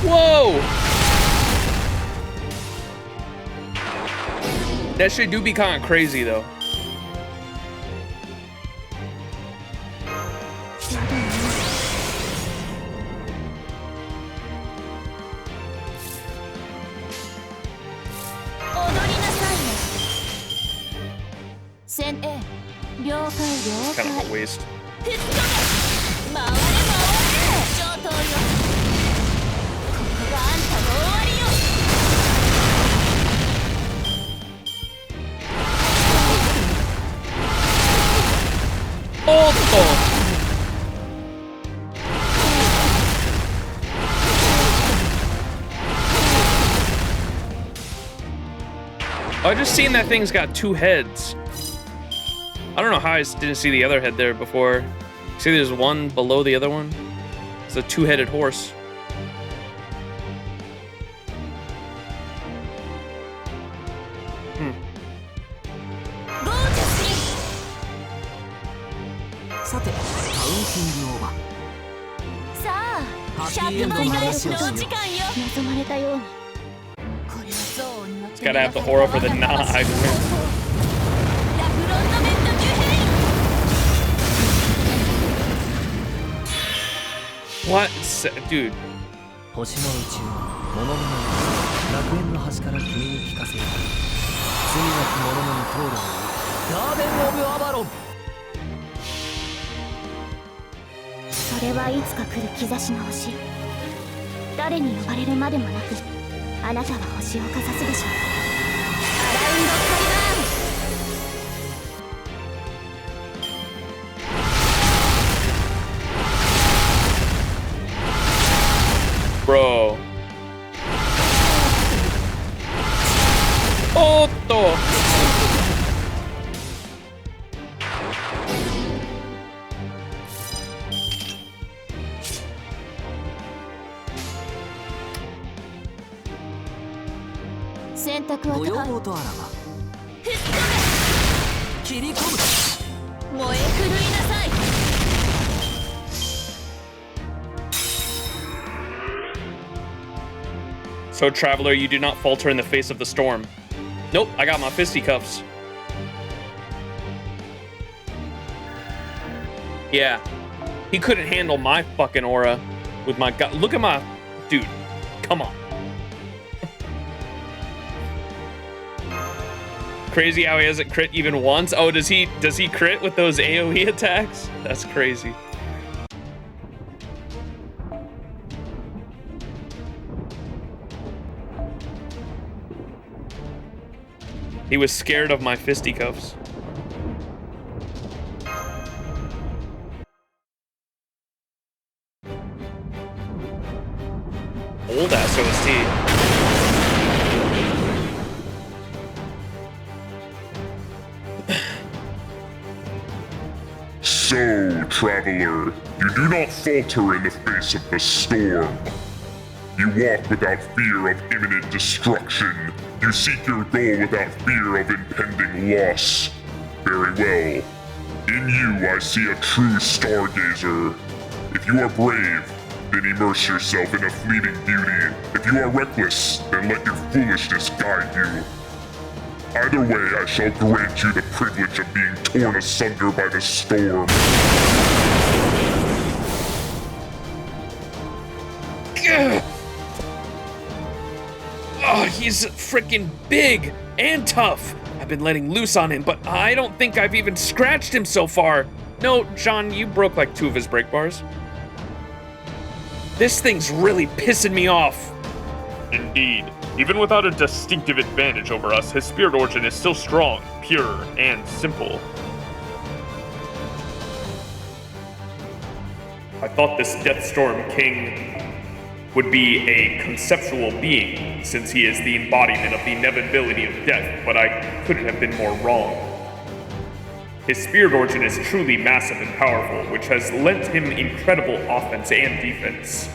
Whoa! That shit do be kind of crazy though. Kind of a waste. I just seen that thing's got two heads. I don't know how I didn't see the other head there before. See, there's one below the other one. It's a two-headed horse. It's gotta have the aura for the knife. What? Dude. 物々楽園の端から君に聞かせよう。罪なき者の通るのガーデン・オブ・アバロン。それはいつか来る兆しの星。誰に呼ばれるまでもなくあなたは星をかざすでしょう。アラウンドカリバーン。Bro. おっと。選択はご要高い。望とあらば切り込む。燃え狂いなさい。So, Traveler, you do not falter in the face of the storm. Nope, I got my fisticuffs. Yeah, he couldn't handle my fucking aura with my god. Look at my dude. Come on. Crazy how he hasn't crit even once. Oh, does he crit with those AoE attacks? That's crazy. He was scared of my fisticuffs. Old ass OST. So, traveler, you do not falter in the face of the storm. You walk without fear of imminent destruction. You seek your goal without fear of impending loss. Very well. In you, I see a true stargazer. If you are brave, then immerse yourself in a fleeting beauty. If you are reckless, then let your foolishness guide you. Either way, I shall grant you the privilege of being torn asunder by the storm. Oh, he's freaking big and tough. I've been letting loose on him, but I don't think I've even scratched him so far. No, John, you broke like 2 of his break bars. This thing's really pissing me off. Indeed. Even without a distinctive advantage over us, his spirit origin is still strong, pure, and simple. I thought this Deathstorm King would be a conceptual being, since he is the embodiment of the inevitability of death, but I couldn't have been more wrong. His spirit origin is truly massive and powerful, which has lent him incredible offense and defense.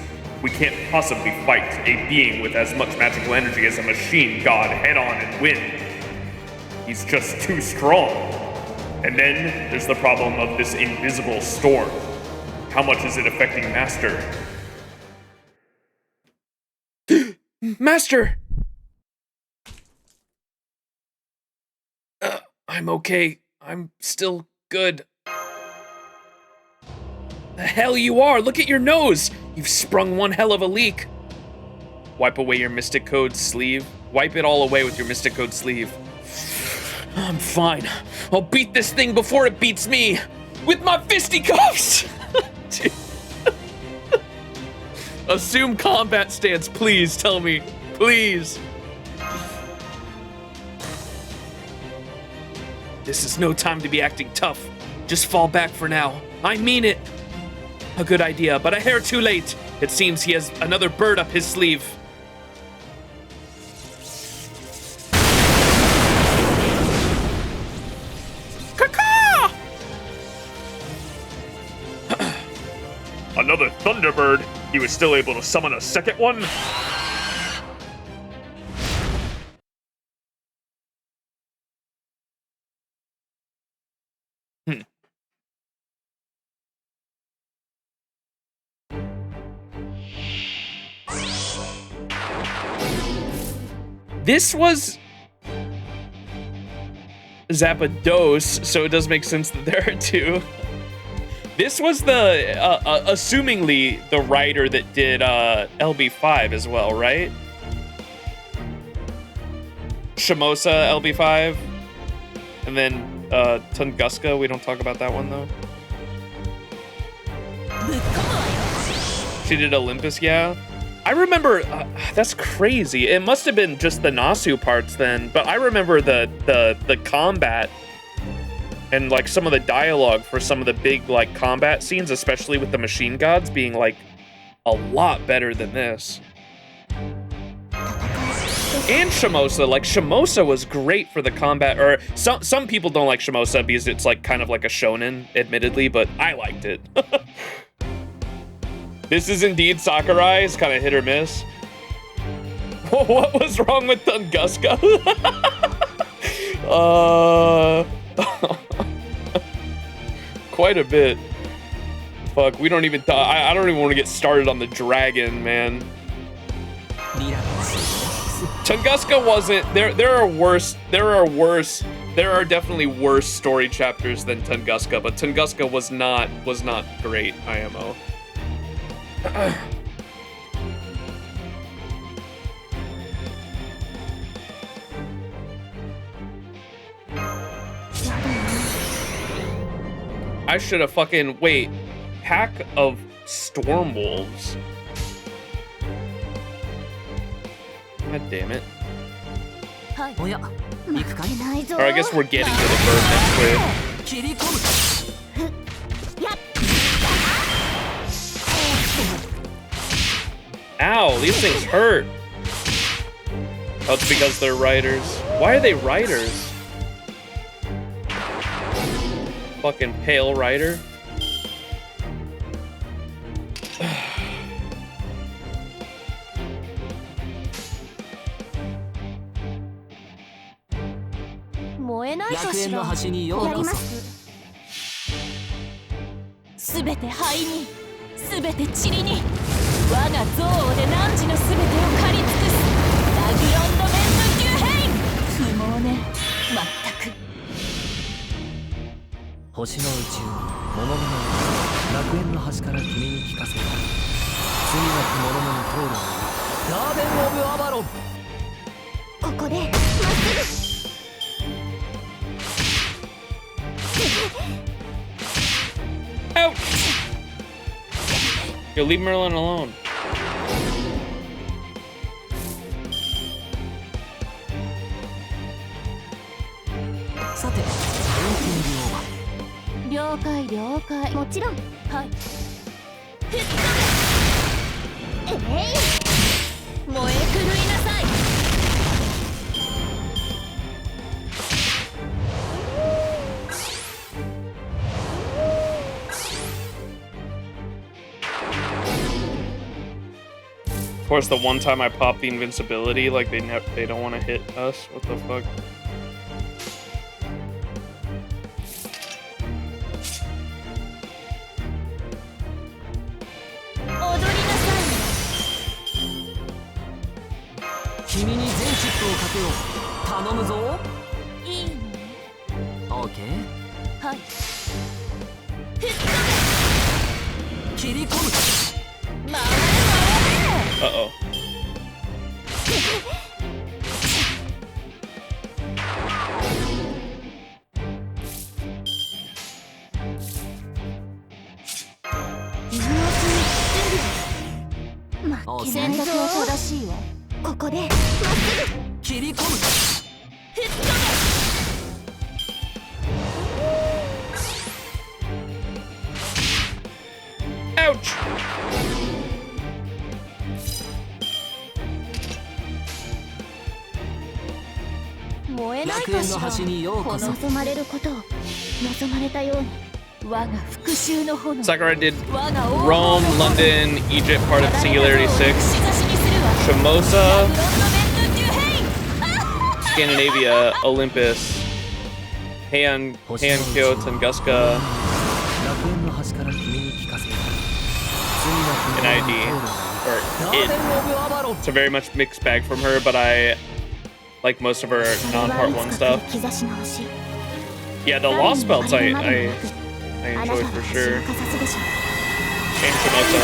We can't possibly fight a being with as much magical energy as a machine god head-on and win. He's just too strong. And then there's the problem of this invisible storm. How much is it affecting Master? Master! I'm okay. I'm still good. The hell you are! Look at your nose! You've sprung one hell of a leak. Wipe away your Mystic Code sleeve. Wipe it all away with your Mystic Code sleeve. I'm fine. I'll beat this thing before it beats me! With my fisticuffs! Assume combat stance, please, tell me. Please. This is no time to be acting tough. Just fall back for now. I mean it. A good idea, but a hair too late. It seems he has another bird up his sleeve. Caw-caw! Another Thunderbird? He was still able to summon a second one? This was Zapdos, so it does make sense that there are 2. This was the, assumingly, the writer that did LB5 as well, right? Shimosa LB5, and then Tunguska. We don't talk about that one though. She did Olympus, yeah. I remember, that's crazy. It must have been just the Nasu parts then, but I remember the combat and like some of the dialogue for some of the big like combat scenes, especially with the machine gods, being like a lot better than this. And Shimosa, like Shimosa was great for the combat, or some people don't like Shimosa because it's like kind of like a shonen, admittedly, but I liked it. This is indeed Sakurai. It's kind of hit or miss. What was wrong with Tunguska? Quite a bit. Fuck, we don't even I don't even want to get started on the dragon, man. Tunguska wasn't there are definitely worse story chapters than Tunguska, but Tunguska was not great, IMO. I should have fucking pack of storm wolves. God damn it. Or I guess we're getting to the bird next wave. Ow, these things hurt. Oh, it's because they're riders. Why are they riders? Fucking pale rider. Ouch! Yo, leave Merlin alone. Of course, the one time I popped the invincibility, like they don't want to hit us. What the fuck? Uh-oh. Ouch! Sakurai did Rome, London, Egypt, part of Singularity 6, Shimosa, Scandinavia, Olympus, Heian-kyo, Tunguska, and ID, or it. It's a very much mixed bag from her, but I like most of her non-part 1 stuff. Yeah, the Lost Belts I enjoyed for sure. And Shimosa.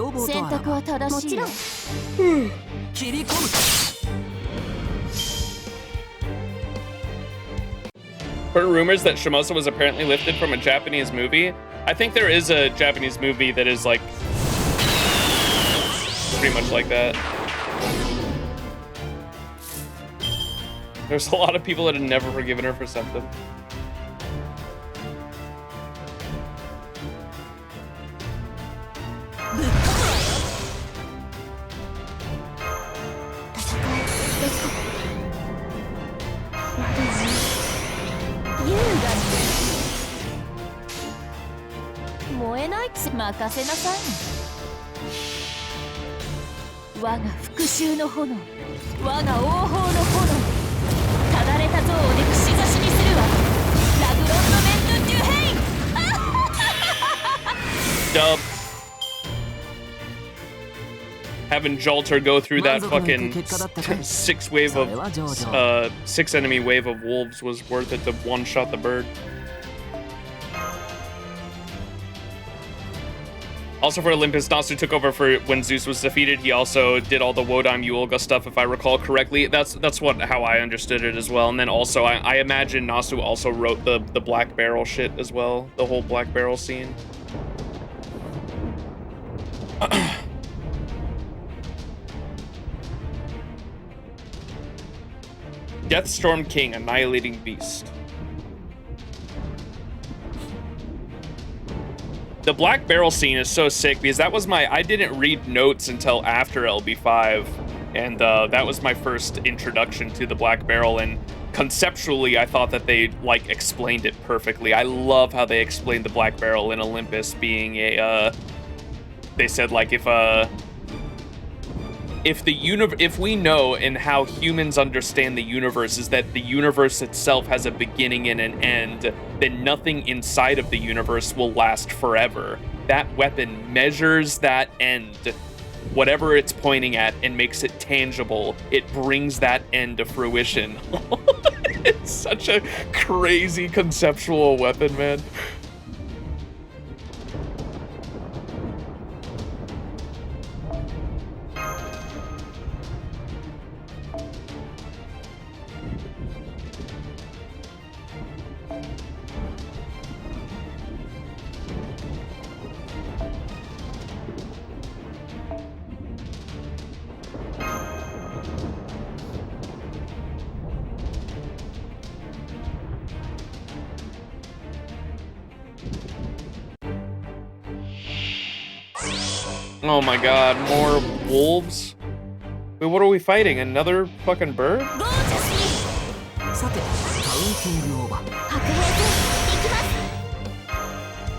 要望と選あらば択は正しいよ。切り込む。 Heard rumors that Shimosa was apparently lifted from a Japanese movie. I think there is a Japanese movie that is like pretty much like that. There's a lot of people that have never forgiven her for something. Dub. Having Jolter go through that fucking six enemy wave of wolves was worth it to one-shot the bird. Also for Olympus, Nasu took over for when Zeus was defeated. He also did all the Wodaim Yulga stuff, if I recall correctly. That's how I understood it as well. And then also, I imagine Nasu also wrote the Black Barrel shit as well, the whole Black Barrel scene. Deathstorm King, Annihilating Beast. The Black Barrel scene is so sick because that was I didn't read notes until after LB5, and that was my first introduction to the Black Barrel, and conceptually I thought that they like explained it perfectly. I love how they explained the Black Barrel in Olympus being a they said like if we know and how humans understand the universe is that the universe itself has a beginning and an end, then nothing inside of the universe will last forever. That weapon measures that end, whatever it's pointing at, and makes it tangible. It brings that end to fruition. It's such a crazy conceptual weapon, man. Oh my god, more wolves? Wait, what are we fighting? Another fucking bird? さてカウンティングオーバー。白兵戦行きます。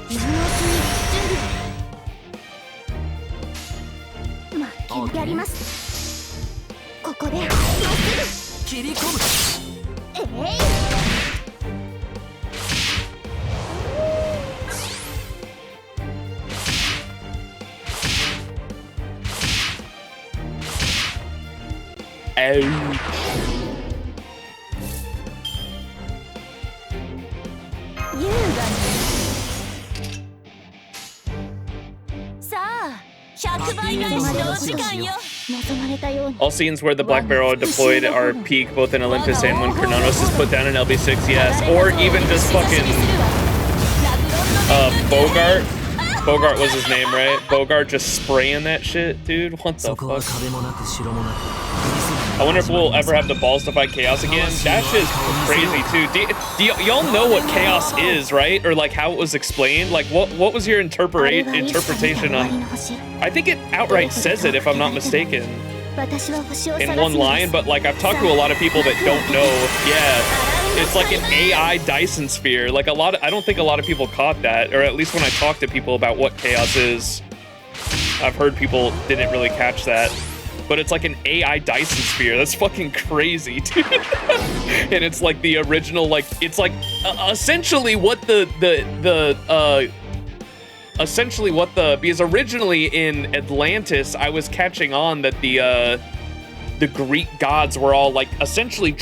水の気に準備。まあ、やります。ここでまっす切り込む。ぐ。All scenes where the Black Barrel deployed are peak both in Olympus and when Kronos is put down in LB6, yes. Or even just fucking Bogart. Bogart was his name, right? Bogart just spraying that shit, dude. What the fuck? I wonder if we'll ever have the balls to fight Chaos again. That shit's crazy too. Do y'all know what Chaos is, right? Or like how it was explained? Like what was your interpretation on? I think it outright says it, if I'm not mistaken, in one line. But like I've talked to a lot of people that don't know. Yeah, it's like an AI Dyson sphere. Like I don't think a lot of people caught that, or at least when I talk to people about what Chaos is, I've heard people didn't really catch that. But it's like an AI Dyson sphere. That's fucking crazy, dude. And it's like the original, like it's like essentially what because originally in Atlantis I was catching on that the Greek gods were all like essentially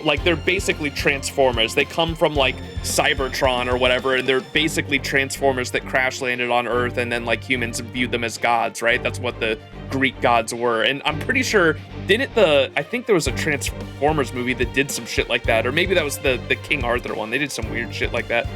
like they're basically Transformers. They come from like Cybertron or whatever, and they're basically Transformers that crash landed on Earth, and then like humans viewed them as gods, right? That's what the Greek gods were. And I'm pretty sure, I think there was a Transformers movie that did some shit like that, or maybe that was the King Arthur one. They did some weird shit like that.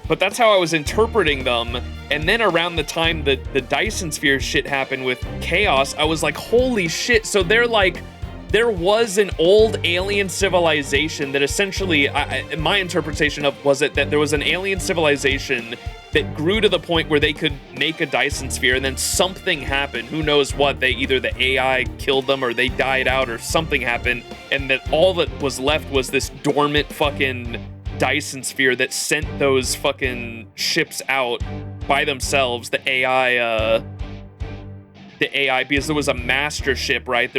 But that's how I was interpreting them. And then around the time that the Dyson Sphere shit happened with Chaos, I was like, holy shit. So they're like, there was an old alien civilization that essentially, my interpretation of was it that there was an alien civilization that grew to the point where they could make a Dyson Sphere, and then something happened. Who knows what? Either the AI killed them or they died out or something happened. And that all that was left was this dormant fucking Dyson Sphere that sent those fucking ships out by themselves, the AI, because there was a master ship, right?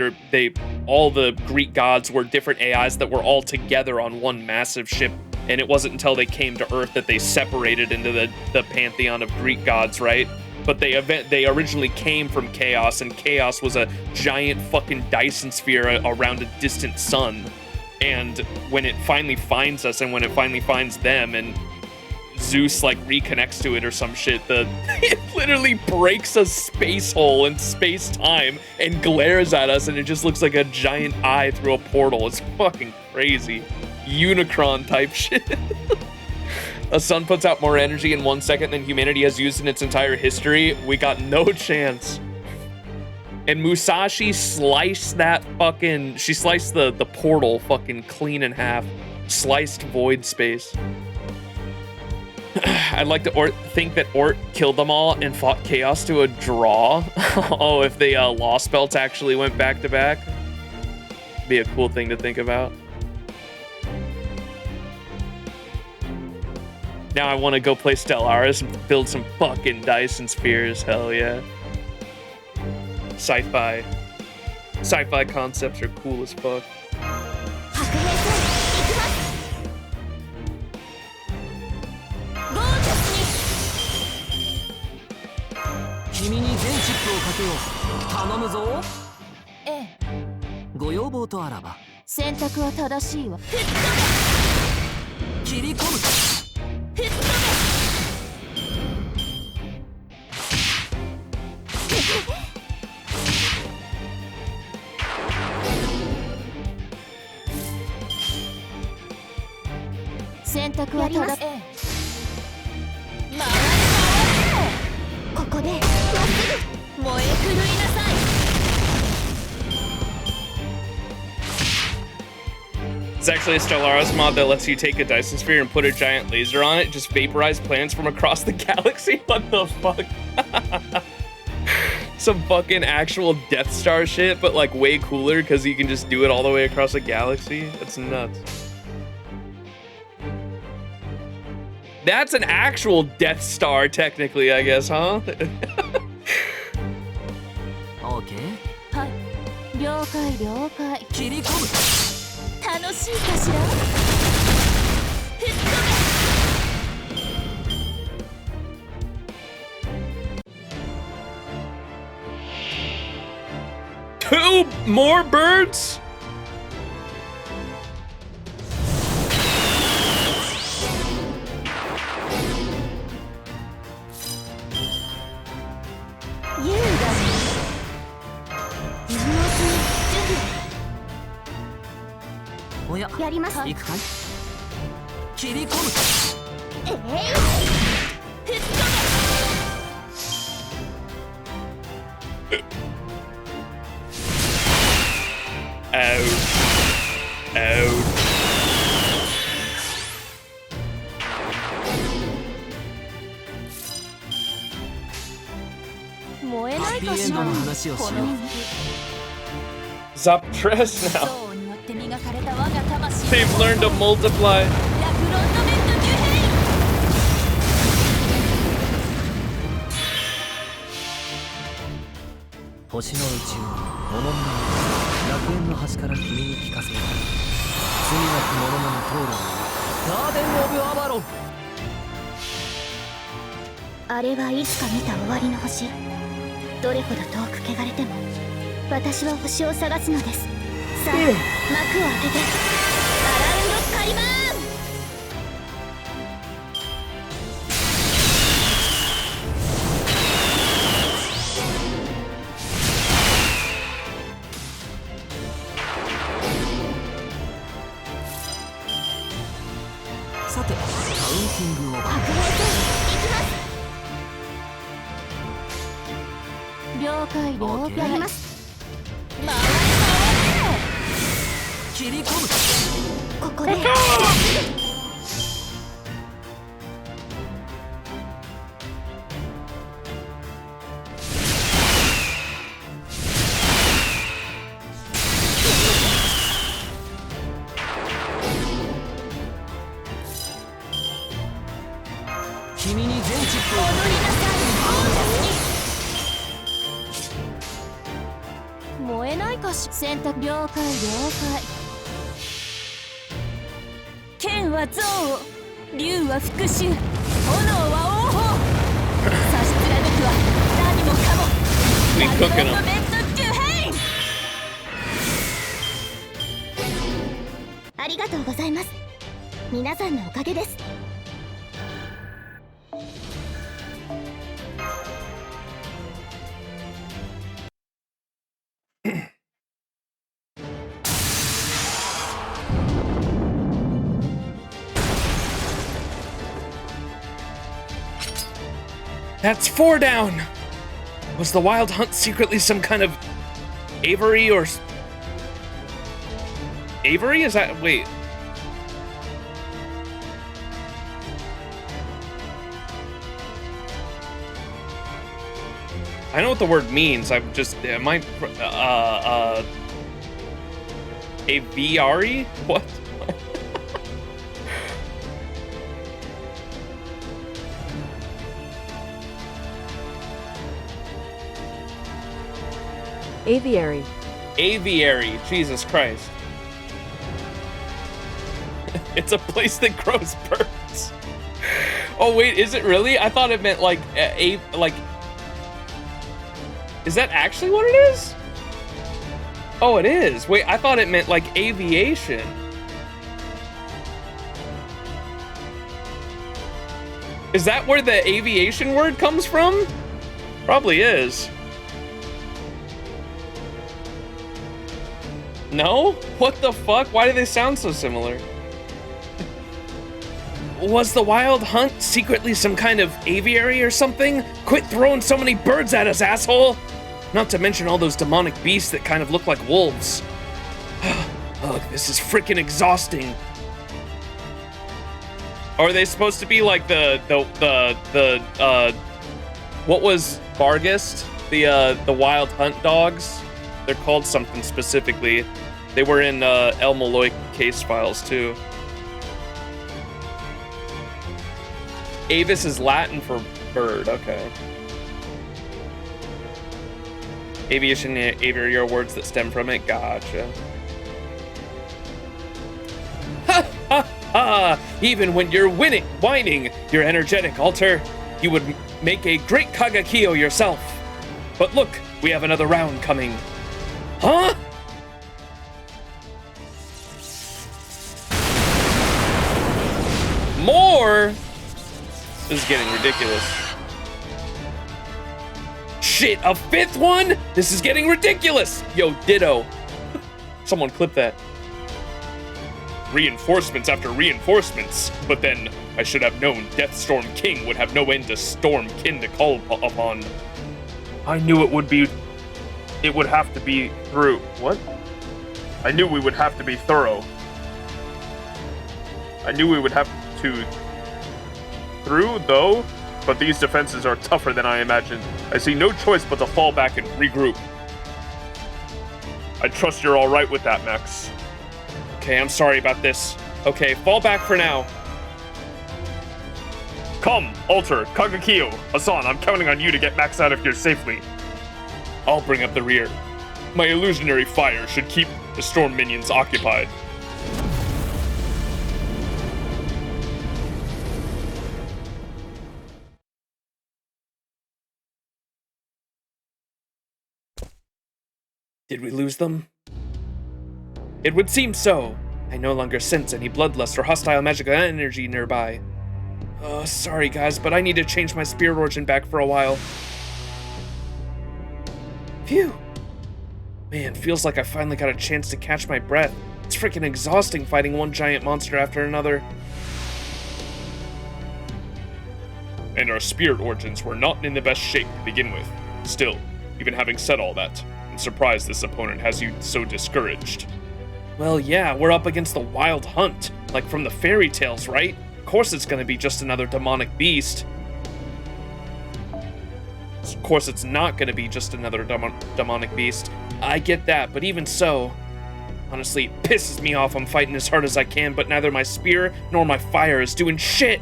All the Greek gods were different AIs that were all together on one massive ship, and it wasn't until they came to Earth that they separated into the pantheon of Greek gods, right? But they originally came from Chaos, and Chaos was a giant fucking Dyson Sphere around a distant sun. And when it finally finds us, and when it finally finds them, and Zeus like reconnects to it or some shit, it literally breaks a space hole in space-time and glares at us, and it just looks like a giant eye through a portal. It's fucking crazy. Unicron type shit. A sun puts out more energy in 1 second than humanity has used in its entire history. We got no chance. And Musashi sliced she sliced the portal fucking clean in half. Sliced void space. I'd like to think that Ort killed them all and fought Chaos to a draw. Oh, if the Lost Belts actually went back to back. Be a cool thing to think about. Now I want to go play Stellaris and build some fucking Dyson Spheres. Hell yeah. Sci-fi concepts are cool as fuck. It's actually a Stellaris mod that lets you take a Dyson Sphere and put a giant laser on it, just vaporize planets from across the galaxy. What the fuck? Some fucking actual Death Star shit, but like way cooler because you can just do it all the way across a galaxy. That's nuts. That's an actual Death Star, technically, I guess, huh? Okay. Two more birds? Zaptress now. They've learned to multiply. 私は星を探すのです。さあ、幕を開けてアラウンドカリバーン。さてカウンティングを白兵戦行きます。了解了解。やります。回れ回切り込む。れ。ここで君に全チップを踊りなさい。燃えないかし。選択。了解了解。剣は憎悪、竜は復讐、炎は王法。差し貫くは何もかも。 We cooking 'em. レッド・ジュヘイン。ありがとうございます。皆さんのおかげです。That's 4 down! Was the Wild Hunt secretly some kind of Avery or... Avery? Is that... Wait. I know what the word means. I'm just... Am I... Aviary? What? Aviary. Aviary. Jesus Christ. It's a place that grows birds. Oh wait, is it really? I thought it meant like like. Is that actually what it is? Oh, it is. Wait, I thought it meant like aviation. Is that where the aviation word comes from? Probably is. No? What the fuck? Why do they sound so similar? Was the Wild Hunt secretly some kind of aviary or something? Quit throwing so many birds at us, asshole! Not to mention all those demonic beasts that kind of look like wolves. Ugh, this is freaking exhausting. Are they supposed to be like what was Vargas? The Wild Hunt dogs? They're called something specifically. They were in El Malloy case files too. Avis is Latin for bird, okay. Aviation and aviary are words that stem from it, gotcha. Ha ha ha! Even when you're whining, you're energetic, Alter. You would make a great Kagakio yourself. But look, we have another round coming. Huh? More? This is getting ridiculous. Shit, a 5th one? This is getting ridiculous! Yo, ditto. Someone clip that. Reinforcements after reinforcements. But then, I should have known Deathstorm King would have no end to storm kin to call upon. I knew it would have to be through. What? I knew we would have to be thorough. I knew we would have to... Through, though? But these defenses are tougher than I imagined. I see no choice but to fall back and regroup. I trust you're alright with that, Max. Okay, I'm sorry about this. Okay, fall back for now. Come, Alter, Kagakio, Hassan, I'm counting on you to get Max out of here safely. I'll bring up the rear. My illusionary fire should keep the storm minions occupied. Did we lose them? It would seem so. I no longer sense any bloodlust or hostile magical energy nearby. Sorry guys, but I need to change my spirit origin back for a while. Phew. Man, feels like I finally got a chance to catch my breath. It's freaking exhausting fighting one giant monster after another. And our spirit origins were not in the best shape to begin with. Still, even having said all that, I'm surprised this opponent has you so discouraged. Well, yeah, we're up against the Wild Hunt, like from the fairy tales, right? Of course it's gonna be just another demonic beast. Of course it's not gonna be just another demonic beast. I get that, but even so, honestly, it pisses me off I'm fighting as hard as I can, but neither my spear nor my fire is doing shit.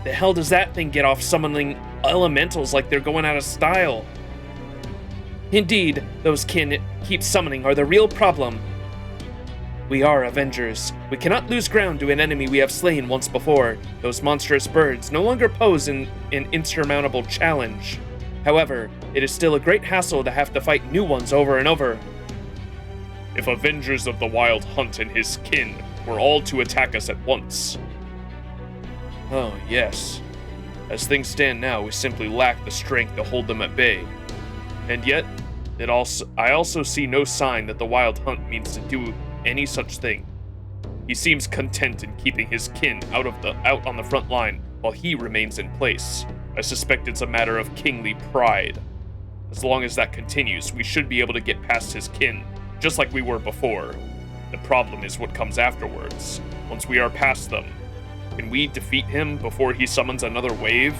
The hell does that thing get off summoning elementals like they're going out of style? Indeed, those kin it keeps summoning are the real problem. We are Avengers. We cannot lose ground to an enemy we have slain once before. Those monstrous birds no longer pose an insurmountable challenge. However, it is still a great hassle to have to fight new ones over and over. If Avengers of the Wild Hunt and his kin were all to attack us at once. Oh, yes. As things stand now, we simply lack the strength to hold them at bay. And yet, I also see no sign that the Wild Hunt means to do any such thing. He seems content in keeping his kin out on the front line while he remains in place. I suspect it's a matter of kingly pride. As long as that continues, we should be able to get past his kin, just like we were before. The problem is what comes afterwards. Once we are past them, can we defeat him before he summons another wave?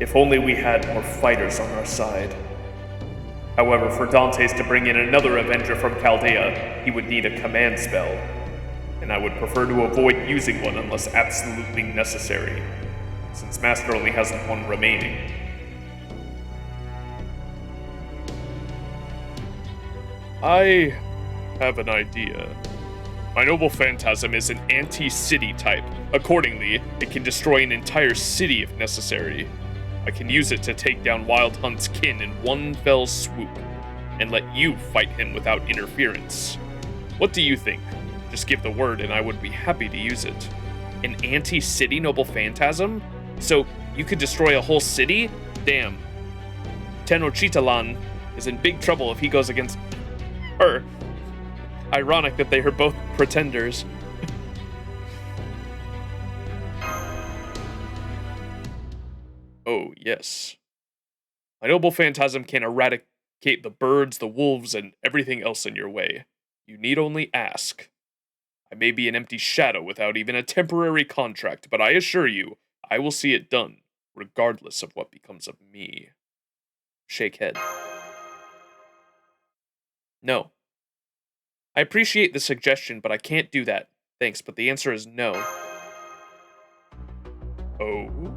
If only we had more fighters on our side. However, for Dantes to bring in another Avenger from Chaldea, he would need a command spell, and I would prefer to avoid using one unless absolutely necessary, since Master only has one remaining. I have an idea. My Noble Phantasm is an anti-city type. Accordingly, it can destroy an entire city if necessary. I can use it to take down Wild Hunt's kin in one fell swoop, and let you fight him without interference. What do you think? Just give the word and I would be happy to use it. An anti-city Noble Phantasm? So you could destroy a whole city? Damn. Tenochtitlan is in big trouble if he goes against her. Ironic that they are both pretenders. Oh, yes. My Noble Phantasm can eradicate the birds, the wolves, and everything else in your way. You need only ask. I may be an empty shadow without even a temporary contract, but I assure you, I will see it done, regardless of what becomes of me. Shake head. No. I appreciate the suggestion, but I can't do that. Thanks, but the answer is no. Oh?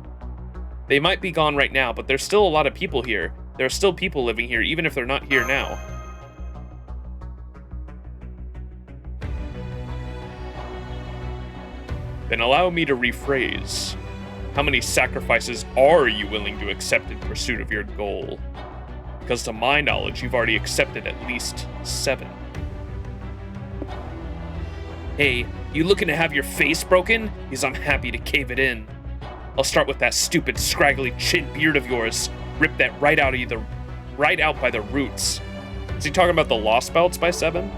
They might be gone right now, but there's still a lot of people here. There are still people living here, even if they're not here now. Then allow me to rephrase. How many sacrifices are you willing to accept in pursuit of your goal? Because to my knowledge, you've already accepted at least 7. Hey, you looking to have your face broken? Because I'm happy to cave it in. I'll start with that stupid scraggly chin beard of yours. Rip that right out by the roots. Is he talking about the Lost Belts by 7?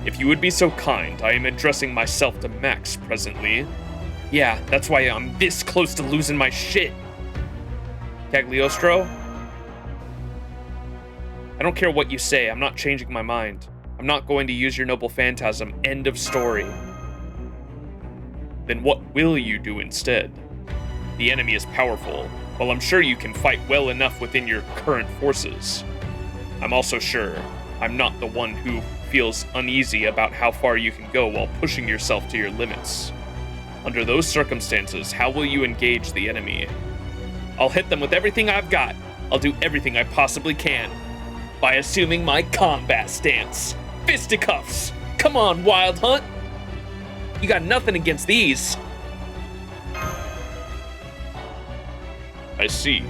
If you would be so kind, I am addressing myself to Max presently. Yeah, that's why I'm this close to losing my shit. Cagliostro? I don't care what you say, I'm not changing my mind. I'm not going to use your Noble Phantasm, end of story. Then what will you do instead? The enemy is powerful, while I'm sure you can fight well enough within your current forces. I'm also sure I'm not the one who feels uneasy about how far you can go while pushing yourself to your limits. Under those circumstances, how will you engage the enemy? I'll hit them with everything I've got. I'll do everything I possibly can. By assuming my combat stance. Fisticuffs! Come on, Wild Hunt! You got nothing against these. I see.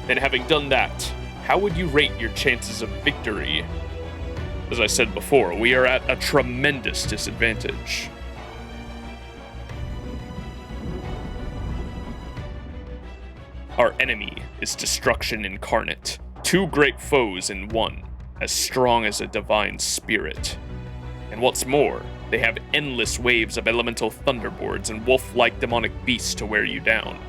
Then having done that, how would you rate your chances of victory? As I said before, we are at a tremendous disadvantage. Our enemy is destruction incarnate. Two great foes in one, as strong as a divine spirit. And what's more, they have endless waves of elemental thunderboards and wolf-like demonic beasts to wear you down.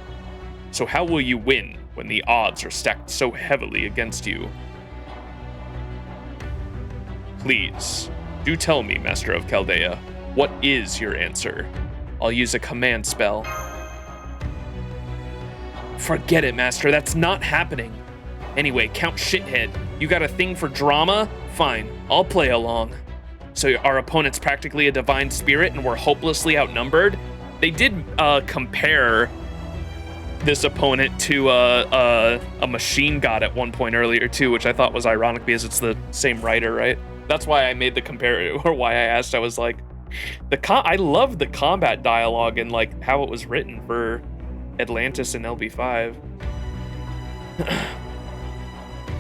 So how will you win when the odds are stacked so heavily against you? Please, do tell me, Master of Chaldea, what is your answer? I'll use a command spell. Forget it, Master, that's not happening. Anyway, Count Shithead, you got a thing for drama? Fine, I'll play along. So our opponent's practically a divine spirit and we're hopelessly outnumbered? They did compare this opponent to a machine god at one point earlier too, which I thought was ironic because it's the same writer, right? That's why I made the comparison, or why I asked. I was like, I love the combat dialogue and like how it was written for Atlantis and LB5.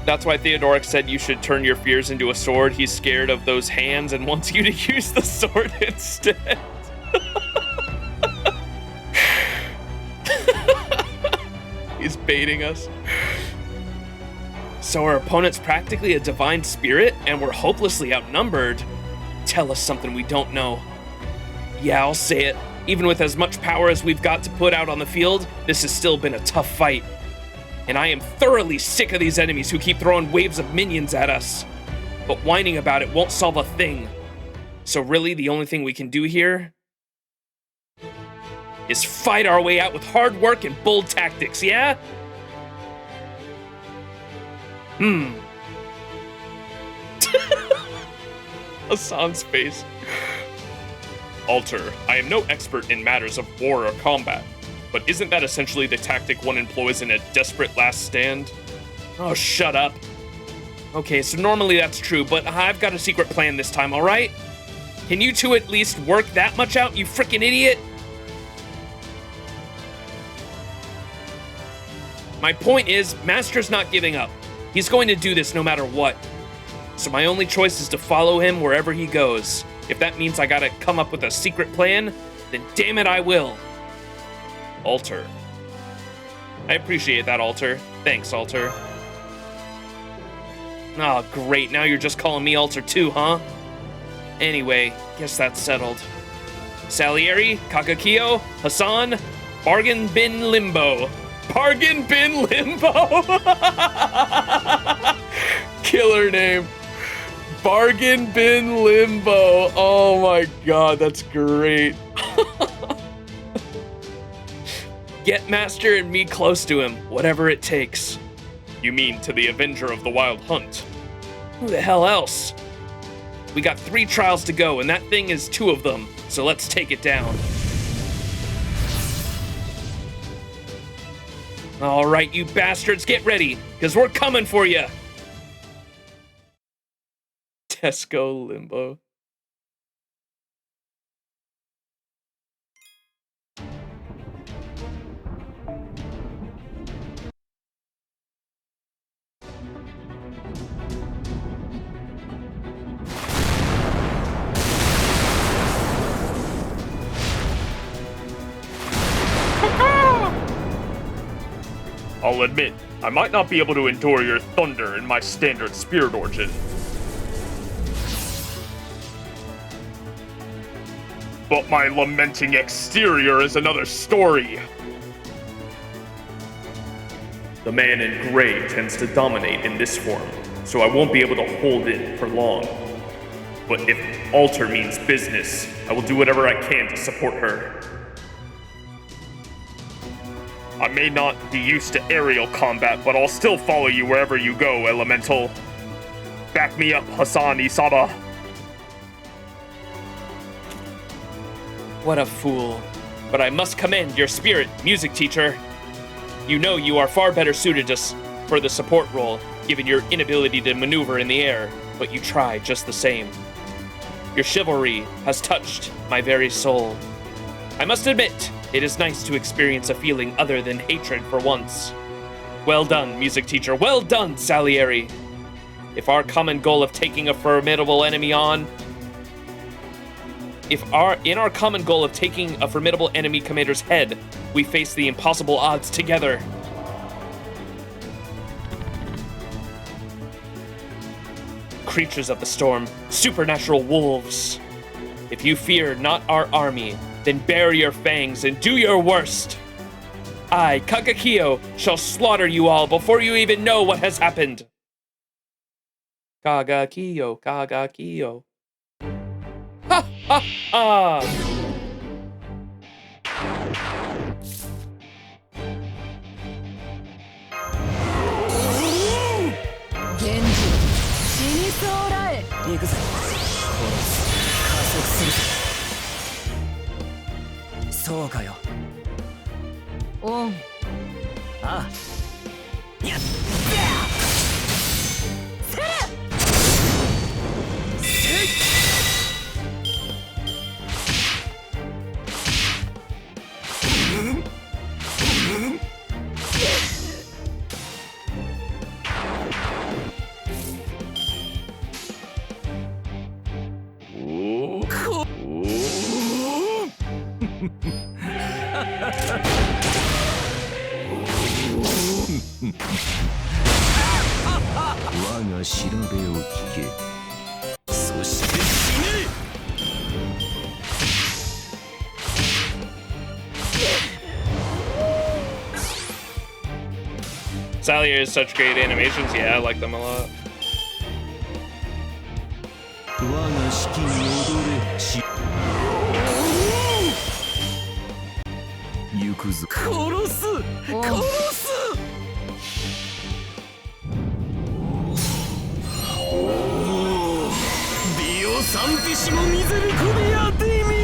That's why Theodoric said you should turn your fears into a sword. He's scared of those hands and wants you to use the sword instead. He's baiting us. So our opponent's practically a divine spirit and we're hopelessly outnumbered. Tell us something we don't know. Yeah, I'll say it. Even with as much power as we've got to put out on the field, this has still been a tough fight. And I am thoroughly sick of these enemies who keep throwing waves of minions at us. But whining about it won't solve a thing. So really, the only thing we can do here is fight our way out with hard work and bold tactics, yeah? Hassan's face. Alter, I am no expert in matters of war or combat, but isn't that essentially the tactic one employs in a desperate last stand? Oh, shut up. Okay, so normally that's true, but I've got a secret plan this time, alright? Can you two at least work that much out, you freaking idiot? My point is, Master's not giving up. He's going to do this no matter what. So my only choice is to follow him wherever he goes. If that means I gotta come up with a secret plan, then damn it I will. Alter. I appreciate that, Alter. Thanks, Alter. Oh, great. Now you're just calling me Alter too, huh? Anyway, guess that's settled. Salieri, Kakakio, Hassan, Bargain Bin Limbo. Bargain Bin Limbo! Killer name. Bargain Bin Limbo. Oh my god, that's great. Get Master and me close to him, whatever it takes. You mean to the Avenger of the Wild Hunt? Who the hell else? We got 3 trials to go, and that thing is 2 of them, so let's take it down. Alright, you bastards, get ready, because we're coming for you! Tesco Limbo. I'll admit, I might not be able to endure your thunder in my standard spirit origin. But my lamenting exterior is another story. The man in gray tends to dominate in this form, so I won't be able to hold it for long. But if alter means business, I will do whatever I can to support her. I may not be used to aerial combat, but I'll still follow you wherever you go, Elemental. Back me up, Hassan Isaba. What a fool. But I must commend your spirit, music teacher. You know you are far better suited for the support role, given your inability to maneuver in the air, but you try just the same. Your chivalry has touched my very soul. I must admit, it is nice to experience a feeling other than hatred for once. Well done, music teacher. Well done, Salieri. If our common goal of taking a formidable enemy on... In our common goal of taking a formidable enemy commander's head, we face the impossible odds together. Creatures of the storm, supernatural wolves. If you fear not our army, then bare your fangs and do your worst. I, Kagakio, shall slaughter you all before you even know what has happened. Kagakio, Kagakio. Ha ha ha! Genji, 死にそうらえ。行くぜ。殺す。加速するぜ。そうかよ。オン。ああ。やっ。せれ。せい。我が調べを聞け。そして死ね。Salier has such great animations. Yeah, I like them a lot. 我が指揮に踊れ。行くぞ。殺す。殺す。ビオサンティシモミゼルコビアティミ。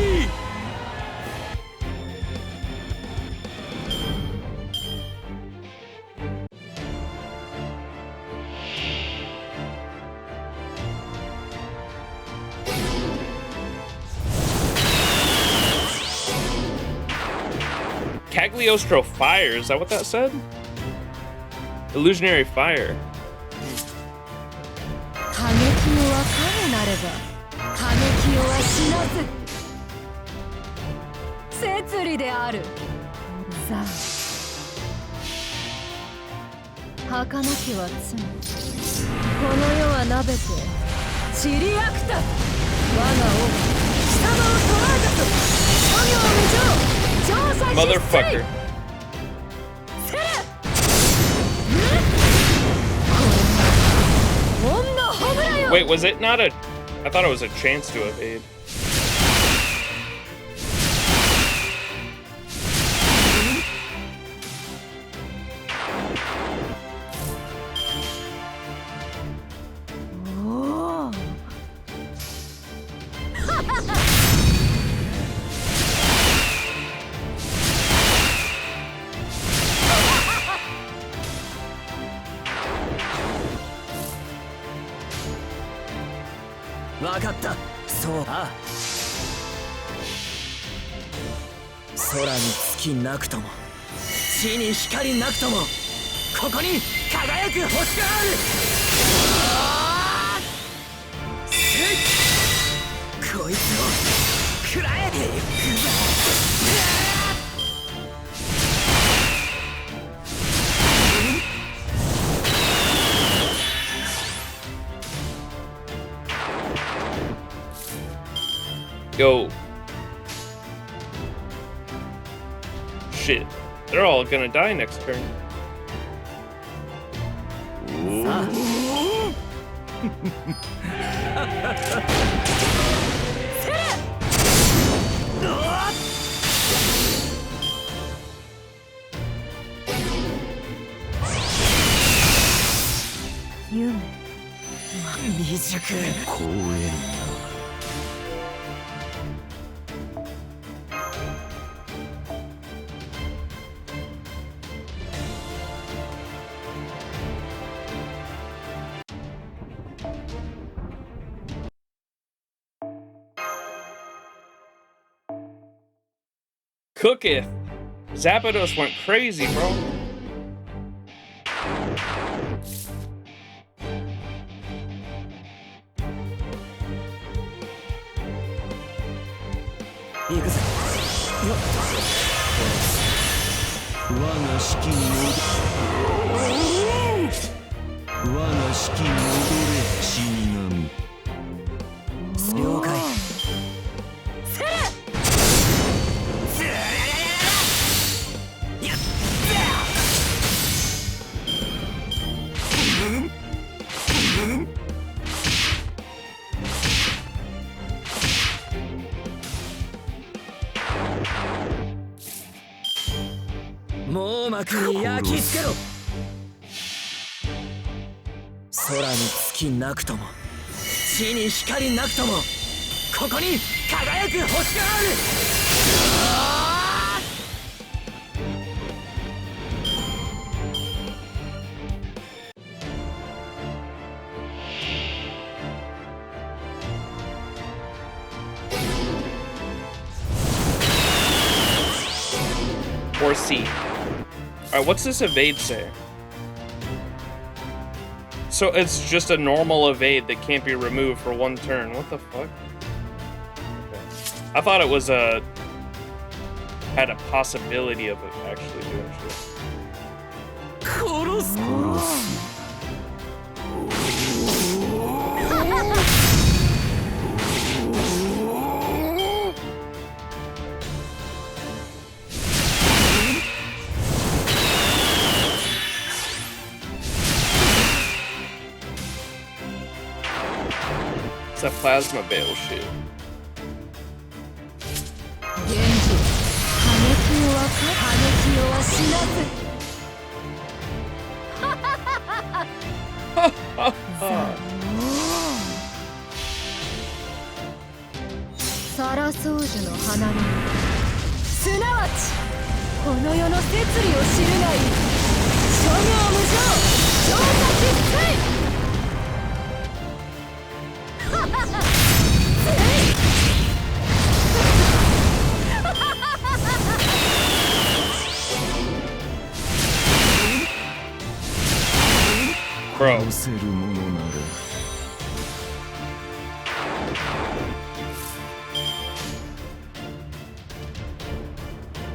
Cagliostro Fire, is that what that said? Illusionary Fire. 過激よは影なれば過激よは死なず摂理である。さあ儚きは罪。この世はなべて散りあくた。我が王貴様を捕らえたと。諸行無常。Motherfucker. Wait, was it not a... I thought it was a chance to evade.わかった。そう。ああ。空に月なくとも、地に光なくとも、ここに輝く星がある。こいつを食らえていくぞ。Yo. Shit. They're all gonna die next turn. Yume. 未熟。光栄な。Cooketh. Zapdos went crazy, bro. 我が式に戻れ死神。了解。網膜に焼き付けろ。空に月なくとも地に光なくともここに輝く星がある。Or C. Alright, what's this evade say? So it's just a normal evade that can't be removed for one turn. What the fuck? Okay. I thought it was had a possibility of it actually doing shit. It's a plasma veil shit. サラソージュの花見、すなわちこの世の摂理を知るがいい。諸行無常、超過実践。Bro.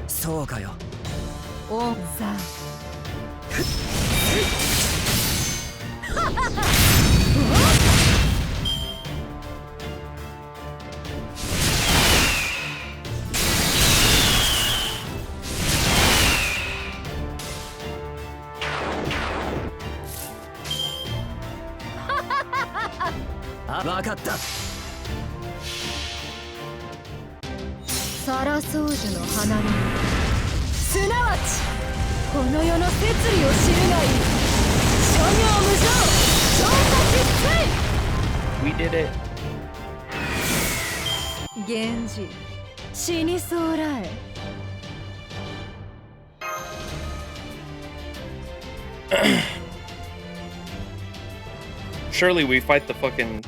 そうかよ。オンさん。あ、わかった。サラソージュの花見、すなわちこの世の摂理を知るがいい。諸行無常、超過実践。 We did it. 源氏、死にそうらえ。Surely we fight the fucking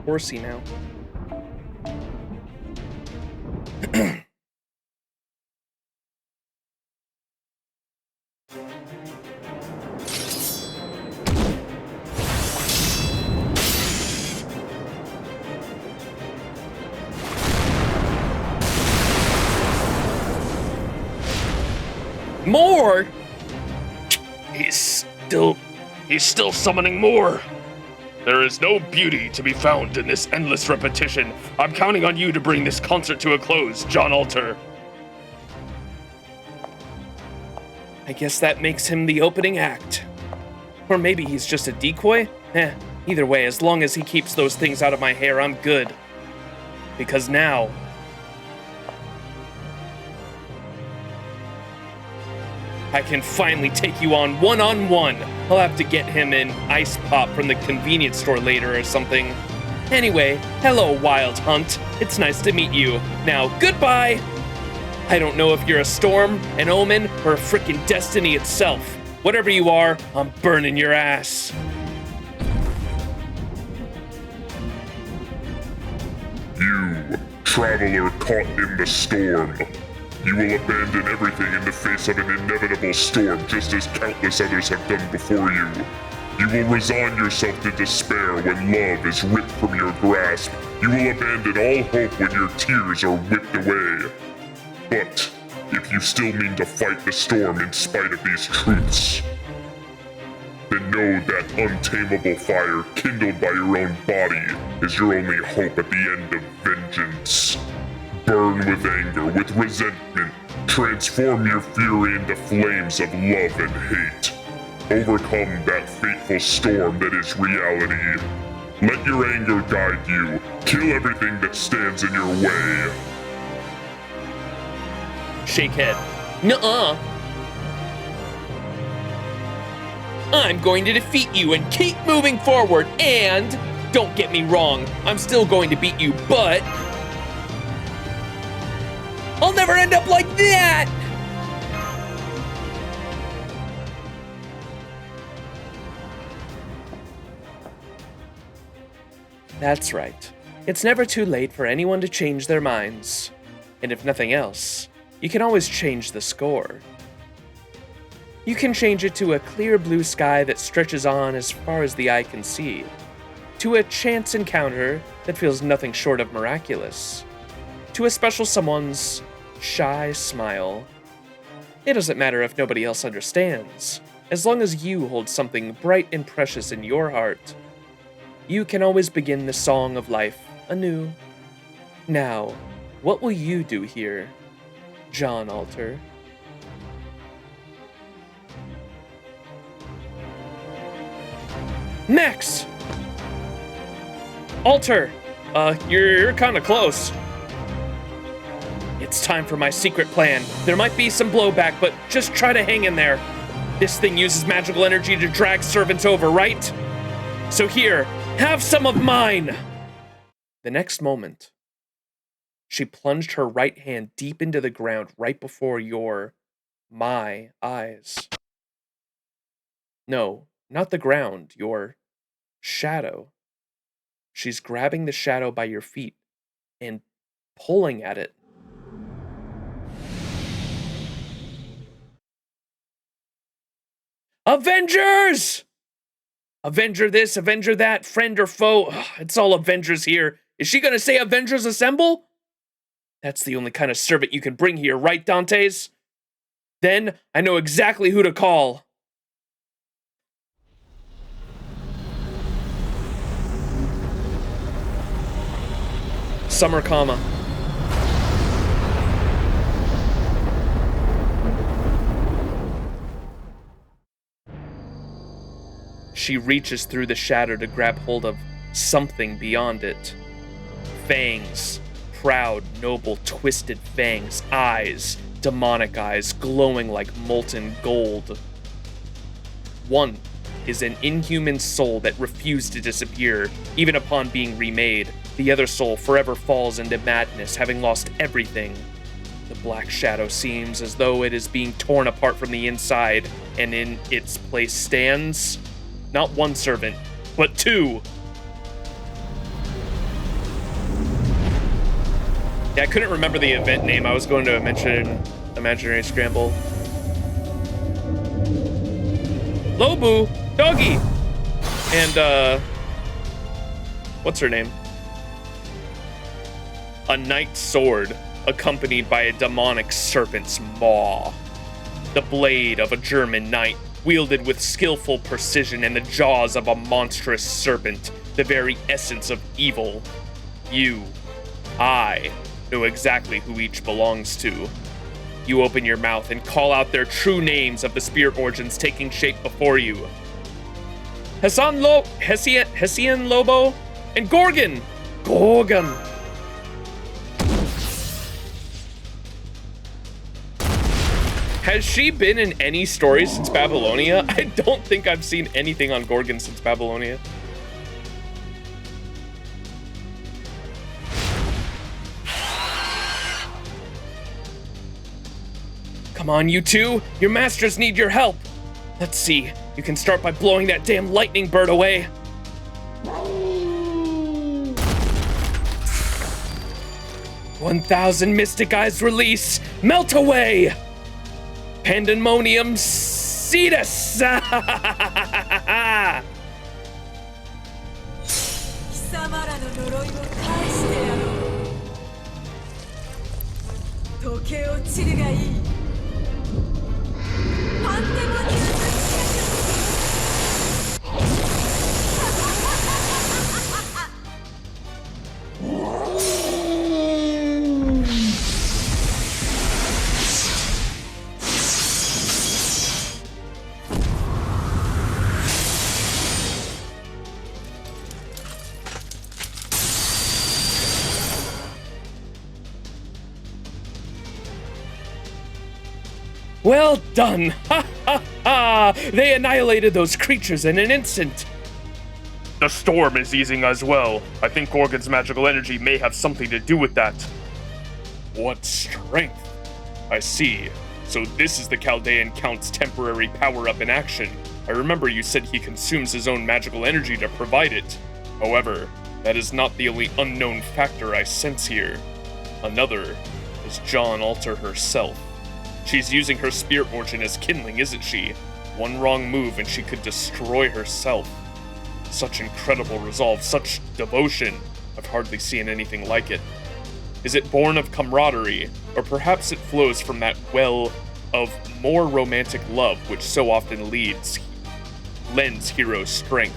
horsey now. More? He's still summoning more. There is no beauty to be found in this endless repetition. I'm counting on you to bring this concert to a close, John Alter. I guess that makes him the opening act. Or maybe he's just a decoy? Either way, as long as he keeps those things out of my hair, I'm good. Because now... I can finally take you on one-on-one. I'll have to get him an ice pop from the convenience store later or something. Anyway, hello, Wild Hunt. It's nice to meet you. Now, goodbye! I don't know if you're a storm, an omen, or a frickin' destiny itself. Whatever you are, I'm burning your ass. You, traveler caught in the storm. You will abandon everything in the face of an inevitable storm, just as countless others have done before you. You will resign yourself to despair when love is ripped from your grasp. You will abandon all hope when your tears are whipped away. But if you still mean to fight the storm in spite of these truths, then know that untamable fire kindled by your own body is your only hope at the end of vengeance. Burn with anger, with resentment. Transform your fury into flames of love and hate. Overcome that fateful storm that is reality. Let your anger guide you. Kill everything that stands in your way. Shake head. Nuh-uh. I'm going to defeat you and keep moving forward, and don't get me wrong, I'm still going to beat you, but I'll never end up like that! That's right. It's never too late for anyone to change their minds. And if nothing else, you can always change the score. You can change it to a clear blue sky that stretches on as far as the eye can see, to a chance encounter that feels nothing short of miraculous, to a special someone's shy smile. It doesn't matter if nobody else understands, as long as you hold something bright and precious in your heart. You can always begin the song of life anew. Now, what will you do here, John Alter? Max! Alter! You're kinda close. It's time for my secret plan. There might be some blowback, but just try to hang in there. This thing uses magical energy to drag servants over, right? So here, have some of mine! The next moment, she plunged her right hand deep into the ground right before my eyes. No, not the ground, your shadow. She's grabbing the shadow by your feet and pulling at it. Avengers! Avenger this, Avenger that, friend or foe. Ugh, it's all Avengers here. Is she gonna say Avengers assemble? That's the only kind of servant you can bring here, right, Dantes? Then I know exactly who to call. Summer Kama. She reaches through the shadow to grab hold of something beyond it. Fangs. Proud, noble, twisted fangs. Eyes. Demonic eyes glowing like molten gold. One is an inhuman soul that refused to disappear, even upon being remade. The other soul forever falls into madness, having lost everything. The black shadow seems as though it is being torn apart from the inside, and in its place stands not one servant, but two. Yeah, I couldn't remember the event name. I was going to mention Imaginary Scramble. Lobu, Doggy, and what's her name? A knight's sword, accompanied by a demonic serpent's maw. The blade of a German knight, wielded with skillful precision, and the jaws of a monstrous serpent, the very essence of evil. You, I, know exactly who each belongs to. You open your mouth and call out their true names of the spirit origins taking shape before you. Hessian Lobo, and Gorgon! Gorgon! Has she been in any stories since Babylonia? I don't think I've seen anything on Gorgon since Babylonia. Come on, you two. Your masters need your help. Let's see. You can start by blowing that damn lightning bird away. 1,000 mystic eyes release. Melt away. Pandemonium Cetus! 貴様らの呪いを返してやろう。時計を散るがいい。Well done! Ha ha ha! They annihilated those creatures in an instant! The storm is easing as well. I think Gorgon's magical energy may have something to do with that. What strength! I see. So this is the Chaldean Count's temporary power-up in action. I remember you said he consumes his own magical energy to provide it. However, that is not the only unknown factor I sense here. Another is John Alter herself. She's using her spirit origin as kindling, isn't she? One wrong move and she could destroy herself. Such incredible resolve, such devotion. I've hardly seen anything like it. Is it born of camaraderie, or perhaps it flows from that well of more romantic love which so often lends heroes strength?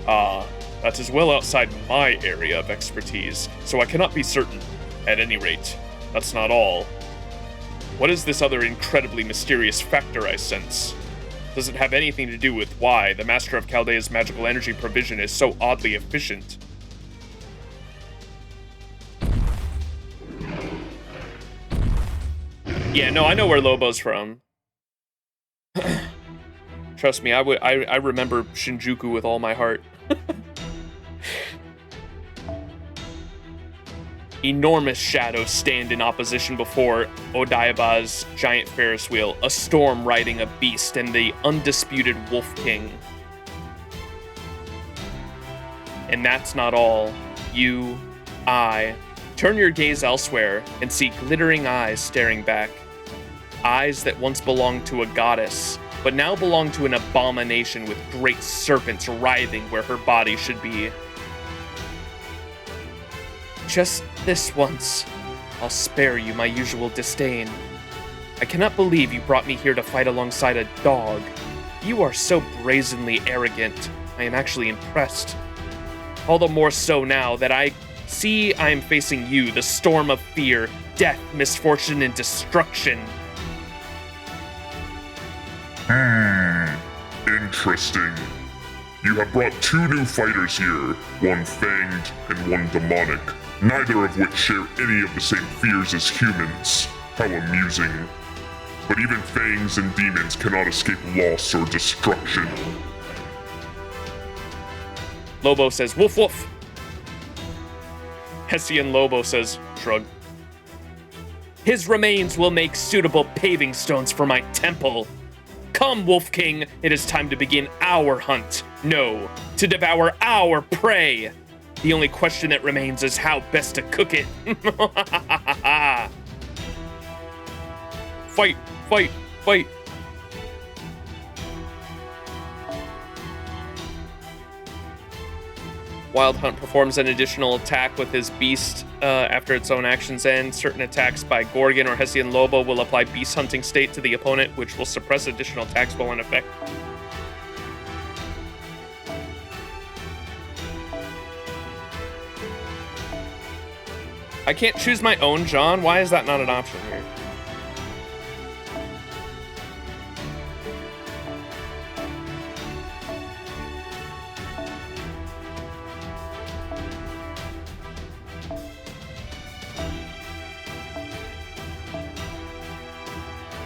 That is well outside my area of expertise, so I cannot be certain. At any rate, that's not all. What is this other incredibly mysterious factor I sense? Does it have anything to do with why the Master of Chaldea's magical energy provision is so oddly efficient? Yeah, no, I know where Lobo's from. Trust me, I remember Shinjuku with all my heart. Enormous shadows stand in opposition before Odaiba's giant Ferris wheel, a storm riding a beast, and the undisputed Wolf King. And that's not all. Turn your gaze elsewhere and see glittering eyes staring back. Eyes that once belonged to a goddess, but now belong to an abomination with great serpents writhing where her body should be. Just this once, I'll spare you my usual disdain. I cannot believe you brought me here to fight alongside a dog. You are so brazenly arrogant. I am actually impressed. All the more so now that I see I am facing you, the storm of fear, death, misfortune, and destruction. Interesting. You have brought two new fighters here, one fanged and one demonic, neither of which share any of the same fears as humans. How amusing. But even fangs and demons cannot escape loss or destruction. Lobo says, woof woof. Hessian Lobo says, shrug. His remains will make suitable paving stones for my temple. Come, Wolf King, it is time to begin our hunt. No, to devour our prey. The only question that remains is how best to cook it. Fight, fight, fight. Wild Hunt performs an additional attack with his beast after its own actions end. Certain attacks by Gorgon or Hessian Lobo will apply beast hunting state to the opponent, which will suppress additional attacks while in effect. I can't choose my own John? Why is that not an option here?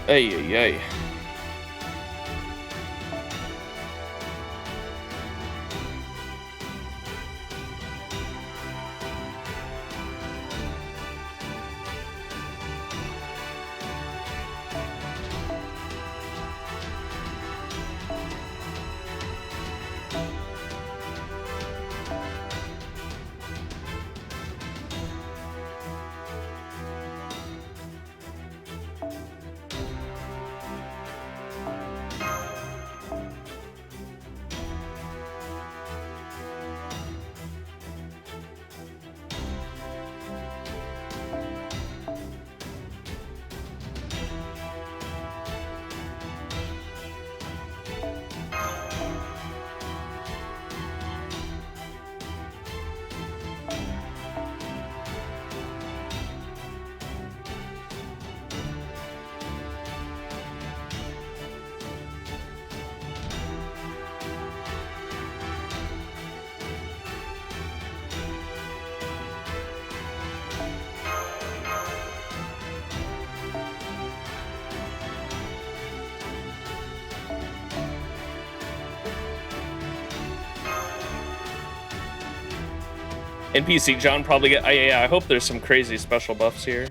Ay, ay, ay. NPC John probably get. Yeah, I hope there's some crazy special buffs here.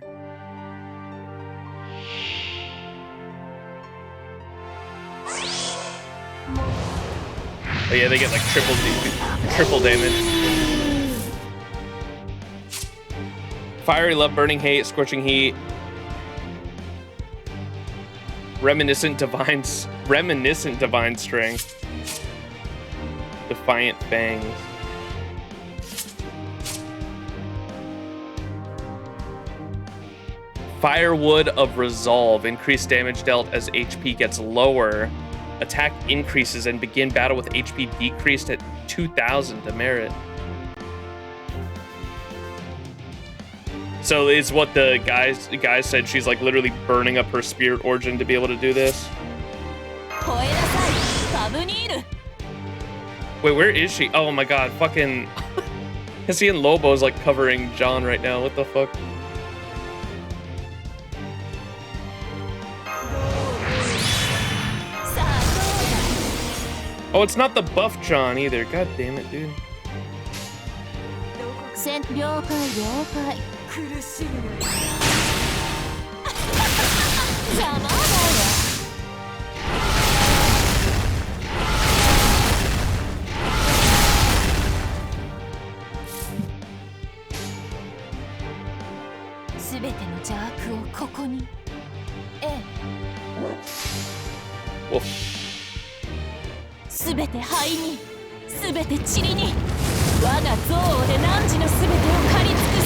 Oh yeah, they get like triple damage. Fiery Love, Burning Hate, Scorching Heat, Reminiscent Divine Strength, Defiant Fangs. Firewood of Resolve, increased damage dealt as HP gets lower. Attack increases and begin battle with HP decreased at 2,000 to merit. So is what the guy said. She's like literally burning up her spirit origin to be able to do this. Wait, where is she? Oh my god, fucking Hissy and Lobo's like covering John right now. What the fuck? Oh, it's not the buff John either. God damn it, dude. Wolf. すべて灰に、すべて塵に、我が憎悪で汝のすべてを狩り尽くす。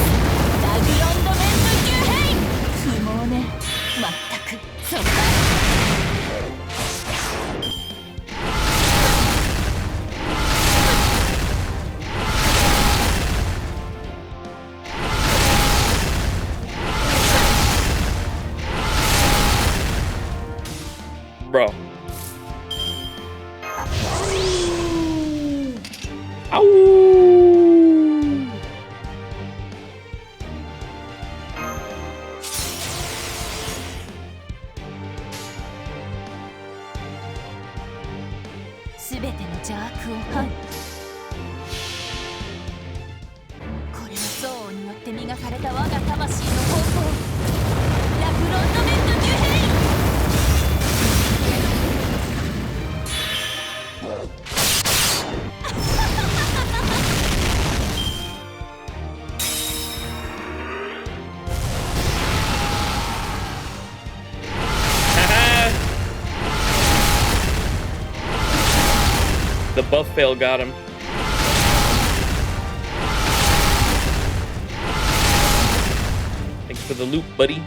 ラグロンドメント牛兵不毛ね、まったく、そっか。Bro. Ow! The buff fail got him. Thanks for the loot, buddy.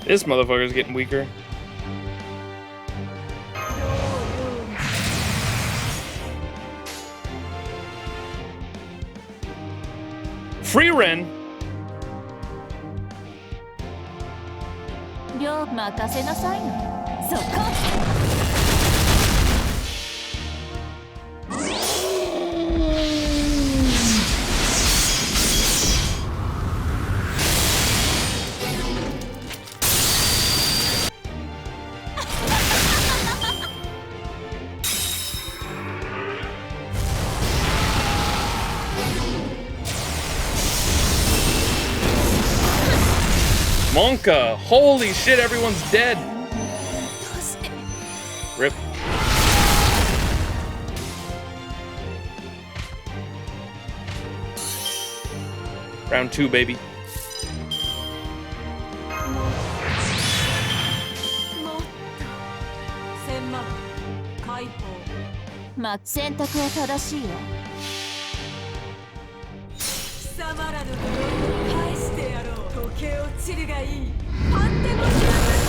This motherfucker's getting weaker. Free Ren. Monka! Holy shit, everyone's dead! どうして Rip. Round 2, baby. もっと千万解放まあ選択は正しいわ貴様らの呪いを返してやろう時計落ちるがいいパンテモス回れ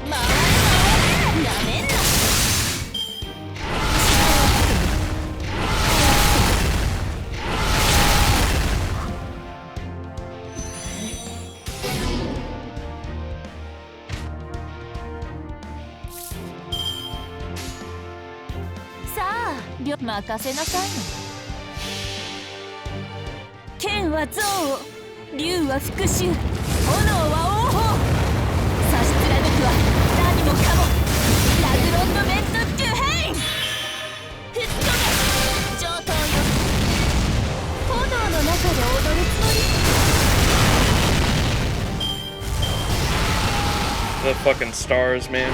回れなめんな任せなさいの剣は憎悪竜は復讐炎は王鵬差し貫くは何もかもラグロンドメント・デュヘイン吹っ飛べ上等よ炎の中で踊るつもり The fucking stars, man.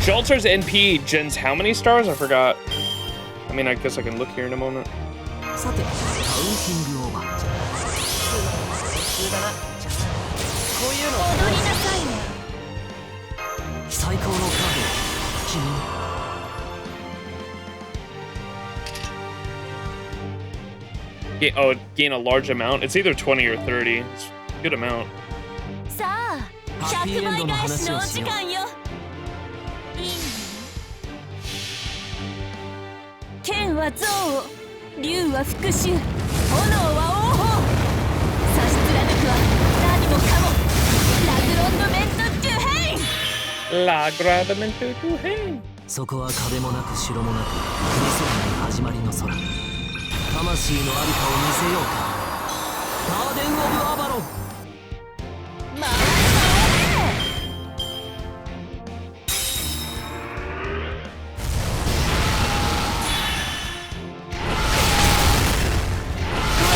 Jolter's NP gens how many stars? I forgot. I mean, I guess I can look here in a moment. さてカウンティングオーバー普通だなこういうの踊りなさいね最高のカードを君 Gain a large amount. It's either 20 or 30. It's a good amount. さあ100倍返しのお時間よいいね剣は憎悪竜は復讐炎は王鵬差し貫くは何もかもラグロンドメント・デュヘイン Lagradamento to him. そこは壁もなく城もなく見せない始まりの空魂のありかを見せようかガーデン・オブ・アバロン回れ回れ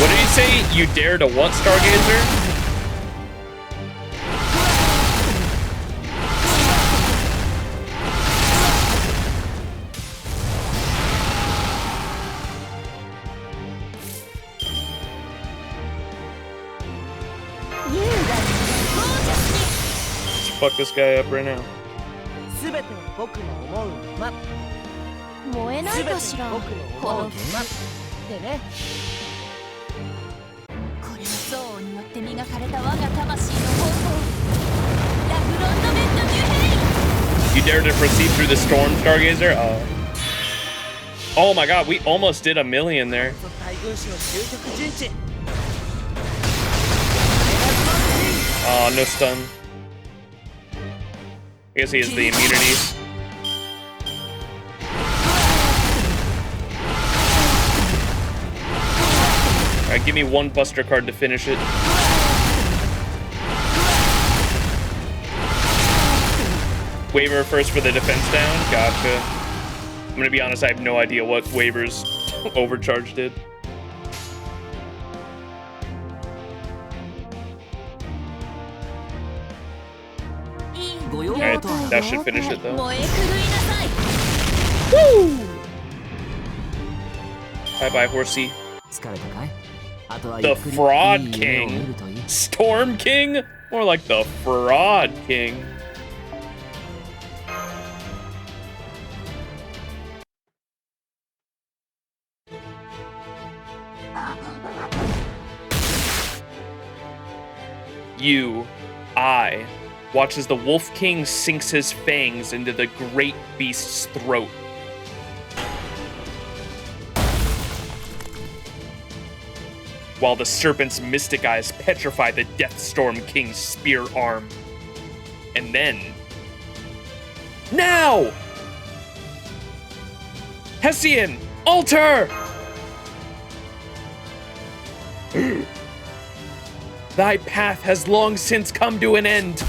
What did he say? You dare to what, Stargazer? Let's fuck this guy up right now. 全ては僕の思うまま燃えないかしら僕のこの思うままでねこれは憎悪によって磨かれた我が魂の方法ラグロンドメント・デュヘイン You dare to proceed through the storm, Stargazer? Oh my god, we almost did a million there. 対軍師の究極陣地 Oh, no stun. I guess he has the immunity. Alright, give me one Buster card to finish it. Waiver first for the defense down. Gotcha. I'm gonna be honest, I have no idea what Waver's overcharge did. Alright, that should finish it though. 燃え狂いなさい Bye bye, horsey. 疲れたかいあとは The ゆっくり Fraud いい夢を見 King. るといい Storm King? More like the Fraud King. I watch as the Wolf King sinks his fangs into the great beast's throat. While the serpent's mystic eyes petrify the Deathstorm King's spear arm. And then... Now! Hessian! Alter! Thy path has long since come to an end.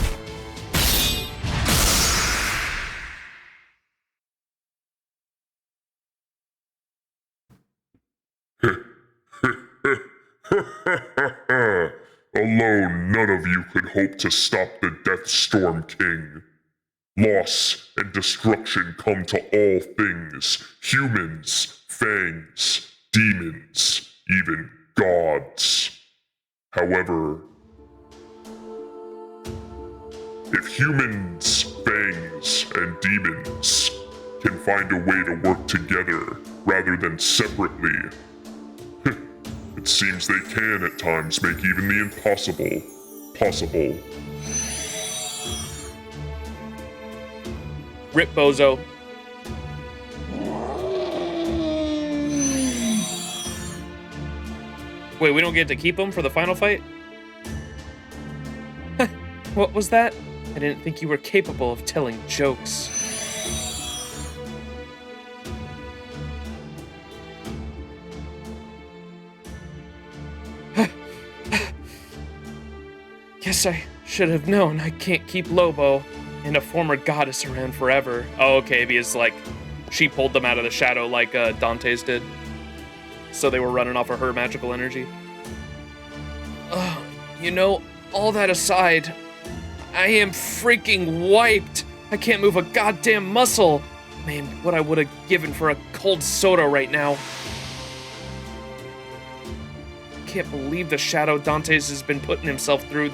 Alone, none of you could hope to stop the Death Storm King. Loss and destruction come to all things, humans, fangs, demons, even gods. However, if humans, fangs, and demons can find a way to work together rather than separately, it seems they can at times make even the impossible possible. Rip Bozo. Wait, we don't get to keep him for the final fight? What was that? I didn't think you were capable of telling jokes. Guess I should have known I can't keep Lobo and a former goddess around forever. Oh, okay, because, like, she pulled them out of the shadow like Dante's did. So they were running off of her magical energy. You know, all that aside, I am freaking wiped. I can't move a goddamn muscle. Man, what I would have given for a cold soda right now. I can't believe the shadow Dante's has been putting himself through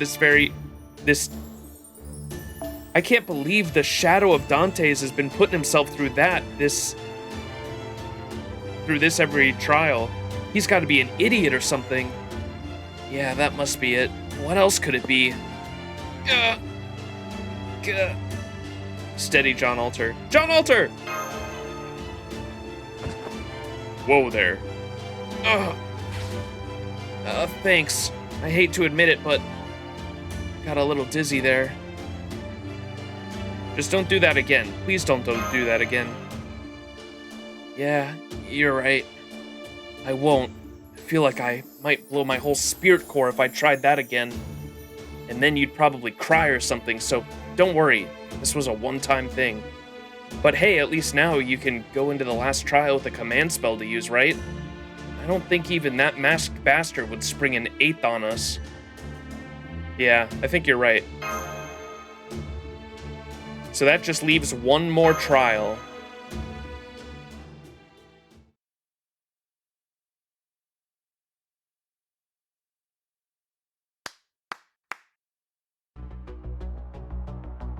I can't believe the shadow of Dante's has been putting himself through this every trial. He's got to be an idiot or something. Yeah, that must be it. What else could it be? Steady, John Alter. John Alter! Whoa there. Thanks. I hate to admit it, but got a little dizzy there. Just don't do that again. Please don't do that again. Yeah, you're right. I won't. I feel like I might blow my whole spirit core if I tried that again. And then you'd probably cry or something, so don't worry. This was a one-time thing. But hey, at least now you can go into the last trial with a command spell to use, right? I don't think even that masked bastard would spring an 8th on us. Yeah, I think you're right. So that just leaves one more trial.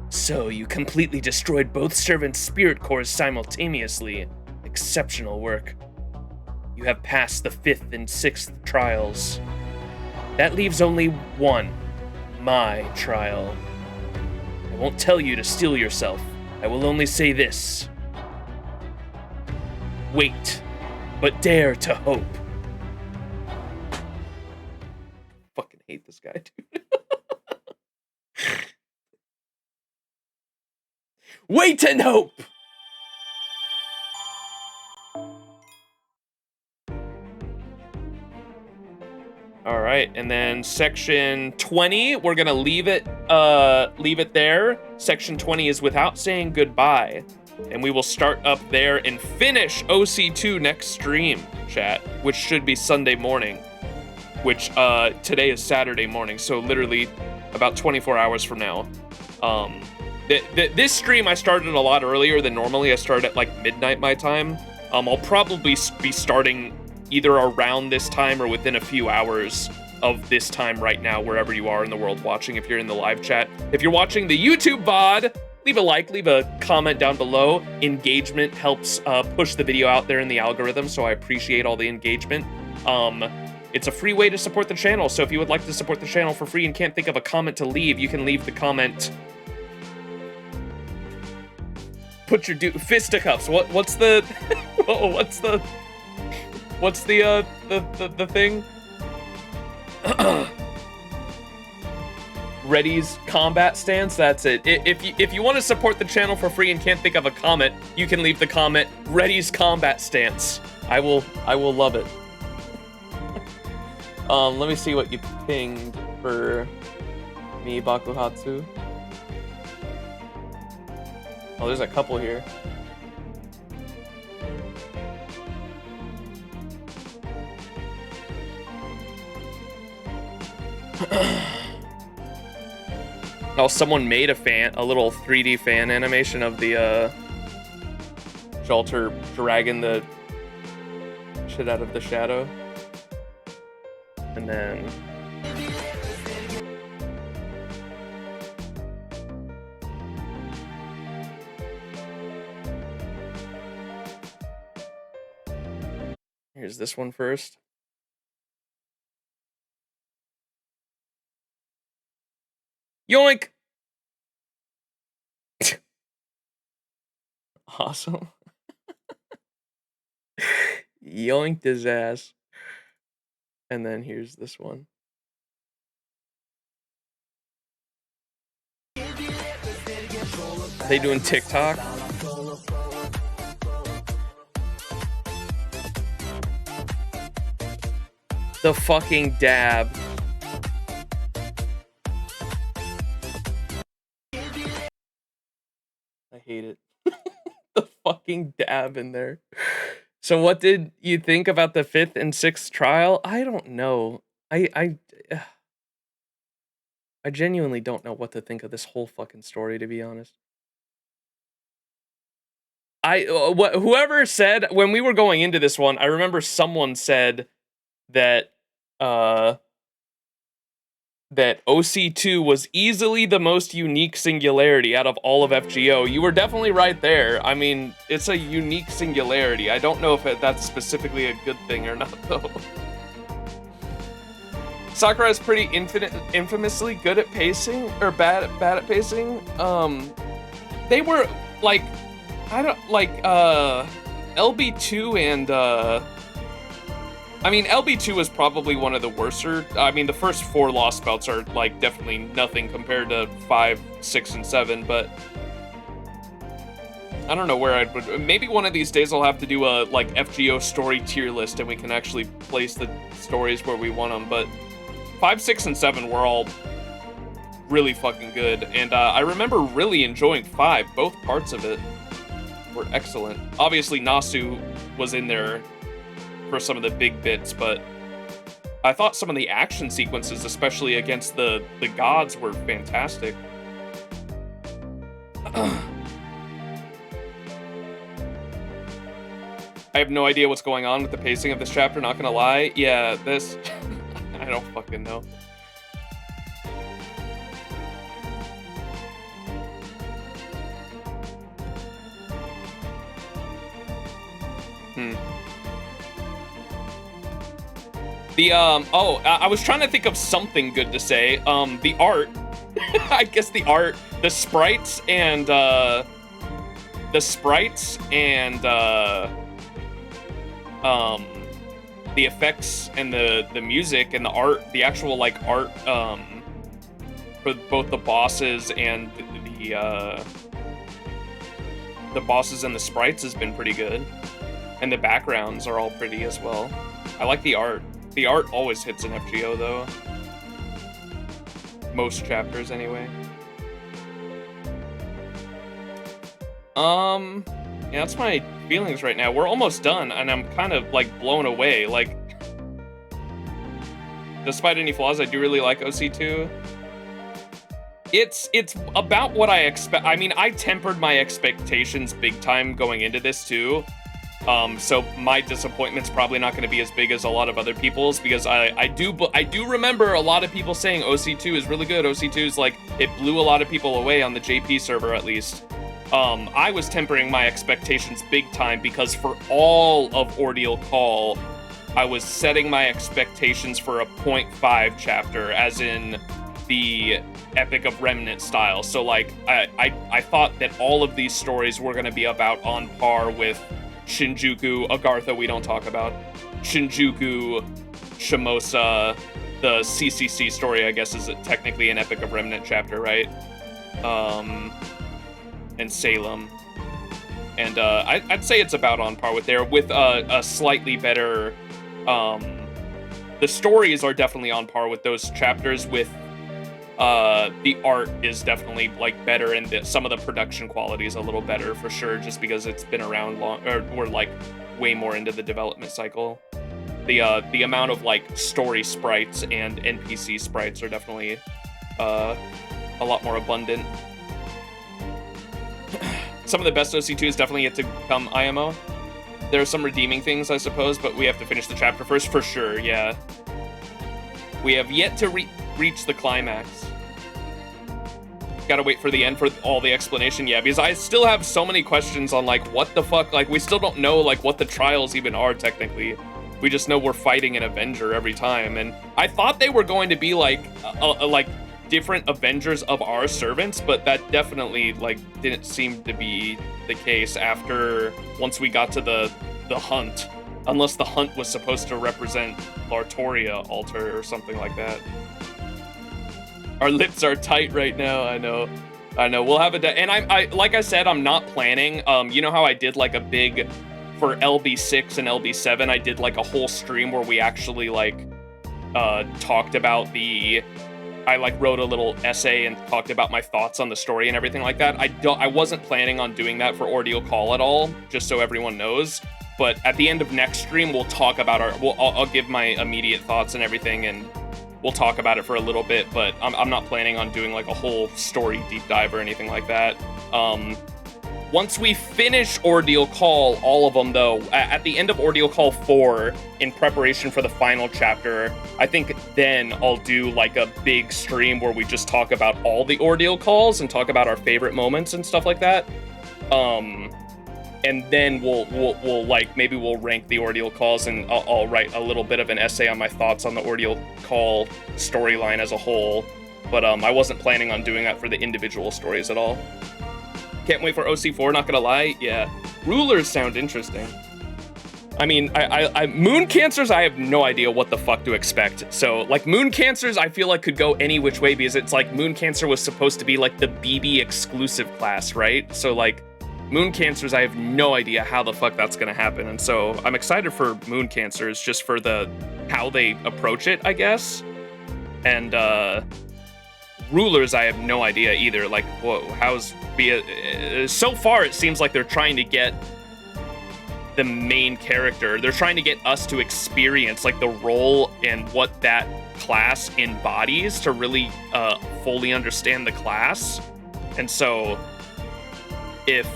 So you completely destroyed both servants' spirit cores simultaneously. Exceptional work. You have passed the 5th and 6th trials. That leaves only one, my trial. I won't tell you to steel yourself. I will only say this. Wait, but dare to hope. Fucking hate this guy, dude. Wait and hope! All right, and then section 20, we're gonna leave it there. Section 20 is without saying goodbye, and we will start up there and finish OC2 next stream, chat, which should be Sunday morning, which today is Saturday morning, so literally about 24 hours from now. This stream I started a lot earlier than normally. I started at like midnight my time. I'll probably be starting either around this time or within a few hours of this time right now, wherever you are in the world watching, if you're in the live chat. If you're watching the YouTube VOD, leave a like, leave a comment down below. Engagement helps push the video out there in the algorithm, so I appreciate all the engagement. It's a free way to support the channel, so if you would like to support the channel for free and can't think of a comment to leave, you can leave the comment. Put your fisticuffs. What's the thing? Ready's combat stance. That's it. If you want to support the channel for free and can't think of a comment, you can leave the comment Ready's combat stance. I will love it. Let me see what you pinged for me, Bakuhatsu. Oh, there's a couple here. Oh, someone made a little 3D fan animation of the Shelter dragging the shit out of the shadow. And then here's this one first. Yoink! Awesome. Yoinked his ass. And then here's this one. Are they doing TikTok? The fucking dab. I hate it. The fucking dab in there. So what did you think about the 5th and 6th trial? I don't know. I genuinely don't know what to think of this whole fucking story, to be honest. Whoever said when we were going into this one, I remember someone said that that OC2 was easily the most unique singularity out of all of FGO. You were definitely right there. I mean, it's a unique singularity. I don't know if that's specifically a good thing or not, though. Sakura is pretty infamously good at pacing, or bad at pacing. They were like, LB2 and I mean, LB2 is probably one of the worser. I mean, the first 4 Lost Belts are, like, definitely nothing compared to 5, 6, and 7, but I don't know where I'd put. Maybe one of these days I'll have to do a, like, FGO story tier list and we can actually place the stories where we want them, but 5, 6, and 7 were all really fucking good, and I remember really enjoying 5. Both parts of it were excellent. Obviously, Nasu was in there for some of the big bits, but I thought some of the action sequences, especially against the gods, were fantastic. I have no idea what's going on with the pacing of this chapter, not gonna lie. Yeah, this... I don't fucking know. I was trying to think of something good to say. The art, I guess the art, the sprites and the effects and the music and the art, the actual like art, for both the bosses and the bosses and the sprites has been pretty good, and the backgrounds are all pretty as well. I like the art. The art always hits in FGO, though. Most chapters, anyway. Yeah, that's my feelings right now. We're almost done, and I'm kind of, like, blown away. Like, despite any flaws, I do really like OC2. It's about what I expect. I mean, I tempered my expectations big time going into this, too. So my disappointment's probably not going to be as big as a lot of other people's, because I do remember a lot of people saying OC2 is really good. OC2 is like, it blew a lot of people away on the JP server, at least. I was tempering my expectations big time because for all of Ordeal Call, I was setting my expectations for a 0.5 chapter, as in the Epic of Remnant style. So like, I thought that all of these stories were going to be about on par with Shinjuku, Agartha we don't talk about, Shinjuku, Shimosa, the CCC story, I guess, is technically an Epic of Remnant chapter, right? And Salem. And I'd say it's about on par with there, with a slightly better... the stories are definitely on par with those chapters, with the art is definitely like better, and some of the production quality is a little better for sure, just because it's been around long, or we're like way more into the development cycle. The amount of like story sprites and NPC sprites are definitely a lot more abundant. Some of the best OC2s definitely yet to come IMO. There are some redeeming things, I suppose, but we have to finish the chapter first for sure, yeah. We have yet to reach the climax. Gotta wait for the end for all the explanation, yeah, because I still have so many questions on, like, what the fuck, like, we still don't know, like, what the trials even are, technically. We just know we're fighting an Avenger every time, and I thought they were going to be, like, different Avengers of our servants, but that definitely, like, didn't seem to be the case once we got to the hunt. Unless the hunt was supposed to represent Lartoria altar or something like that. Our lips are tight right now, I know. We'll have and I like I said, I'm not planning, you know how I did like a big, for LB6 and LB7, I did like a whole stream where we actually like, talked about I like wrote a little essay and talked about my thoughts on the story and everything like that. I wasn't planning on doing that for Ordeal Call at all, just so everyone knows. But at the end of next stream, we'll talk about I'll give my immediate thoughts and everything, and we'll talk about it for a little bit, but I'm not planning on doing like a whole story deep dive or anything like that. Once we finish Ordeal Call, all of them though, at the end of Ordeal Call 4, in preparation for the final chapter, I think then I'll do like a big stream where we just talk about all the Ordeal Calls and talk about our favorite moments and stuff like that. And then we'll like, maybe we'll rank the Ordeal Calls, and I'll write a little bit of an essay on my thoughts on the Ordeal Call storyline as a whole. But I wasn't planning on doing that for the individual stories at all. Can't wait for OC4, not gonna lie. Yeah, rulers sound interesting. I mean, moon cancers, I have no idea what the fuck to expect. So, like, moon cancers, I feel like could go any which way, because it's like moon cancer was supposed to be like the BB exclusive class, right? So, like, moon cancers, I have no idea how the fuck that's gonna happen. And so I'm excited for moon cancers just for how they approach it, I guess. And, rulers, I have no idea either. Like, whoa, so far it seems like they're trying to get the main character. They're trying to get us to experience like the role and what that class embodies to really fully understand the class. And so if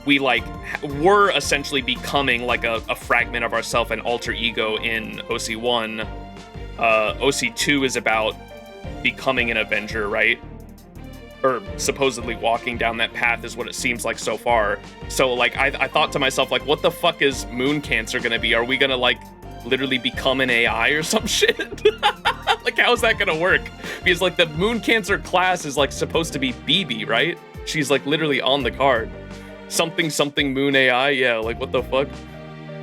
we like were essentially becoming like a fragment of ourselves, an alter ego in OC1, OC2 is about becoming an Avenger, right? Or supposedly walking down that path is what it seems like so far. So like I thought to myself, like, what the fuck is moon cancer gonna be? Are we gonna like literally become an AI or some shit? Like, how's that gonna work? Because like the moon cancer class is like supposed to be BB, right? She's like literally on the card. Something moon AI, yeah, like what the fuck?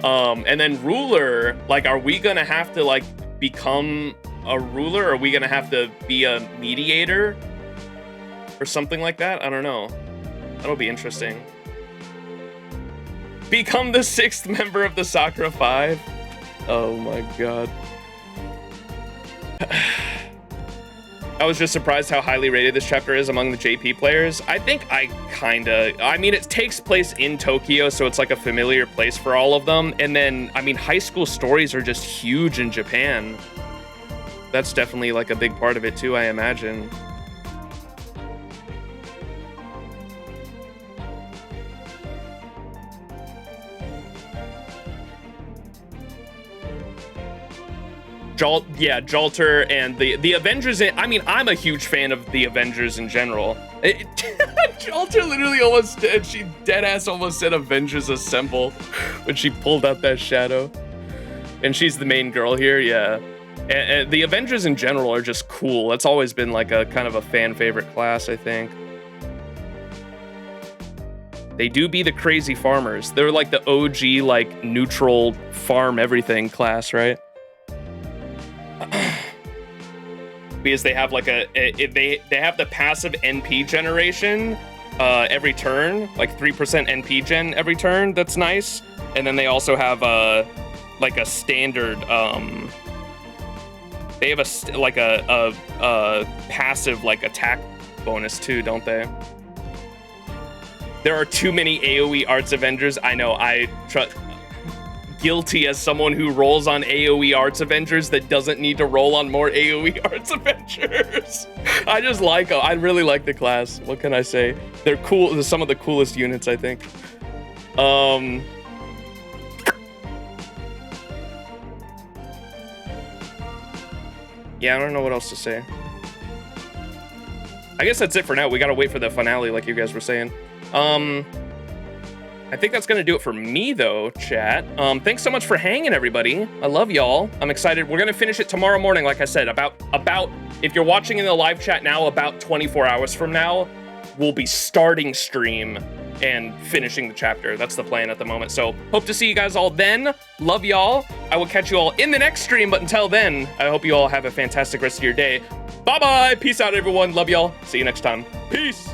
And then ruler, like, are we gonna have to like become a ruler? Or are we gonna have to be a mediator or something like that? I don't know. That'll be interesting. Become the 6th member of the Sakura 5. Oh my god. I was just surprised how highly rated this chapter is among the JP players. I think I mean, it takes place in Tokyo, so it's like a familiar place for all of them. And then, I mean, high school stories are just huge in Japan. That's definitely like a big part of it too, I imagine. Yeah, Jalter and the Avengers. I mean, I'm a huge fan of the Avengers in general. Jalter literally almost did. She deadass almost said Avengers Assemble when she pulled out that shadow. And she's the main girl here, yeah. And the Avengers in general are just cool. That's always been like a kind of a fan favorite class, I think. They do be the crazy farmers. They're like the OG, like, neutral farm everything class, right? Because they have like they have the passive NP generation every turn, like 3% NP gen every turn. That's nice. And then they also have like a standard they have a passive like attack bonus too, don't they? There are too many AoE Arts Avengers. I know. guilty as someone who rolls on AoE Arts Avengers that doesn't need to roll on more AoE Arts Avengers. I really like the class. What can I say? They're cool. They're some of the coolest units, I think. Yeah, I don't know what else to say. I guess that's it for now. We gotta wait for the finale, like you guys were saying. I think that's gonna do it for me, though, chat. Thanks so much for hanging, everybody. I love y'all. I'm excited. We're gonna finish it tomorrow morning, like I said. About if you're watching in the live chat now, about 24 hours from now, we'll be starting stream and finishing the chapter. That's the plan at the moment. So hope to see you guys all then. Love y'all. I will catch you all in the next stream, but until then, I hope you all have a fantastic rest of your day. Bye-bye. Peace out, everyone. Love y'all. See you next time. Peace.